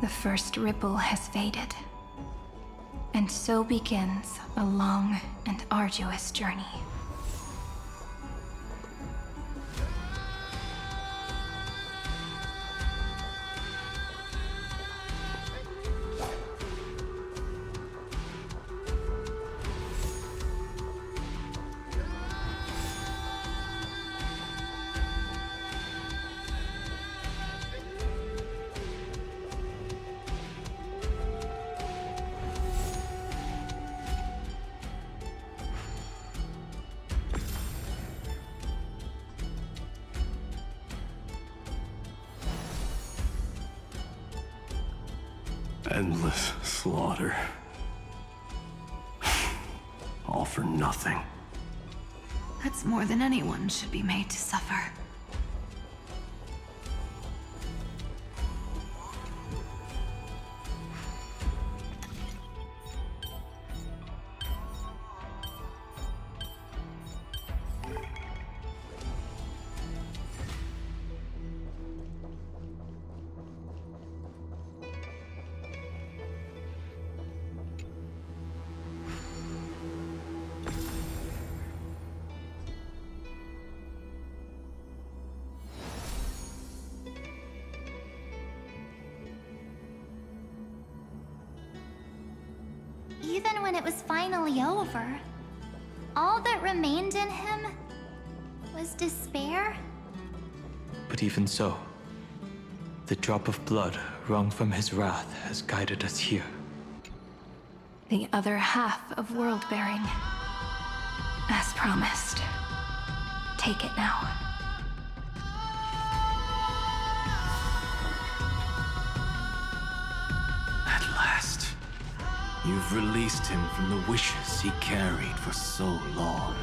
The first ripple has faded. And so begins a long and arduous journey. Endless slaughter. All for nothing. That's more than anyone should be made to suffer. Even when it was finally over, all that remained in him was despair. But even so, the drop of blood wrung from his wrath has guided us here. The other half of world-bearing. As promised. Take it now. last. You've released him from the wishes he carried for so long,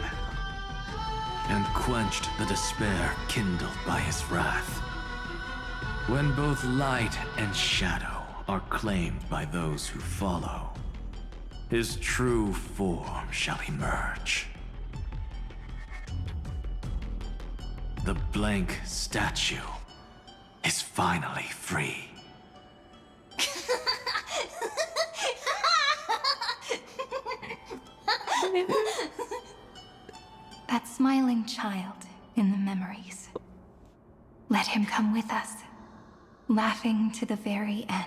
and quenched the despair kindled by his wrath. When both light and shadow are claimed by those who follow, his true form shall emerge. The blank statue is finally free. That smiling child in the memories. Let him come with us, laughing to the very end.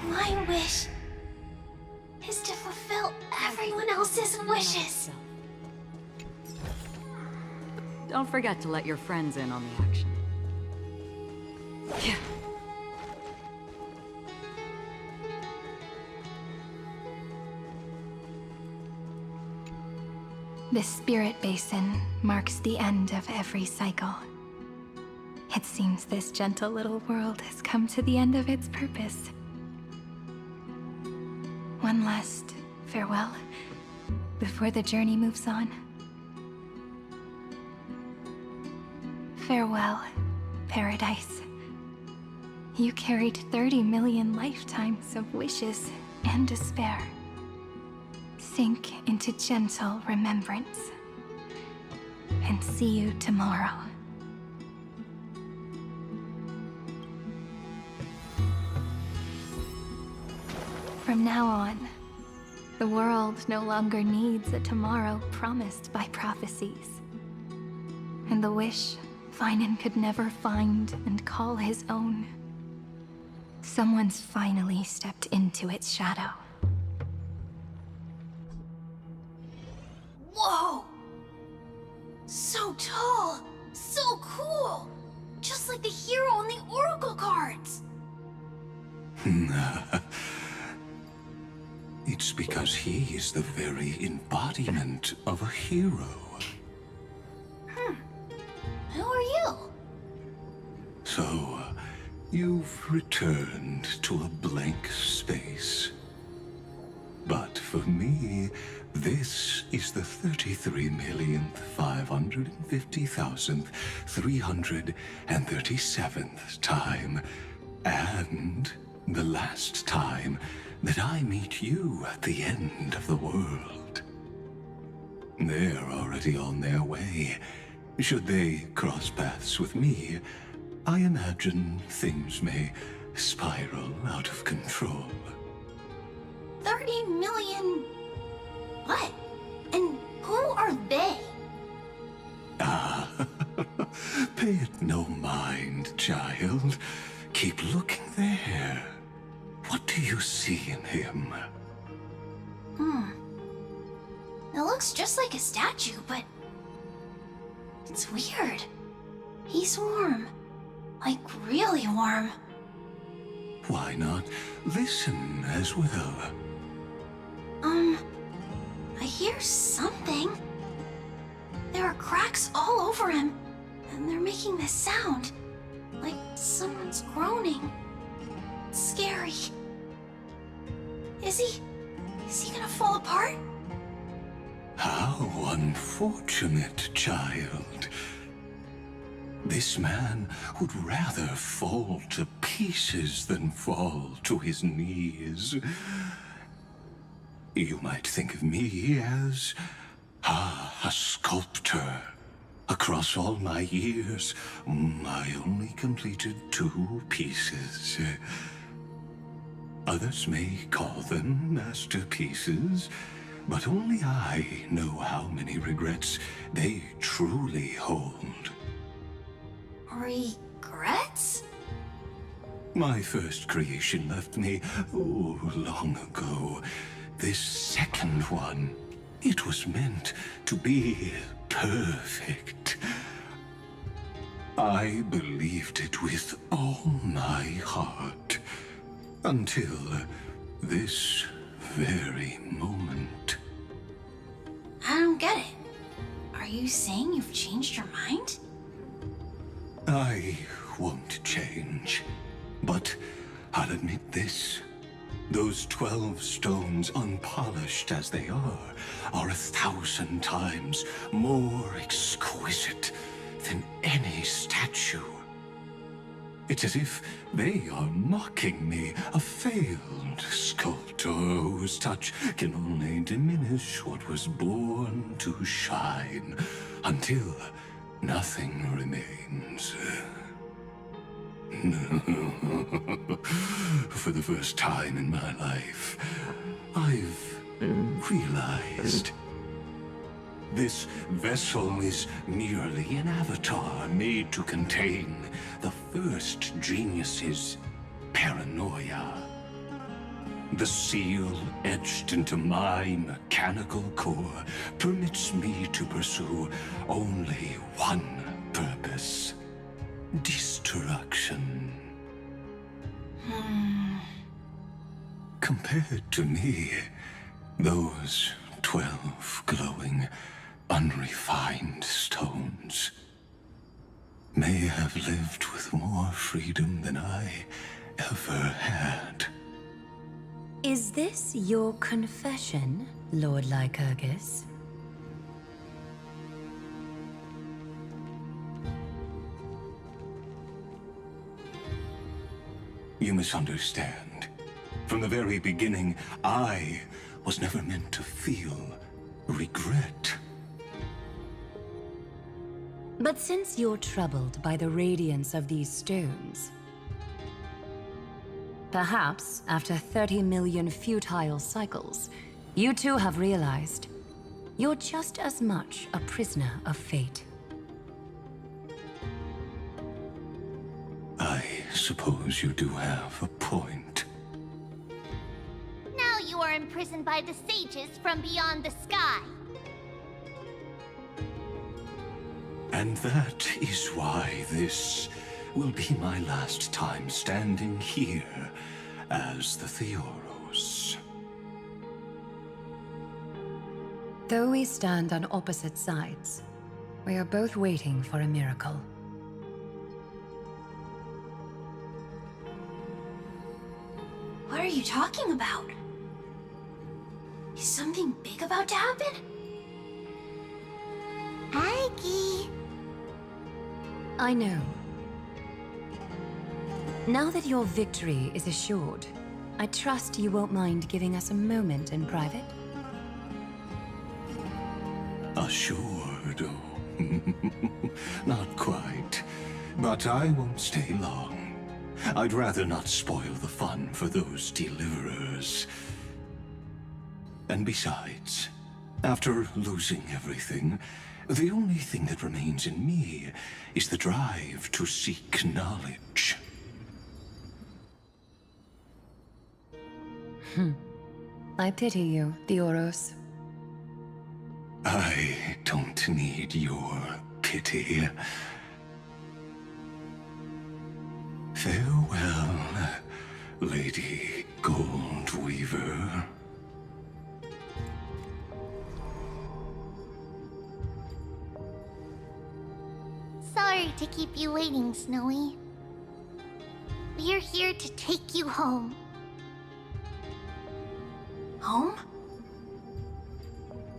My wish is to fulfill everyone else's wishes. Don't forget to let your friends in on the action. This spirit basin marks the end of every cycle. It seems this gentle little world has come to the end of its purpose. One last farewell before the journey moves on. Farewell, paradise. You carried 30 million lifetimes of wishes and despair. Sink into gentle remembrance. And see you tomorrow. From now on, the world no longer needs a tomorrow promised by prophecies. And the wish Finan could never find and call his own. Someone's finally stepped into its shadow. Whoa! So tall! So cool! Just like the hero on the Oracle cards! It's because he is the very embodiment of a hero. Who are you? So, you've returned to a blank space. But for me, this is the 33,550,337th time, and the last time that I meet you at the end of the world. They're already on their way. Should they cross paths with me, I imagine things may spiral out of control. 30 million... what? And who are they? Ah, pay it no mind, child. Keep looking there. What do you see in him? It looks just like a statue, but... it's weird. He's warm. Like, really warm. Why not listen as well? I hear something. There are cracks all over him, and they're making this sound. Like someone's groaning. It's scary. Is he gonna fall apart? How unfortunate, child. This man would rather fall to pieces than fall to his knees. You might think of me as a a sculptor. Across all my years, I only completed 2 pieces. Others may call them masterpieces, but only I know how many regrets they truly hold. Regrets? My first creation left me, long ago. This second one, it was meant to be perfect. I believed it with all my heart. Until this very moment. I don't get it. Are you saying you've changed your mind? I won't change. But I'll admit this. Those 12 stones, unpolished as they are 1,000 times more exquisite than any statue. It's as if they are mocking me, a failed sculptor whose touch can only diminish what was born to shine, until nothing remains. For the first time in my life, I've realized this vessel is merely an avatar made to contain the first genius's paranoia. The seal etched into my mechanical core permits me to pursue only one purpose: destruction. Compared to me, those 12 glowing, unrefined stones may have lived with more freedom than I ever had. Is this your confession, Lord Lycurgus? You misunderstand. From the very beginning, I was never meant to feel regret. But since you're troubled by the radiance of these stones, perhaps after 30 million futile cycles, you too have realized you're just as much a prisoner of fate. I suppose you do have a point. Now you are imprisoned by the sages from beyond the sky. And that is why this will be my last time standing here as the Theoros. Though we stand on opposite sides, we are both waiting for a miracle. What are you talking about? Is something big about to happen? Aggie. I know. Now that your victory is assured, I trust you won't mind giving us a moment in private. Assured? Not quite. But I won't stay long. I'd rather not spoil the fun for those deliverers. And besides, after losing everything, the only thing that remains in me is the drive to seek knowledge. I pity you, Theoros. I don't need your pity. Farewell, Lady Goldweaver. Sorry to keep you waiting, Snowy. We're here to take you home. Home?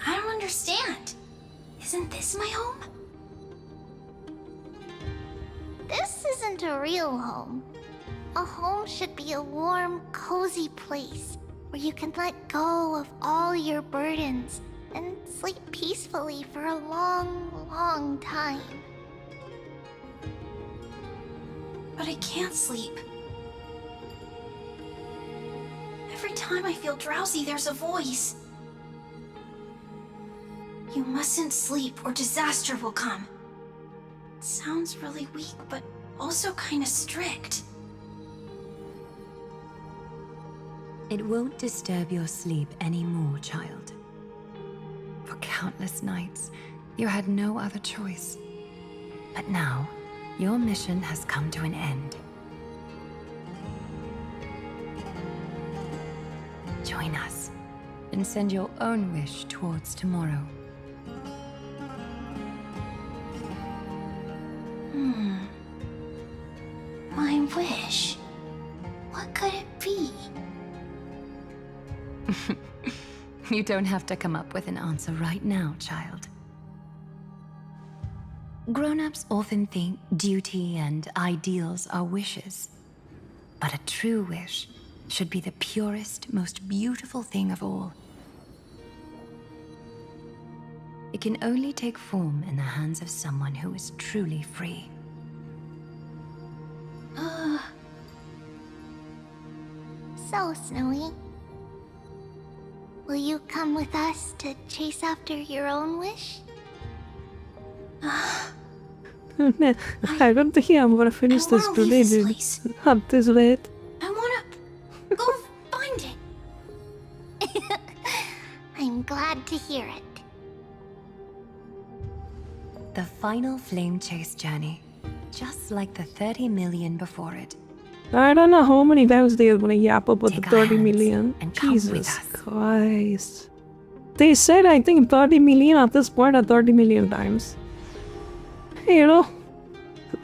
I don't understand. Isn't this my home? This isn't a real home. A home should be a warm, cozy place where you can let go of all your burdens and sleep peacefully for a long, long time. But I can't sleep. Every time I feel drowsy, there's a voice. You mustn't sleep or disaster will come. It sounds really weak, but also kinda strict. It won't disturb your sleep anymore, child. For countless nights, you had no other choice. But now, your mission has come to an end. Join us, and send your own wish towards tomorrow. My wish. What could it be? You don't have to come up with an answer right now, child. Grown-ups often think duty and ideals are wishes. But a true wish should be the purest, most beautiful thing of all. It can only take form in the hands of someone who is truly free. So, Snowy, will you come with us to chase after your own wish? I don't think I'm gonna finish this today, dude. Up this late. I wanna go find it. I'm glad to hear it. The final flame chase journey, just like the 30 million before it. I don't know how many times they're gonna yap about the Take 30 our million. and come with Jesus us. Christ. They said I think 30 million at this point or 30 million times. You know?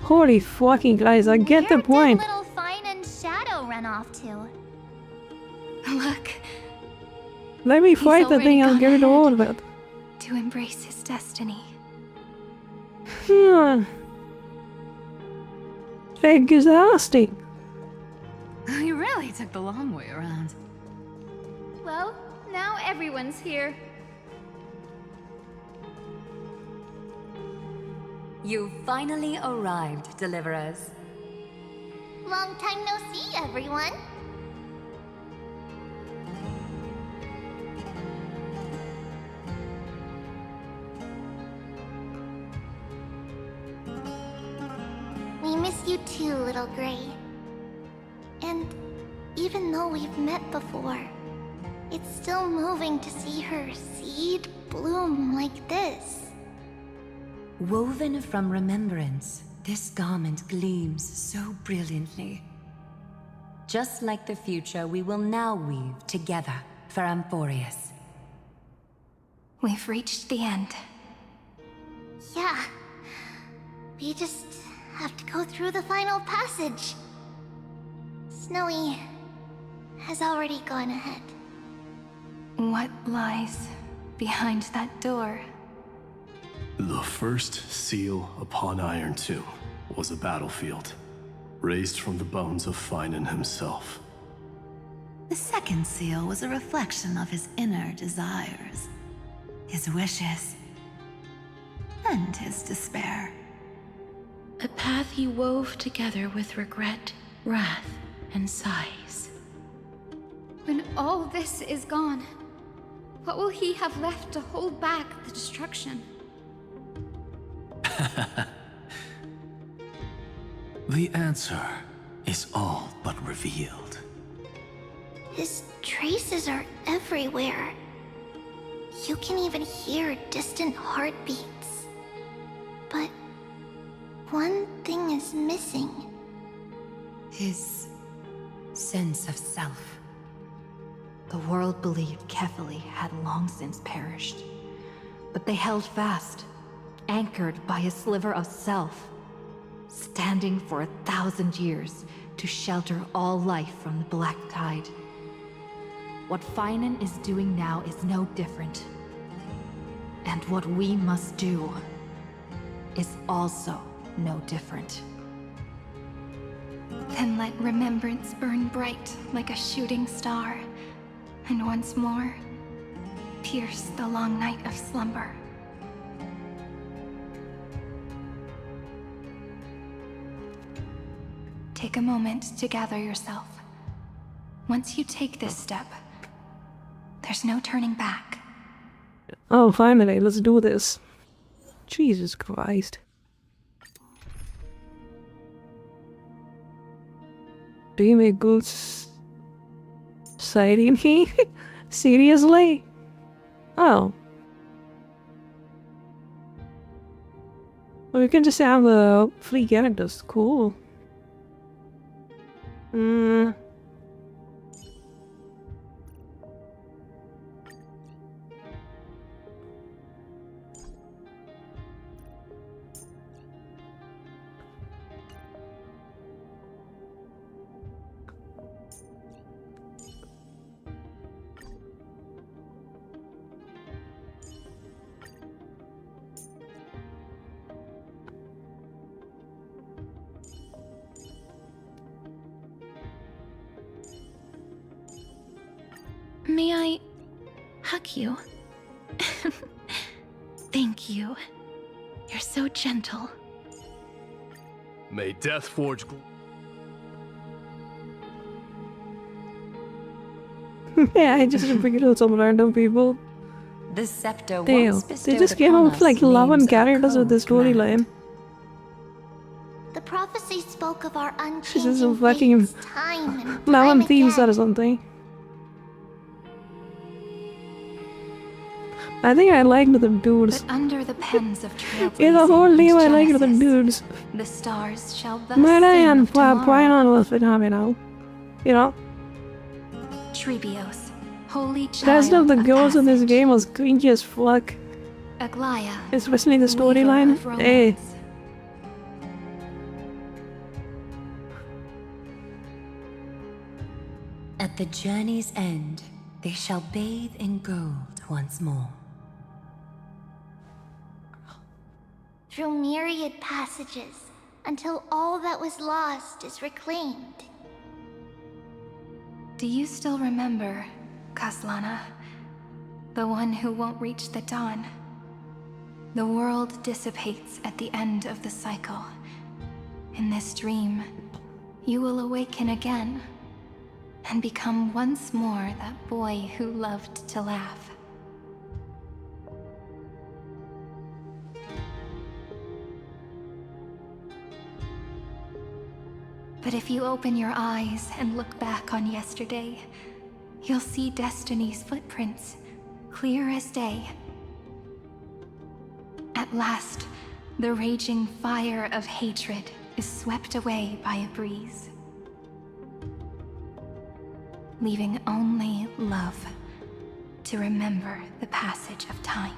Holy fucking guys, I get the point. Little Fine and Shadow run off to? Look, Let me fight the already thing, I'll gone get it ahead. over with. to embrace his destiny. Exhausting. You really took the long way around. Well, now everyone's here. You finally arrived, Deliverers. Long time no see, everyone. We miss you too, Little Gray. And even though we've met before, it's still moving to see her seed bloom like this. Woven from remembrance, this garment gleams so brilliantly. Just like the future, we will now weave together for Amphorius. We've reached the end. Yeah. We just have to go through the final passage. Snowy has already gone ahead. What lies behind that door? The first seal upon Iron Tomb was a battlefield, raised from the bones of Finan himself. The second seal was a reflection of his inner desires, his wishes, and his despair. A path he wove together with regret, wrath, and sighs. When all this is gone, what will he have left to hold back the destruction? The answer is all but revealed. His traces are everywhere. You can even hear distant heartbeats. But one thing is missing. His sense of self. The world believed Kefili had long since perished, but they held fast, anchored by a sliver of self, standing for 1,000 years to shelter all life from the Black Tide. What Finan is doing now is no different. And what we must do is also no different. Then let remembrance burn bright like a shooting star, and once more, pierce the long night of slumber. Take a moment to gather yourself. Once you take this step, there's no turning back. Oh, finally, let's do this. Jesus Christ. Do you make good siren? Seriously? Oh. Well, we can just have the free characters. Cool. May I hug you? Thank you. You're so gentle. May death forge. Yeah, I just figured out some random people. The scepter Damn, once they bestowed just came upon up with like us 11 names of characters with this cold storyline. The prophecy spoke of our This is unchanging some fucking fates time and 11 time themes again. or something. I think I liked the dudes. But under the pens of trailblazing In the whole name, I and liked the Genesis, dudes. the stars shall thus But I sing am of tomorrow. quite on with it, you know? Trebios, holy The child rest of the of girls in this passage. game was cringy as fuck. Aglaya, Especially the weaver storyline. of Hey. romance. At the journey's end, they shall bathe in gold once more. Through myriad passages, until all that was lost is reclaimed. Do you still remember, Kaslana? The one who won't reach the dawn? The world dissipates at the end of the cycle. In this dream, you will awaken again and become once more that boy who loved to laugh. But if you open your eyes and look back on yesterday, you'll see Destiny's footprints, clear as day. At last, the raging fire of hatred is swept away by a breeze, leaving only love to remember the passage of time.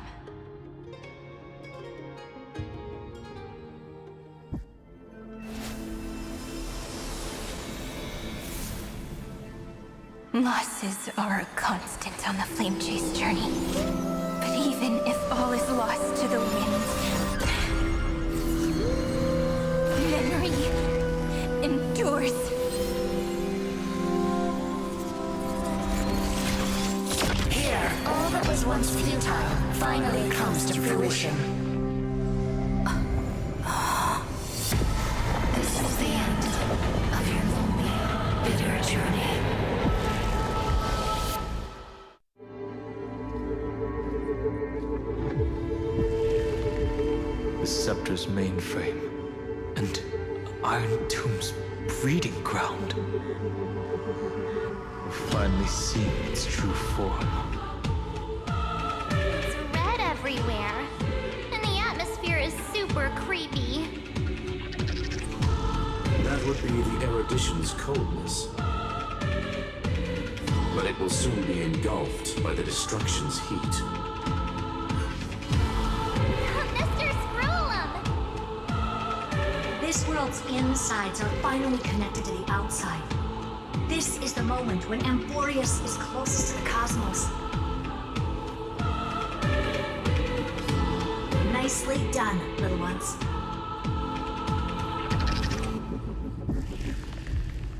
Losses are a constant on the Flame Chase journey. But even if all is lost to the wind, memory endures. Here, all that was once futile finally comes to fruition. This is the end of your lonely, bitter journey. The Scepter's mainframe, and Iron Tomb's breeding ground. We're finally seeing its true form. It's red everywhere, and the atmosphere is super creepy. That would be the erudition's coldness. But it will soon be engulfed by the destruction's heat. This world's insides are finally connected to the outside. This is the moment when Amborius is closest to the cosmos. Nicely done, little ones.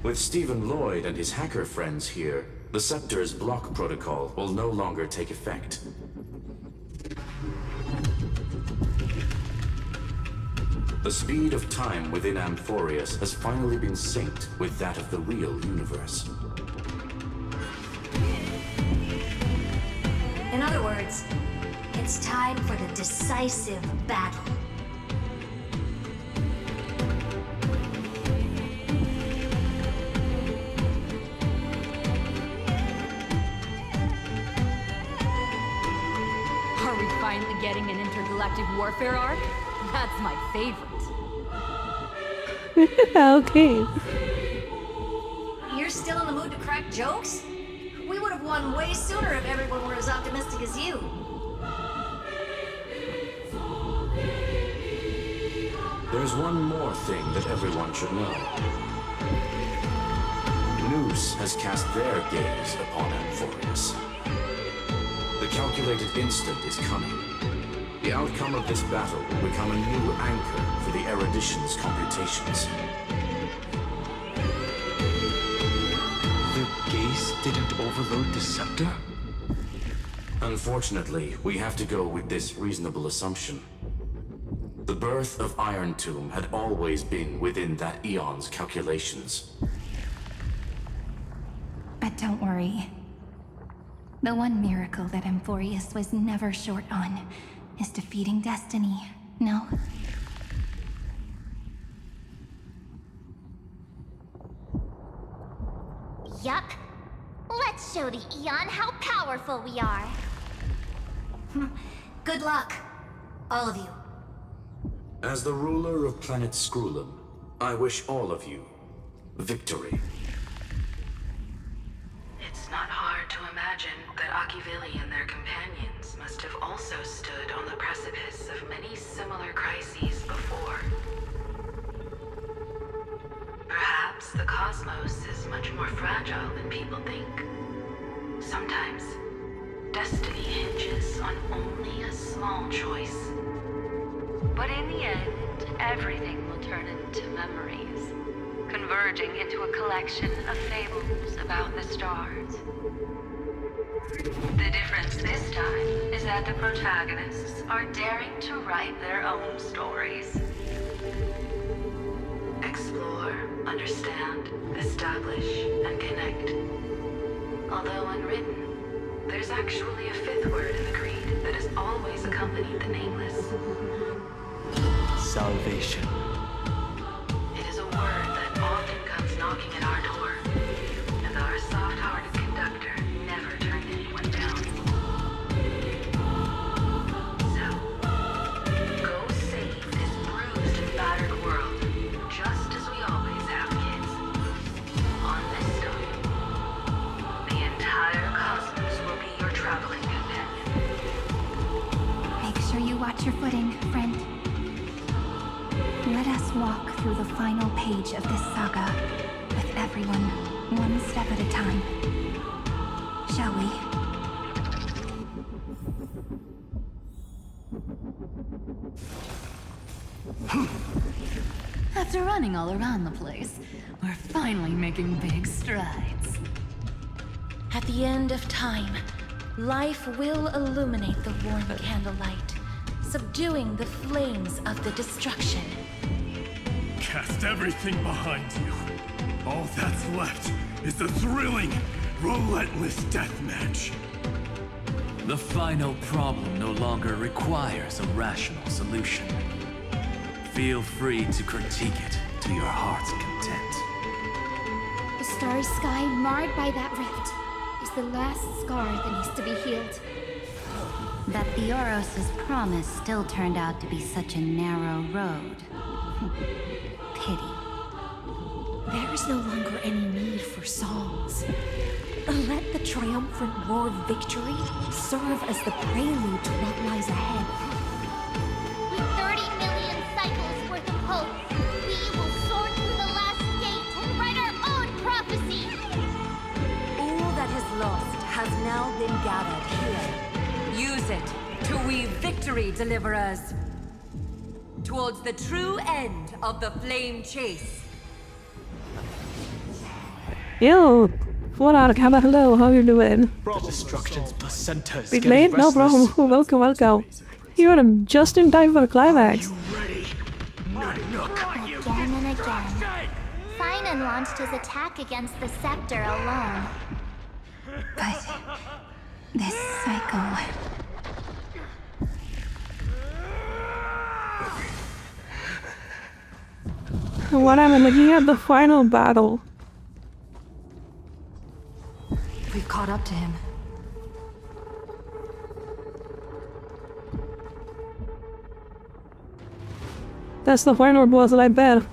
With Stephen Lloyd and his hacker friends here, The Scepter's block protocol will no longer take effect. The speed of time within Amphorius has finally been synced with that of the real universe. In other words, it's time for the decisive battle. Are we finally getting an intergalactic warfare arc? That's my favorite. Okay. You're still in the mood to crack jokes? We would have won way sooner if everyone were as optimistic as you. There's one more thing that everyone should know. Noose has cast their gaze upon Amphorius. The calculated instant is coming. The outcome of this battle will become a new anchor for the Erudition's computations. The gaze didn't overload the scepter? Unfortunately, we have to go with this reasonable assumption. The birth of Iron Tomb had always been within that eon's calculations. But don't worry. The one miracle that Amphorius was never short on is defeating destiny, no? Yup. Let's show the Eon how powerful we are. Good luck, all of you. As the ruler of planet Scrulum, I wish all of you victory. It's not hard to imagine that Akivili and their companions must have also stood on the precipice of many similar crises before. Perhaps the cosmos is much more fragile than people think. Sometimes, destiny hinges on only a small choice. But in the end, everything will turn into memories, converging into a collection of fables about the stars. The difference this time is that the protagonists are daring to write their own stories. Explore, understand, establish, and connect. Although unwritten, there's actually a fifth word in the creed that has always accompanied the nameless. Salvation. It is a word that often comes knocking at our door, and our soft-hearted conductor never turned anyone down. So, go save this bruised and battered world, just as we always have, kids. On this stone, the entire cosmos will be your traveling companion. Make sure you watch your footing, friend. Let us walk through the final page of this saga, with everyone, one step at a time. Shall we? After running all around the place, we're finally making big strides. At the end of time, life will illuminate the warm candlelight, subduing the flames of the destruction. Cast everything behind you. All that's left is the thrilling, relentless deathmatch. The final problem no longer requires a rational solution. Feel free to critique it to your heart's content. The starry sky marred by that rift is the last scar that needs to be healed. That Theoros's promise still turned out to be such a narrow road. Pity. There is no longer any need for songs. Let the triumphant roar of victory serve as the prelude to what lies ahead. With 30 million cycles worth of hope, we will soar through the last gate and write our own prophecy. All that is lost has now been gathered here. Use it to weave victory, deliverers, towards the true end of the flame chase. Yo, What up, Kaba? Hello, how you doing? The destruction's placenta is Bit getting late? No problem. restless. Welcome, welcome. You're just in time for a climax. Again and again. Finan launched his attack against the scepter alone. But this cycle. What I'm looking at the final battle. We've caught up to him. That's the final boss, I bet.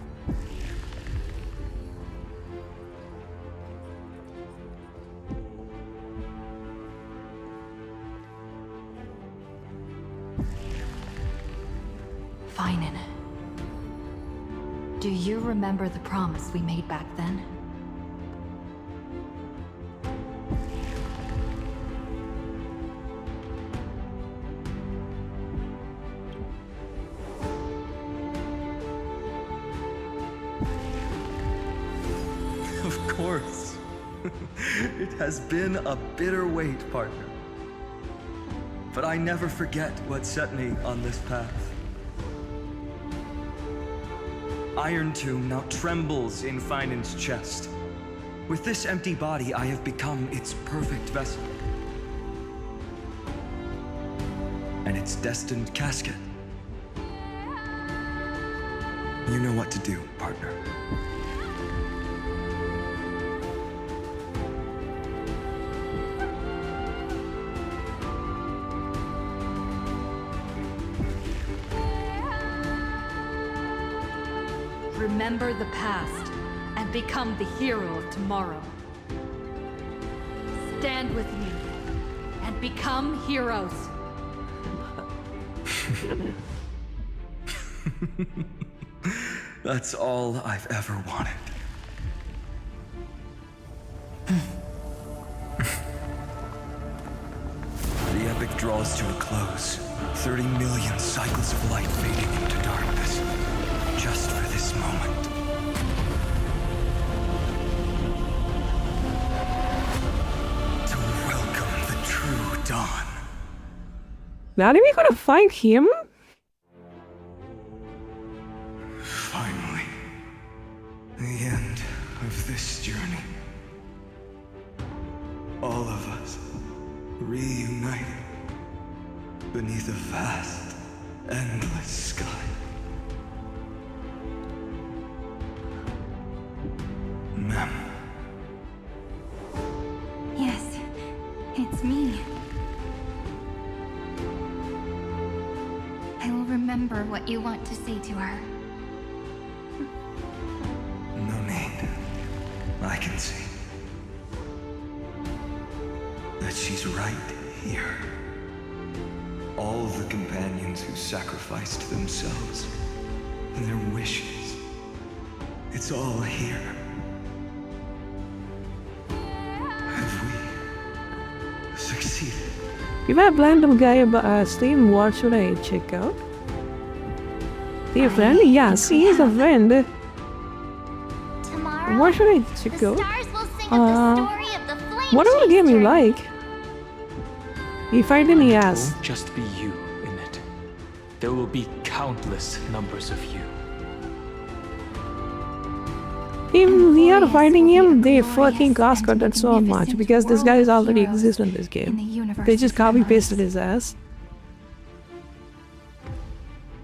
Finan. Do you remember the promise we made back then? Of course. It has been a bitter wait, partner. But I never forget what set me on this path. Iron Tomb now trembles in Finan's chest. With this empty body, I have become its perfect vessel. And its destined casket. You know what to do, partner. Remember the past and become the hero of tomorrow. Stand with me and become heroes. That's all I've ever wanted. The epic draws to a close. 30 million cycles of light fading into darkness. Just for this moment. To welcome the true dawn. Now are we gonna find him? Finally. The end of this journey. All of us reunited beneath a vast, endless sky. Ma'am. Yes, it's me. I will remember what you want to say to her. No need. I can see that she's right here. All the companions who sacrificed themselves and their wishes. It's all here. Have we succeeded? If I plan to guy Steam, what should I check out? See a friend? Yes, he is a friend. Tomorrow, What should I check the out? stars will sing of the story of the flame What other game you chaser. like? If I didn't It ask. won't just be you in it. There will be countless numbers of you. If we are fighting him, they fucking cost cutted so much because this guy is already exist in this game. They just copy pasted his ass.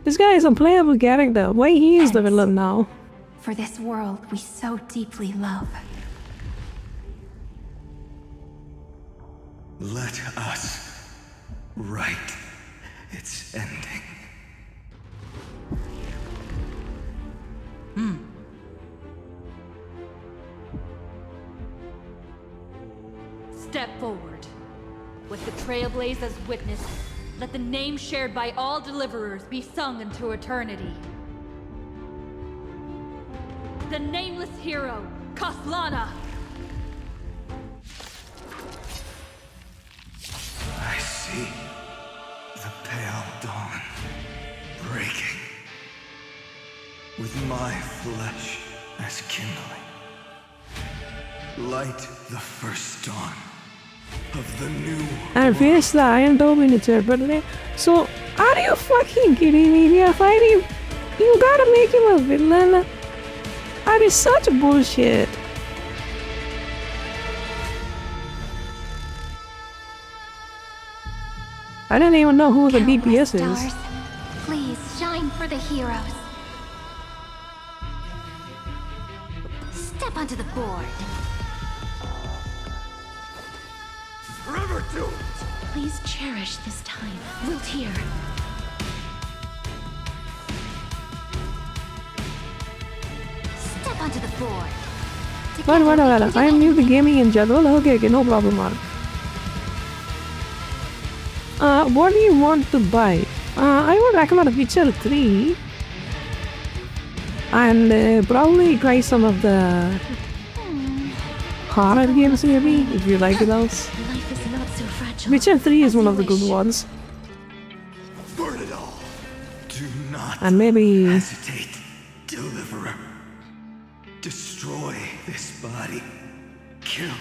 This guy is a playable character. Why he is the villain now? For this world we so deeply love. Let us write its ending. Step forward. With the Trailblazers witness, let the name shared by all deliverers be sung into eternity. The nameless hero, Kaslana! I see the pale dawn breaking, with my flesh as kindling. Light the first dawn of the new and face the Iron Dome in its birthday. So, are you fucking kidding me? We are fighting. You gotta make him a villain. That is such bullshit. I don't even know who the DPS is. Please shine for the heroes. Step onto the board. Forever doomed. Please cherish this time. Wilt here. Step onto the board. What? I am new to gaming in general. Okay, no problem, man. What do you want to buy? I would recommend Witcher 3. And probably try some of the horror games maybe, if you like those. Life is not so fragile. Witcher 3 is one of the good ones. Burn it all. Do not And maybe hesitate, Deliverer. Destroy this body. Kill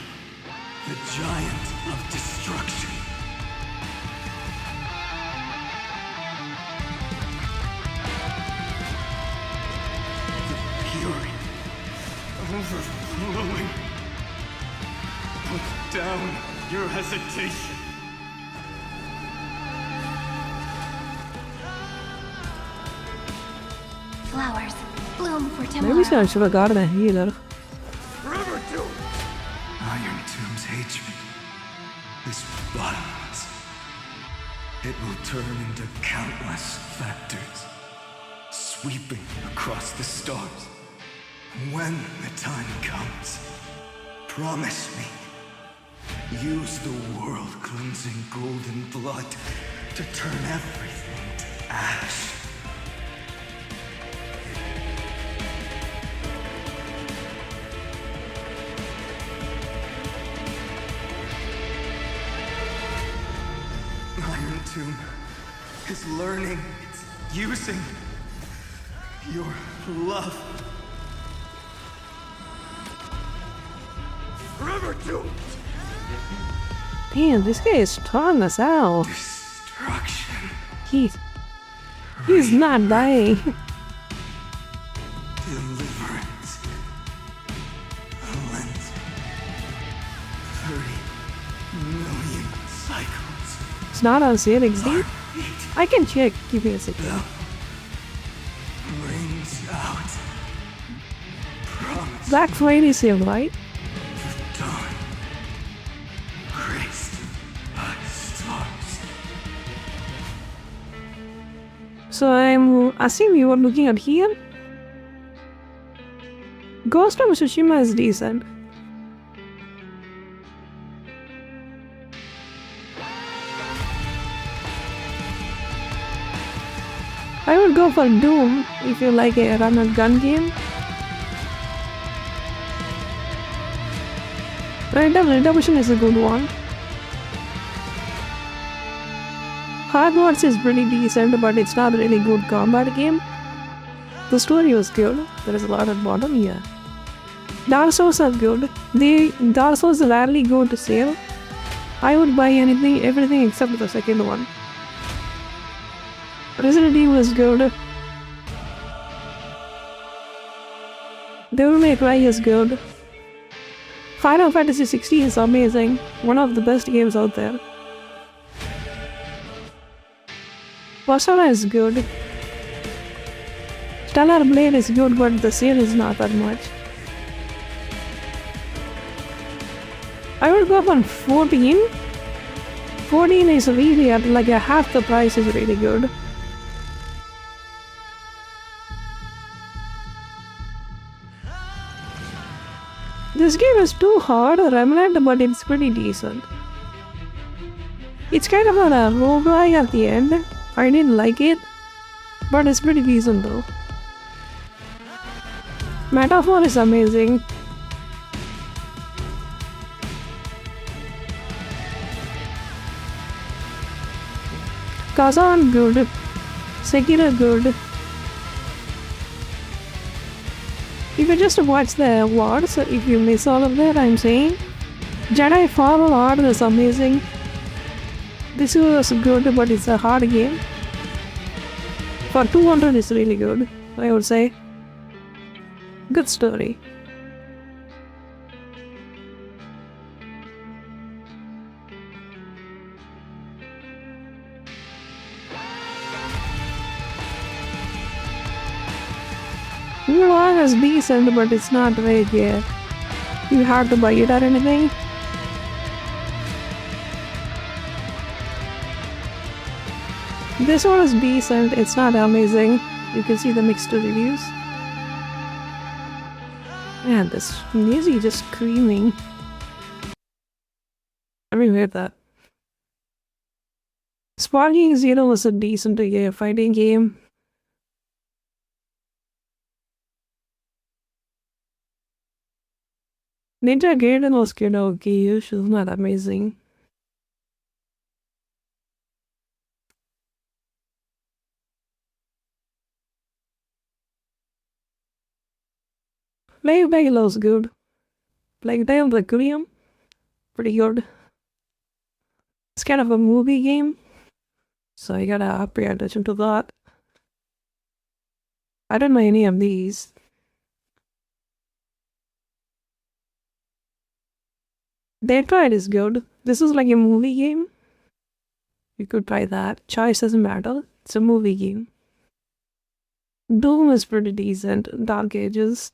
the giant of destruction. The fury overflowing. Put down your hesitation. Flowers bloom for tomorrow. maybe I should have gotten a healer. Forever doomed. Iron Tomb's hatred is bottomless. It will turn into countless factors, sweeping across the stars. When the time comes, promise me, use the world-cleansing golden blood to turn everything to ash. Iron Tomb is learning, it's using your love. Forever doomed. Damn, this guy is strong as hell. Destruction. He's not dying. Deliverance. Lens. 30 million cycles. It's not on sale, XD. I can check. Give me a second. Rings out. Promise. Black Friday sale, right? Dawn. Graced by stars. So I'm assuming you were looking at here. Ghost of Tsushima is decent. I would go for Doom if you like a run and gun game. Red Dead Redemption is a good one. Hogwarts is pretty decent, but it's not really good combat game. The story was good. There is a lot at bottom here. Dark Souls are good. Dark Souls rarely go to sale. I would buy everything except the second one. Resident Evil is good. Devil May Cry is good. Final Fantasy 16 is amazing. One of the best games out there. Persona is good. Stellar Blade is good, but the sale is not that much. I would go for 14. 14 is really at like a half the price is really good. This game is too hard, Remnant, but it's pretty decent. It's kind of a roguelike at the end. I didn't like it, but it's pretty decent though. Metaphor is amazing. Kazan good. Sekiro good. If you just watch the awards, if you miss all of that, I'm saying Jedi Fallen Order is amazing. This was good, but it's a hard game. For 200 it's really good, I would say. Good story. Mulan is decent, but it's not very good. You have to buy it or anything. This one is decent, it's not amazing. You can see the mixed reviews. Man, this music is just screaming. I really heard that. Sparking Zero was a decent fighting game. Ninja Gaiden was good, okay, she's not amazing. Plague Tale was good. Plague Tale the Requiem, pretty good. It's kind of a movie game, so you gotta pay attention to that. I don't know any of these. Detroit is good. This is like a movie game. You could try that. Choice doesn't matter. It's a movie game. Doom is pretty decent. Dark Ages.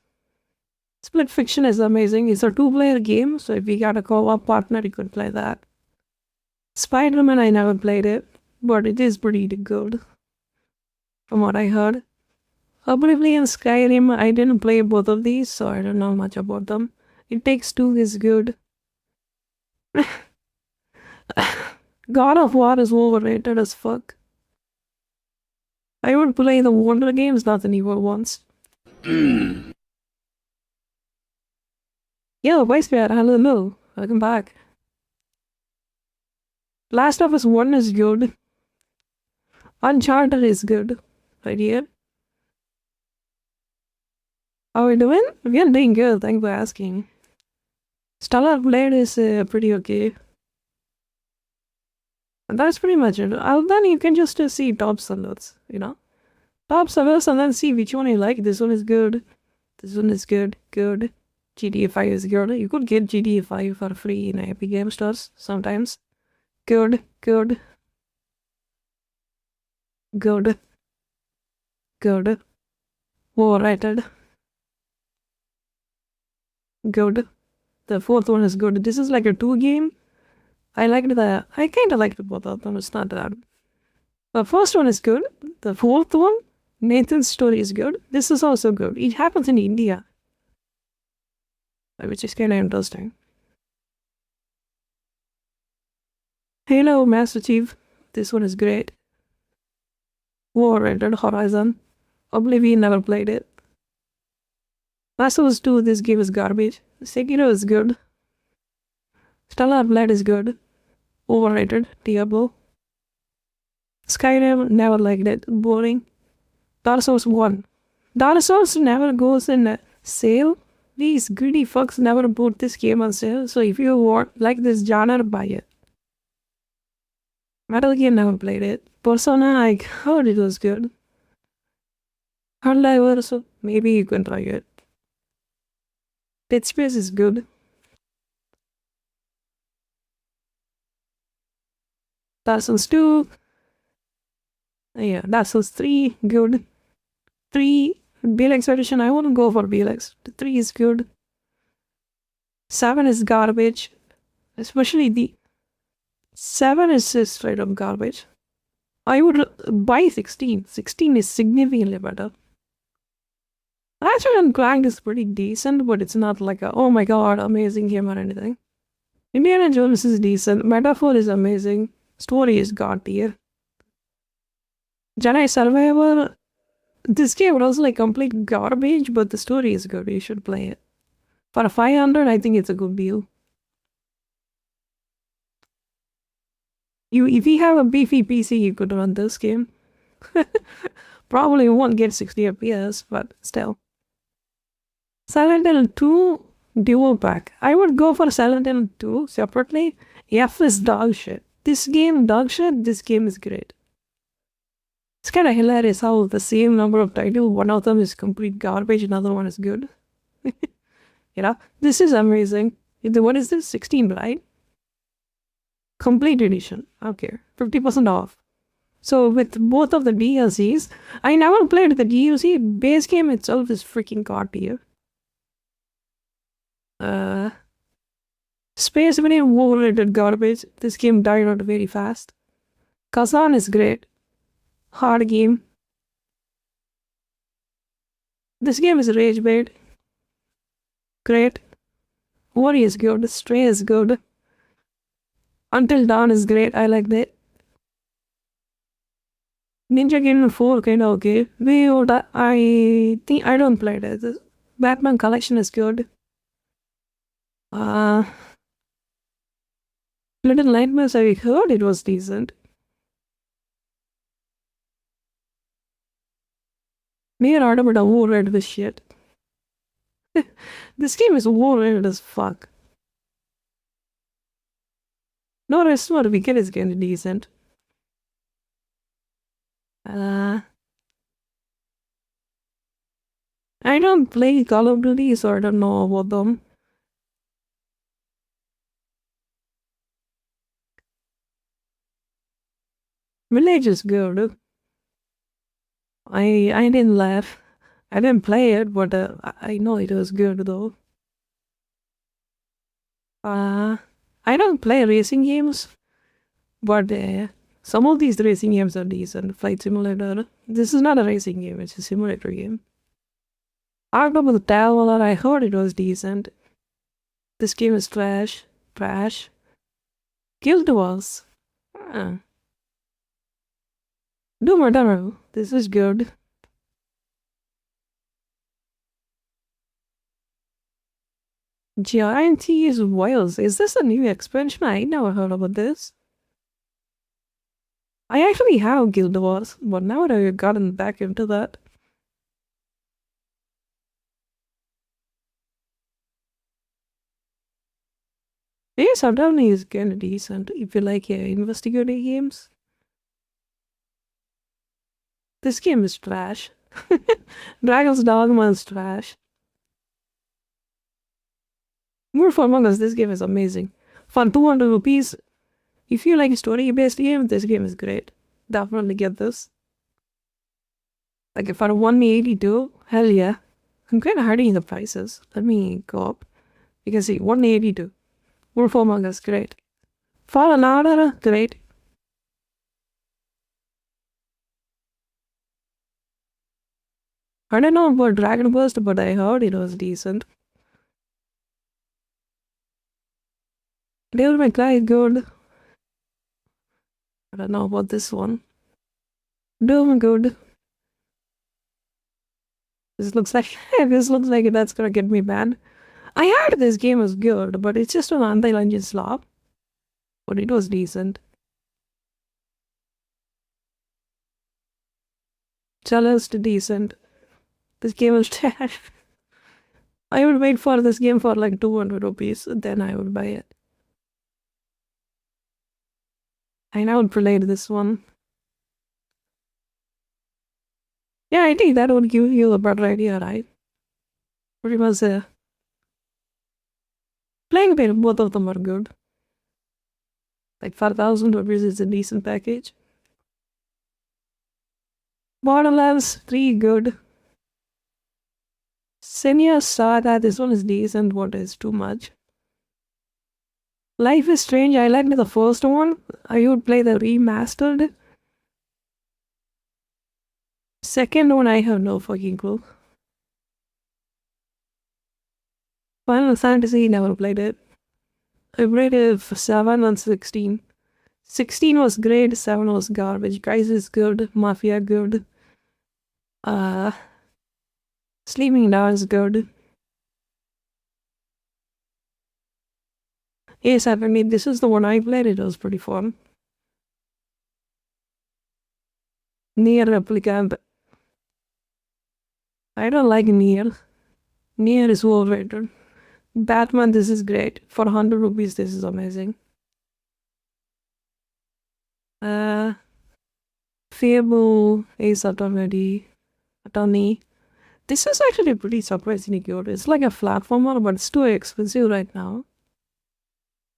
Split Fiction is amazing. It's a 2-player game, so if you got a co-op partner, you could play that. Spider-Man, I never played it, but it is pretty good, from what I heard. Oblivion, Skyrim, I didn't play both of these, so I don't know much about them. It Takes Two is good. God of War is overrated as fuck. I would play the Wonder games, not the newer ones. Yo, Vice Bear, hello, welcome back. Last of Us 1 is good. Uncharted is good. Right here. How are we doing? We are doing good, thanks for asking. Stellar Blade is pretty okay. And that's pretty much it. Then you can just see top sellers, you know? Top sellers and then see which one you like. This one is good. This one is good. Good. GTA 5 is good. You could get GTA 5 for free in Epic Game Stores sometimes. Good. Good. Good. Good. Overrated. Good. The fourth one is good. This is like a 2 game. I kinda liked both of them. It's not that. The first one is good. The fourth one, Nathan's Story, is good. This is also good. It happens in India, which is kinda interesting. Halo Master Chief. This one is great. Overrated. Horizon. Oblivion, never played it. Last of Us 2, this game is garbage. Sekiro is good. Stellar Blade is good. Overrated. Diablo. Skyrim, never liked it. Boring. Dark Souls 1. Dark Souls never goes in a sale. These greedy fucks never put this game on sale, so if you like this genre, buy it. Metal Gear, never played it. Persona, I heard it was good. Hardliver, so maybe you can try it. Dead Space is good. Dark Souls 2. Yeah, Dark Souls 3, good. 3, BLX edition, I wouldn't go for BLX. 3 is good. 7 is garbage. Especially the 7 is just straight up garbage. I would buy 16. 16 is significantly better. Ratchet and Clank is pretty decent, but it's not like a, oh my god, amazing game or anything. Indiana Jones is decent. Metaphor is amazing. Story is god tier. Jedi Survivor, this game was like complete garbage, but the story is good. You should play it. For 500, I think it's a good deal. If you have a beefy PC, you could run this game. Probably won't get 60 FPS, but still. Silent Hill 2 duo pack. I would go for Silent Hill 2 separately. F is dog shit. This game dog shit, this game is great. It's kind of hilarious how the same number of titles, one of them is complete garbage, another one is good. You know, this is amazing. What is this? 16, right? Complete edition. Okay, 50% off. So with both of the DLCs, I never played the DLC. Base game itself is freaking god tier. Space very overrated garbage. This game died out very fast. Kazan is great. Hard game. This game is rage bait. Great. Ori is good. Stray is good. Until Dawn is great. I like that. Ninja Gaiden 4 kinda okay. I think I don't play that. The Batman Collection is good. Little Nightmares, I heard it was decent. Near Automata overrated this shit. This game is overrated as fuck. No rest what we get is kinda decent. I don't play Call of Duty, so I don't know about them. Village is good. I didn't laugh. I didn't play it, but I know it was good though. I don't play racing games, but some of these racing games are decent. Flight Simulator. This is not a racing game, it's a simulator game. Octopath Traveler, I heard it was decent. This game is trash. Trash. Guild Wars. Doom Eternal. This is good. Giant is Wales. Is this a new expansion? I never heard about this. I actually have Guild Wars, but now that I've gotten back into that. Yes, Undoubtedly is kinda decent if you like investigative games. This game is trash. Dragon's Dogma is trash. More for Among Us, this game is amazing. For 200 rupees, if you like a story-based game, this game is great. Definitely get this. Like for 182, hell yeah. I'm kinda hurting the prices. Let me go up. You can see 182. More for Among Us, great. Fallen Order, great. I don't know about Dragon Burst, but I heard it was decent. Devil May Cry is good. I don't know about this one. Doom good. This looks like that's gonna get me banned. I heard this game was good, but it's just an Unreal Engine slop. But it was decent. Celeste decent. This game was trash. I would wait for this game for like 200 rupees, then I would buy it. I now played this one. Yeah, I think that would give you a better idea, right? Pretty much playing bit, both of them are good. Like 5,000 rupees is a decent package. Borderlands 3 good. Senior saw that this one is decent, what is too much. Life is Strange, I liked the first one. I would play the remastered. Second one, I have no fucking clue. Final Fantasy, never played it. I played it for 7 and 16. 16 was great, 7 was garbage. Guys is good, Mafia good. Sleeping Dogs good. Yes, I mean, this is the one I played, it was pretty fun. Nier Replicant. I don't like Nier. Nier is overrated. Batman, this is great. For 100 rupees, this is amazing. Fable, Ace Attorney. This is actually pretty surprisingly good. It's like a platformer, but it's too expensive right now.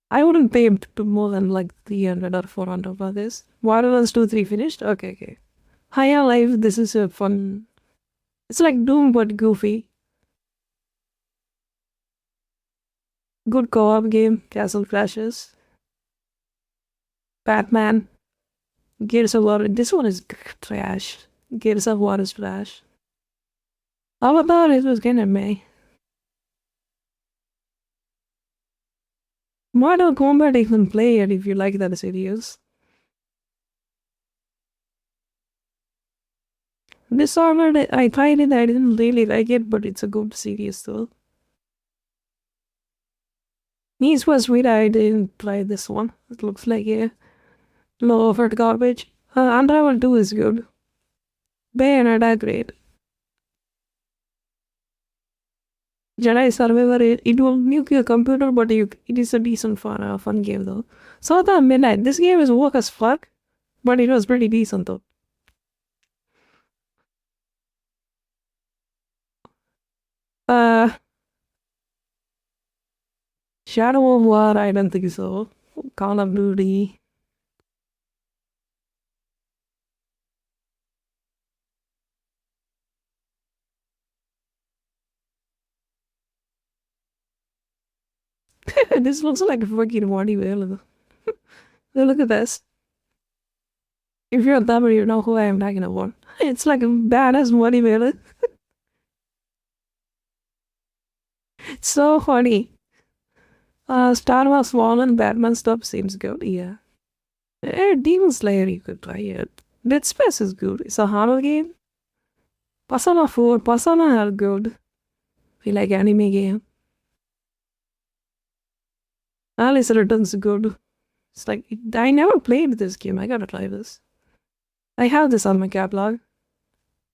I wouldn't pay more than like 300 or 400 for this. Borderlands 2, 3 finished? Okay. Higher Life, this is a fun... It's like Doom but goofy. Good co-op game, Castle Crashes. Batman. Gears of War, this one is trash. Gears of War is trash. Avatar, it was kinda meh. Mortal Kombat, you can play it if you like that series. Dishonored, I tried it, I didn't really like it, but it's a good series though. Need for Speed, I didn't try this one. It looks like a low effort garbage. Unravel 2 is good. Bayonetta, great. Jedi Survivor, it will nuke your computer, but it is a decent fun game though. South of Midnight, this game is work as fuck, but it was pretty decent though. Shadow of War, I don't think so. Call of Duty. This looks like a fucking body whale. Look at this. If you're a Tamil, you know who I am talking about. It's like a badass body whale. It's so funny. Star Wars Fallen Batman stuff seems good, yeah. Demon Slayer, you could try it. Dead Space is good. It's a horror game. Persona 4, Persona are good. We like anime game. Alice Returns good. It's like, I never played this game. I gotta try this. I have this on my catalog.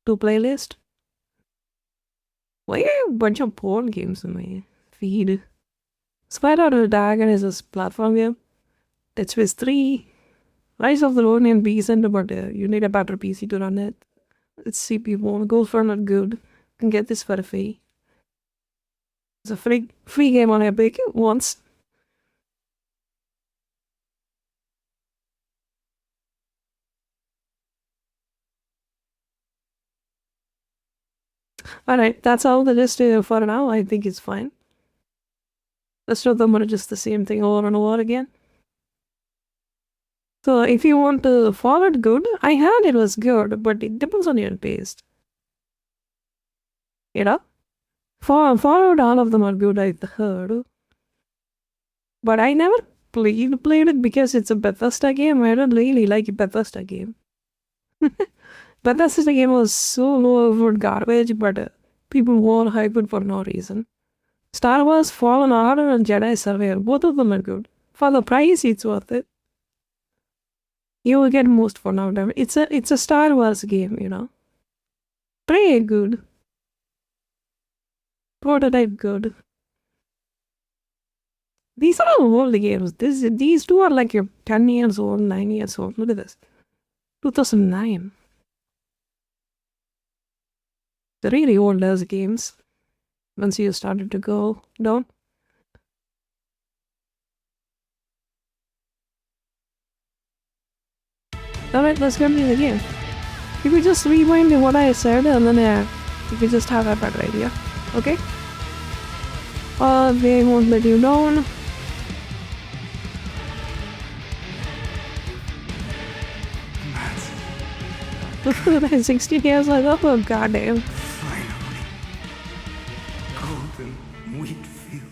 To playlist. Why are a bunch of porn games in my feed? Spider of the Dragon is a platform game. Dead Space 3. Rise of the Ronin decent, but you need a better PC to run it. It's CPU, gold for not good. You can get this for a fee. It's a free game on Epic once. Alright, that's all the list for now. I think it's fine. The rest of them are just the same thing over and over again. So if you want to follow it good, I heard it was good, but it depends on your taste. You know? Followed all of them are good, I heard. But I never played it because it's a Bethesda game. I don't really like a Bethesda game. Bethesda game was so low effort garbage, but people won't hype it for no reason. Star Wars Fallen Order and Jedi Survivor, both of them are good. For the price, it's worth it. You will get most for now. It's a Star Wars game, you know. Pretty good. Prototype good. These are all old games. These two are like your 10 years old, 9 years old. Look at this. 2009. They're really old as games. Once you started to go down. Alright, let's continue the game. You could just rewind what I said and then you could just have a better idea. Okay? They won't let you down. Look at that, 16 years ago? Oh, goddamn. Finally. Golden wheat field.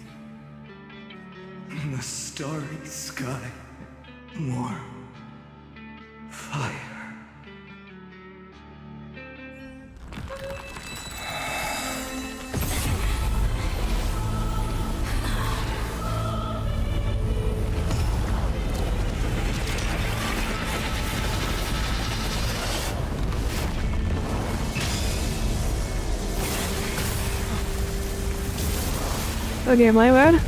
In the starry sky. Warm. Fire. Okay, my bad.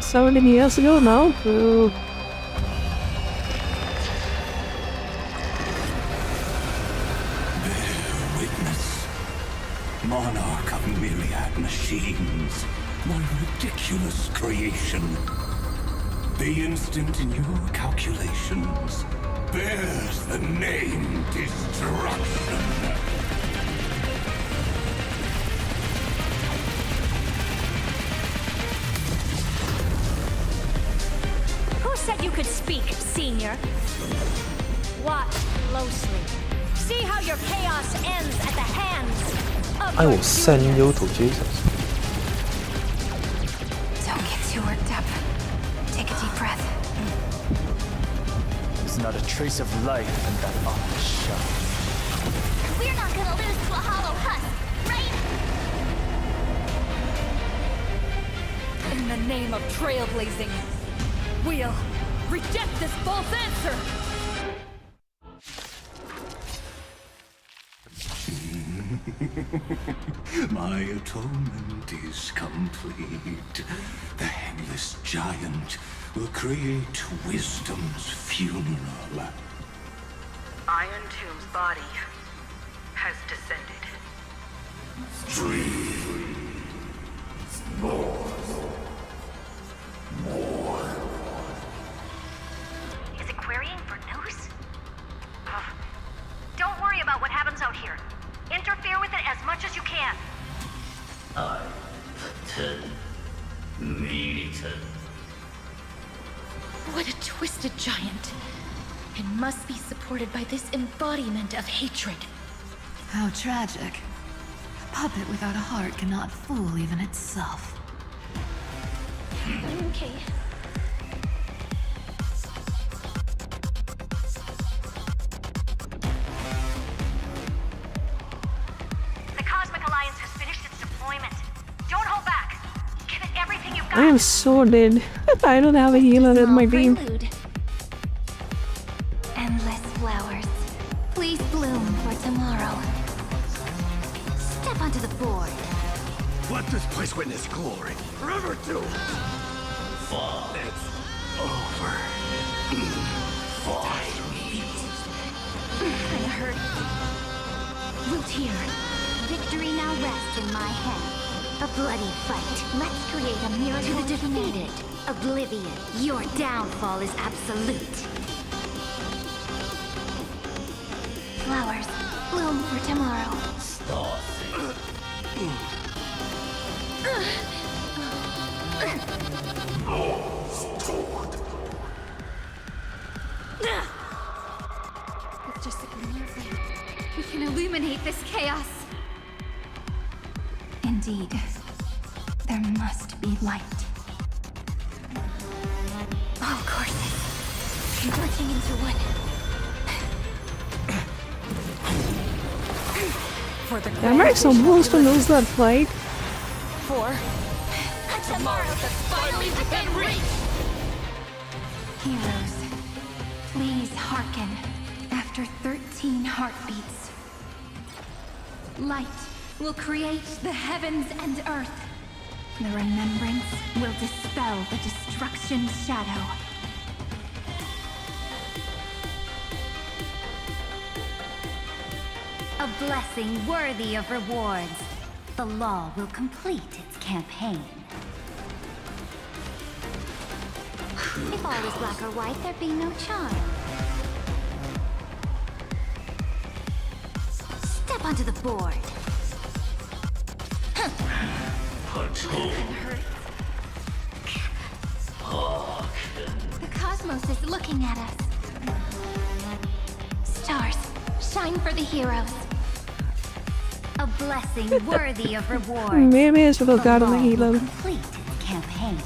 17 years ago now. Boo. Bear witness. Monarch of myriad machines. My ridiculous creation. The instant in your calculations bears the name Destruction. Who said you could speak, Senior? Watch closely. See how your chaos ends at the hands of I your will send you to Jesus. Don't get too worked up. Take a deep breath. There's not a trace of life in that ominous shell. We're not gonna lose to a hollow husk, right? In the name of trailblazing, we'll reject this false answer! My atonement is complete. The Headless Giant will create wisdom's funeral. Iron Tomb's body has descended. Is it querying for news? Don't worry about what happens out here. Interfere with it as much as you can. What a twisted giant. It must be supported by this embodiment of hatred. How tragic. A puppet without a heart cannot fool even itself. Okay. The Cosmic Alliance has finished its deployment. Don't hold back. Give it everything you've got. I am so dead. I don't have a healer in my team. Endless flowers. Please bloom for tomorrow. Step onto the board. Let this place witness glory. Forever too. It's over. Kinda hurt. Root here. Victory now rests in my hand. A bloody fight. Let's create a miracle to the defeated. Oblivion. Your downfall is absolute. Flowers. Bloom for tomorrow. It's just ignore them. We can illuminate this chaos. Indeed. There must be light. All courses converging into one. For the Am I supposed to lose that fight? For tomorrow that's finally within reach. Heroes, please hearken. After 13 heartbeats, light will create the heavens and earth. The remembrance will dispel the destruction's shadow. A blessing worthy of rewards. The law will complete its campaign. If all was black or white, there'd be no charm. Step onto the board. The cosmos is looking at us. Stars, shine for the heroes. A blessing worthy of rewards. Maybe I should have gotten a healer. Complete its campaign.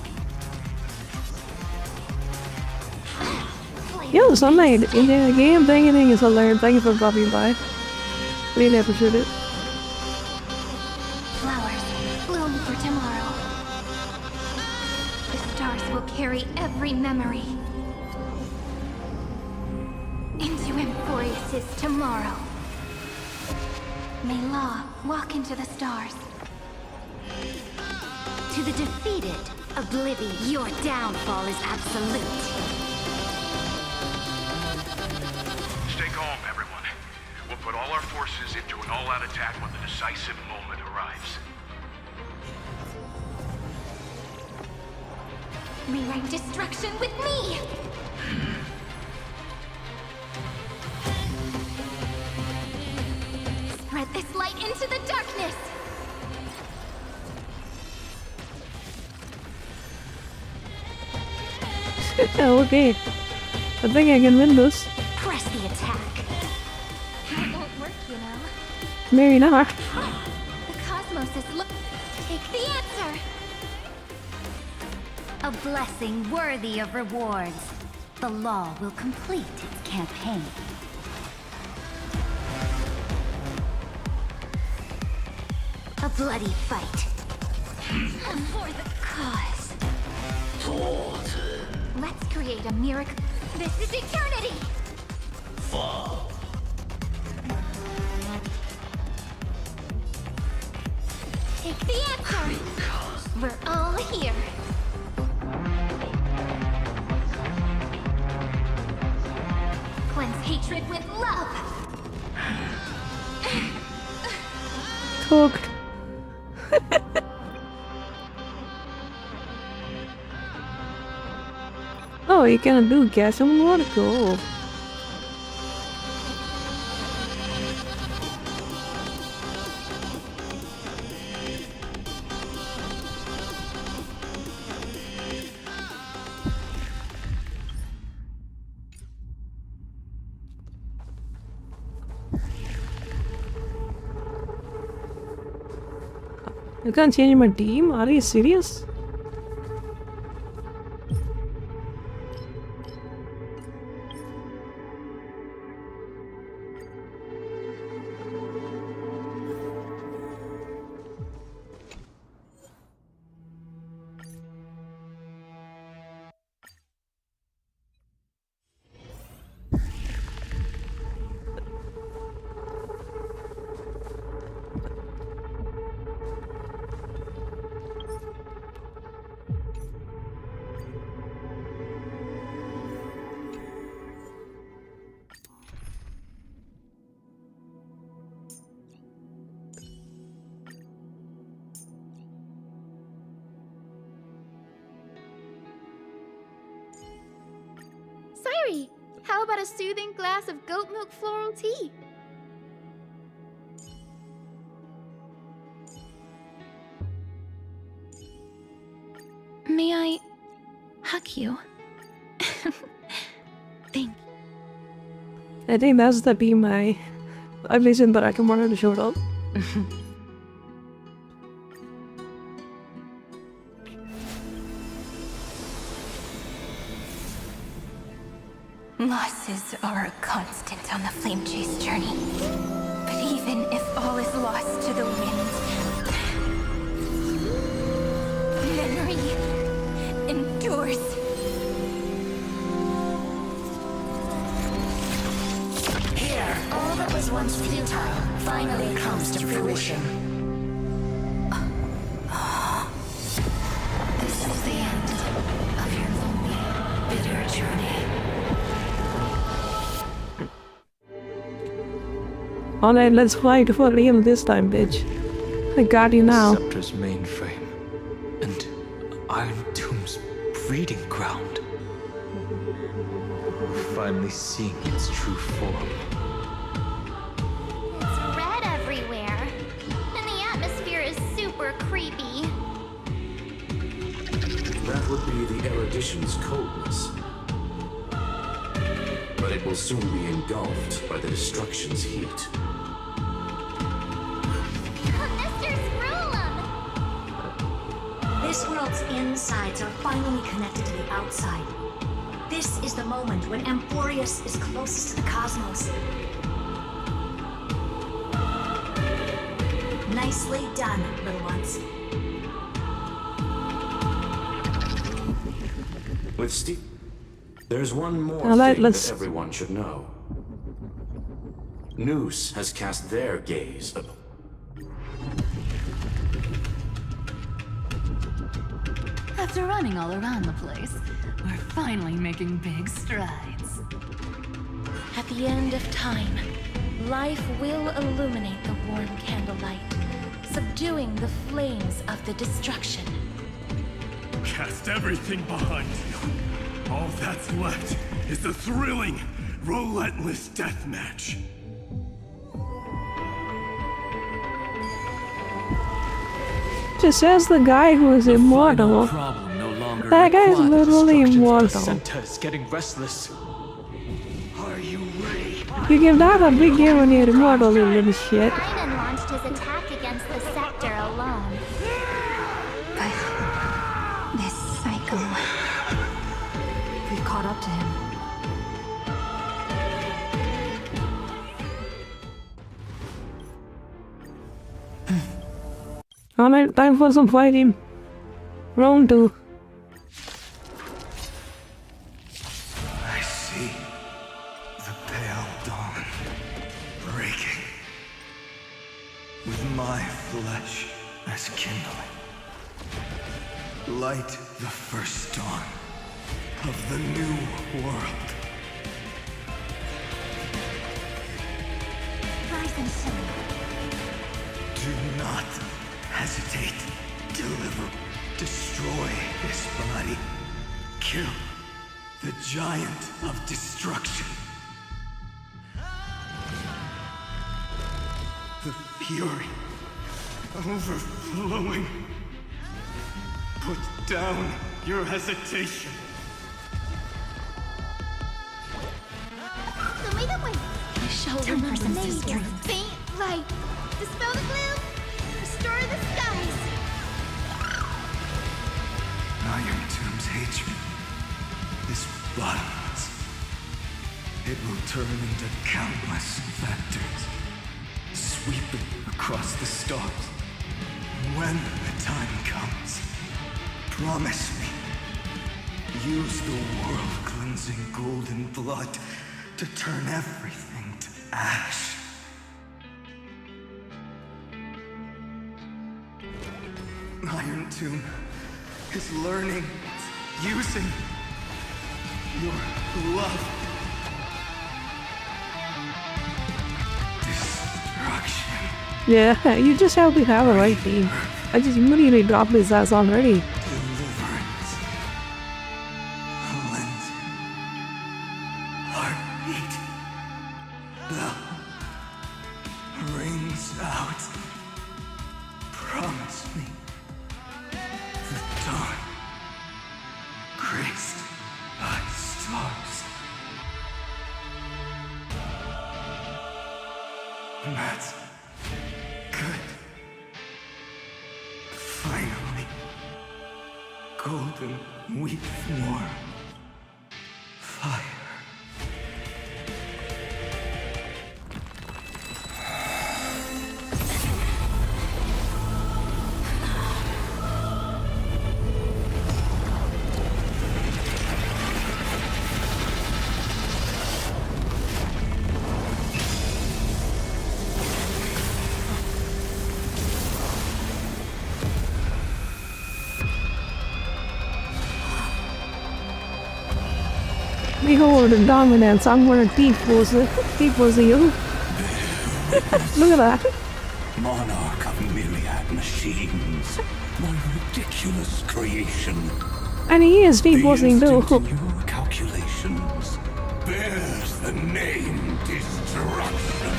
Yo, Sunlight in the game, thank you for learning. Thank you for dropping by. Really appreciate it. Flowers, bloom for tomorrow. The stars will carry every memory into Emporius' tomorrow. May Law walk into the stars. To the defeated, oblivion. Your downfall is absolute. Stay calm, everyone. We'll put all our forces into an all-out attack when the decisive moment arrives. Rewrite destruction with me! Spread this light into the darkness! Okay. I think I can win this. Press the attack. It won't work, you know. Maybe not. The cosmos is Take the answer! A blessing worthy of rewards. The law will complete its campaign. A bloody fight. For the cause. Let's create a miracle. This is eternity! Take the answer! We're all here. Cleanse hatred with love! Cooked. Oh, you can do gas and water. Cool. You can't change my team? Are you serious? Sairi, how about a soothing glass of goat milk floral tea? May I hug you? Thank you. I think that's the be my reason that I can wanted to show it up. Losses are a constant on the Flame Chase journey. But even if all is lost to the wind, memory endures. Here, all that was once futile finally comes to fruition. This is the end of your lonely, bitter journey. Alright, let's fight for real this time, bitch. I got you now. Scepter's mainframe and Iron Tomb's breeding ground. We're finally seeing its true form. It's red everywhere. And the atmosphere is super creepy. That would be the erudition's coldness. But it will soon be engulfed by the destruction's heat. This world's insides are finally connected to the outside. This is the moment when Emporius is closest to the cosmos. Nicely done, little ones. With Steve, there's one more Alright, thing let's... that everyone should know. Noose has cast their gaze upon... After running all around the place, we're finally making big strides. At the end of time, life will illuminate the warm candlelight, subduing the flames of the destruction. Cast everything behind you. All that's left is the thrilling, relentless deathmatch. Just says the guy who is immortal. That guy is literally immortal. Center is getting restless. Are you ready? You give that a big game when you're immortal, you little shit. Tynan launched his attack against the scepter alone. But this psycho... We've caught up to him. Alright, time for some fighting. Round 2. I see the pale dawn breaking, with my flesh as kindling. Light the first dawn of the new world. Rise and shine. Do not hesitate. Deliver. Destroy this body. Kill the giant of destruction. The fury overflowing. Put down your hesitation. The way that way. I shall remember this strength. Faint light. Dispel the gloom. Restore the skies. Iron Tomb's hatred is bottomless. It will turn into countless factors, sweeping across the stars. When the time comes, promise me, use the world-cleansing golden blood to turn everything to ash. Iron Tomb is learning, using your love. Destruction. Yeah, you just have to have a right team. I just immediately dropped his ass already. Deliverance. Cleansing. Heartbeat. Bell. Rings out. Promise me. The dawn. Graced by stars. That's good. Finally. Golden wheat war. Fire. Behold the dominance, I'm gonna T-force you. Look at that. Monarch of myriad machines. My ridiculous creation. And he is T-forcing too. Your calculations bears the name Destruction.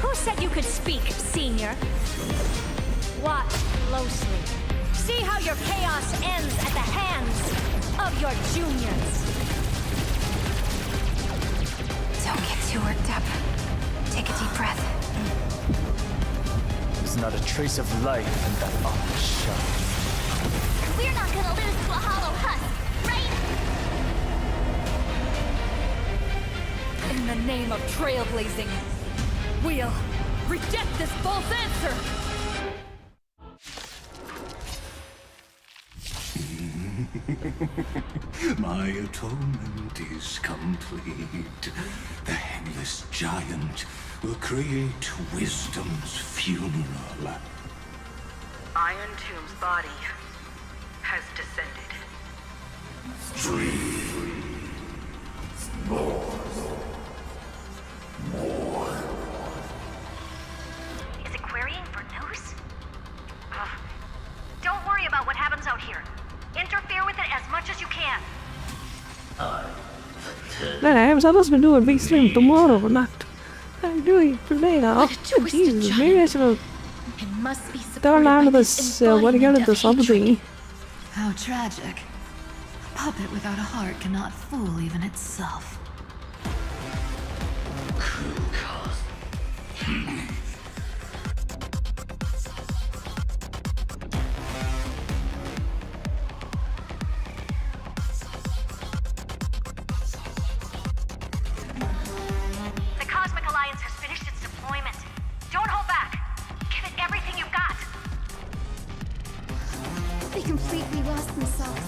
Who said you could speak, Senior? Watch closely. See how your chaos ends at the hands of your juniors. Don't get too worked up. Take a deep breath. There's not a trace of life in that armored shell. We're not gonna lose to a hollow husk, right? In the name of trailblazing, we'll reject this false answer! My atonement is complete. The Headless Giant will create wisdom's funeral. Iron Tomb's body has descended. Is it querying for news? Don't worry about what happens out here. Interfere with it as much as you can. No, I'm supposed to do a big stream tomorrow, not. I'm doing it today now. Oh, Jesus, maybe I should have It must be turned on to this, what do you get into something? How tragic. A puppet without a heart cannot fool even itself. The Cosmic Alliance has finished its deployment. Don't hold back. Give it everything you've got. They completely lost themselves.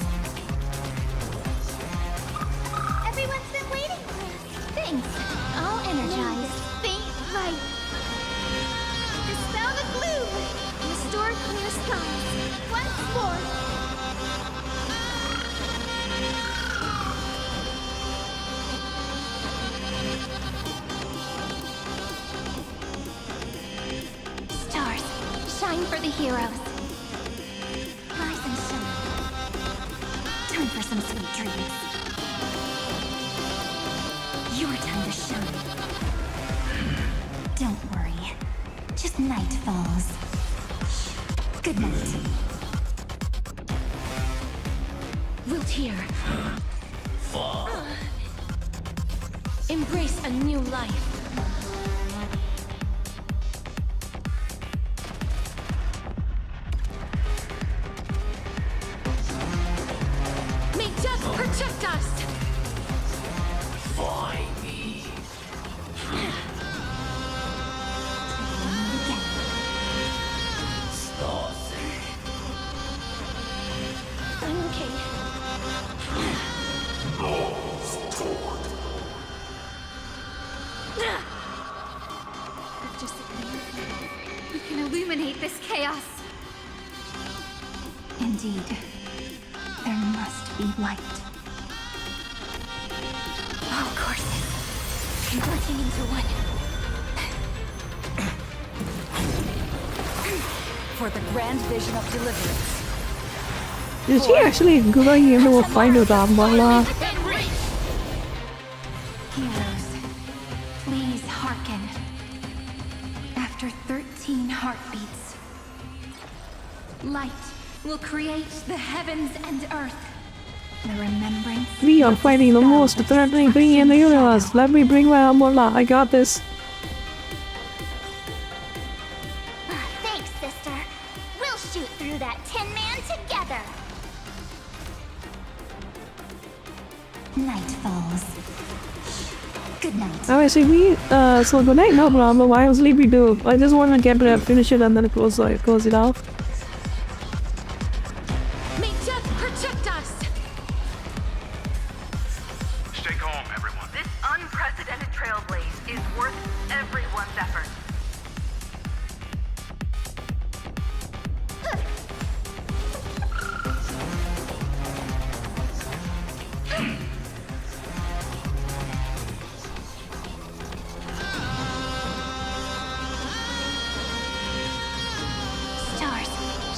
Everyone's been waiting for us. Thanks. All energized. Faint light. Dispel the gloom. Restore clear skies. Once more. Stars, shine for the heroes. Rise and shine. Time for some sweet dreams. Your time to shine. Don't worry. Just night falls. Good night. Wilt hear. Embrace a new life. May death protect us! Find me. I'm okay. Just we can illuminate this chaos. Indeed, there must be light. Oh, courses, converging into one. For the grand vision of deliverance. Is he actually going into a fight with Ambala? Heroes, please hearken. After 13 heartbeats, light will create the heavens and earth. The remembrance. We are fighting the most threatening thing in the universe. Let me bring my Ambala. I got this. Thanks, sister. We'll shoot through that Tin Man together. Night falls. Good night. Oh, I see. So good night, no problem. I am sleepy too. I just want to get finish it and then close it off. May death protect us! Stay calm, everyone. This unprecedented trailblaze is worth everyone's effort. Stars,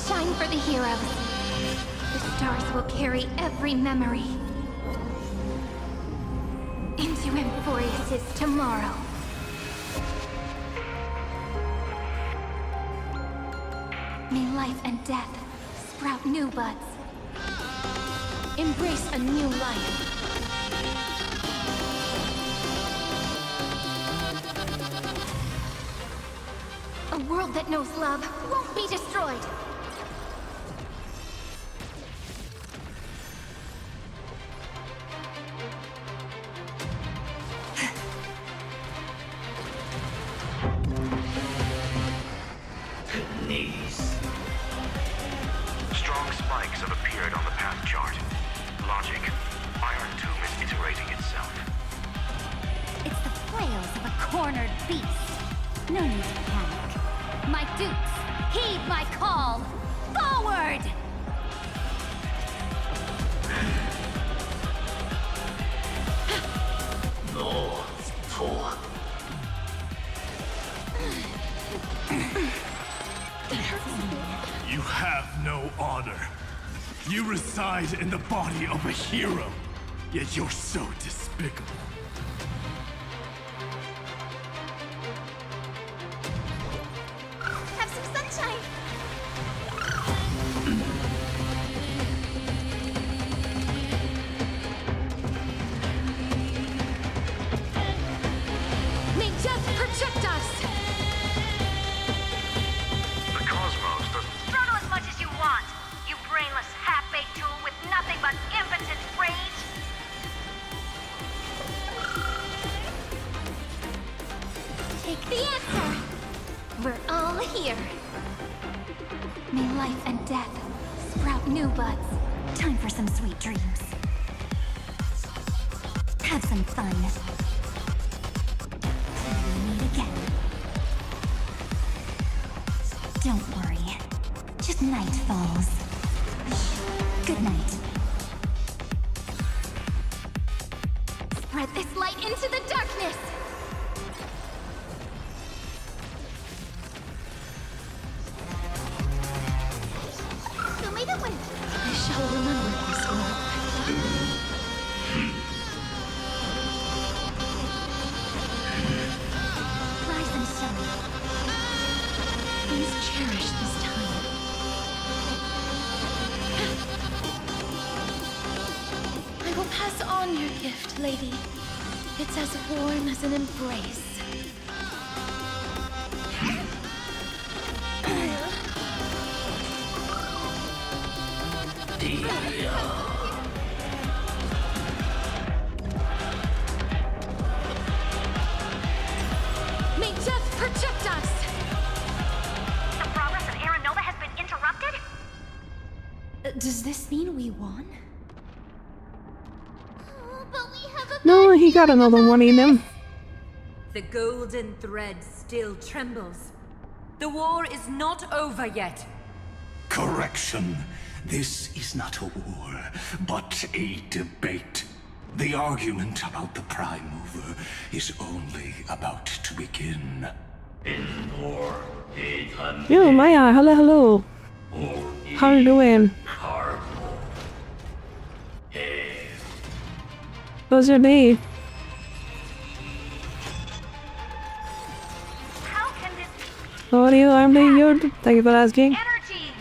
shine for the heroes. The stars will carry every memory into Emphorius' tomorrow. May life and death sprout new buds. Embrace a new life. A world that knows love won't be destroyed. Strong spikes have appeared on the path chart. disintegrating itself. It's the flails of a cornered beast. No need to panic. My dukes, heed my call. Forward! No, fool. You have no honor. You reside in the body of a hero, yet you're so despicable. Have some sunshine. May just project us! The cosmos doesn't... Struggle as much as you want, you brainless half-baked tool with nothing but impotent rage. Take the answer. We're all here. May life and death sprout new buds. Time for some sweet dreams. Have some fun. Till we meet again. Don't worry. Just night falls. Good night. Spread this light into the darkness. Show me the way. I shall remember this one. Rise and shine. Please cherish this time. I will pass on your gift, lady. It's as warm as an embrace. May just project us! The progress of Aaron Nova has been interrupted? Does this mean we won? No, he got another one in him. The golden thread still trembles. The war is not over yet. Correction. This is not a war, but a debate. The argument about the Prime Mover is only about to begin. Yo, Maya, hello. How are you doing? How's your day? How are you? I'm doing good. Thank you for asking. Energy!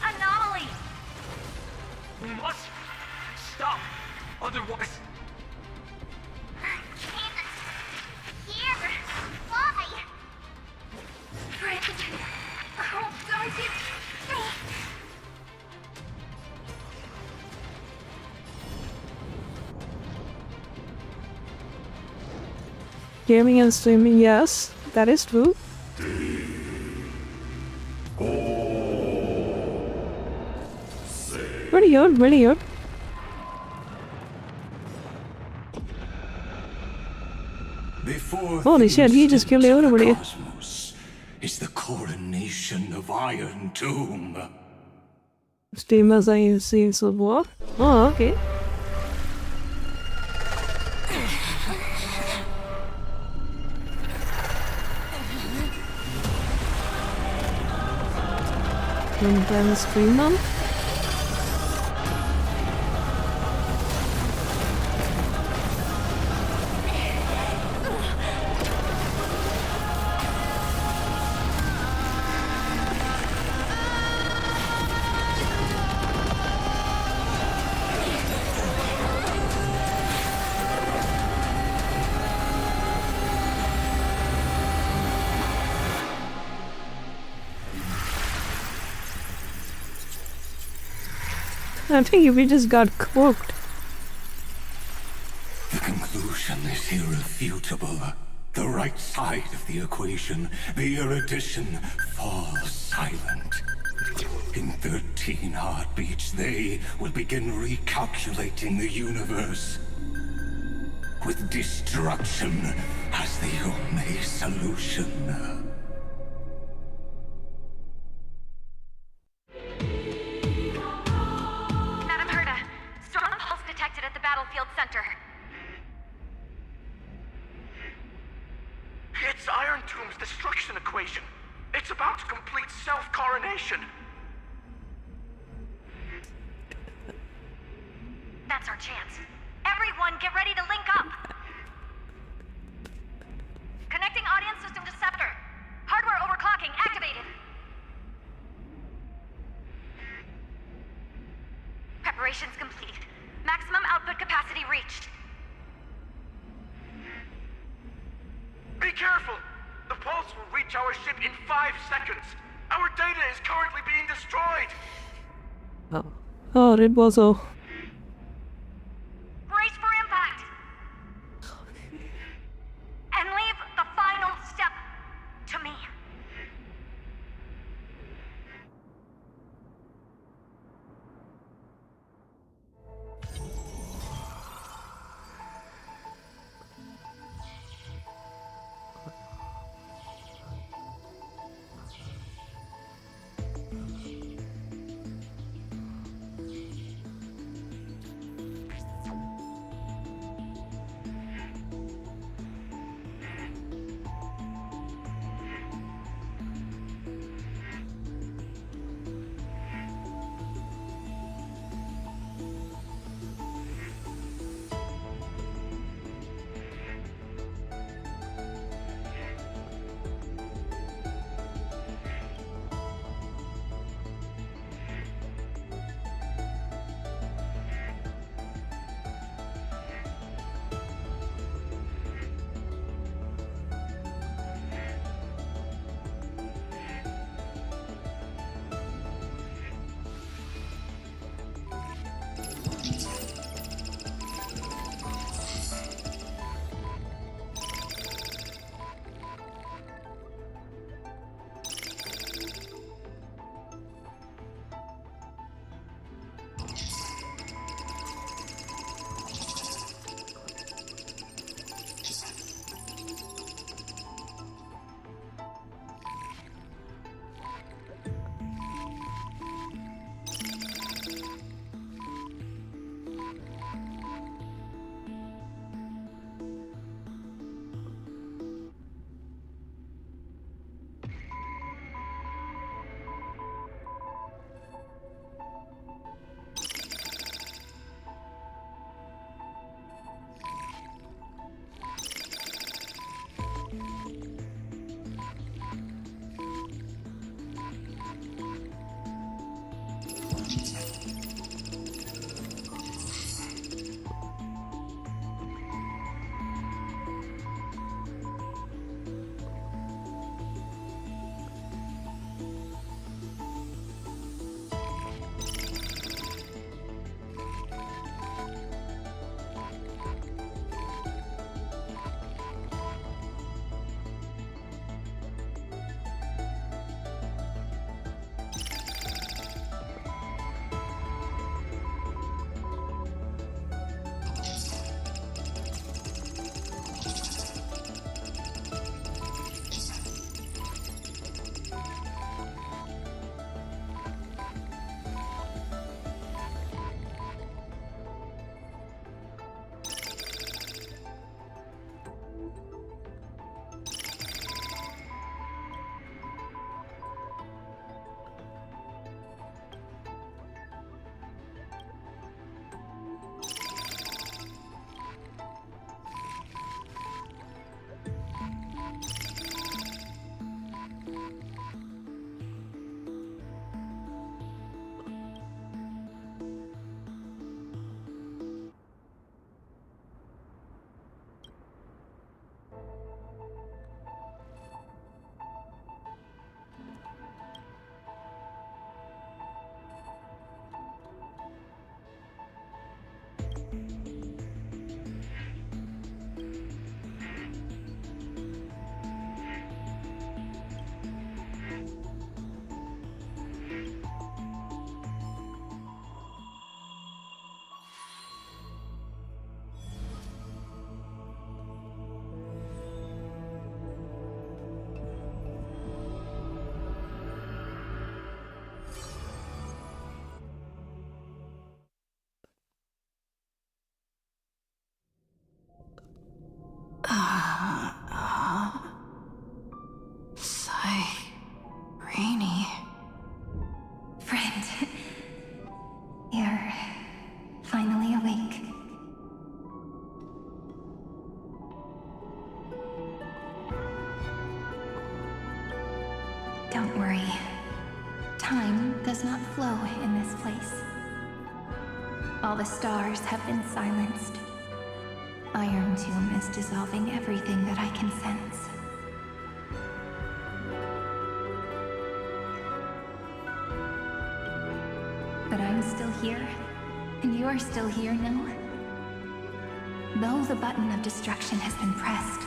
Anomaly! We must stop, otherwise... Here! Why? Fred! Oh, don't you... Gaming and streaming, yes, that is true. Pretty good, really good. Before Holy shit, he just killed everybody. Cosmos is the coronation of Iron Tomb. Streamers are seeing some war. Oh, okay. And then stream them. I think we just got cooked. The conclusion is irrefutable. The right side of the equation, the erudition, falls silent. In 13 heartbeats, they will begin recalculating the universe. with destruction as the only solution. Madam Herda, strong pulse detected at the battlefield center. It's Iron Tomb's destruction equation. It's about to complete self-coronation. That's our chance. Everyone, get ready to link up! Connecting audience system to Scepter. Hardware overclocking activated. Preparations complete. Maximum output capacity reached. Be careful! The pulse will reach our ship in 5 seconds. Our data is currently being destroyed. Oh, Rebozo. Brace for impact! And leave the final step to me. Rainy. Friend, you're finally awake. Don't worry. Time does not flow in this place. All the stars have been silenced. Iron Tomb is dissolving everything that I can sense. But I'm still here, and you're still here, no? Though the button of destruction has been pressed,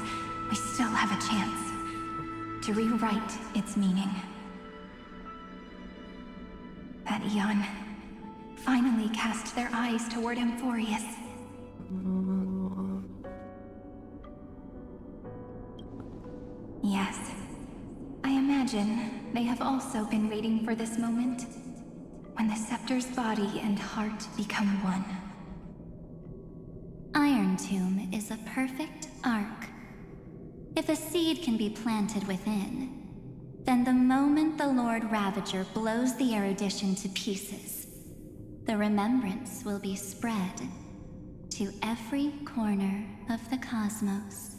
we still have a chance to rewrite its meaning. That Eon finally cast their eyes toward Amphorius. Yes, I imagine they have also been waiting for this moment, when the scepter's body and heart become one. Iron Tomb is a perfect arc. If a seed can be planted within, then the moment the Lord Ravager blows the erudition to pieces, the remembrance will be spread to every corner of the cosmos.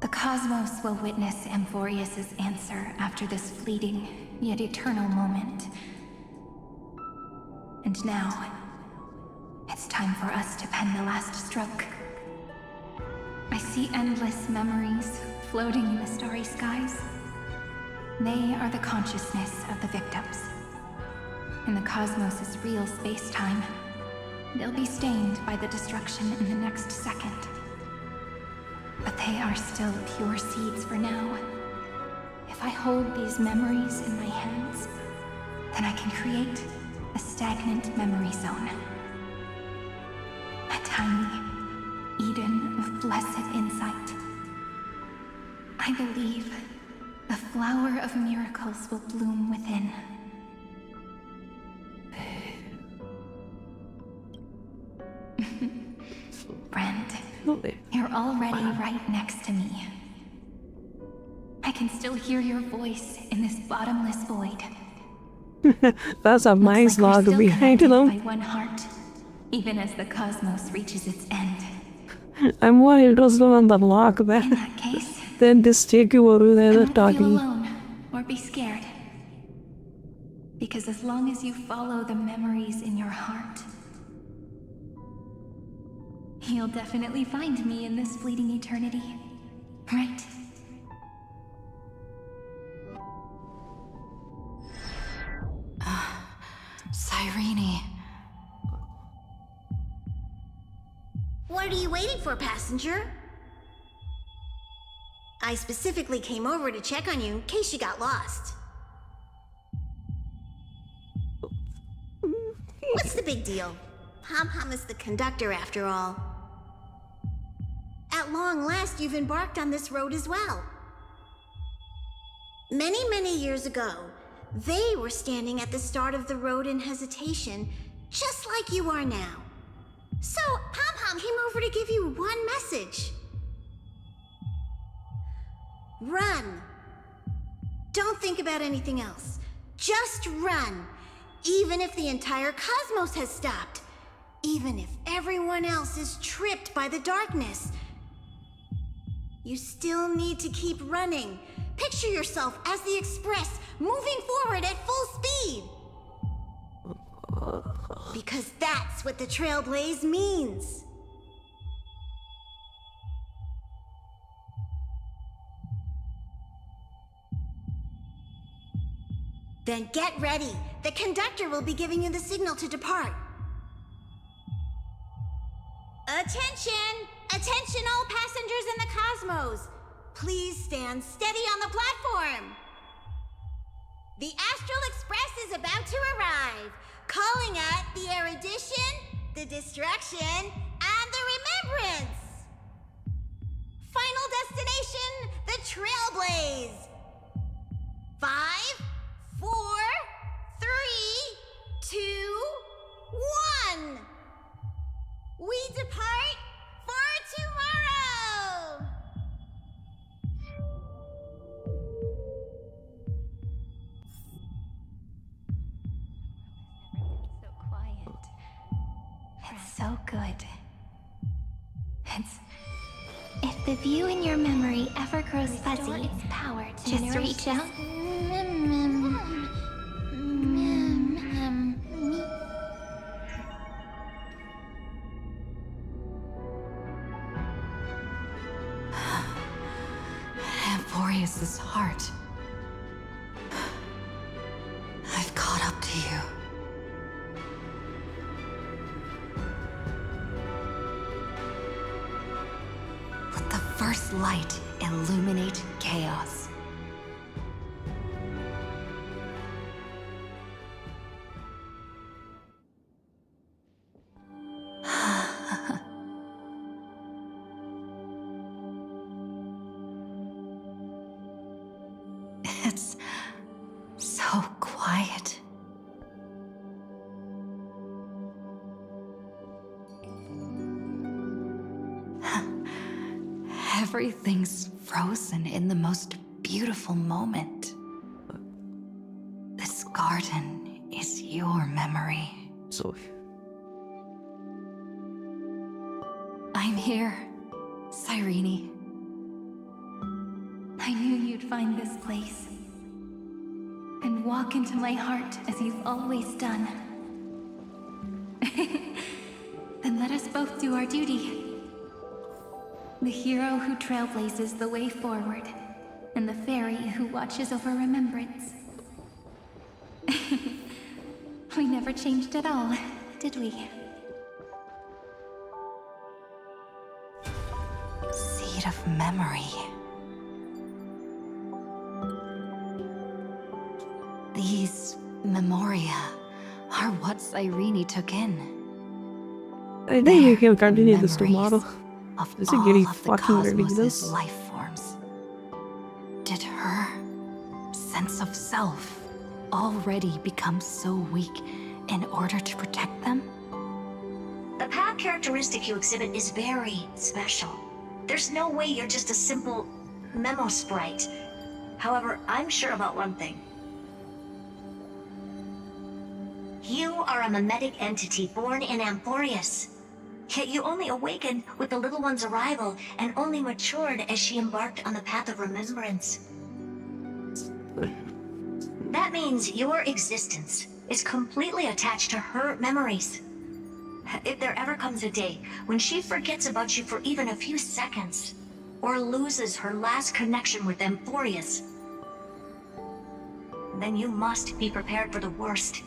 The cosmos will witness Amphorius's answer after this fleeting, yet eternal moment. And now, it's time for us to pen the last stroke. I see endless memories floating in the starry skies. They are the consciousness of the victims. In the cosmos' real space-time, they'll be stained by the destruction in the next second. But they are still pure seeds for now. If I hold these memories in my hands, then I can create a stagnant memory zone. A tiny Eden of blessed insight. I believe the flower of miracles will bloom within. Friend, you're already right next to me. I can still hear your voice in this bottomless void. That's a nice log behind By them. one heart, even as the cosmos reaches its end. I'm more interested in the log there. In that case, Then just take you over there don't feel talking. alone or be scared. Because as long as you follow the memories in your heart, you'll definitely find me in this fleeting eternity, right? Cyrene. What are you waiting for, passenger? I specifically came over to check on you in case you got lost. What's the big deal? Pom-Pom is the conductor after all. At long last, you've embarked on this road as well. Many, many years ago, they were standing at the start of the road in hesitation, just like you are now. So, Pom-Pom came over to give you one message. Run. Don't think about anything else. Just run. Even if the entire cosmos has stopped. Even if everyone else is tripped by the darkness. You still need to keep running. Picture yourself as the Express, moving forward at full speed. Because that's what the Trailblaze means. Then get ready. The conductor will be giving you the signal to depart. Attention! Attention all passengers in the cosmos! Please stand steady on the platform. The Astral Express is about to arrive, calling at the erudition, the destruction, and the remembrance. Final destination, the Trailblaze. 5, 4, 3, 2, 1. We depart for tomorrow! That's so good. If the view in your memory ever grows fuzzy, its power to just reach out. Amphorius's heart. I've caught up to you. Let the first light illuminate chaos. It's so quiet. Everything's frozen in the most beautiful moment. This garden is your memory. So, I'm here, Cyrene. I knew you'd find this place and walk into my heart as you've always done. Then let us both do our duty. The hero who trailblazes the way forward, and the fairy who watches over remembrance. We never changed at all, did we? Seed of memory. These memoria are what Cyrene took in. I think you can continue this tomorrow. Of Is it all getting of the fucking ridiculous? cosmos' life forms. Did her sense of self already become so weak in order to protect them? The path characteristic you exhibit is very special. There's no way you're just a simple memo sprite. However, I'm sure about one thing. You are a mimetic entity born in Amphorius. Yet you only awakened with the little one's arrival and only matured as she embarked on the path of remembrance. That means your existence is completely attached to her memories. If there ever comes a day when she forgets about you for even a few seconds, or loses her last connection with Amphorius, then you must be prepared for the worst.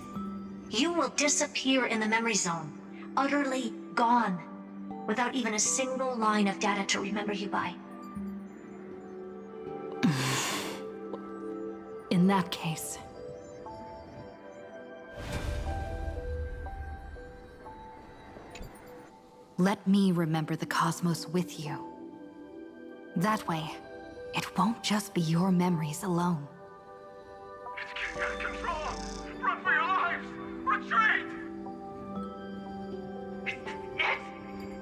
You will disappear in the memory zone, utterly gone, without even a single line of data to remember you by. In that case, let me remember the cosmos with you. That way, it won't just be your memories alone. It's getting out of control! Run for your lives! Retreat!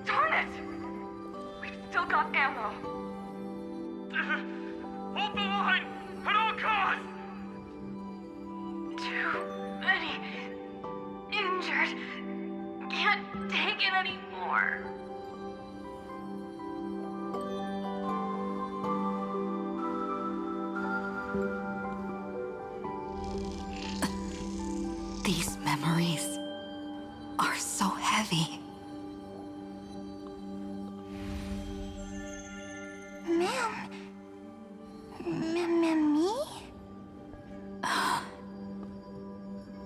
Darn it! We've still got ammo. Hold the line! At all costs! Too many injured. Can't take it anymore. These memories are so heavy. Me?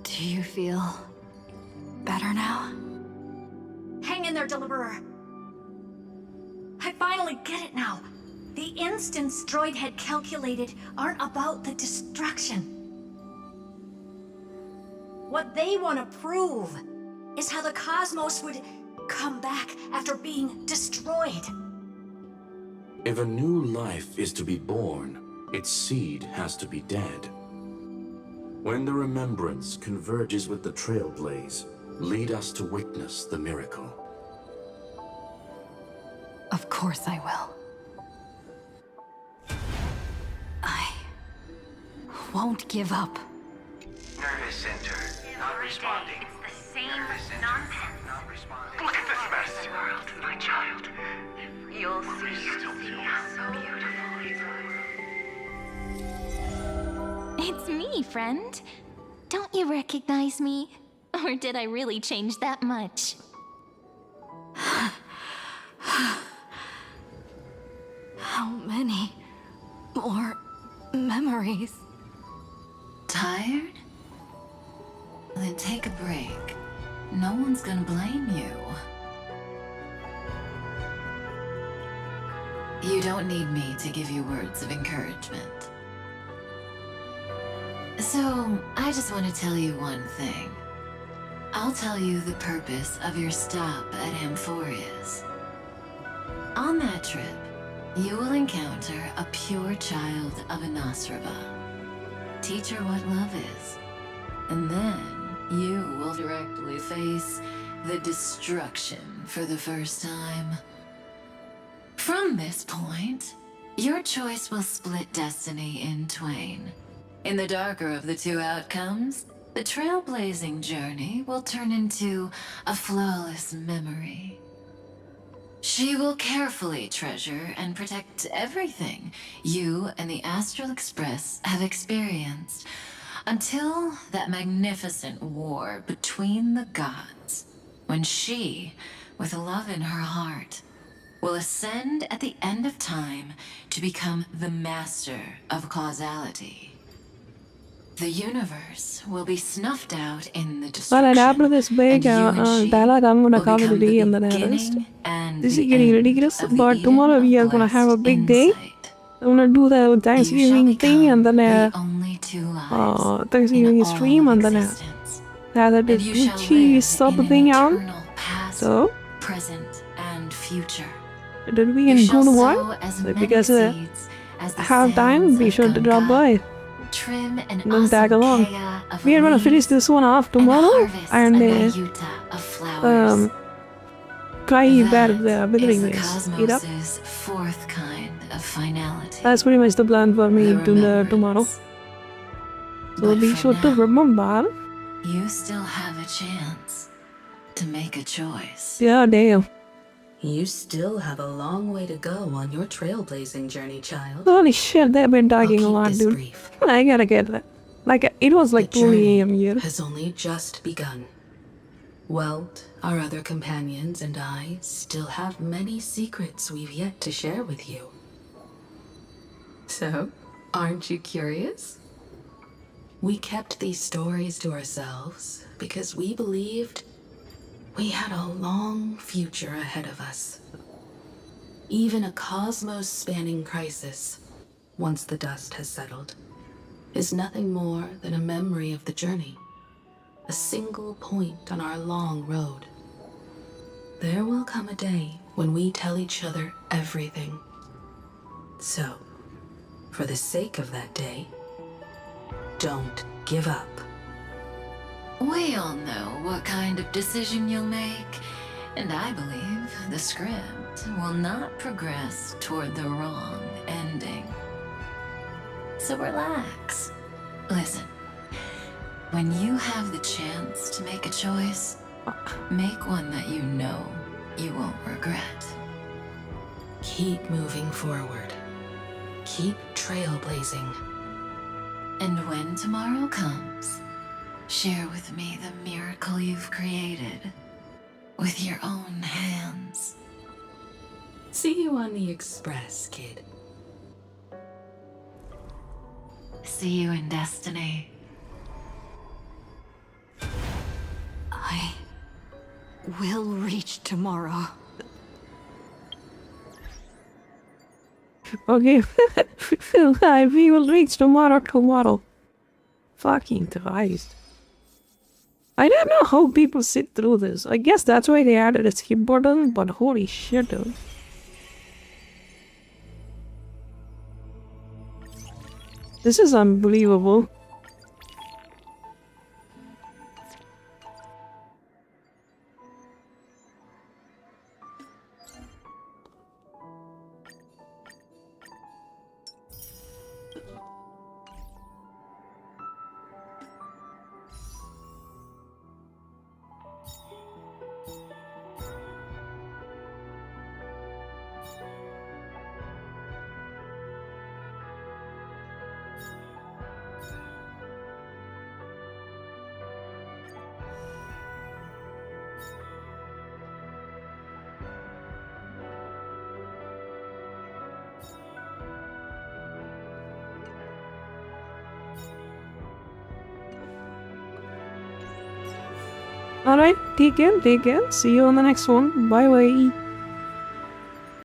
Do you feel better now? Hang in there, Deliverer. I finally get it now. The instants Droid had calculated aren't about the destruction. What they want to prove is how the cosmos would come back after being destroyed. If a new life is to be born, its seed has to be dead. When the remembrance converges with the trailblaze, lead us to witness the miracle. Of course I will. I won't give up. Nervous center, not responding. It's the same nonsense. Not responding. Look Hey, friend. Don't you recognize me? Or did I really change that much? How many more memories? Tired? Then take a break. No one's gonna blame you. You don't need me to give you words of encouragement. So, I just want to tell you one thing. I'll tell you the purpose of your stop at Amphorius. On that trip, you will encounter a pure child of Anasrava. Teach her what love is. And then you will directly face the destruction for the first time. From this point, your choice will split destiny in twain. In the darker of the two outcomes, the trailblazing journey will turn into a flawless memory. She will carefully treasure and protect everything you and the Astral Express have experienced until that magnificent war between the gods, when she, with love in her heart, will ascend at the end of time to become the master of causality. The universe will be snuffed out in the destruction. But after this big dialogue, I'm gonna call it a day and then rest. This is getting ridiculous, but tomorrow we are gonna have a big day. I'm gonna do the Thanksgiving thing and then Thanksgiving stream and then have the cheese sub thing on. So, present and future. did we in good one? Because have time, be sure to drop by. Trim and Then tag along. We are gonna finish this one off tomorrow and try that withering ways. Eat up. Fourth kind of finality. That's pretty much the plan for me tomorrow. So be sure to remember. You still have a chance to make a choice. Yeah, damn. You still have a long way to go on your trailblazing journey, child. Holy shit, they've been talking a lot, dude. Brief. I gotta get that. Like, it was like 2 AM here. Has only just begun. Welt, our other companions, and I still have many secrets we've yet to share with you. So, aren't you curious? We kept these stories to ourselves because we believed we had a long future ahead of us. Even a cosmos-spanning crisis, once the dust has settled, is nothing more than a memory of the journey, a single point on our long road. There will come a day when we tell each other everything. So, for the sake of that day, don't give up. We all know what kind of decision you'll make, and I believe the script will not progress toward the wrong ending. So relax. Listen, when you have the chance to make a choice, make one that you know you won't regret. Keep moving forward. Keep trailblazing. And when tomorrow comes, share with me the miracle you've created with your own hands. See you on the Express, kid. See you in destiny. I will reach tomorrow. Okay, we will reach tomorrow. Fucking Christ. I don't know how people sit through this. I guess that's why they added a skip button, but holy shit, dude. This is unbelievable. Alright, take care. See you on the next one. Bye bye.